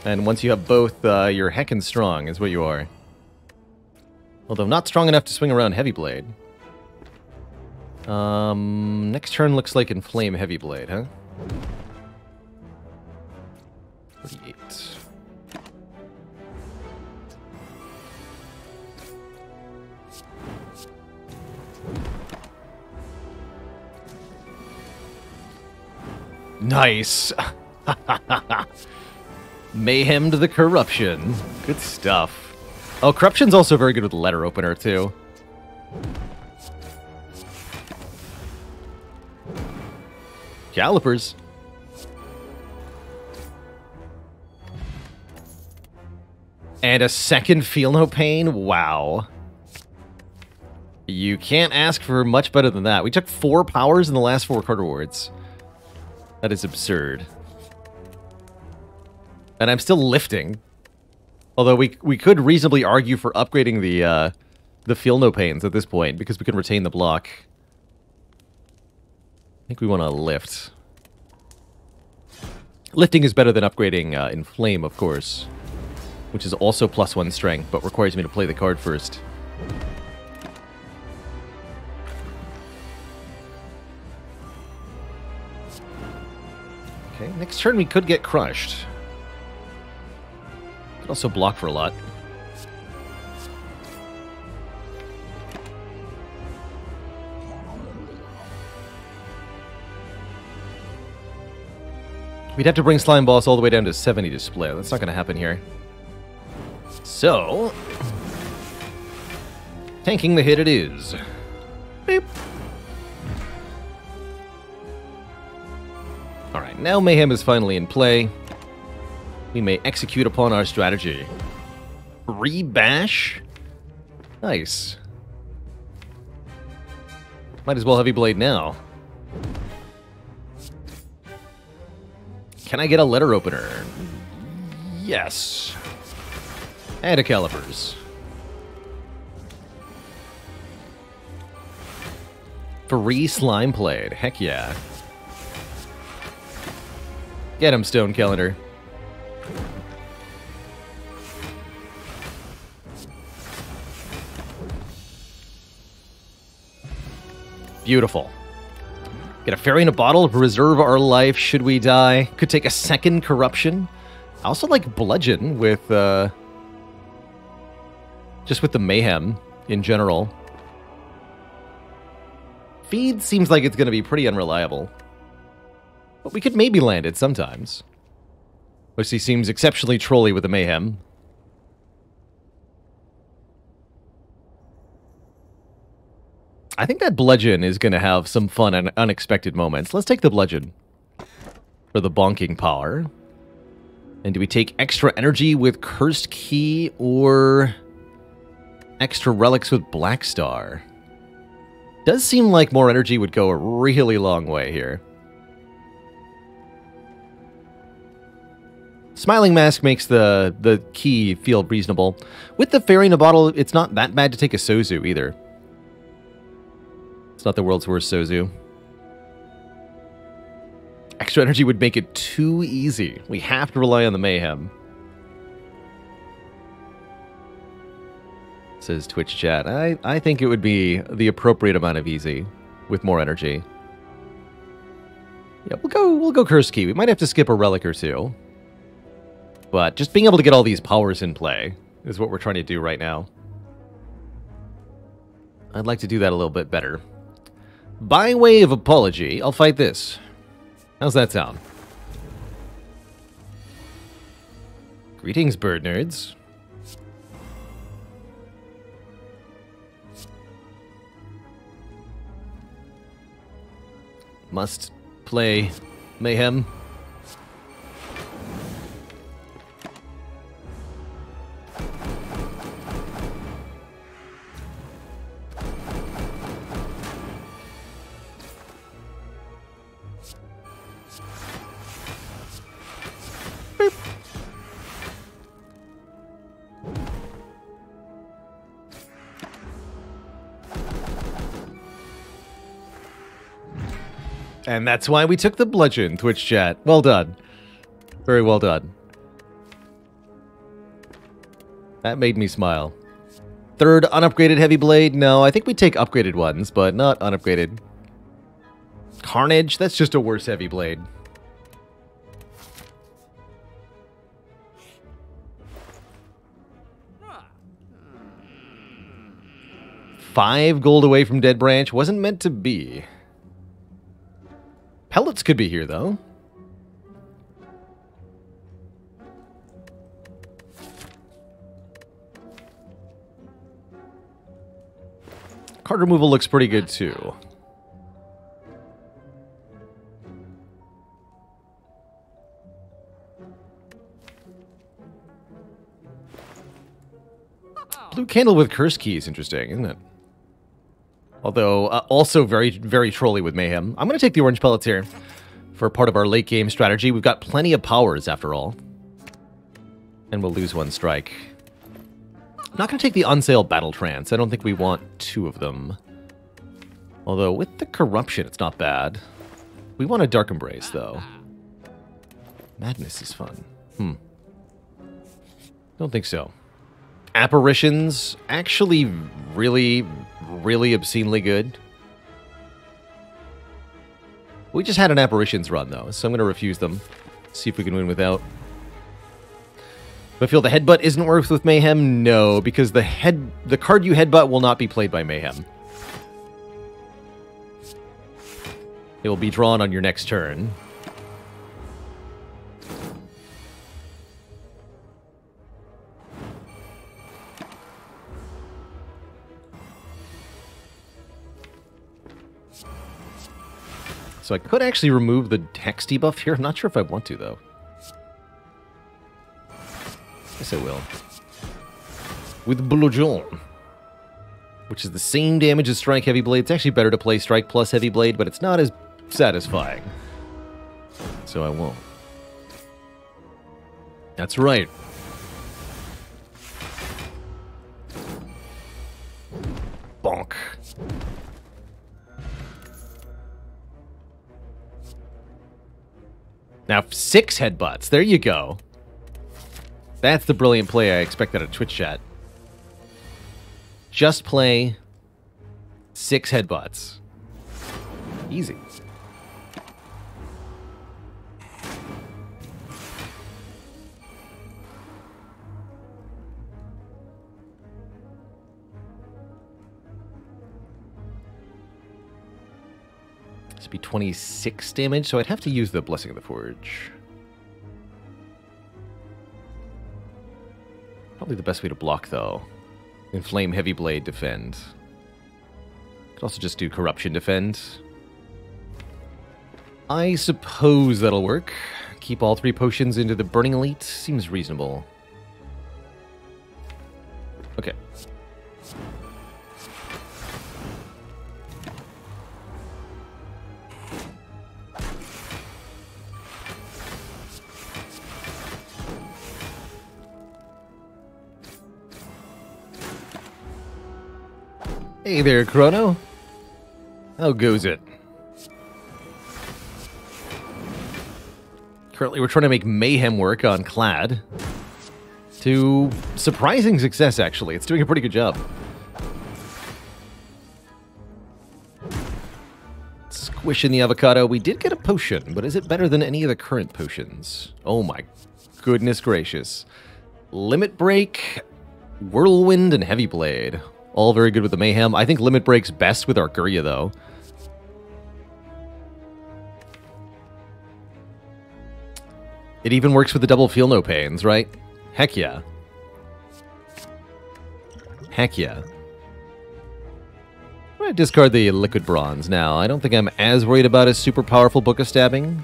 And once you have both, you're heckin' strong, is what you are. Although not strong enough to swing around Heavy Blade. Next turn looks like Inflame Heavy Blade, huh? 38. Nice. Mayhem to the Corruption. Good stuff. Oh, Corruption's also very good with Letter Opener, too. Calipers. And a second Feel No Pain? Wow. You can't ask for much better than that. We took 4 powers in the last 4 card rewards. That is absurd. And I'm still lifting. Although we could reasonably argue for upgrading the Feel No Pains at this point, because we can retain the block. I think we want to lift. Lifting is better than upgrading Inflame, of course. Which is also +1 strength, but requires me to play the card first. Okay, next turn we could get crushed. Could also block for a lot. We'd have to bring Slime Boss all the way down to 70 to split. That's not going to happen here. So, tanking the hit it is. Beep. Alright, now Mayhem is finally in play. We may execute upon our strategy. Rebash? Nice. Might as well Heavy Blade now. Can I get a Letter Opener? Yes. And a Calipers. Free Slime Blade. Heck yeah. Get him, Stone Calendar. Beautiful. Get a Fairy in a Bottle to preserve our life should we die. Could take a second Corruption. I also like Bludgeon with, just with the Mayhem in general. Feed seems like it's going to be pretty unreliable. But we could maybe land it sometimes. Which he seems exceptionally trolly with the Mayhem. I think that Bludgeon is going to have some fun and unexpected moments. Let's take the Bludgeon for the bonking power. And do we take extra energy with Cursed Key or extra relics with Black Star? Does seem like more energy would go a really long way here. Smiling Mask makes the key feel reasonable. With the Fairy in a Bottle, it's not that bad to take a Sozu either. It's not the world's worst Sozu. Extra energy would make it too easy. We have to rely on the Mayhem. Says Twitch chat. I think it would be the appropriate amount of easy with more energy. Yeah, we'll go Curse Key. We might have to skip a relic or two. But just being able to get all these powers in play is what we're trying to do right now. I'd like to do that a little bit better. By way of apology, I'll fight this. How's that sound? Greetings, bird nerds. Must play Mayhem. And that's why we took the bludgeon, Twitch chat. Well done. Very well done. That made me smile. Third unupgraded heavy blade? No, I think we take upgraded ones, but not unupgraded. Carnage? That's just a worse heavy blade. $5 gold away from Dead Branch. Wasn't meant to be. Pellets could be here, though. Card removal looks pretty good, too. Blue candle with curse key is interesting, isn't it? Although, also very, very trolly with Mayhem. I'm going to take the orange pellets here for part of our late game strategy. We've got plenty of powers, after all. And we'll lose one strike. I'm not going to take the unsale battle trance. I don't think we want 2 of them. Although, with the corruption, it's not bad. We want a Dark Embrace, though. Madness is fun. Don't think so. Apparitions, actually really, really obscenely good. We just had an Apparitions run, though, so I'm going to refuse them. See if we can win without. Do I feel the headbutt isn't worth with Mayhem? No, because the card you headbutt will not be played by Mayhem. It will be drawn on your next turn. So I could actually remove the hex debuff here. I'm not sure if I want to, though. Guess I will. With Bludgeon, which is the same damage as Strike Heavy Blade. It's actually better to play Strike plus Heavy Blade, but it's not as satisfying. So I won't. That's right. Bonk. Now, 6 headbutts. There you go. That's the brilliant play I expect out of Twitch chat. Just play 6 headbutts. Easy. This would be 26 damage, so I'd have to use the Blessing of the Forge. Probably the best way to block, though. Inflame Heavy Blade, defend. Could also just do Corruption, defend. I suppose that'll work. Keep all 3 potions into the Burning Elite. Seems reasonable. Okay. Hey there, Chrono. How goes it? Currently, we're trying to make Mayhem work on Clad. To surprising success, actually. It's doing a pretty good job. Squishing the avocado. We did get a potion, but is it better than any of the current potions? Oh my goodness gracious. Limit Break, Whirlwind, and Heavy Blade. All very good with the Mayhem. I think Limit Break's best with Argyria, though. It even works with the double Feel No Pains, right? Heck yeah. Heck yeah. going to discard the liquid bronze now. I don't think I'm as worried about a super powerful Book of Stabbing.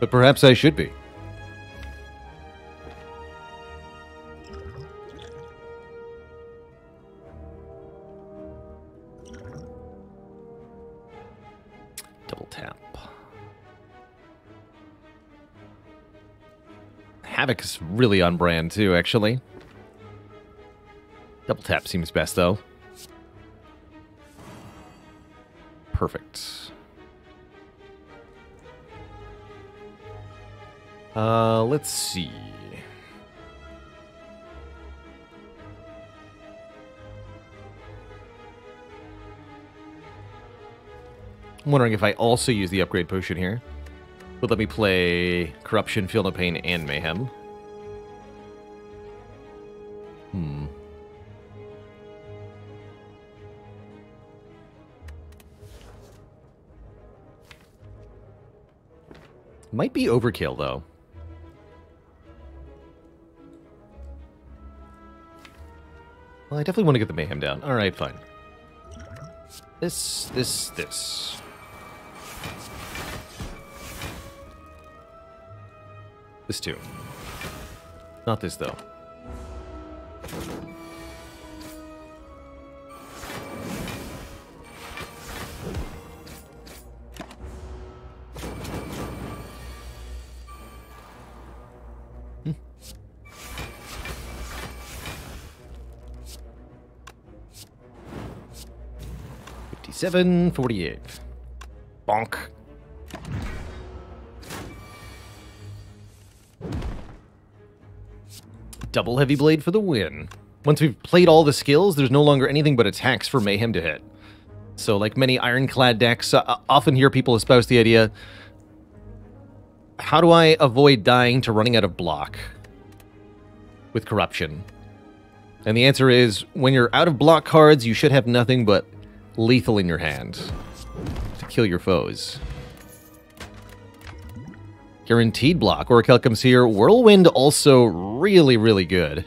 But perhaps I should be. Double tap. Havoc's really on brand too, actually. Double tap seems best, though. Perfect. Let's see. I'm wondering if I also use the upgrade potion here. Would let me play Corruption, Feel No Pain, and Mayhem. Might be overkill, though. Well, I definitely want to get the Mayhem down. Alright, fine. This. This too. Not this, though. $57.48. Bonk. Double Heavy Blade for the win. Once we've played all the skills, there's no longer anything but attacks for Mayhem to hit. So, like many Ironclad decks, often hear people espouse the idea, how do I avoid dying to running out of block with Corruption? And the answer is, when you're out of block cards, you should have nothing but lethal in your hand to kill your foes. Guaranteed block. Oracle comes here. Whirlwind also really, really good.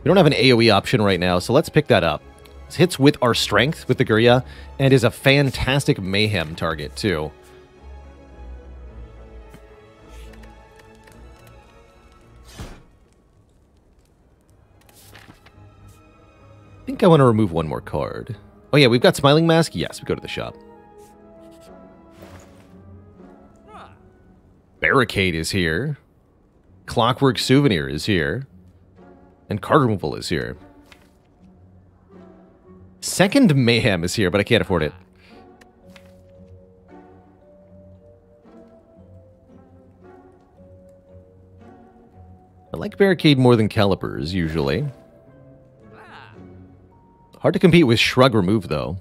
We don't have an AoE option right now, so let's pick that up. This hits with our strength, with the Guria, and is a fantastic Mayhem target, too. I think I want to remove one more card. Oh yeah, we've got Smiling Mask? Yes, we go to the shop. Barricade is here. Clockwork Souvenir is here. And card removal is here. Second Mayhem is here, but I can't afford it. I like Barricade more than Calipers, usually. Hard to compete with Shrug Remove, though.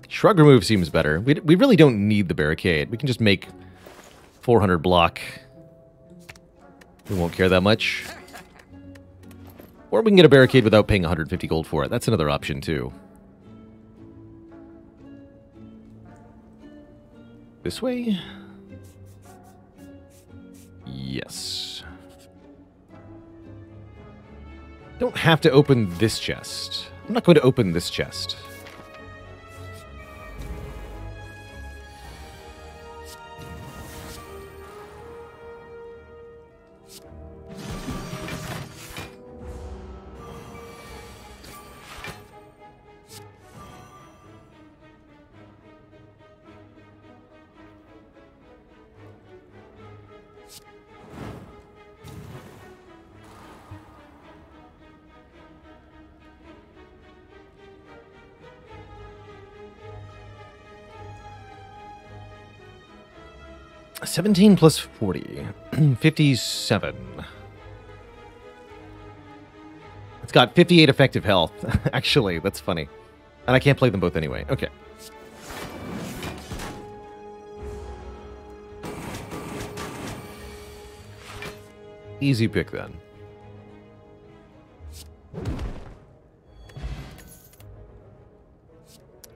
Shrug Remove seems better. We really don't need the Barricade. We can just make 400 block. We won't care that much. Or we can get a Barricade without paying 150 gold for it. That's another option, too. This way? Yes. Don't have to open this chest. I'm not going to open this chest. $17 plus 40. 57. It's got 58 effective health. Actually, that's funny. And I can't play them both anyway. Okay. Easy pick, then.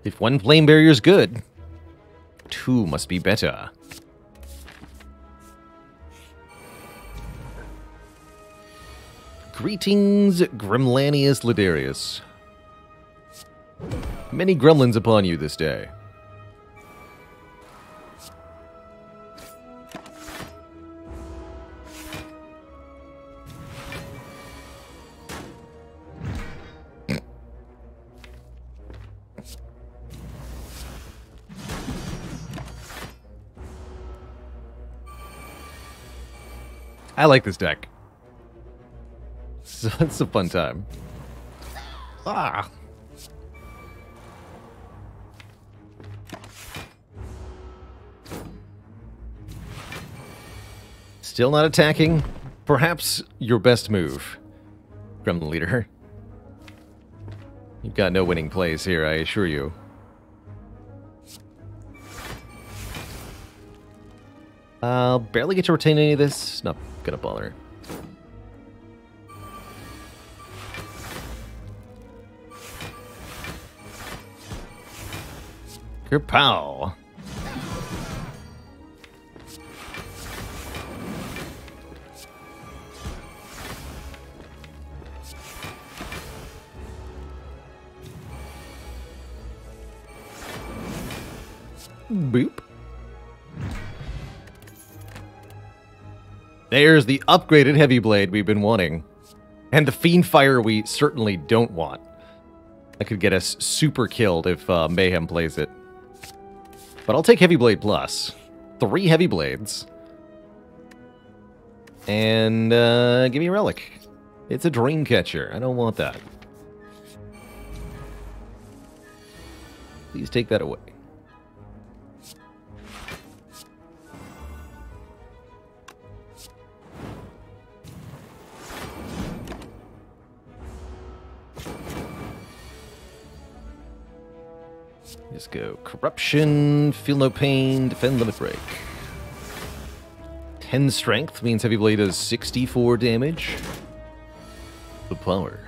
If one flame barrier's good, two must be better. Greetings, Gremlanius Ladarius. Many gremlins upon you this day. I like this deck. So it's a fun time. Ah. Still not attacking. Perhaps your best move, Gremlin Leader. You've got no winning plays here, I assure you. I'll barely get to retain any of this. Not gonna bother. Kerpow! Boop. There's the upgraded Heavy Blade we've been wanting. And the Fiend Fire we certainly don't want. That could get us super killed if Mayhem plays it. But I'll take Heavy Blade Plus. 3 Heavy Blades. And give me a Relic. It's a Dreamcatcher. I don't want that. Please take that away. Let's go. Corruption, feel no pain, defend limit break. 10 strength means Heavy Blade does 64 damage. The power.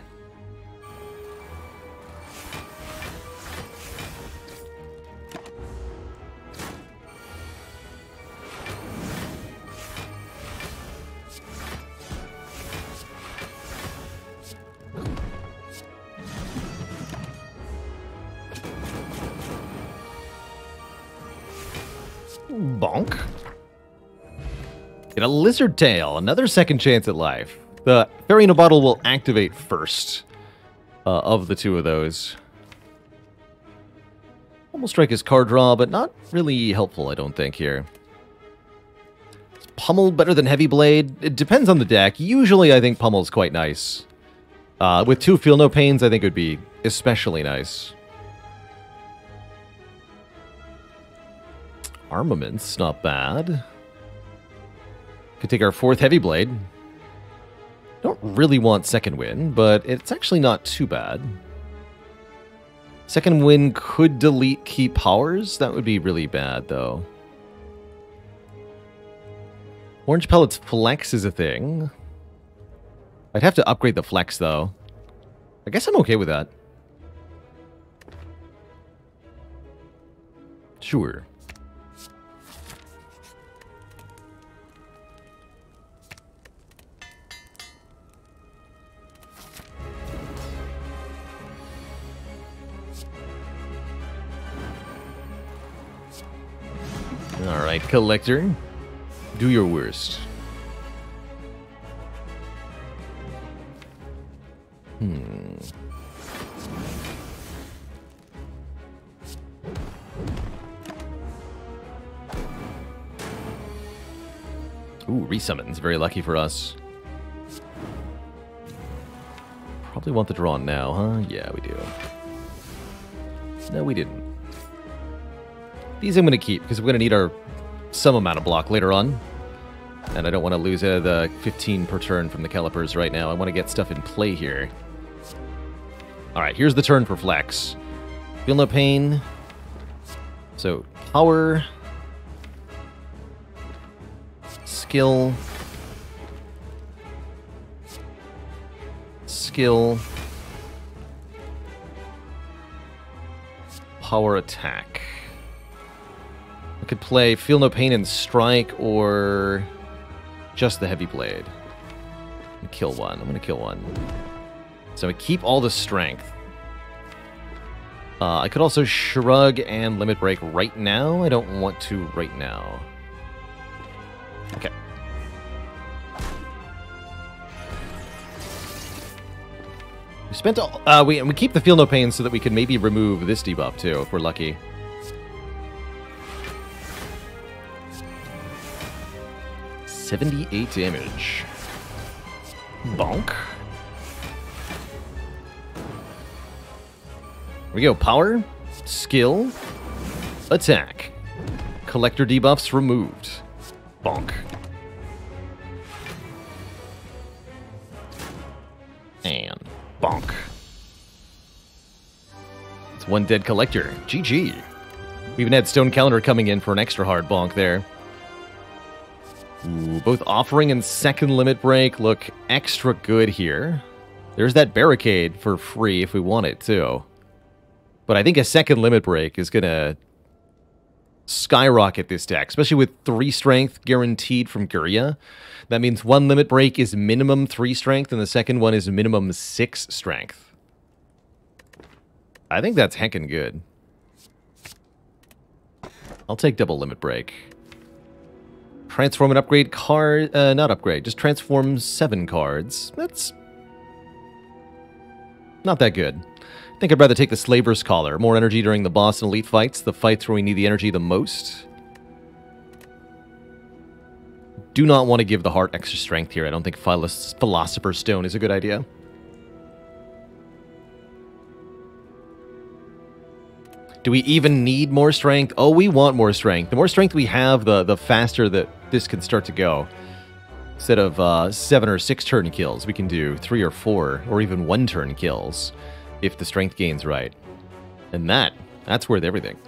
Bonk. Get a Lizard Tail, another second chance at life. The Fairy in a Bottle will activate first of the two of those. Almost strike his card draw, but not really helpful, I don't think, here. Is Pummel better than Heavy Blade? It depends on the deck. Usually, I think Pummel's quite nice. With 2 Feel No Pains, I think it would be especially nice. Armaments, not bad. Could take our 4th Heavy Blade. Don't really want Second Wind, but it's actually not too bad. Second Wind could delete key powers. That would be really bad, though. Orange Pellet's Flex is a thing. I'd have to upgrade the Flex, though. I guess I'm okay with that. Sure. Alright, Collector. Do your worst. Ooh, resummons. Very lucky for us. Probably want the draw now, huh? Yeah, we do. No, we didn't. These I'm going to keep, because we're going to need some amount of block later on. And I don't want to lose the 15 per turn from the Calipers right now. I want to get stuff in play here. Alright, here's the turn for Flex. Feel no pain. So, power. Skill. Skill. Power attack. I could play Feel No Pain and Strike, or just the Heavy Blade. Kill one. I'm going to kill one. So I keep all the strength. I could also shrug and limit break right now. I don't want to right now. Okay. We spent all, we keep the feel no pain so that we can maybe remove this debuff too, if we're lucky. $78 damage. Bonk. Here we go. Power, skill, attack. Collector debuffs removed. Bonk. And bonk. It's one dead collector. GG. We even had Stone Calendar coming in for an extra hard bonk there. Ooh, both Offering and second Limit Break look extra good here. There's that Barricade for free if we want it, too. But I think a second Limit Break is going to skyrocket this deck, especially with 3 strength guaranteed from Guria. That means one Limit Break is minimum 3 strength, and the second one is minimum 6 strength. I think that's heckin' good. I'll take double Limit Break. Transform and upgrade card, not upgrade, just transform 7 cards. That's not that good. I think I'd rather take the Slaver's Collar. More energy during the boss and elite fights, the fights where we need the energy the most. Do not want to give the heart extra strength here. I don't think Philosopher's Stone is a good idea. Do we even need more strength? Oh, we want more strength. The more strength we have, the faster that this can start to go. Instead of 7 or 6 turn kills, we can do 3 or 4, or even 1 turn kills, if the strength gain's right. And that's worth everything.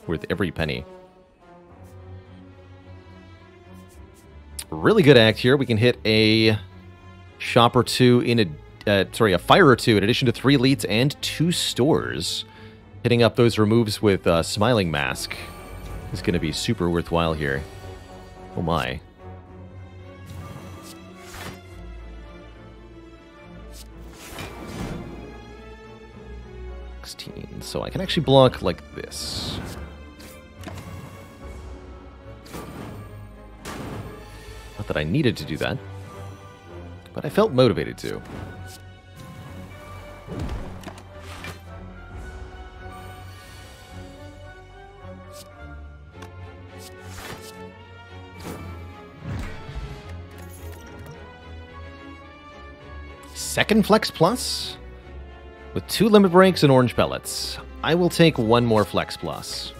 Worth every penny. Really good act here. We can hit a shop or 2 in a fire or 2 in addition to 3 elites and 2 stores. Hitting up those removes with Smiling Mask is going to be super worthwhile here. Oh my. So I can actually block like this. Not that I needed to do that, but I felt motivated to. Second Flex Plus? With 2 Limit Breaks and Orange Pellets. I will take 1 more Flex Plus.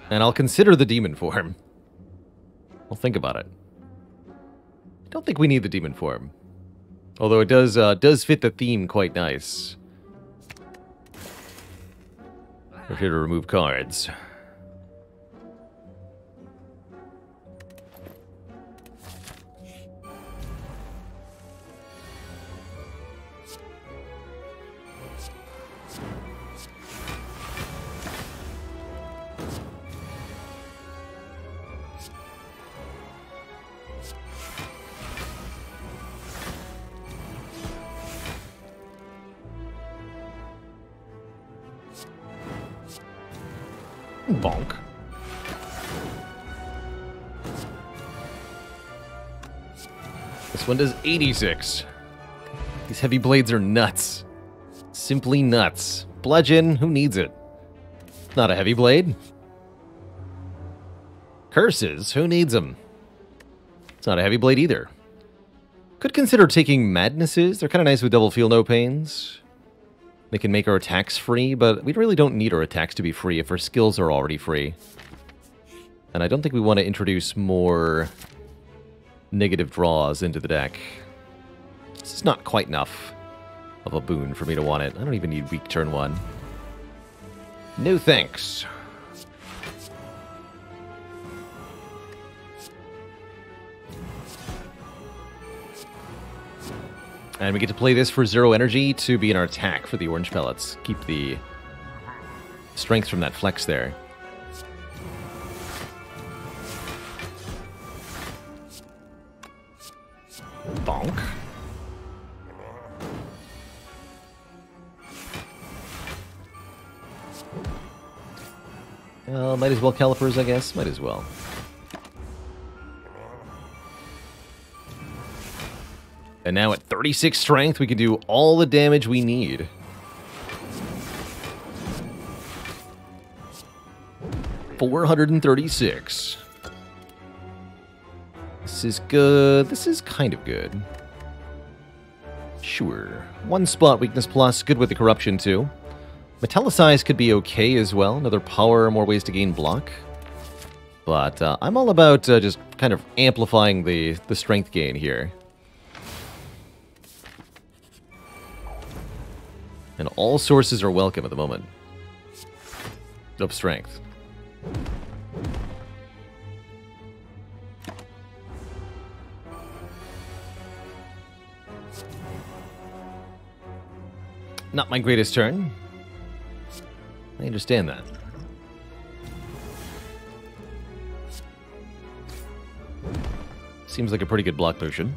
And I'll consider the Demon Form. I'll think about it. I don't think we need the Demon Form. Although it does fit the theme quite nice. We're here to remove cards. Bonk. This one does 86. These heavy blades are nuts. Simply nuts. Bludgeon, who needs it? Not a heavy blade. Curses, who needs them? It's not a heavy blade either. Could consider taking Madnesses. They're kind of nice with double feel no pains. They can make our attacks free, but we really don't need our attacks to be free if our skills are already free. And I don't think we want to introduce more negative draws into the deck. This is not quite enough of a boon for me to want it. I don't even need weak turn 1. No thanks. And we get to play this for 0 energy to be in our attack for the orange pellets. Keep the strength from that flex there. Might as well calipers, I guess. Might as well. And now at 36 strength, we can do all the damage we need. $436. This is good. This is kind of good. Sure. 1 spot weakness plus. Good with the corruption, too. Metallicize could be okay as well. Another power, more ways to gain block. But I'm all about just kind of amplifying the strength gain here. And all sources are welcome at the moment of strength. Not my greatest turn. I understand that. Seems like a pretty good block potion.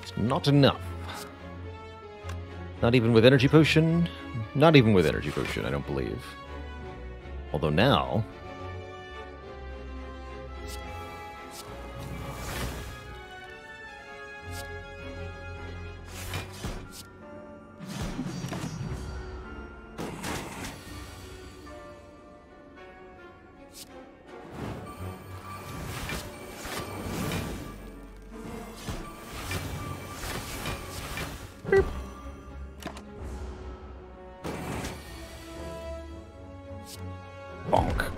It's not enough. Not even with energy potion? Not even with energy potion, I don't believe. Although now... bonk.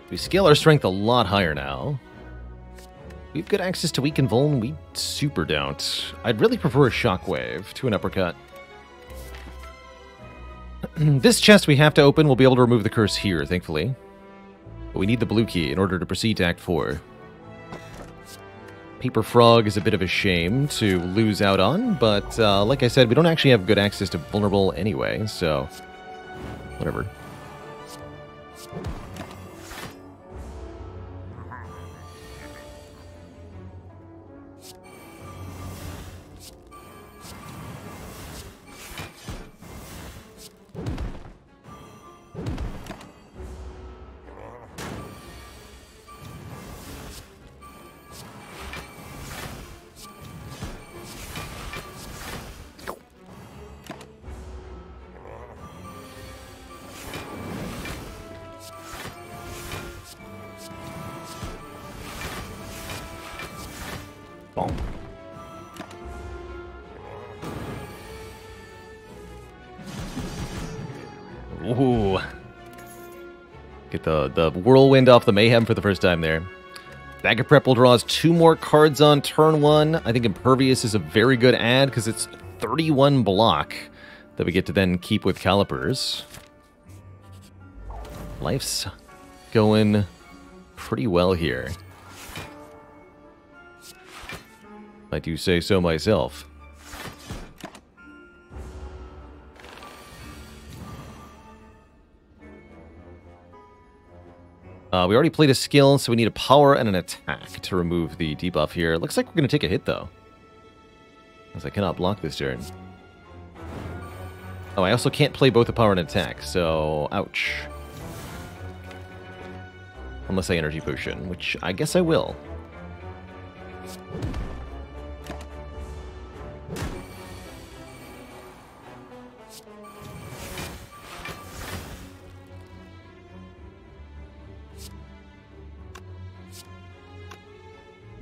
We scale our strength a lot higher now. We've got access to weaken vuln. We super don't. I'd really prefer a shockwave to an uppercut. This chest we have to open. We'll be able to remove the curse here, thankfully. But we need the blue key in order to proceed to Act 4. Paper Frog is a bit of a shame to lose out on, but like I said, we don't actually have good access to vulnerable anyway, so whatever. Ooh. Get the whirlwind off the mayhem for the first time there. Bag of Prep will draw us 2 more cards on turn 1. I think Impervious is a very good add because it's 31 block that we get to then keep with Calipers. Life's going pretty well here. I do say so myself. We already played a skill, so we need a power and an attack to remove the debuff here. Looks like we're going to take a hit, though. Because I cannot block this turn. Oh, I also can't play both a power and attack, so ouch. Unless I energy potion, which I guess I will.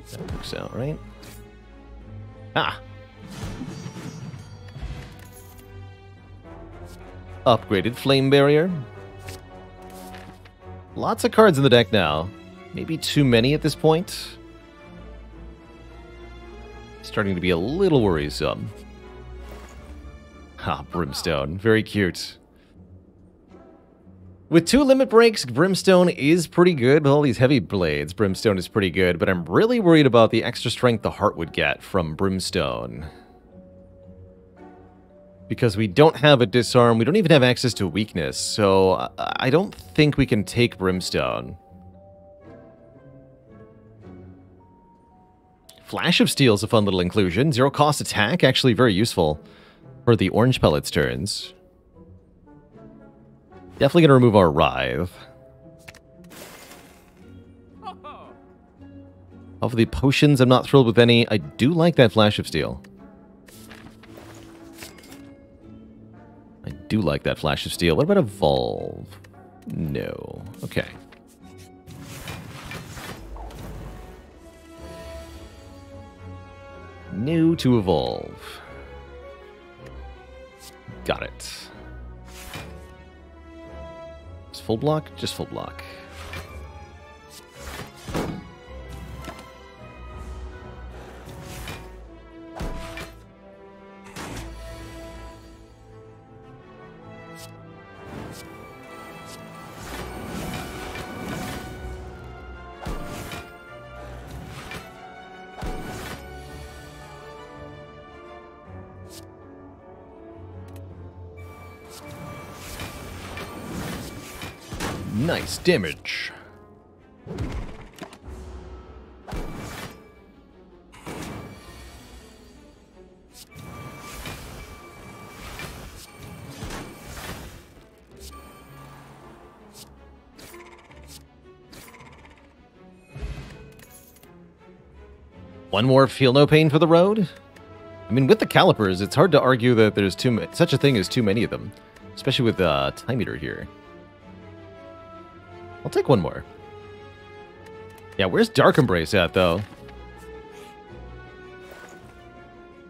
That works out, right? Ah! Upgraded Flame Barrier. Lots of cards in the deck now. Maybe too many at this point. Starting to be a little worrisome. Ah, Brimstone. Very cute. With 2 limit breaks, Brimstone is pretty good. With all these heavy blades, Brimstone is pretty good, but I'm really worried about the extra strength the heart would get from Brimstone. Because we don't have a disarm, we don't even have access to weakness, so I don't think we can take Brimstone. Flash of Steel is a fun little inclusion. Zero cost attack, actually very useful for the Orange Pellet's turns. Definitely going to remove our Writhe. Of the potions, I'm not thrilled with any. I do like that Flash of Steel. I do like that Flash of Steel. What about Evolve? No. Okay. New to Evolve. Got it. Just full block? Just full block. Nice damage. One more feel no pain for the road? I mean, with the calipers, it's hard to argue that there's such a thing as too many of them, especially with the time meter here. I'll take one more. Yeah, where's Dark Embrace at, though?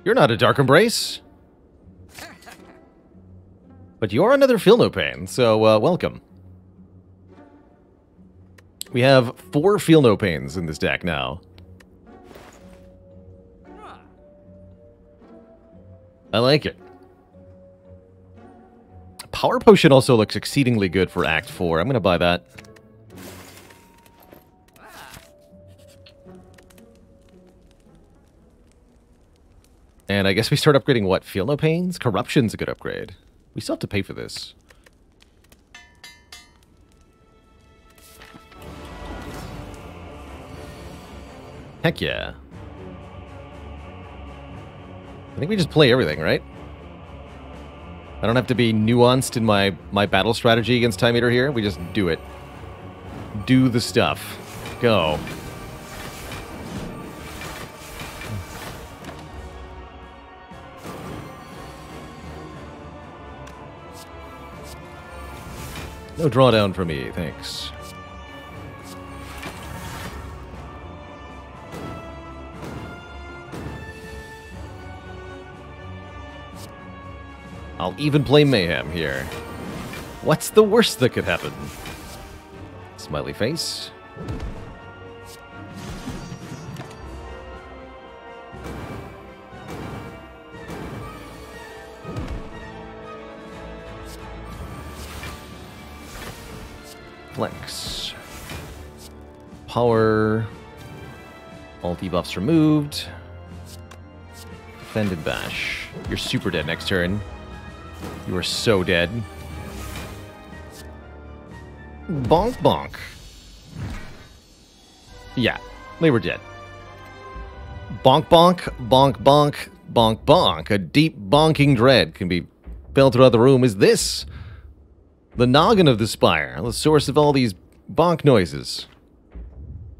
You're not a Dark Embrace. But you're another Feel No Pain, so welcome. We have 4 Feel No Pains in this deck now. I like it. Power Potion also looks exceedingly good for Act 4. I'm going to buy that. And I guess we start upgrading what? Feel No Pains? Corruption's a good upgrade. We still have to pay for this. Heck yeah. I think we just play everything, right? I don't have to be nuanced in my battle strategy against Time Eater here. We just do it. Do the stuff. Go. No drawdown for me, thanks. I'll even play Mayhem here. What's the worst that could happen? Smiley face. Flex. Power. All debuffs removed. Defend and bash. You're super dead next turn. You are so dead. Bonk bonk. Yeah, they were dead. Bonk bonk, bonk bonk, bonk bonk. A deep bonking dread can be felt throughout the room. Is this the noggin of the Spire, the source of all these bonk noises?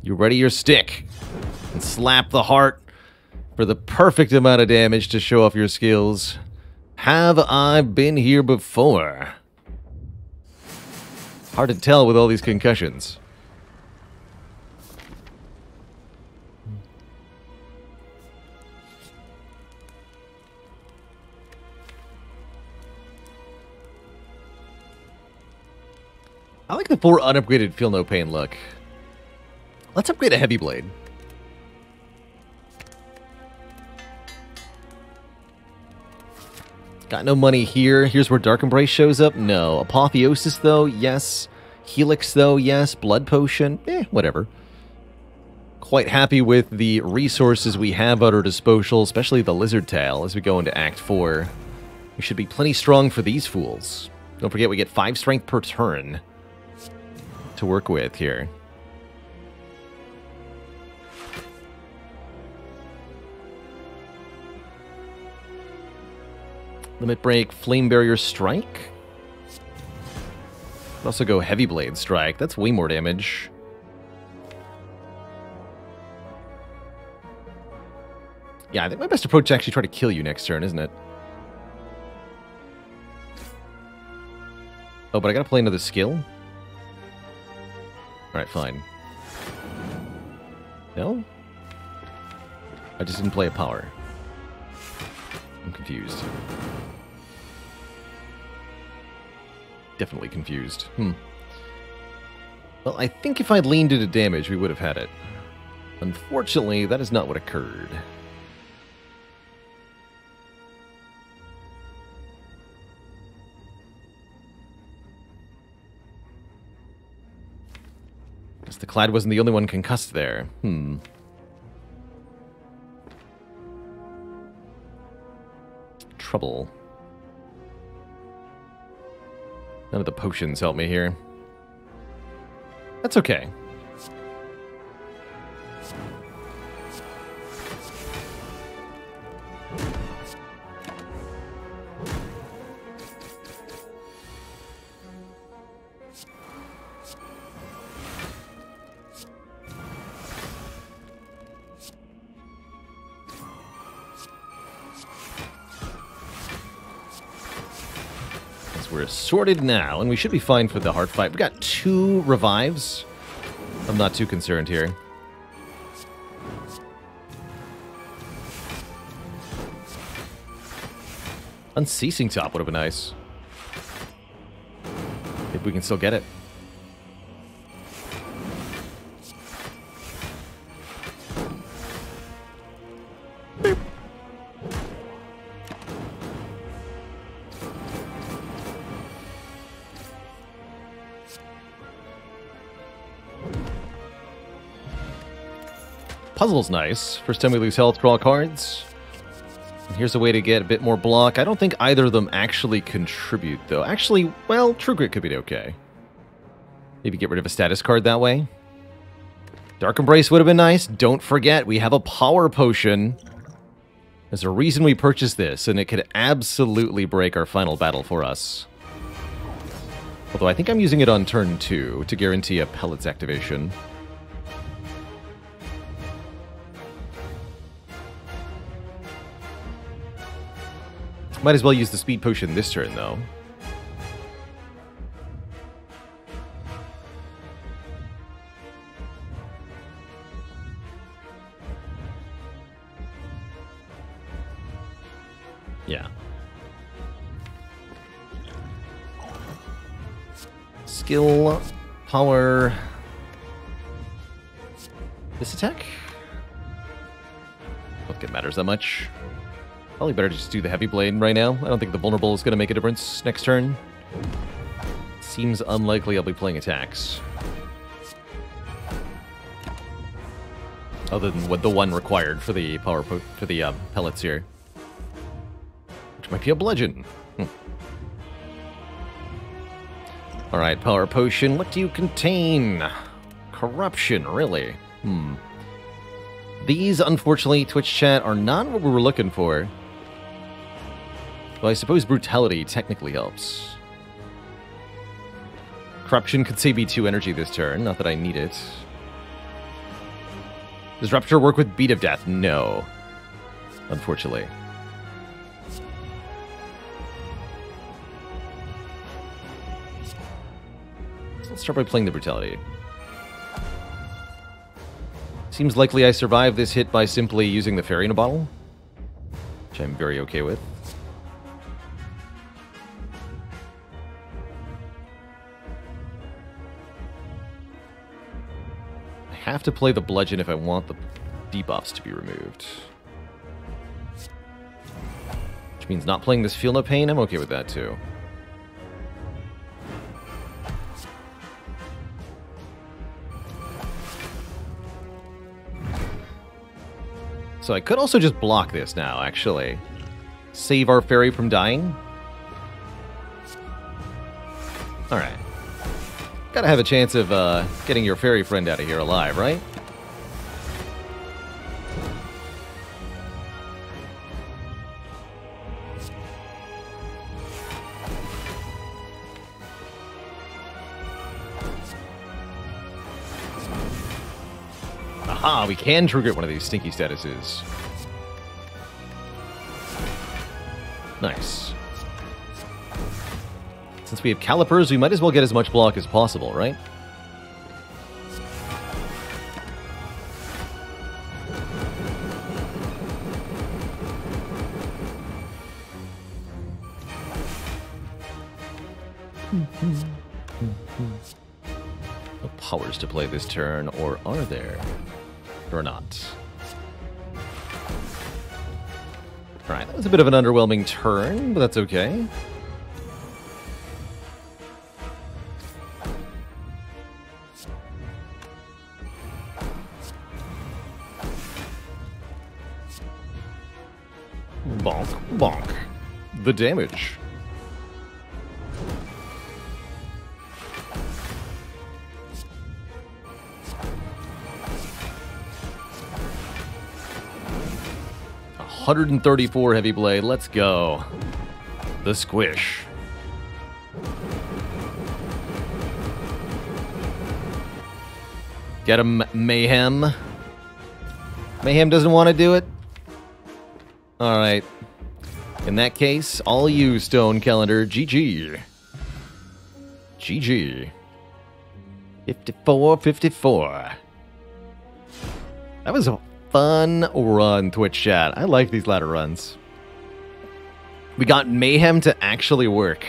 You ready your stick and slap the heart for the perfect amount of damage to show off your skills. Have I been here before? Hard to tell with all these concussions. I like the 4 unupgraded Feel No Pain look. Let's upgrade a Heavy Blade. Got no money here. Here's where Dark Embrace shows up. No. Apotheosis, though, yes. Helix, though, yes. Blood Potion, whatever. Quite happy with the resources we have at our disposal, especially the Lizard Tail as we go into Act 4. We should be plenty strong for these fools. Don't forget, we get 5 strength per turn to work with here. Limit Break, Flame Barrier Strike. Could also go Heavy Blade Strike. That's way more damage. Yeah, I think my best approach is actually try to kill you next turn, isn't it? Oh, but I gotta play another skill? Alright, fine. No? I just didn't play a power. I'm confused. Definitely confused. Well, I think if I'd leaned into damage, we would have had it. Unfortunately, that is not what occurred. Guess the Clad wasn't the only one concussed there. Trouble. None of the potions help me here. That's okay. We're sorted now, and we should be fine for the hard fight. We got 2 revives. I'm not too concerned here. Unceasing Top would have been nice. If we can still get it. Boop. Puzzle's nice. First time we lose health, draw cards. And here's a way to get a bit more block. I don't think either of them actually contribute, though. Actually, well, True Grit could be okay. Maybe get rid of a status card that way. Dark Embrace would have been nice. Don't forget, we have a power potion. There's a reason we purchased this, and it could absolutely break our final battle for us. Although I think I'm using it on turn 2 to guarantee a Pellet's activation. Might as well use the speed potion this turn, though. Yeah. Skill, power. This attack? I don't think it matters that much. Probably better to just do the Heavy Blade right now. I don't think the Vulnerable is going to make a difference next turn. Seems unlikely I'll be playing attacks. Other than what the one required for the pellets here. Which might be a bludgeon. Alright, Power Potion. What do you contain? Corruption, really? These, unfortunately, Twitch chat, are not what we were looking for. Well, I suppose Brutality technically helps. Corruption could save me 2 energy this turn, not that I need it. Does Rupture work with Beat of Death? No. Unfortunately. So let's start by playing the Brutality. Seems likely I survive this hit by simply using the Fairy in a Bottle, which I'm very okay with. I have to play the Bludgeon if I want the debuffs to be removed. Which means not playing this Feel No Pain, I'm okay with that too. So I could also just block this now, actually. Save our Fairy from dying. Alright. Gotta have a chance of getting your fairy friend out of here alive, right? Aha, we can trigger one of these stinky statuses. Nice. Since we have calipers, we might as well get as much block as possible, right? No powers to play this turn, or are there? Or not? Alright, that was a bit of an underwhelming turn, but that's okay. Bonk, bonk. The damage. $134 heavy blade. Let's go. The squish. Get him, Mayhem. Mayhem doesn't want to do it? Alright. In that case, I'll use Stone Calendar. GG. GG. 54-54. That was a fun run, Twitch chat. I like these ladder runs. We got Mayhem to actually work.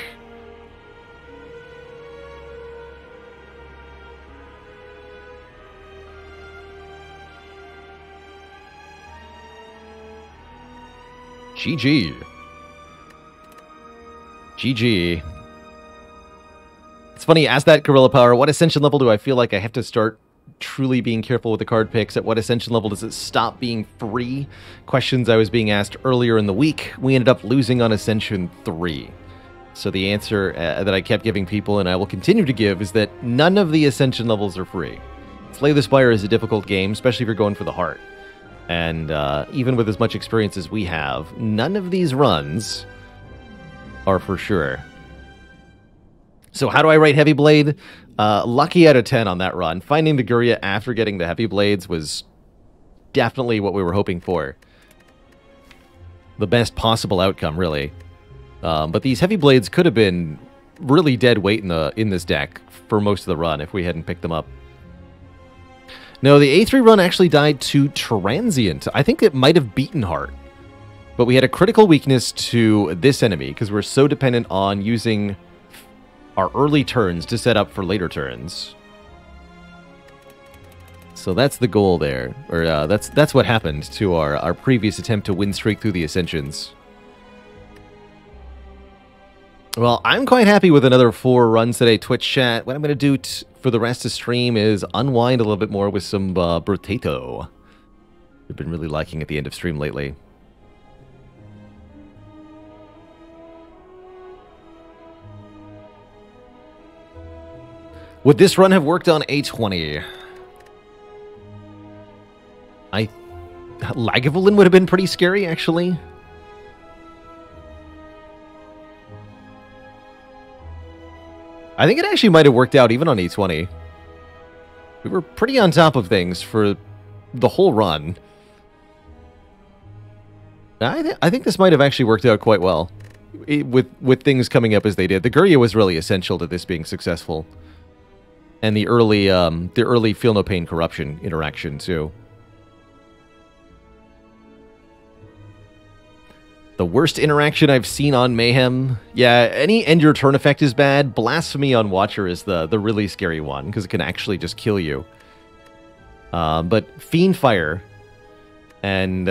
GG. GG. It's funny, as that Gorilla Power, what ascension level do I feel like I have to start truly being careful with the card picks? At what ascension level does it stop being free? Questions I was being asked earlier in the week. We ended up losing on Ascension 3. So the answer that I kept giving people, and I will continue to give, is that none of the Ascension levels are free. Slay the Spire is a difficult game, especially if you're going for the heart. And even with as much experience as we have, none of these runs are for sure. So how do I rate Heavy Blade? Lucky out of 10 on that run. Finding the Guria after getting the Heavy Blades was definitely what we were hoping for. The best possible outcome, really. But these Heavy Blades could have been really dead weight in this deck for most of the run if we hadn't picked them up. No, the A3 run actually died to Transient. I think it might have beaten Heart. But we had a critical weakness to this enemy because we're so dependent on using our early turns to set up for later turns. So that's the goal there. Or that's what happened to our previous attempt to win streak through the Ascensions. Well, I'm quite happy with another 4 runs today, Twitch chat. What I'm going to do for the rest of stream is unwind a little bit more with some Brotato. I've been really liking at the end of stream lately. Would this run have worked on A20? Lagavulin would have been pretty scary, actually. I think it actually might have worked out even on A20. We were pretty on top of things for the whole run. I think this might have actually worked out quite well. With things coming up as they did. The Guria was really essential to this being successful. And the early Feel No Pain Corruption interaction, too. The worst interaction I've seen on Mayhem. Yeah, any end your turn effect is bad. Blasphemy on Watcher is the really scary one, because it can actually just kill you. But Fiend Fire and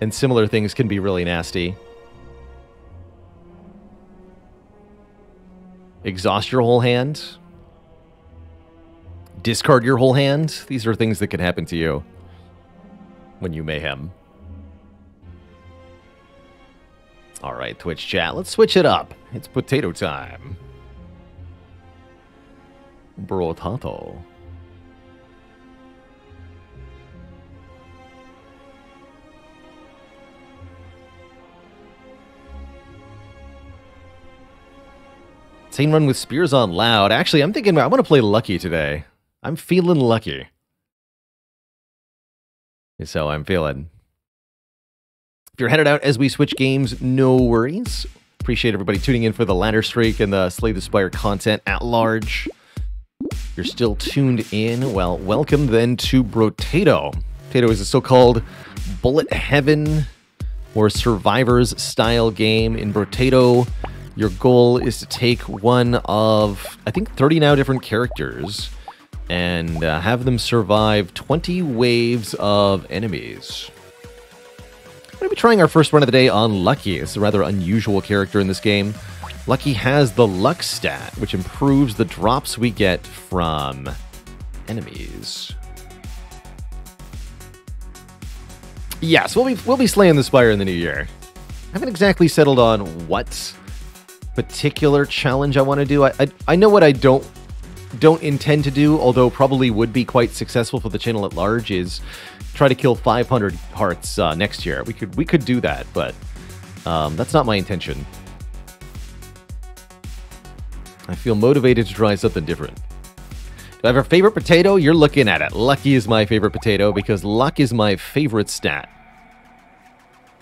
similar things can be really nasty. Exhaust your whole hand. Discard your whole hand. These are things that can happen to you when you Mayhem. Alright, Twitch chat, let's switch it up. It's potato time. Brotato. Same run with Spears on loud. Actually, I'm thinking I want to play Lucky today. I'm feeling lucky. So I'm feeling. If you're headed out as we switch games, no worries. Appreciate everybody tuning in for the ladder streak and the Slay the Spire content at large. If you're still tuned in, well, welcome then to Brotato. Brotato is a so-called bullet heaven or survivors style game. In Brotato, your goal is to take one of, I think, 30 now different characters and have them survive 20 waves of enemies. We're going to be trying our first run of the day on Lucky. It's a rather unusual character in this game. Lucky has the luck stat, which improves the drops we get from enemies. Yes, we'll be slaying the Spire in the new year. I haven't exactly settled on what particular challenge I want to do. I know what I don't intend to do, although probably would be quite successful for the channel at large, is try to kill 500 hearts next year. We could do that, but that's not my intention. I feel motivated to try something different. Do I have a favorite potato? You're looking at it. Lucky is my favorite potato because luck is my favorite stat.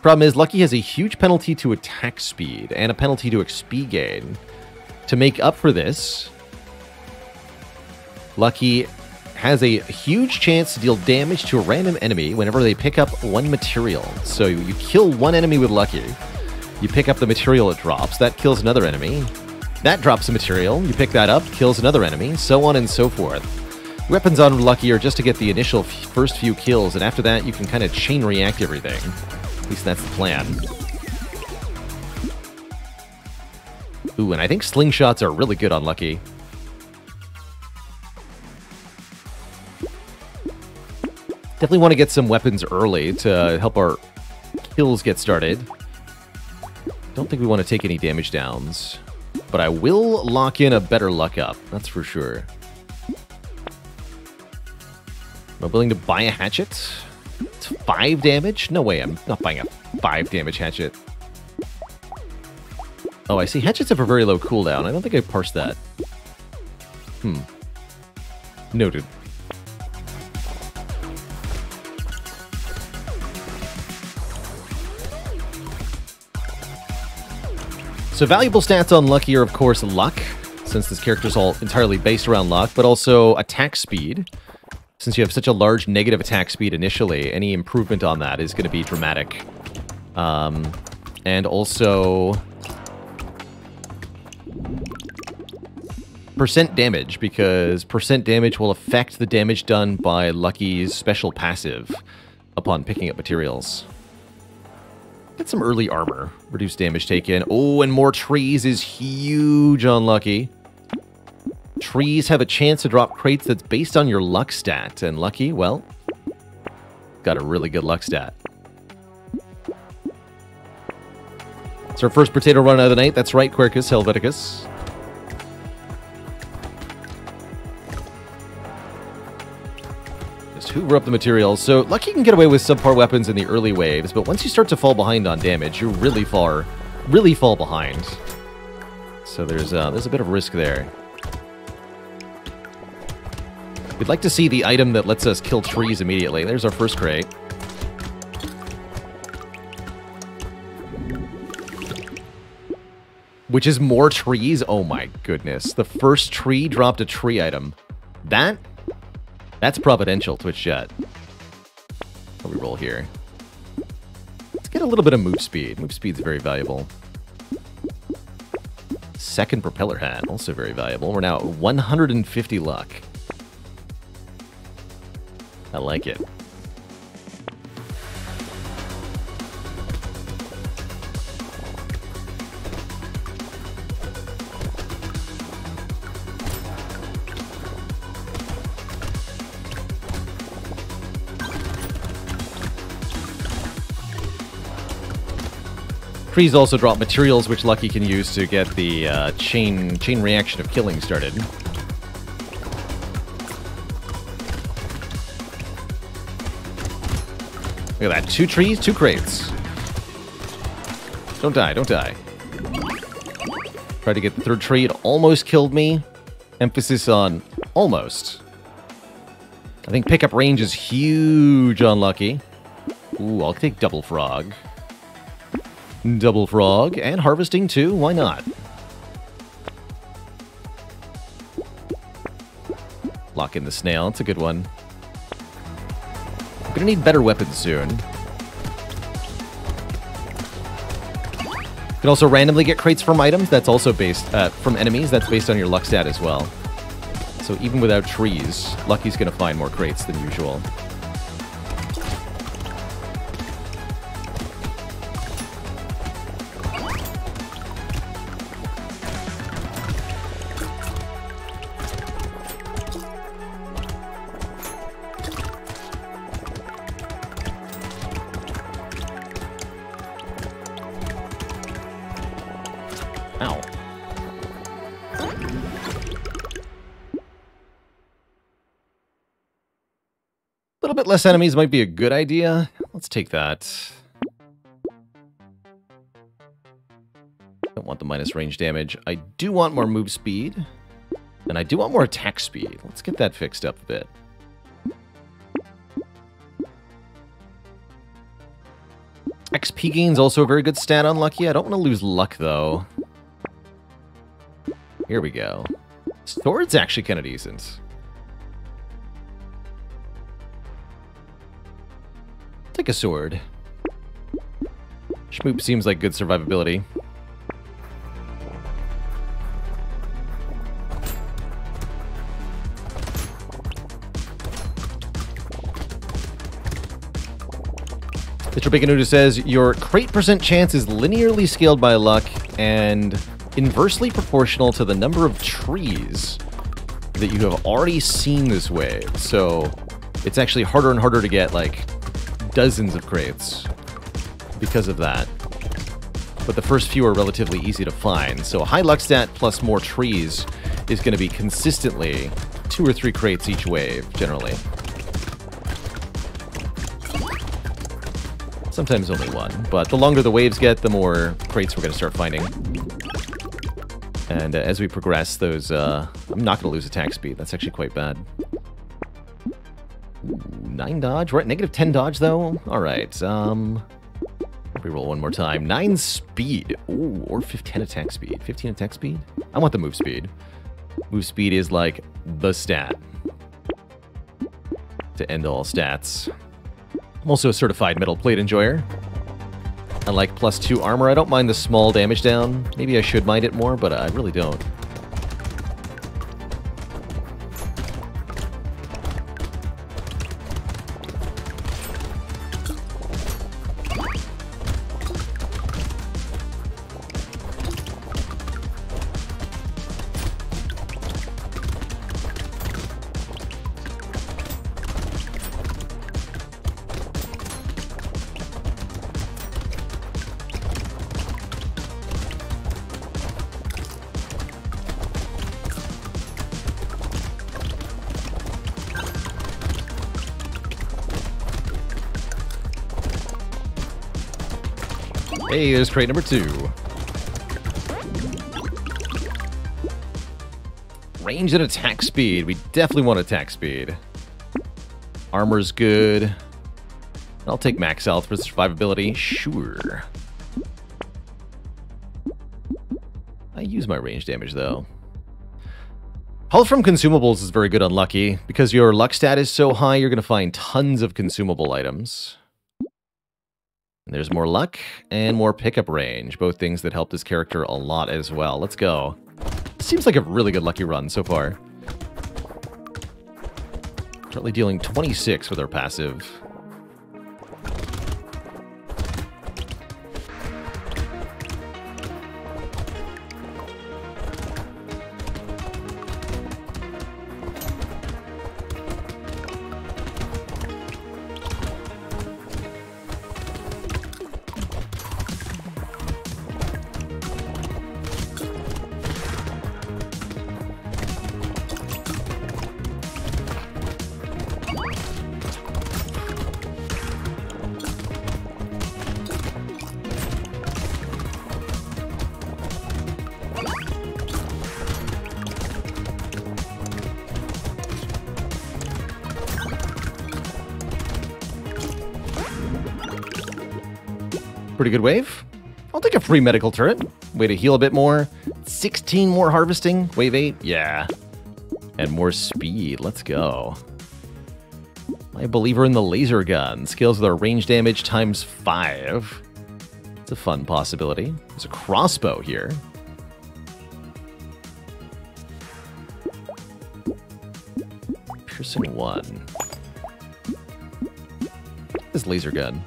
Problem is, Lucky has a huge penalty to attack speed and a penalty to XP gain. To make up for this, Lucky has a huge chance to deal damage to a random enemy whenever they pick up one material. So you kill one enemy with Lucky, you pick up the material it drops, that kills another enemy, that drops a material, you pick that up, kills another enemy, so on and so forth. Weapons on Lucky are just to get the initial first few kills, and after that you can kind of chain react everything. At least that's the plan. Ooh, and I think slingshots are really good on Lucky. Definitely want to get some weapons early to help our kills get started. Don't think we want to take any damage downs, but I will lock in a better luck up, that's for sure. Am I willing to buy a hatchet? It's 5 damage? No way, I'm not buying a 5 damage hatchet. Oh, I see. Hatchets have a very low cooldown. I don't think I parsed that. Noted. So valuable stats on Lucky are, of course, luck, since this character is all entirely based around luck, but also attack speed. Since you have such a large negative attack speed initially, any improvement on that is going to be dramatic. And also percent damage, because percent damage will affect the damage done by Lucky's special passive upon picking up materials. Get some early armor. Reduce damage taken. Oh, and more trees is huge on Lucky. Trees have a chance to drop crates that's based on your luck stat. And Lucky, well, got a really good luck stat. It's our first potato run of the night. That's right, Quercus Helveticus. Hoover up the materials. So Lucky can get away with subpar weapons in the early waves, but once you start to fall behind on damage, you really fall behind. So there's a bit of risk there. We'd like to see the item that lets us kill trees immediately. There's our first crate. Which is more trees? Oh my goodness. The first tree dropped a tree item. That's providential, Twitch chat. How we roll here? Let's get a little bit of move speed. Move speed's very valuable. Second propeller hat, also very valuable. We're now at 150 luck. I like it. Trees also drop materials, which Lucky can use to get the chain reaction of killing started. Look at that. 2 trees, 2 crates. Don't die, don't die. Tried to get the 3rd tree. It almost killed me. Emphasis on almost. I think pickup range is huge on Lucky. Ooh, I'll take double frog. Double frog. And harvesting too. Why not? Lock in the snail. It's a good one. I'm gonna need better weapons soon. You can also randomly get crates from items. That's also based from enemies. That's based on your luck stat as well. So even without trees, Lucky's gonna find more crates than usual. Ow. A little bit less enemies might be a good idea. Let's take that. Don't want the minus range damage. I do want more move speed. And I do want more attack speed. Let's get that fixed up a bit. XP gain's also a very good stat on Lucky. I don't want to lose luck, though. Here we go. Sword's actually kind of decent. Take a sword. Schmoop seems like good survivability. Mr. Baconuda says, your crate percent chance is linearly scaled by luck and inversely proportional to the number of trees that you have already seen this wave. So it's actually harder and harder to get, like, dozens of crates because of that. But the first few are relatively easy to find. So a high luck stat plus more trees is going to be consistently 2 or 3 crates each wave, generally. Sometimes only 1, but the longer the waves get, the more crates we're going to start finding. And as we progress, those, I'm not going to lose attack speed. That's actually quite bad. Ooh, 9 dodge. We're at negative 10 dodge, though. All right. Reroll one more time. 9 speed. Ooh, or 10 attack speed. 15 attack speed? I want the move speed. Move speed is like the stat to end all stats. I'm also a certified metal plate enjoyer. I like +2 armor. I don't mind the small damage down. Maybe I should mind it more, but I really don't. Hey, there's crate number 2. Range and attack speed. We definitely want attack speed. Armor's good. I'll take max health for survivability. Sure. I use my range damage, though. Health from consumables is very good on Lucky. Because your luck stat is so high, you're going to find tons of consumable items. And there's more luck and more pickup range. Both things that help this character a lot as well. Let's go. Seems like a really good Lucky run so far. Currently dealing 26 with our passive. Pretty good wave. I'll take a free medical turret. Way to heal a bit more. 16 more harvesting. Wave 8. Yeah. And more speed. Let's go. I'm a believer in the laser gun. Scales with our range damage times 5. It's a fun possibility. There's a crossbow here. Piercing 1. This laser gun.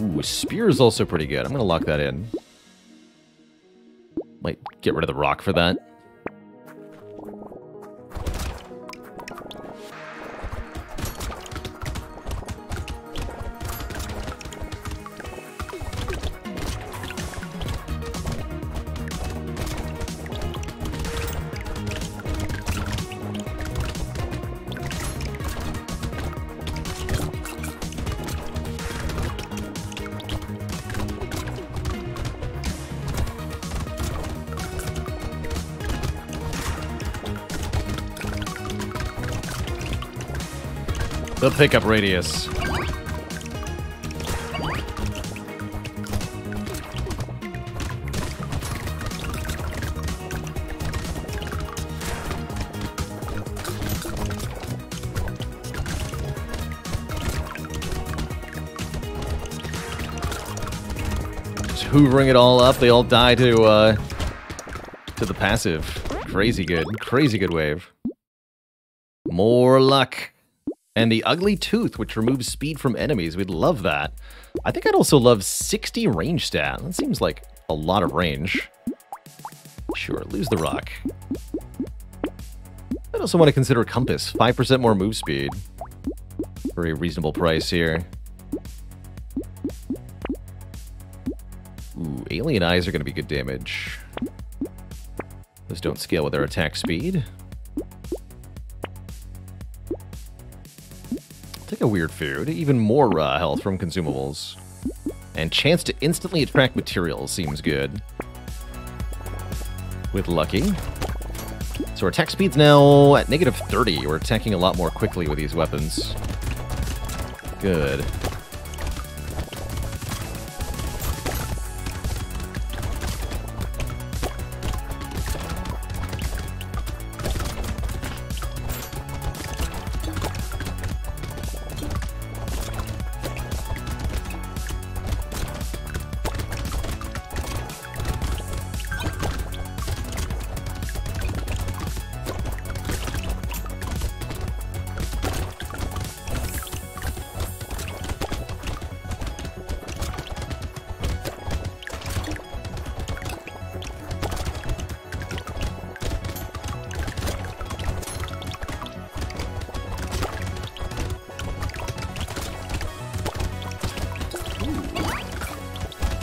Ooh, Spire is also pretty good. I'm going to lock that in. Might get rid of the rock for that. The pickup radius. Just hoovering it all up. They all die to the passive. Crazy good wave. More luck. And the Ugly Tooth, which removes speed from enemies. We'd love that. I think I'd also love 60 range stat. That seems like a lot of range. Sure, lose the rock. I'd also want to consider Compass. 5% more move speed. Very reasonable price here. Ooh, alien eyes are going to be good damage. Those don't scale with their attack speed. Take a weird food. Even more health from consumables. And chance to instantly attract materials seems good. With Lucky. So our attack speed's now at negative 30. We're attacking a lot more quickly with these weapons. Good.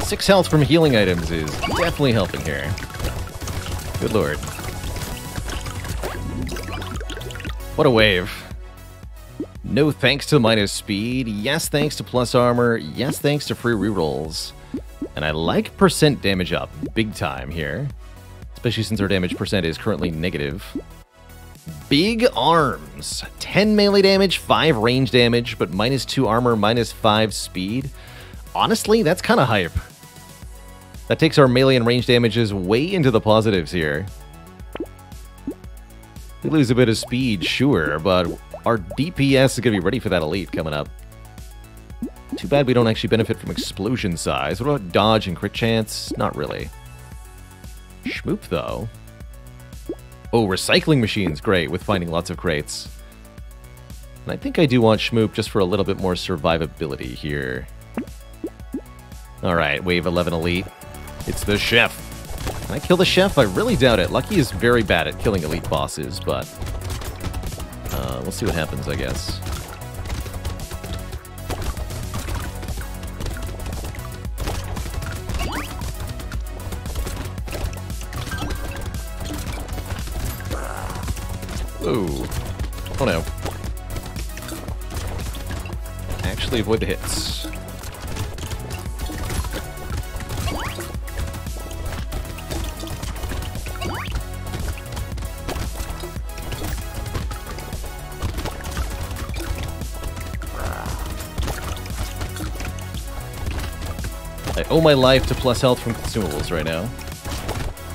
Six health from healing items is definitely helping here. Good lord. What a wave. No thanks to minus speed. Yes thanks to plus armor. Yes thanks to free rerolls. And I like percent damage up big time here. Especially since our damage percent is currently negative. Big arms. 10 melee damage, 5 range damage, but minus 2 armor, minus 5 speed. Honestly, that's kind of hype. That takes our melee and range damages way into the positives here. We lose a bit of speed, sure, but our DPS is going to be ready for that elite coming up. Too bad we don't actually benefit from explosion size. What about dodge and crit chance? Not really. Schmoop, though. Oh, recycling machine's great with finding lots of crates. And I think I do want Schmoop just for a little bit more survivability here. Alright, wave 11 elite. It's the chef. Can I kill the chef? I really doubt it. Lucky is very bad at killing elite bosses, but we'll see what happens, I guess. Ooh. Oh no. Actually avoid the hits. I owe my life to plus health from consumables right now.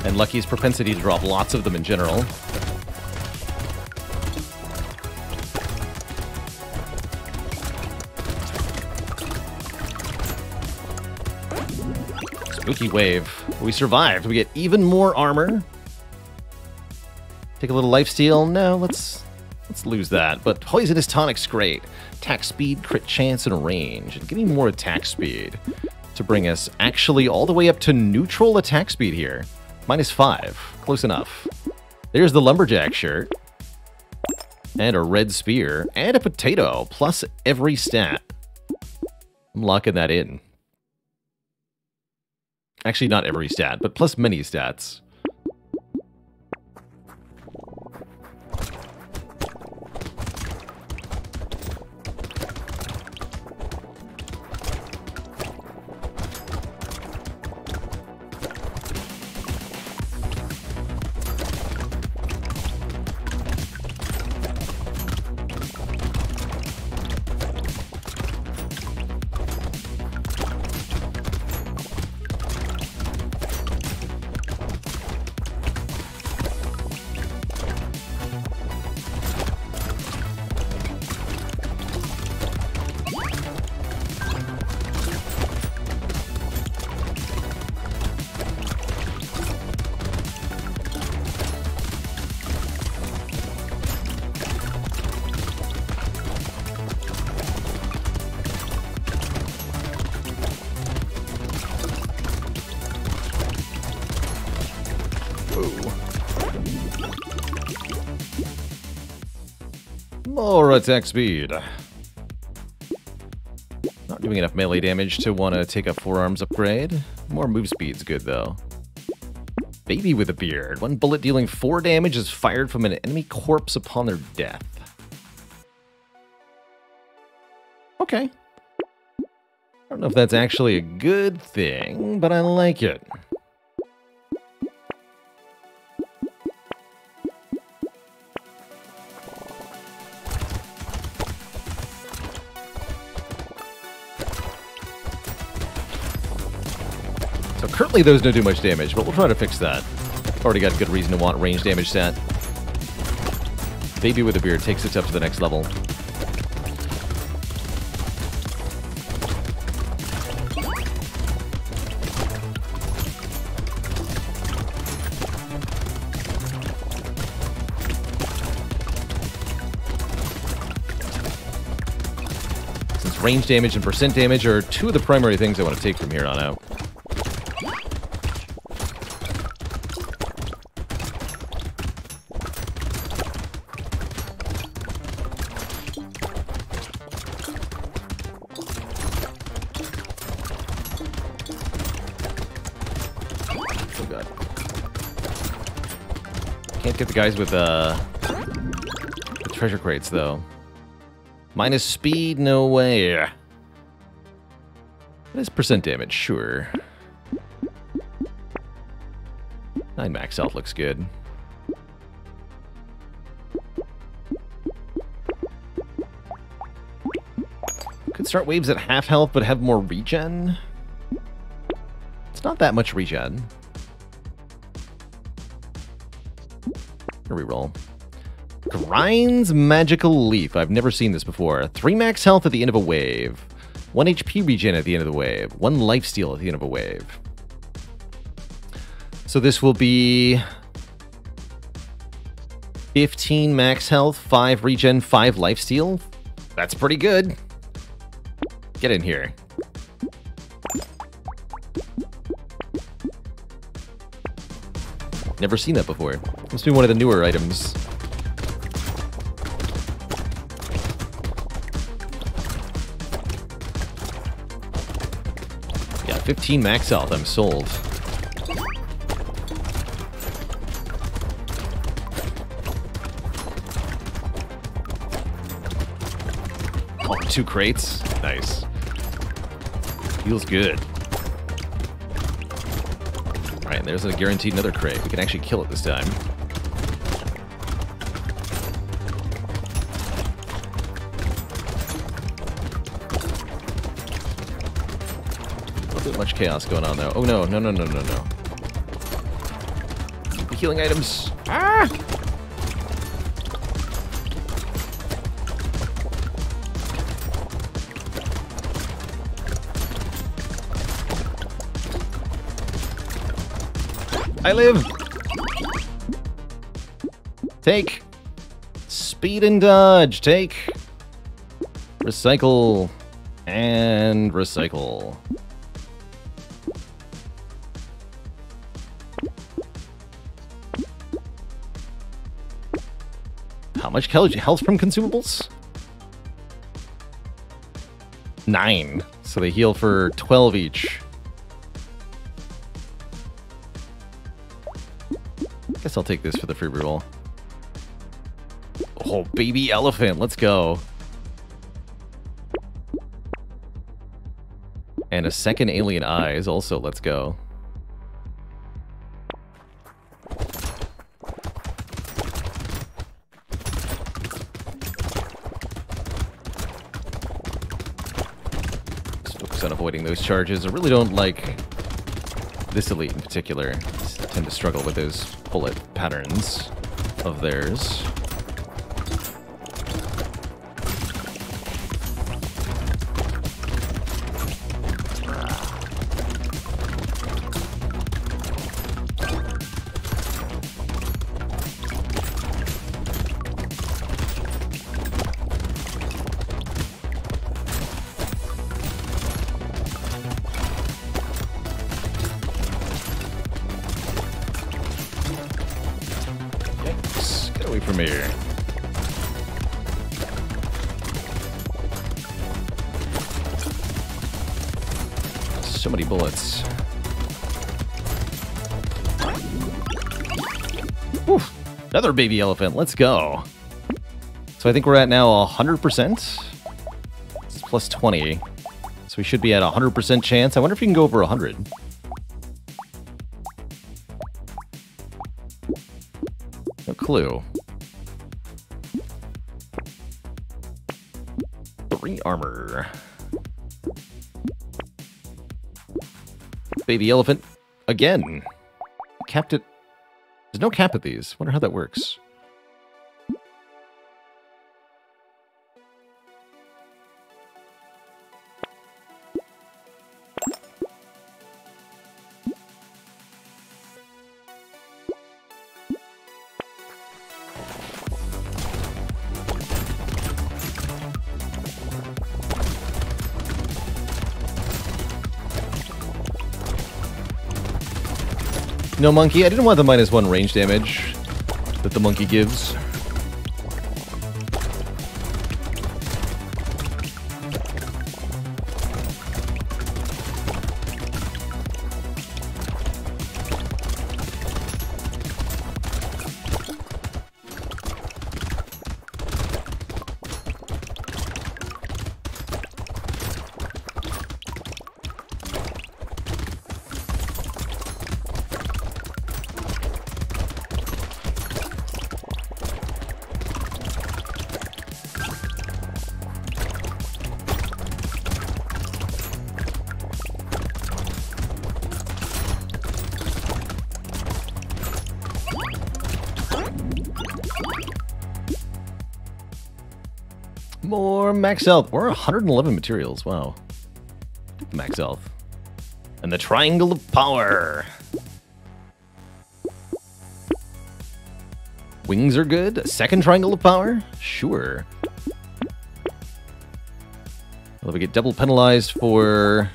And Lucky's propensity to drop lots of them in general. Spooky wave. We survived. We get even more armor. Take a little lifesteal. No, let's lose that. But poisonous tonic's great. Attack speed, crit chance, and range. And give me more attack speed to bring us actually all the way up to neutral attack speed here. -5. Close enough. There's the lumberjack shirt. And a red spear. And a potato. Plus every stat. I'm locking that in. Actually, not every stat, but plus many stats. More attack speed. Not doing enough melee damage to want to take a forearms upgrade. More move speed's good, though. Baby with a beard. One bullet dealing 4 damage is fired from an enemy corpse upon their death. Okay. I don't know if that's actually a good thing, but I like it. So currently those don't do much damage, but we'll try to fix that. Already got a good reason to want range damage set. Baby with a beard takes it up to the next level. Since range damage and percent damage are two of the primary things I want to take from here on out. Can't get the guys with the treasure crates, though. Minus speed? No way. That is percent damage, sure. 9 max health looks good. Could start waves at half health, but have more regen. It's not that much regen. Reroll. Grind's Magical Leaf. I've never seen this before. 3 max health at the end of a wave. 1 HP regen at the end of the wave. 1 lifesteal at the end of a wave. So this will be 15 max health, 5 regen, 5 lifesteal. That's pretty good. Get in here. Never seen that before. Must be one of the newer items. Yeah, 15 max health. I'm sold. Oh, 2 crates. Nice. Feels good. Alright, there's a guaranteed another crate. We can actually kill it this time. Too much chaos going on, though. Oh, no. No, no, no, no, no. The healing items. Ah! I live! Take! Speed and dodge! Take! Recycle! And recycle. How much health from consumables? 9. So they heal for 12 each. Guess I'll take this for the free reroll. Oh, baby elephant. Let's go. And a second alien eyes also. Let's go. Just focus on avoiding those charges. I really don't like this elite in particular. I tend to struggle with those bullet patterns of theirs. From here. So many bullets. Whew. Another baby elephant. Let's go. So I think we're at now 100%. It's plus 20. So we should be at 100% chance. I wonder if we can go over 100. No clue. 3 armor. Baby elephant. Again. Capped it. There's no cap at these. Wonder how that works. No monkey. I didn't want the -1 range damage that the monkey gives. More max health. We're 111 materials. Wow. Max health. And the triangle of power. Wings are good. A second triangle of power? Sure. Well, we get double penalized for...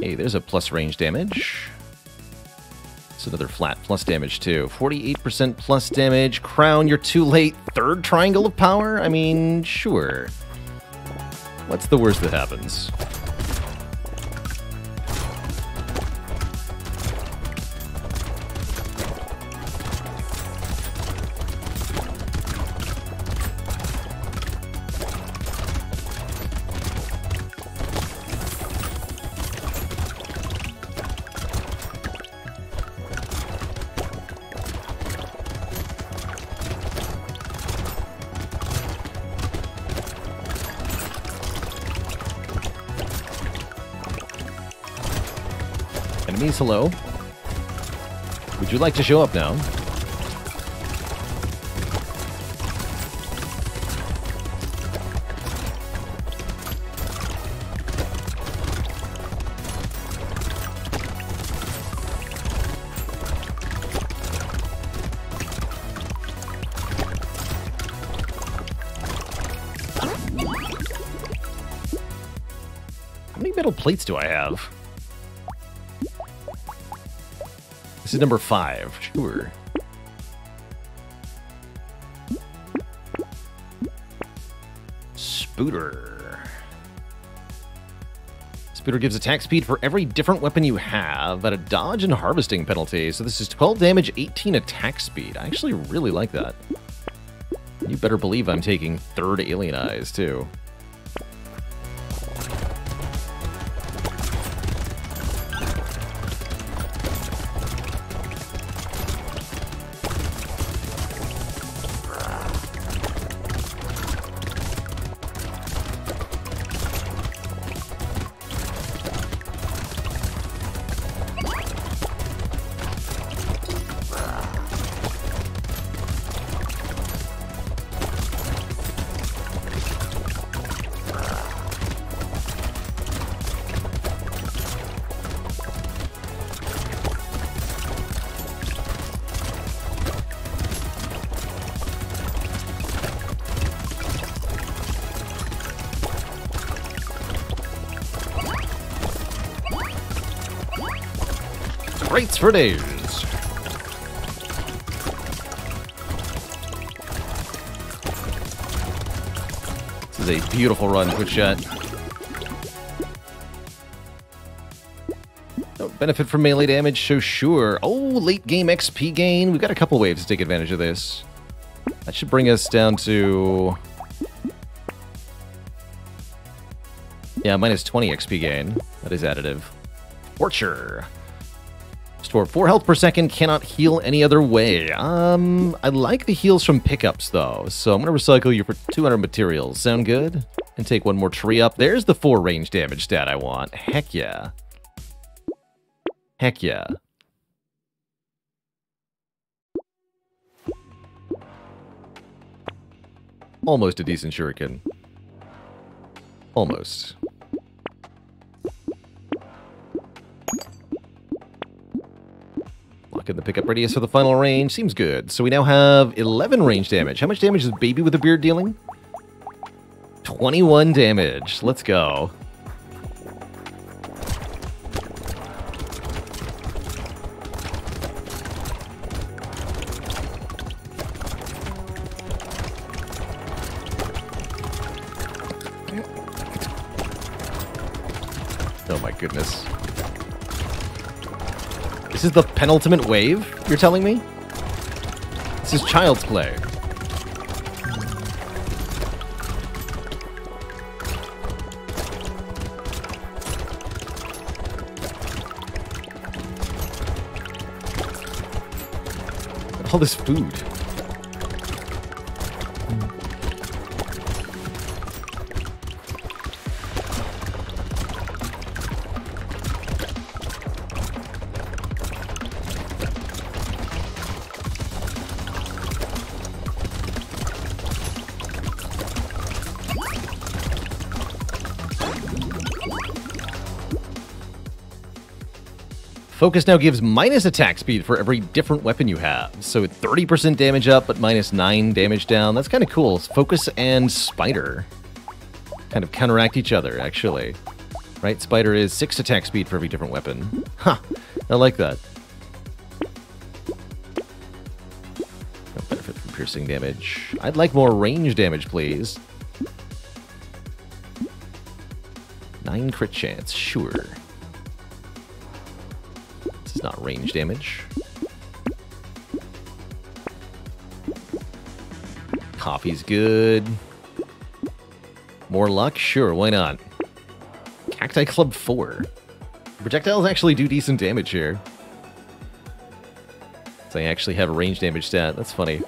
Hey, there's a plus range damage. It's another flat plus damage, too. 48% plus damage. Crown, you're too late. Third triangle of power? I mean, sure. What's the worst that happens? Enemies, hello. Would you like to show up now? How many metal plates do I have? This is number 5. Sure. Spooter. Spooter gives attack speed for every different weapon you have at a dodge and harvesting penalty. So this is 12 damage, 18 attack speed. I actually really like that. You better believe I'm taking third alien eyes, too. Rates for days. This is a beautiful run, Twitch chat. Don't benefit from melee damage, so sure. Oh, late game XP gain. We've got a couple ways to take advantage of this. That should bring us down to... yeah, minus 20 XP gain. That is additive. Torture. Store 4 health per second, cannot heal any other way. I like the heals from pickups, though, so I'm going to recycle you for 200 materials. Sound good? And take one more tree up. There's the 4 range damage stat I want. Heck yeah. Heck yeah. Almost a decent shuriken. Almost. Lock in the pickup radius for the final range. Seems good. So we now have 11 range damage. How much damage is Baby with a Beard dealing? 21 damage. Let's go. Oh my goodness. This is the penultimate wave, you're telling me? This is child's play. All this food. Focus now gives minus attack speed for every different weapon you have. So 30% damage up, but minus 9 damage down. That's kind of cool. Focus and Spider kind of counteract each other, actually. Right? Spider is 6 attack speed for every different weapon. Huh. I like that. No benefit from piercing damage. I'd like more range damage, please. 9 crit chance. Sure. Not range damage. Coffee's good. More luck? Sure, why not? Cacti Club 4. Projectiles actually do decent damage here. So I actually have a range damage stat. That's funny.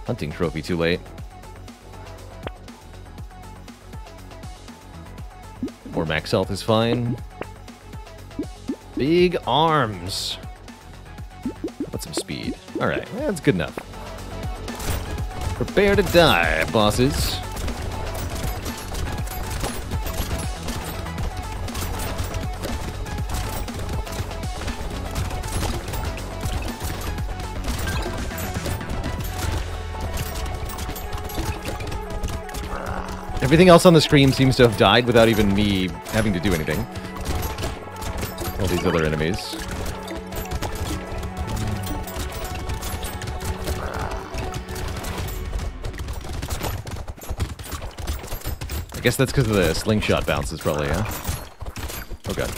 Hunting trophy too late. max health is fine. Big arms. What's some speed? Alright, that's good enough. Prepare to die, bosses. Everything else on the screen seems to have died without even me having to do anything. All these other enemies. I guess that's because of the slingshot bounces, probably, yeah? Oh god.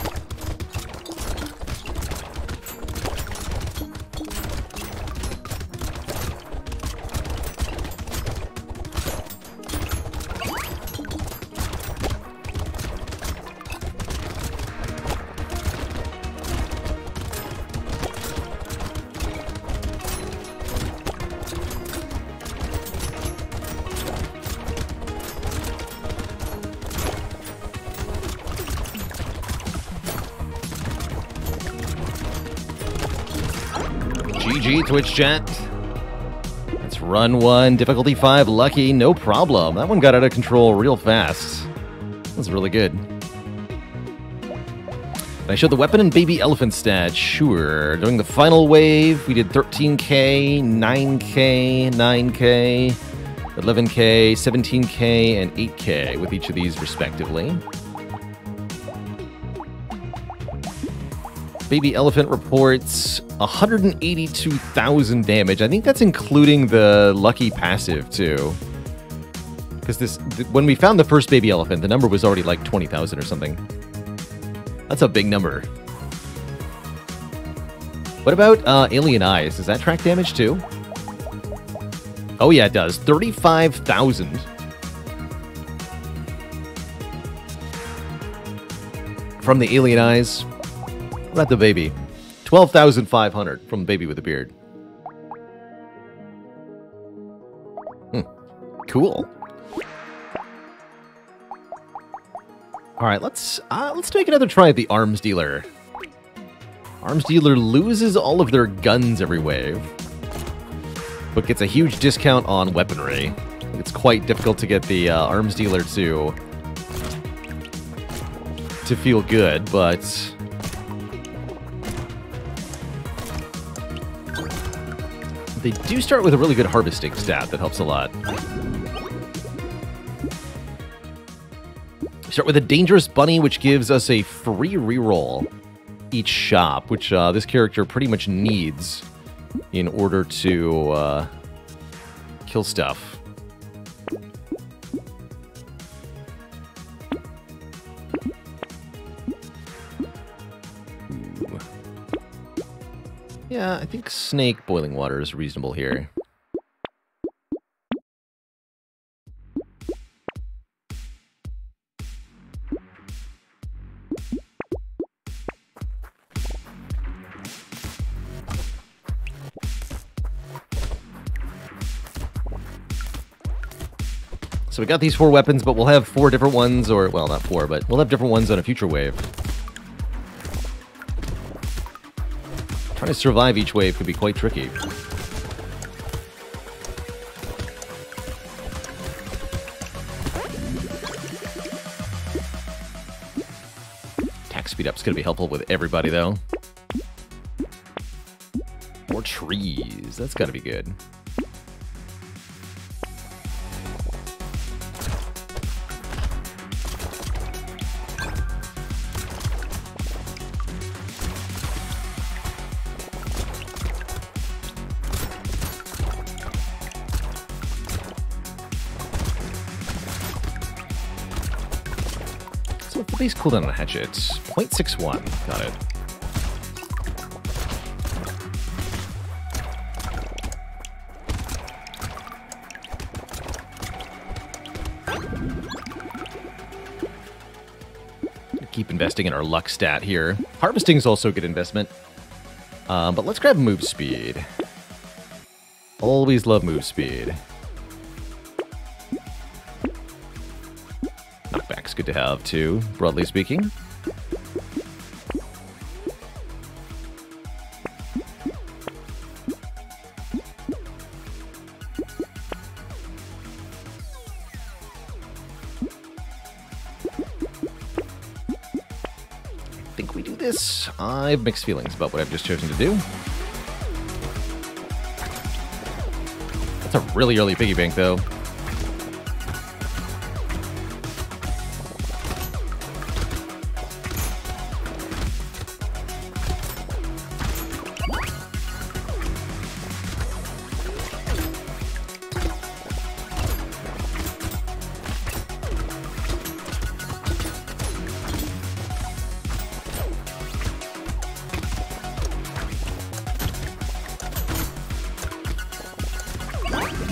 GG, Twitch chat. Let's run one. Difficulty 5, lucky, no problem. That one got out of control real fast. That's really good. I showed the weapon and baby elephant stats. Sure. During the final wave, we did 13k, 9k, 9k, 11k, 17k, and 8k with each of these respectively. Baby elephant reports 182,000 damage. I think that's including the lucky passive, too. Because when we found the first baby elephant, the number was already like 20,000 or something. That's a big number. What about alien eyes? Does that track damage, too? Oh, yeah, it does. 35,000. From the alien eyes. What about the baby? 12,500 from the baby with a beard. Cool. All right, let's take another try at the arms dealer. Arms dealer loses all of their guns every wave, but gets a huge discount on weaponry. It's quite difficult to get the arms dealer to feel good, but they do start with a really good harvesting stat that helps a lot. Start with a dangerous bunny, which gives us a free reroll each shop, which this character pretty much needs in order to kill stuff. Ooh. Yeah, I think snake boiling water is reasonable here. So we got these 4 weapons, but we'll have 4 different ones, or, well, not 4, but we'll have different ones on a future wave. Trying to survive each wave could be quite tricky. Attack speed up's going to be helpful with everybody, though. More trees. That's got to be good. Base cooldown on a hatchet. 0.61. Got it. Keep investing in our luck stat here. Harvesting is also a good investment. But let's grab move speed. Always love move speed. Knockbacks Luck's good to have, too, broadly speaking. I think we do this. I have mixed feelings about what I've just chosen to do. That's a really early piggy bank, though.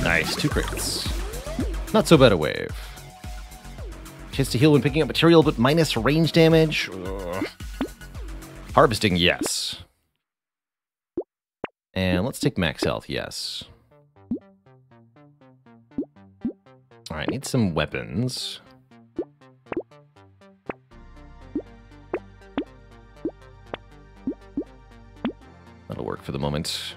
Nice, 2 crits. Not so bad a wave. Chance to heal when picking up material, but minus range damage. Ugh. Harvesting, yes. And let's take max health, yes. Alright, need some weapons. That'll work for the moment.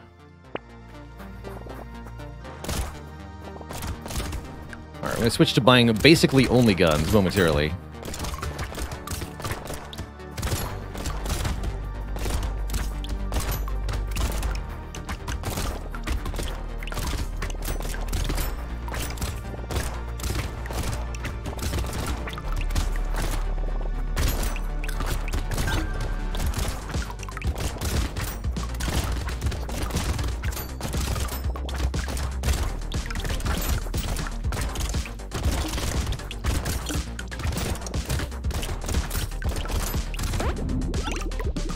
Alright, I'm going to switch to buying basically only guns momentarily.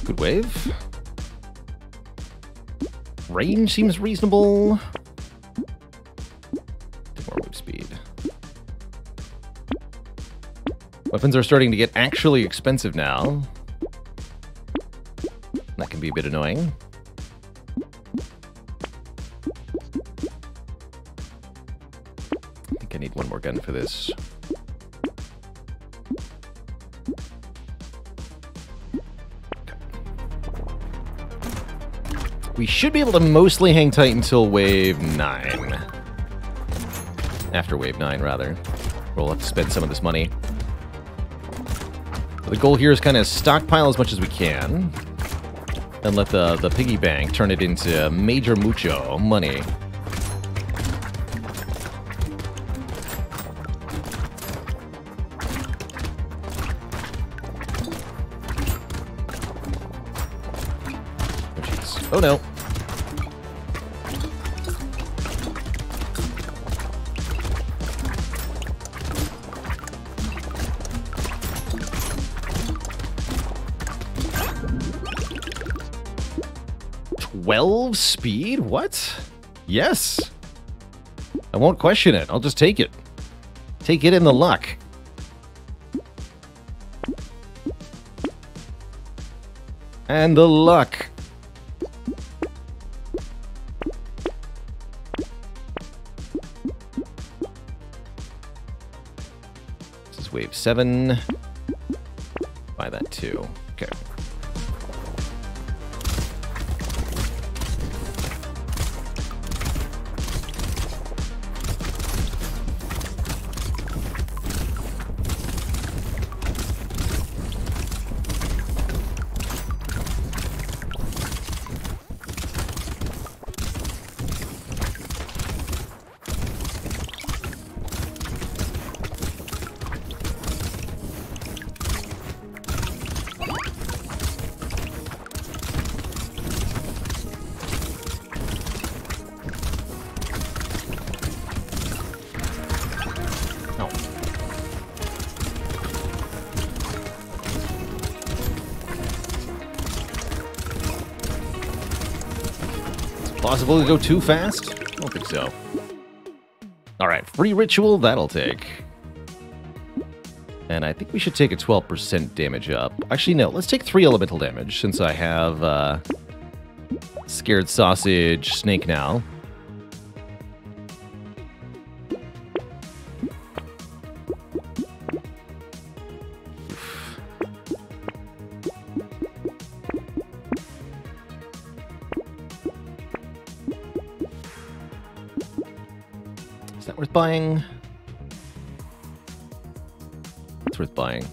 Good wave. Range seems reasonable. More move speed. Weapons are starting to get actually expensive now. That can be a bit annoying. I think I need one more gun for this. We should be able to mostly hang tight until wave 9. After wave 9, rather. We'll have to spend some of this money. But the goal here is kind of stockpile as much as we can. And let the piggy bank turn it into major mucho money. Oh no. Speed? What? Yes. I won't question it. I'll just take it. Take it in the luck. And the luck. This is wave 7. Buy that too. Okay. Possible to go too fast? I don't think so. Alright, free ritual, that'll take. And I think we should take a 12% damage up. Actually, no, let's take 3 elemental damage, since I have Scared Sausage Snake now. that worth buying? It's worth buying.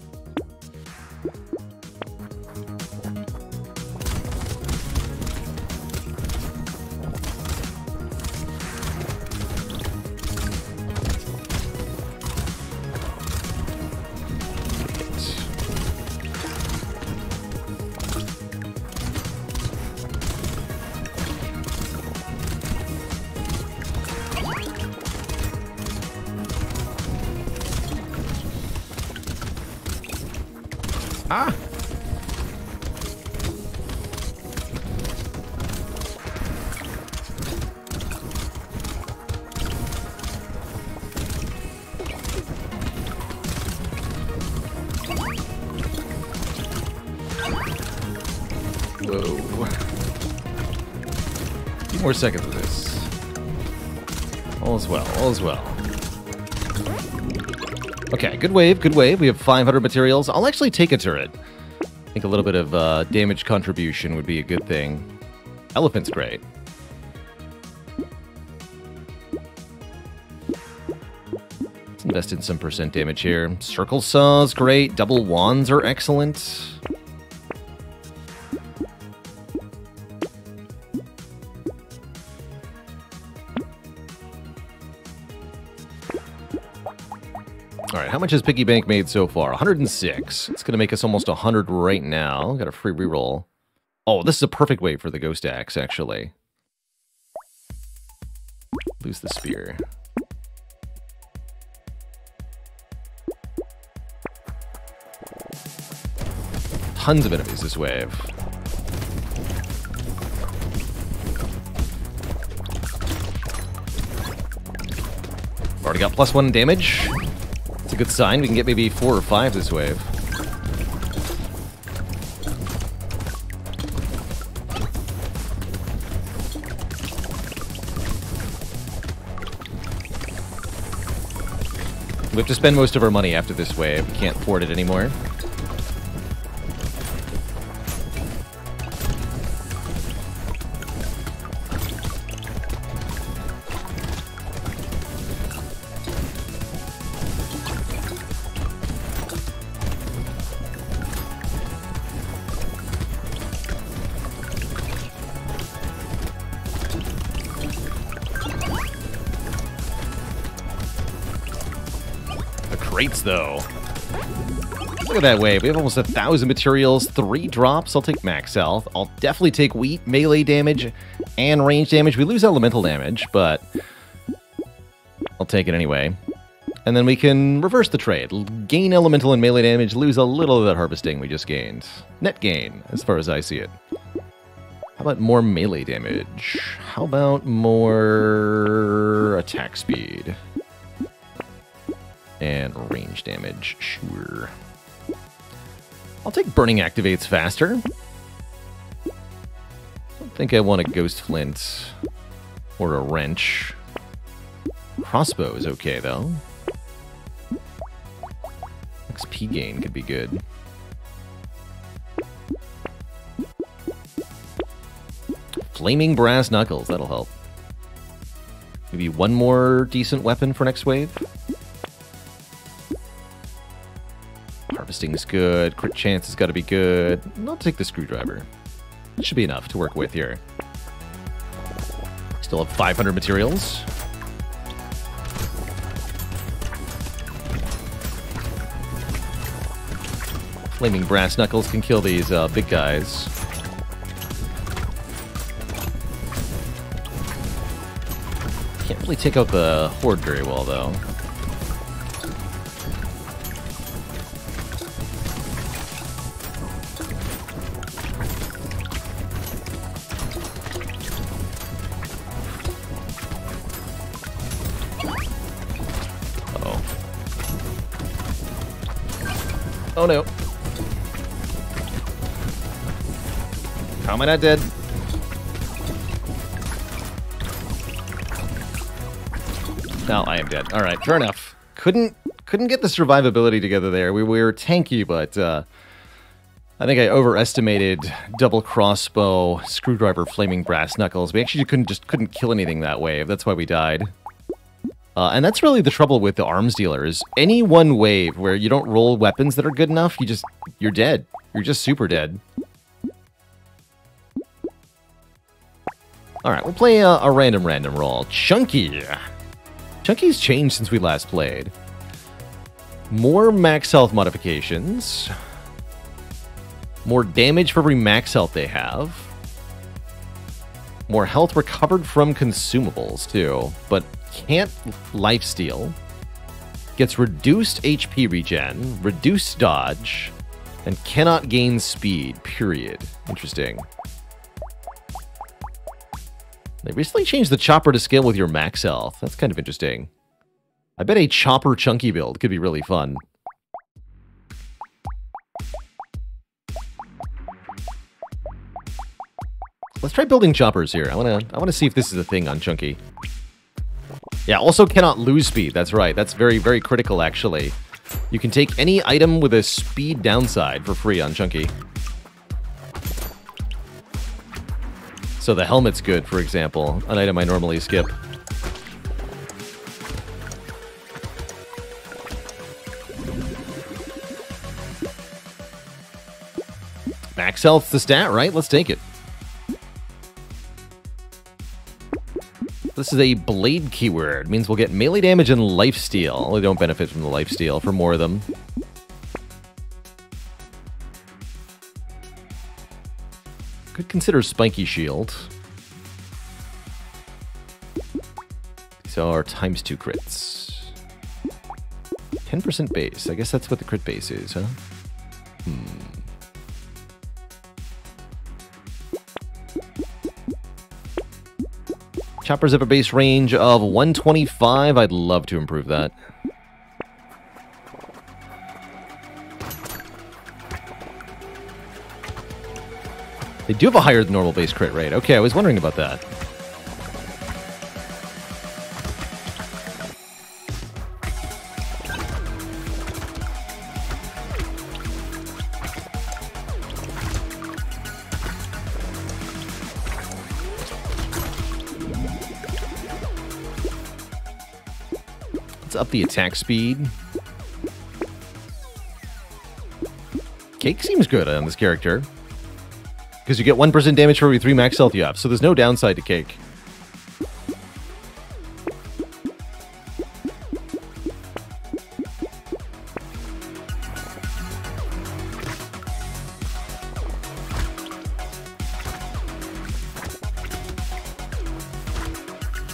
Ah! Whoa. A few more seconds of this. All is well, all is well. Okay, good wave, good wave. We have 500 materials. I'll actually take a turret. I think a little bit of damage contribution would be a good thing. Elephant's great. Let's invest in some percent damage here. Circle Saw's great. Double Wands are excellent. Alright, how much has Piggy Bank made so far? 106. It's going to make us almost 100 right now. Got a free reroll. Oh, this is a perfect wave for the Ghost Axe, actually. Lose the Spear. Tons of enemies this wave. Already got +1 damage. It's a good sign. We can get maybe 4 or 5 this wave. We have to spend most of our money after this wave. We can't afford it anymore. Crates, though. Look at that wave. We have almost 1,000 materials, 3 drops. I'll take max health. I'll definitely take wheat, melee damage, and range damage. We lose elemental damage, but I'll take it anyway. And then we can reverse the trade. Gain elemental and melee damage, lose a little of that harvesting we just gained. Net gain, as far as I see it. How about more melee damage? How about more attack speed? And range damage, sure. I'll take burning activates faster. Don't think I want a ghost flint or a wrench. Crossbow is okay, though. XP gain could be good. Flaming brass knuckles, that'll help. Maybe one more decent weapon for next wave. Harvesting's good. Crit chance has got to be good. I'll take the screwdriver. It should be enough to work with here. Still have 500 materials. Flaming brass knuckles can kill these big guys. Can't really take out the horde very well, though. Oh no. How am I not dead? No, I am dead. Alright, fair enough. Couldn't get the survivability together there. We were tanky, but I think I overestimated double crossbow, screwdriver, flaming brass knuckles. We actually couldn't kill anything that wave. That's why we died. And that's really the trouble with the arms dealers. Any one wave where you don't roll weapons that are good enough, you're dead. You're just super dead. Alright, we'll play a random roll. Chunky. Chunky's changed since we last played. More max health modifications. More damage for every max health they have. More health recovered from consumables, too. But can't lifesteal. Gets reduced HP regen. Reduced dodge. And cannot gain speed, period. Interesting. They recently changed the chopper to scale with your max health. That's kind of interesting. I bet a chopper chunky build could be really fun. Let's try building choppers here. I wanna see if this is a thing on Chunky. Yeah, also cannot lose speed. That's right. That's very, very critical, actually. You can take any item with a speed downside for free on Chunky. So the helmet's good, for example. An item I normally skip. Max health's the stat, right? Let's take it. This is a blade keyword. It means we'll get melee damage and lifesteal. We don't benefit from the lifesteal for more of them. Could consider Spiky Shield. These are ×2 crits. 10% base. I guess that's what the crit base is, huh? Choppers have a base range of 125. I'd love to improve that. They do have a higher than normal base crit rate. Okay, I was wondering about that. Let's up the attack speed. Cake seems good on this character. Because you get 1% damage for every 3 max health you have, so there's no downside to Cake.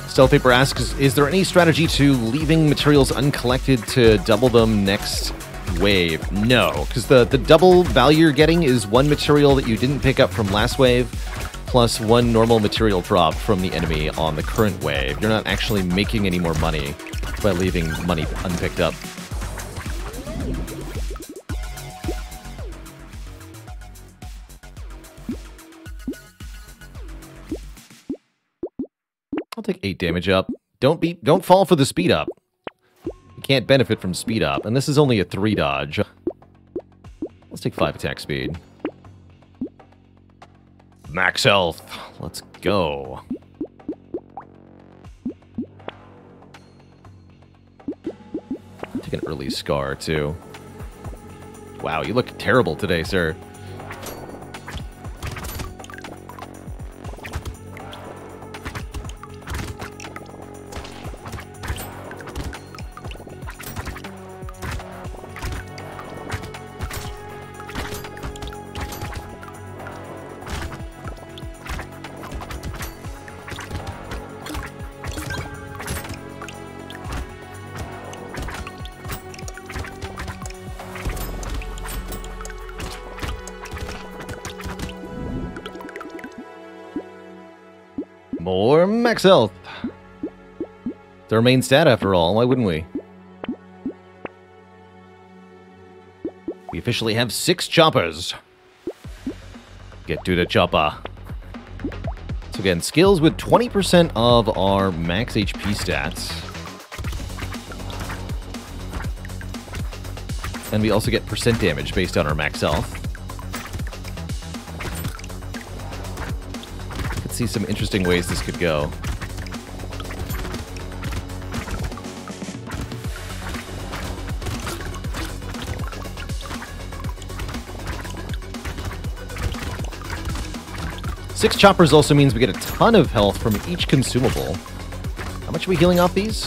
Stealth Paper asks, is there any strategy to leaving materials uncollected to double them next wave? No, because the double value you're getting is 1 material that you didn't pick up from last wave, plus 1 normal material drop from the enemy on the current wave. You're not actually making any more money by leaving money unpicked up. I'll take 8 damage up. Don't fall for the speed up. You can't benefit from speed up, and this is only a 3 dodge. Let's take 5 attack speed. Max health. Let's go. Take an early scar, too. Wow, you look terrible today, sir. More max health. It's our main stat after all, why wouldn't we? We officially have 6 choppers. Get to the chopper. So again, skills with 20% of our max HP stats. And we also get percent damage based on our max health. See some interesting ways this could go. 6 choppers also means we get a ton of health from each consumable. How much are we healing off these?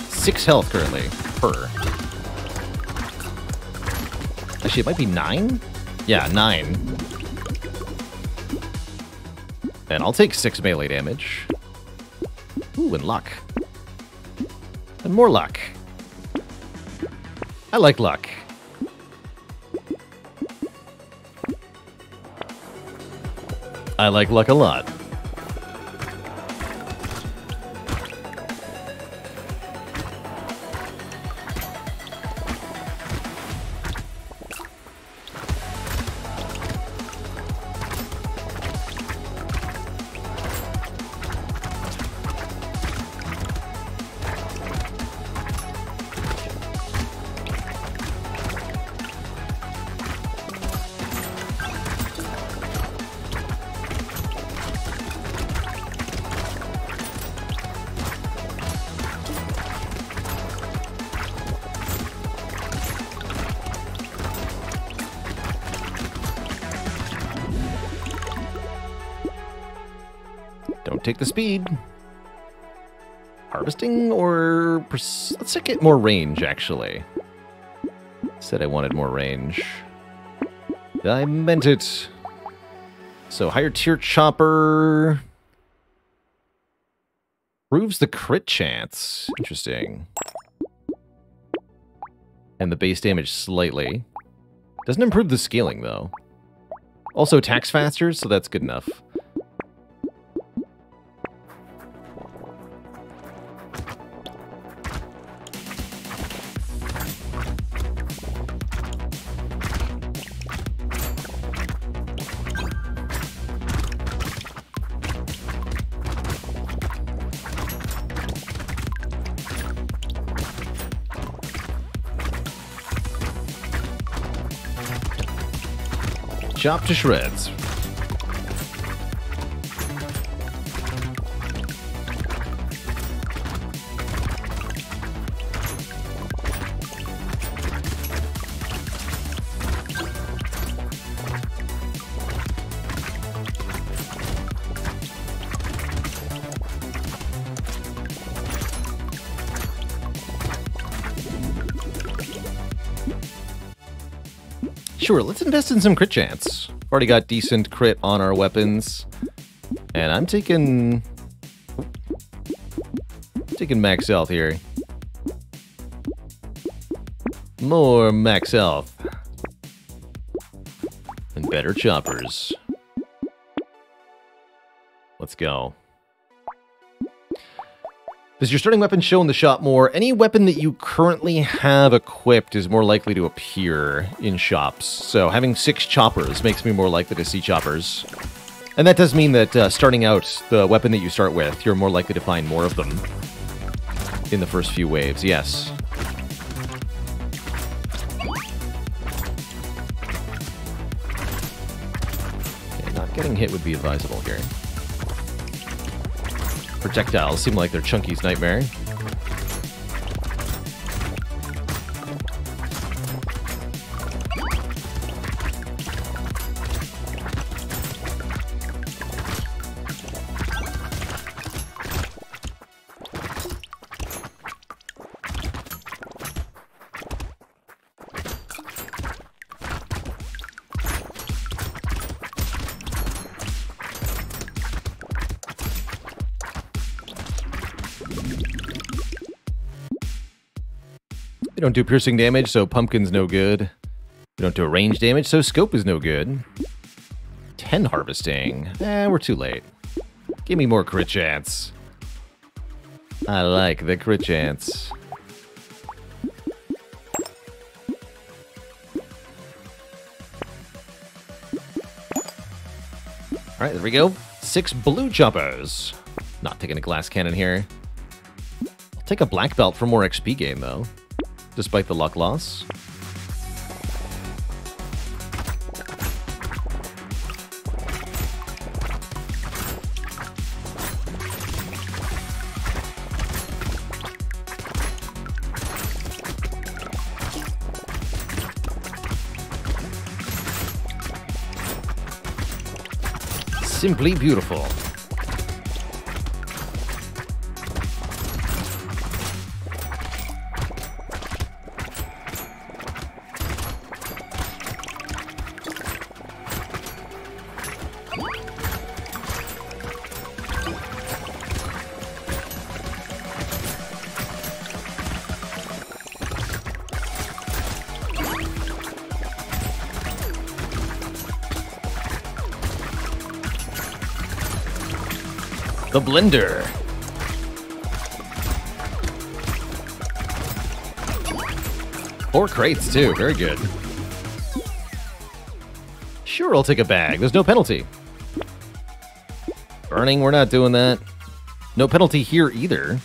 6 health currently, per. Actually, it might be 9? Yeah, 9. And I'll take 6 melee damage. Ooh, and luck. And more luck. I like luck. I like luck a lot. Don't take the speed. Harvesting or... Let's get more range, actually. Said I wanted more range. I meant it. So, higher tier chopper... Proves the crit chance. Interesting. And the base damage slightly. Doesn't improve the scaling, though. Also attacks faster, so that's good enough. Chop to shreds. Sure, let's invest in some crit chance. Already got decent crit on our weapons. And I'm taking max health here. More max health. And better choppers. Let's go. Does your starting weapon show in the shop more? Any weapon that you currently have equipped is more likely to appear in shops. So having 6 choppers makes me more likely to see choppers. And that does mean that starting out, the weapon that you start with, you're more likely to find more of them in the first few waves, yes. Okay, not getting hit would be advisable here. Projectiles seem like they're Chunky's nightmare. We don't do piercing damage, so pumpkin's no good. We don't do range damage, so scope is no good. 10 harvesting. We're too late. Give me more crit chance. I like the crit chance. Alright, there we go. 6 blue choppers. Not taking a glass cannon here. I'll take a black belt for more XP gain, though. Despite the luck loss. Simply beautiful. The blender. Four crates, too. Very good. Sure, I'll take a bag. There's no penalty. Burning, we're not doing that. No penalty here either.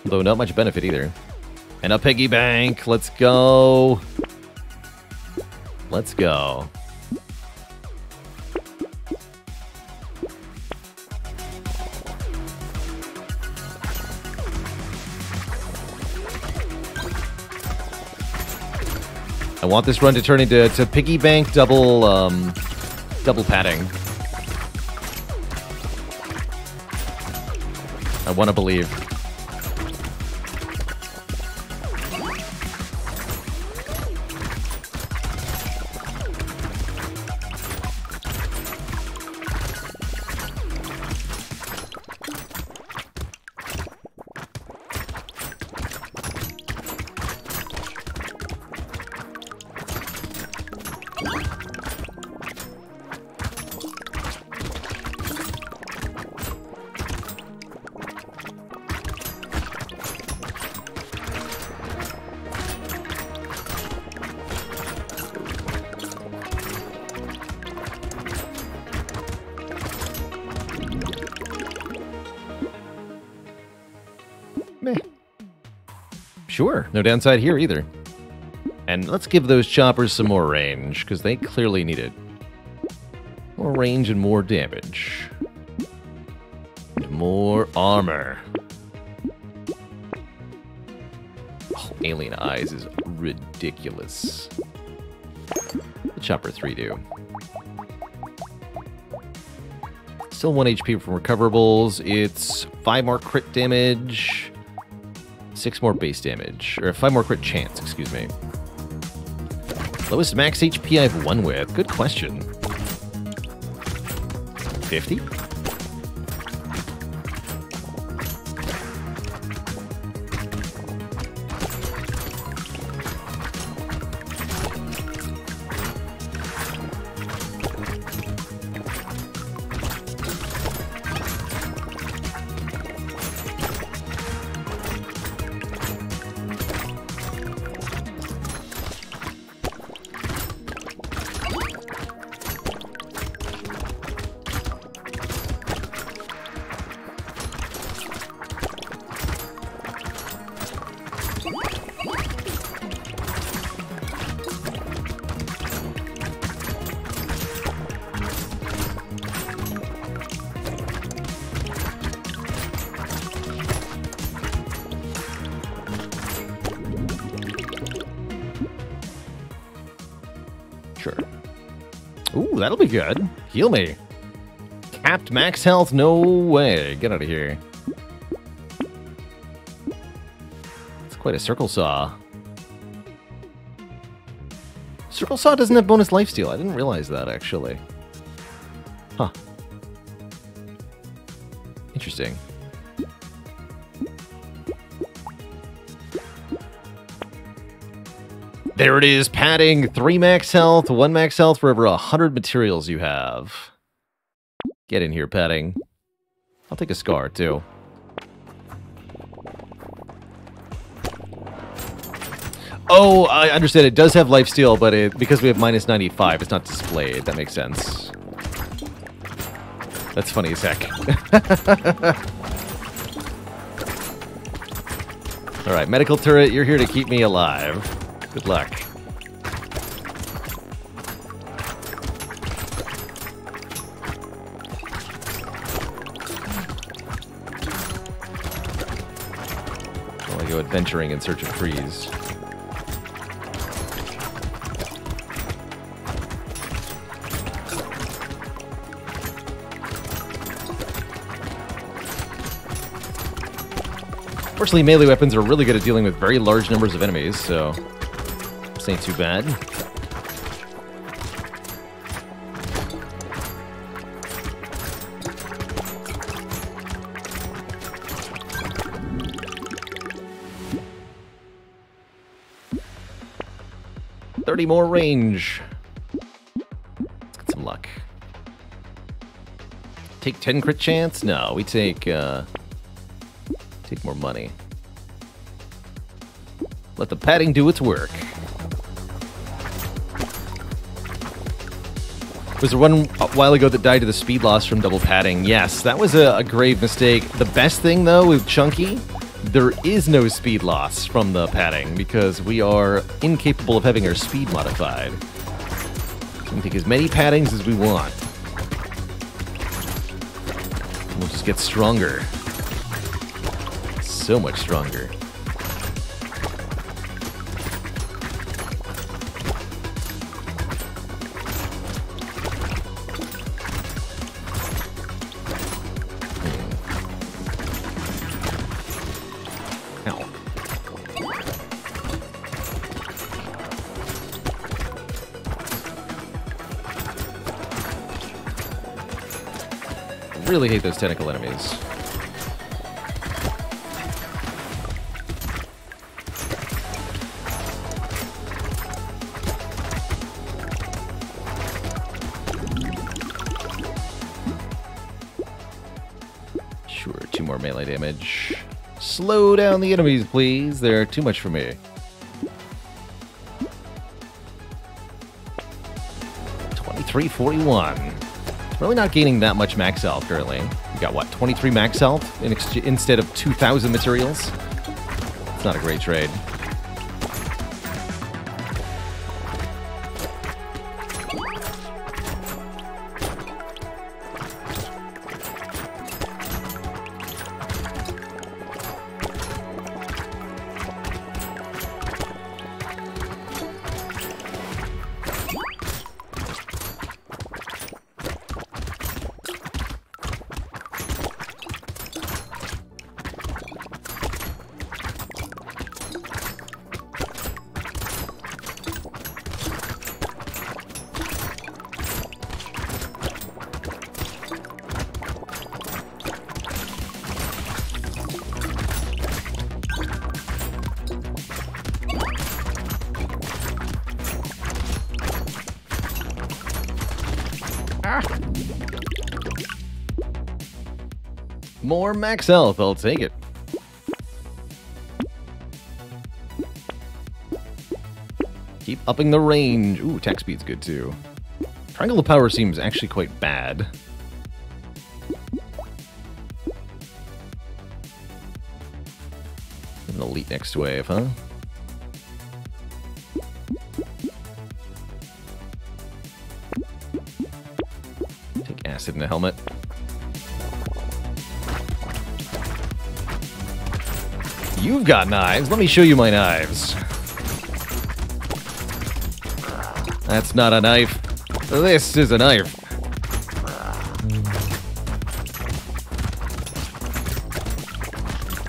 Though not much benefit either. And a piggy bank. Let's go. Let's go. I want this run to turn into piggy bank double padding. I want to believe. Meh. Sure, no downside here either. And let's give those choppers some more range, because they clearly need it. More range and more damage. And more armor. Oh, alien eyes is ridiculous. The chopper 3 do. Still 1 HP from recoverables. It's 5 more crit damage. 6 more base damage. Or 5 more crit chance, excuse me. Lowest max HP I've won with? Good question. 50? Ooh, that'll be good. Heal me. Capped max health? No way. Get out of here. It's quite a circle saw. Circle saw doesn't have bonus lifesteal. I didn't realize that, actually. Huh. Interesting. There it is, padding, 3 max health, 1 max health for over 100 materials you have. Get in here, padding. I'll take a scar, too. Oh, I understand. It does have lifesteal, but because we have minus 95, it's not displayed. That makes sense. That's funny as heck. Alright, medical turret, you're here to keep me alive. Good luck. While I go adventuring in search of trees. Fortunately, melee weapons are really good at dealing with very large numbers of enemies, so this ain't too bad. $30 more range. Let's get some luck. Take 10 crit chance? No, we take more money. Let the padding do its work. Was there one a while ago that died to the speed loss from double padding? Yes, that was a grave mistake. The best thing, though, with Chunky, there is no speed loss from the padding because we are incapable of having our speed modified. We can take as many paddings as we want. We'll just get stronger. So much stronger. Ow. I really hate those tentacle enemies. Sure, 2 more melee damage. Slow down the enemies, please. They're too much for me. 2341. Really not gaining that much max health currently. We got, what, 23 max health instead of 2,000 materials? It's not a great trade. More max health, I'll take it. Keep upping the range. Ooh, attack speed's good too. Triangle of Power seems actually quite bad. An elite next wave, huh? Take acid in the helmet. You've got knives. Let me show you my knives. That's not a knife. This is a knife.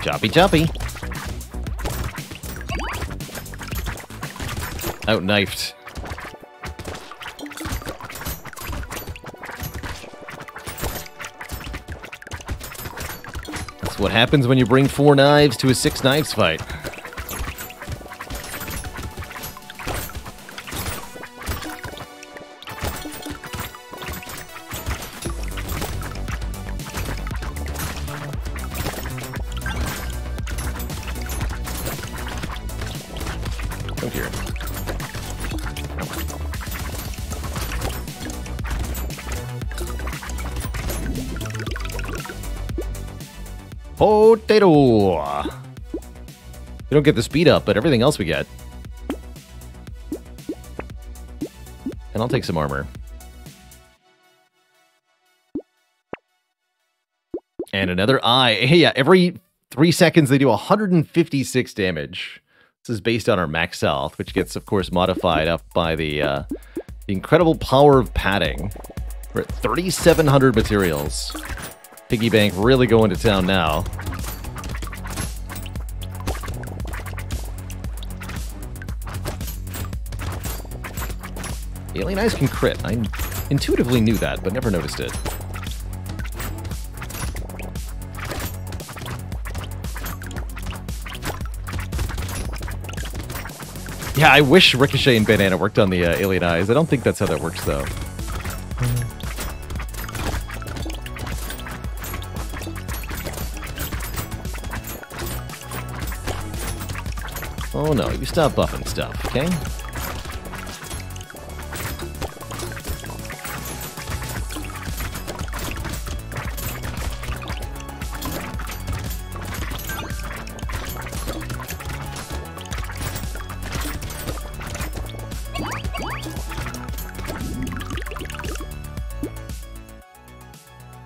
Choppy choppy. Out-knifed. What happens when you bring 4 knives to a 6 knives fight. Oh dear. Brotato! We don't get the speed up, but everything else we get. And I'll take some armor. And another eye. Hey, yeah, every 3 seconds they do 156 damage. This is based on our max health, which gets, of course, modified up by the incredible power of padding. We're at 3,700 materials. Piggy bank really going to town now. Alien Eyes can crit. I intuitively knew that, but never noticed it. Yeah, I wish Ricochet and Bandana worked on the Alien Eyes. I don't think that's how that works, though. Oh no, you stop buffing stuff, okay?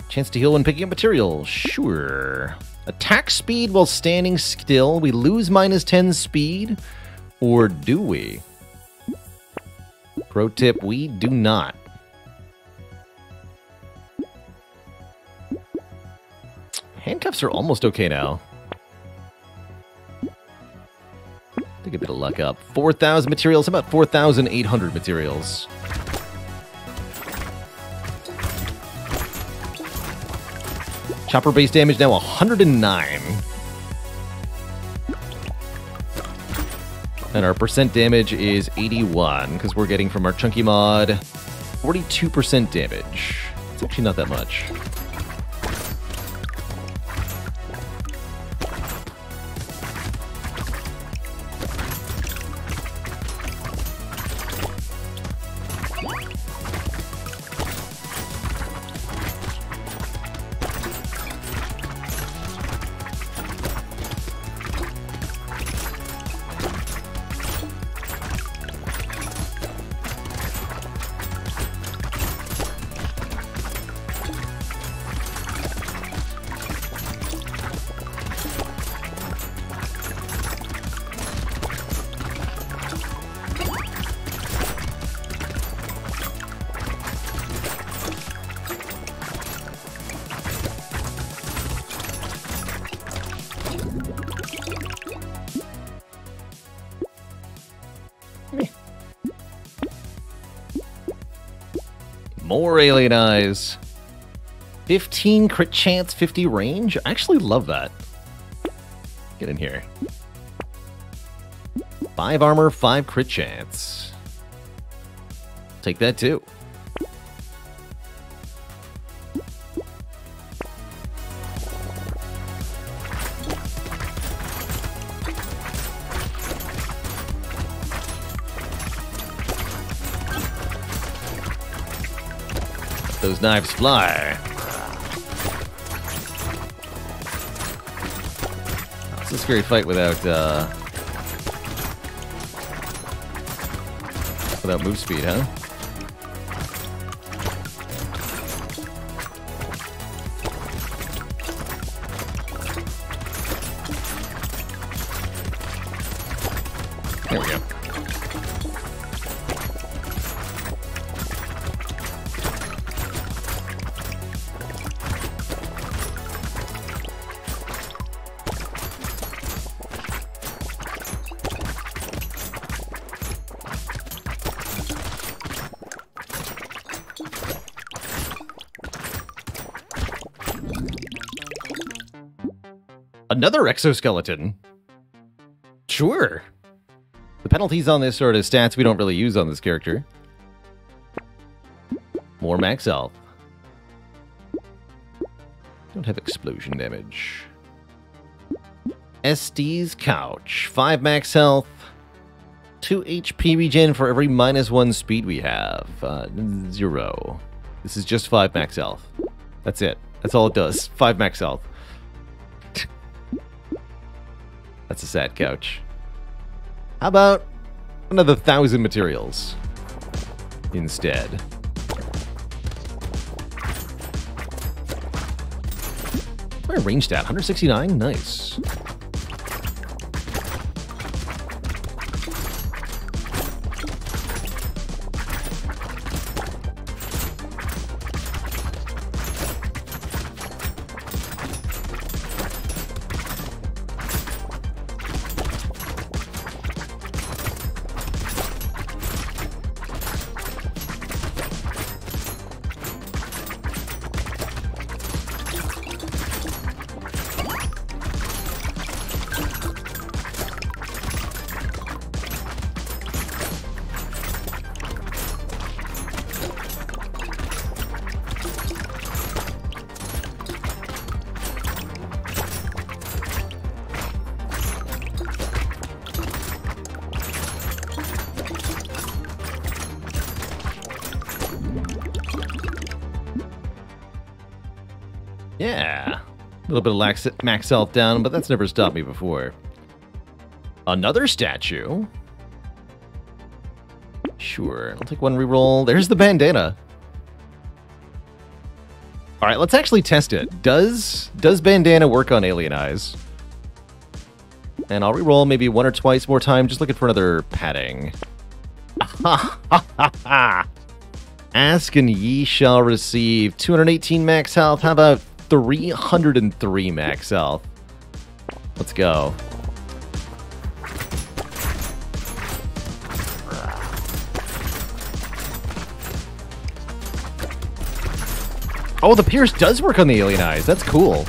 Chance to heal when picking up material. Sure. Attack speed while standing still. We lose -10 speed. Or do we? Pro tip, we do not. Handcuffs are almost okay now. Take a bit of luck up. 4,000 materials. How about 4,800 materials? Chopper base damage now 109. And our percent damage is 81, because we're getting from our chunky mod 42% damage. It's actually not that much. More Alien Eyes. 15 crit chance, 50 range. I actually love that. Get in here. 5 armor, 5 crit chance. Take that too. Those knives fly. It's a scary fight without move speed, huh? There we go. Another exoskeleton. Sure. The penalties on this sort of stats we don't really use on this character. More max health. Don't have explosion damage. SD's couch. 5 max health. 2 HP regen for every -1 speed we have. 0. This is just 5 max health. That's it. That's all it does. 5 max health. That's a sad couch. How about another 1,000 materials instead? My range stat, 169? Nice. Yeah. A little bit of max health down, but that's never stopped me before. Another statue. Sure. I'll take one reroll. There's the bandana. All right, let's actually test it. Does bandana work on alien eyes? And I'll reroll maybe one or twice more time, just looking for another padding. Ask and ye shall receive. 218 max health. How about 303 max health? Let's go. Oh, the pierce does work on the alien eyes. That's cool.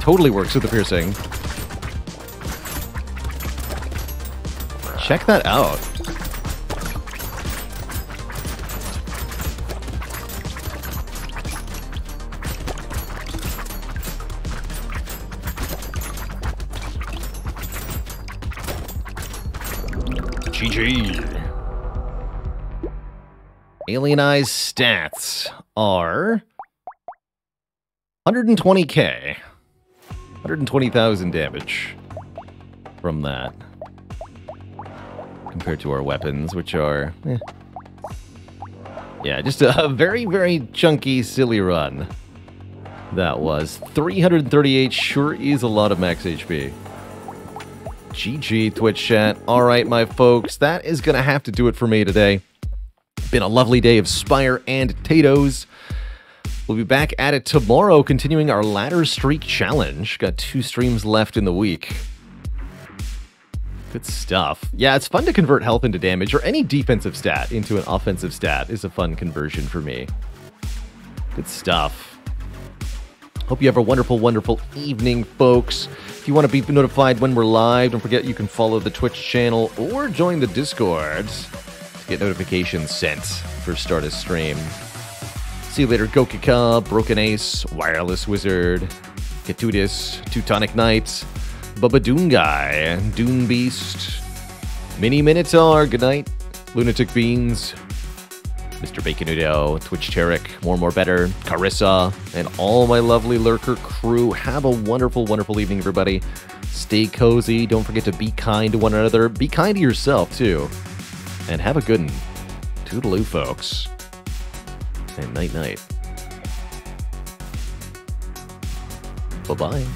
Totally works with the piercing. Check that out. GG. Alien Eyes stats are 120k. 120,000 damage from that. Compared to our weapons, which are... Yeah, just a very, very chunky, silly run. That was 338, sure is a lot of max HP. GG, Twitch chat. Alright, my folks, that is going to have to do it for me today. Been a lovely day of Spire and Tatoes. We'll be back at it tomorrow, continuing our ladder streak challenge. Got 2 streams left in the week. Good stuff. Yeah, it's fun to convert health into damage, or any defensive stat into an offensive stat is a fun conversion for me. Good stuff. Hope you have a wonderful, wonderful evening, folks. If you want to be notified when we're live, don't forget you can follow the Twitch channel or join the Discord to get notifications sent for start of stream. See you later, Gokika, Broken Ace, Wireless Wizard, Ketudis, Teutonic Knight, Bubba Doon Guy, Dune Beast, Mini Minotaur, good night, Lunatic Beans, Mr. Baconudo, Twitch Tarek, More Better, Carissa, and all my lovely Lurker crew. Have a wonderful, wonderful evening, everybody. Stay cozy. Don't forget to be kind to one another. Be kind to yourself, too. And have a good one. Toodaloo, folks. And night-night. Bye-bye.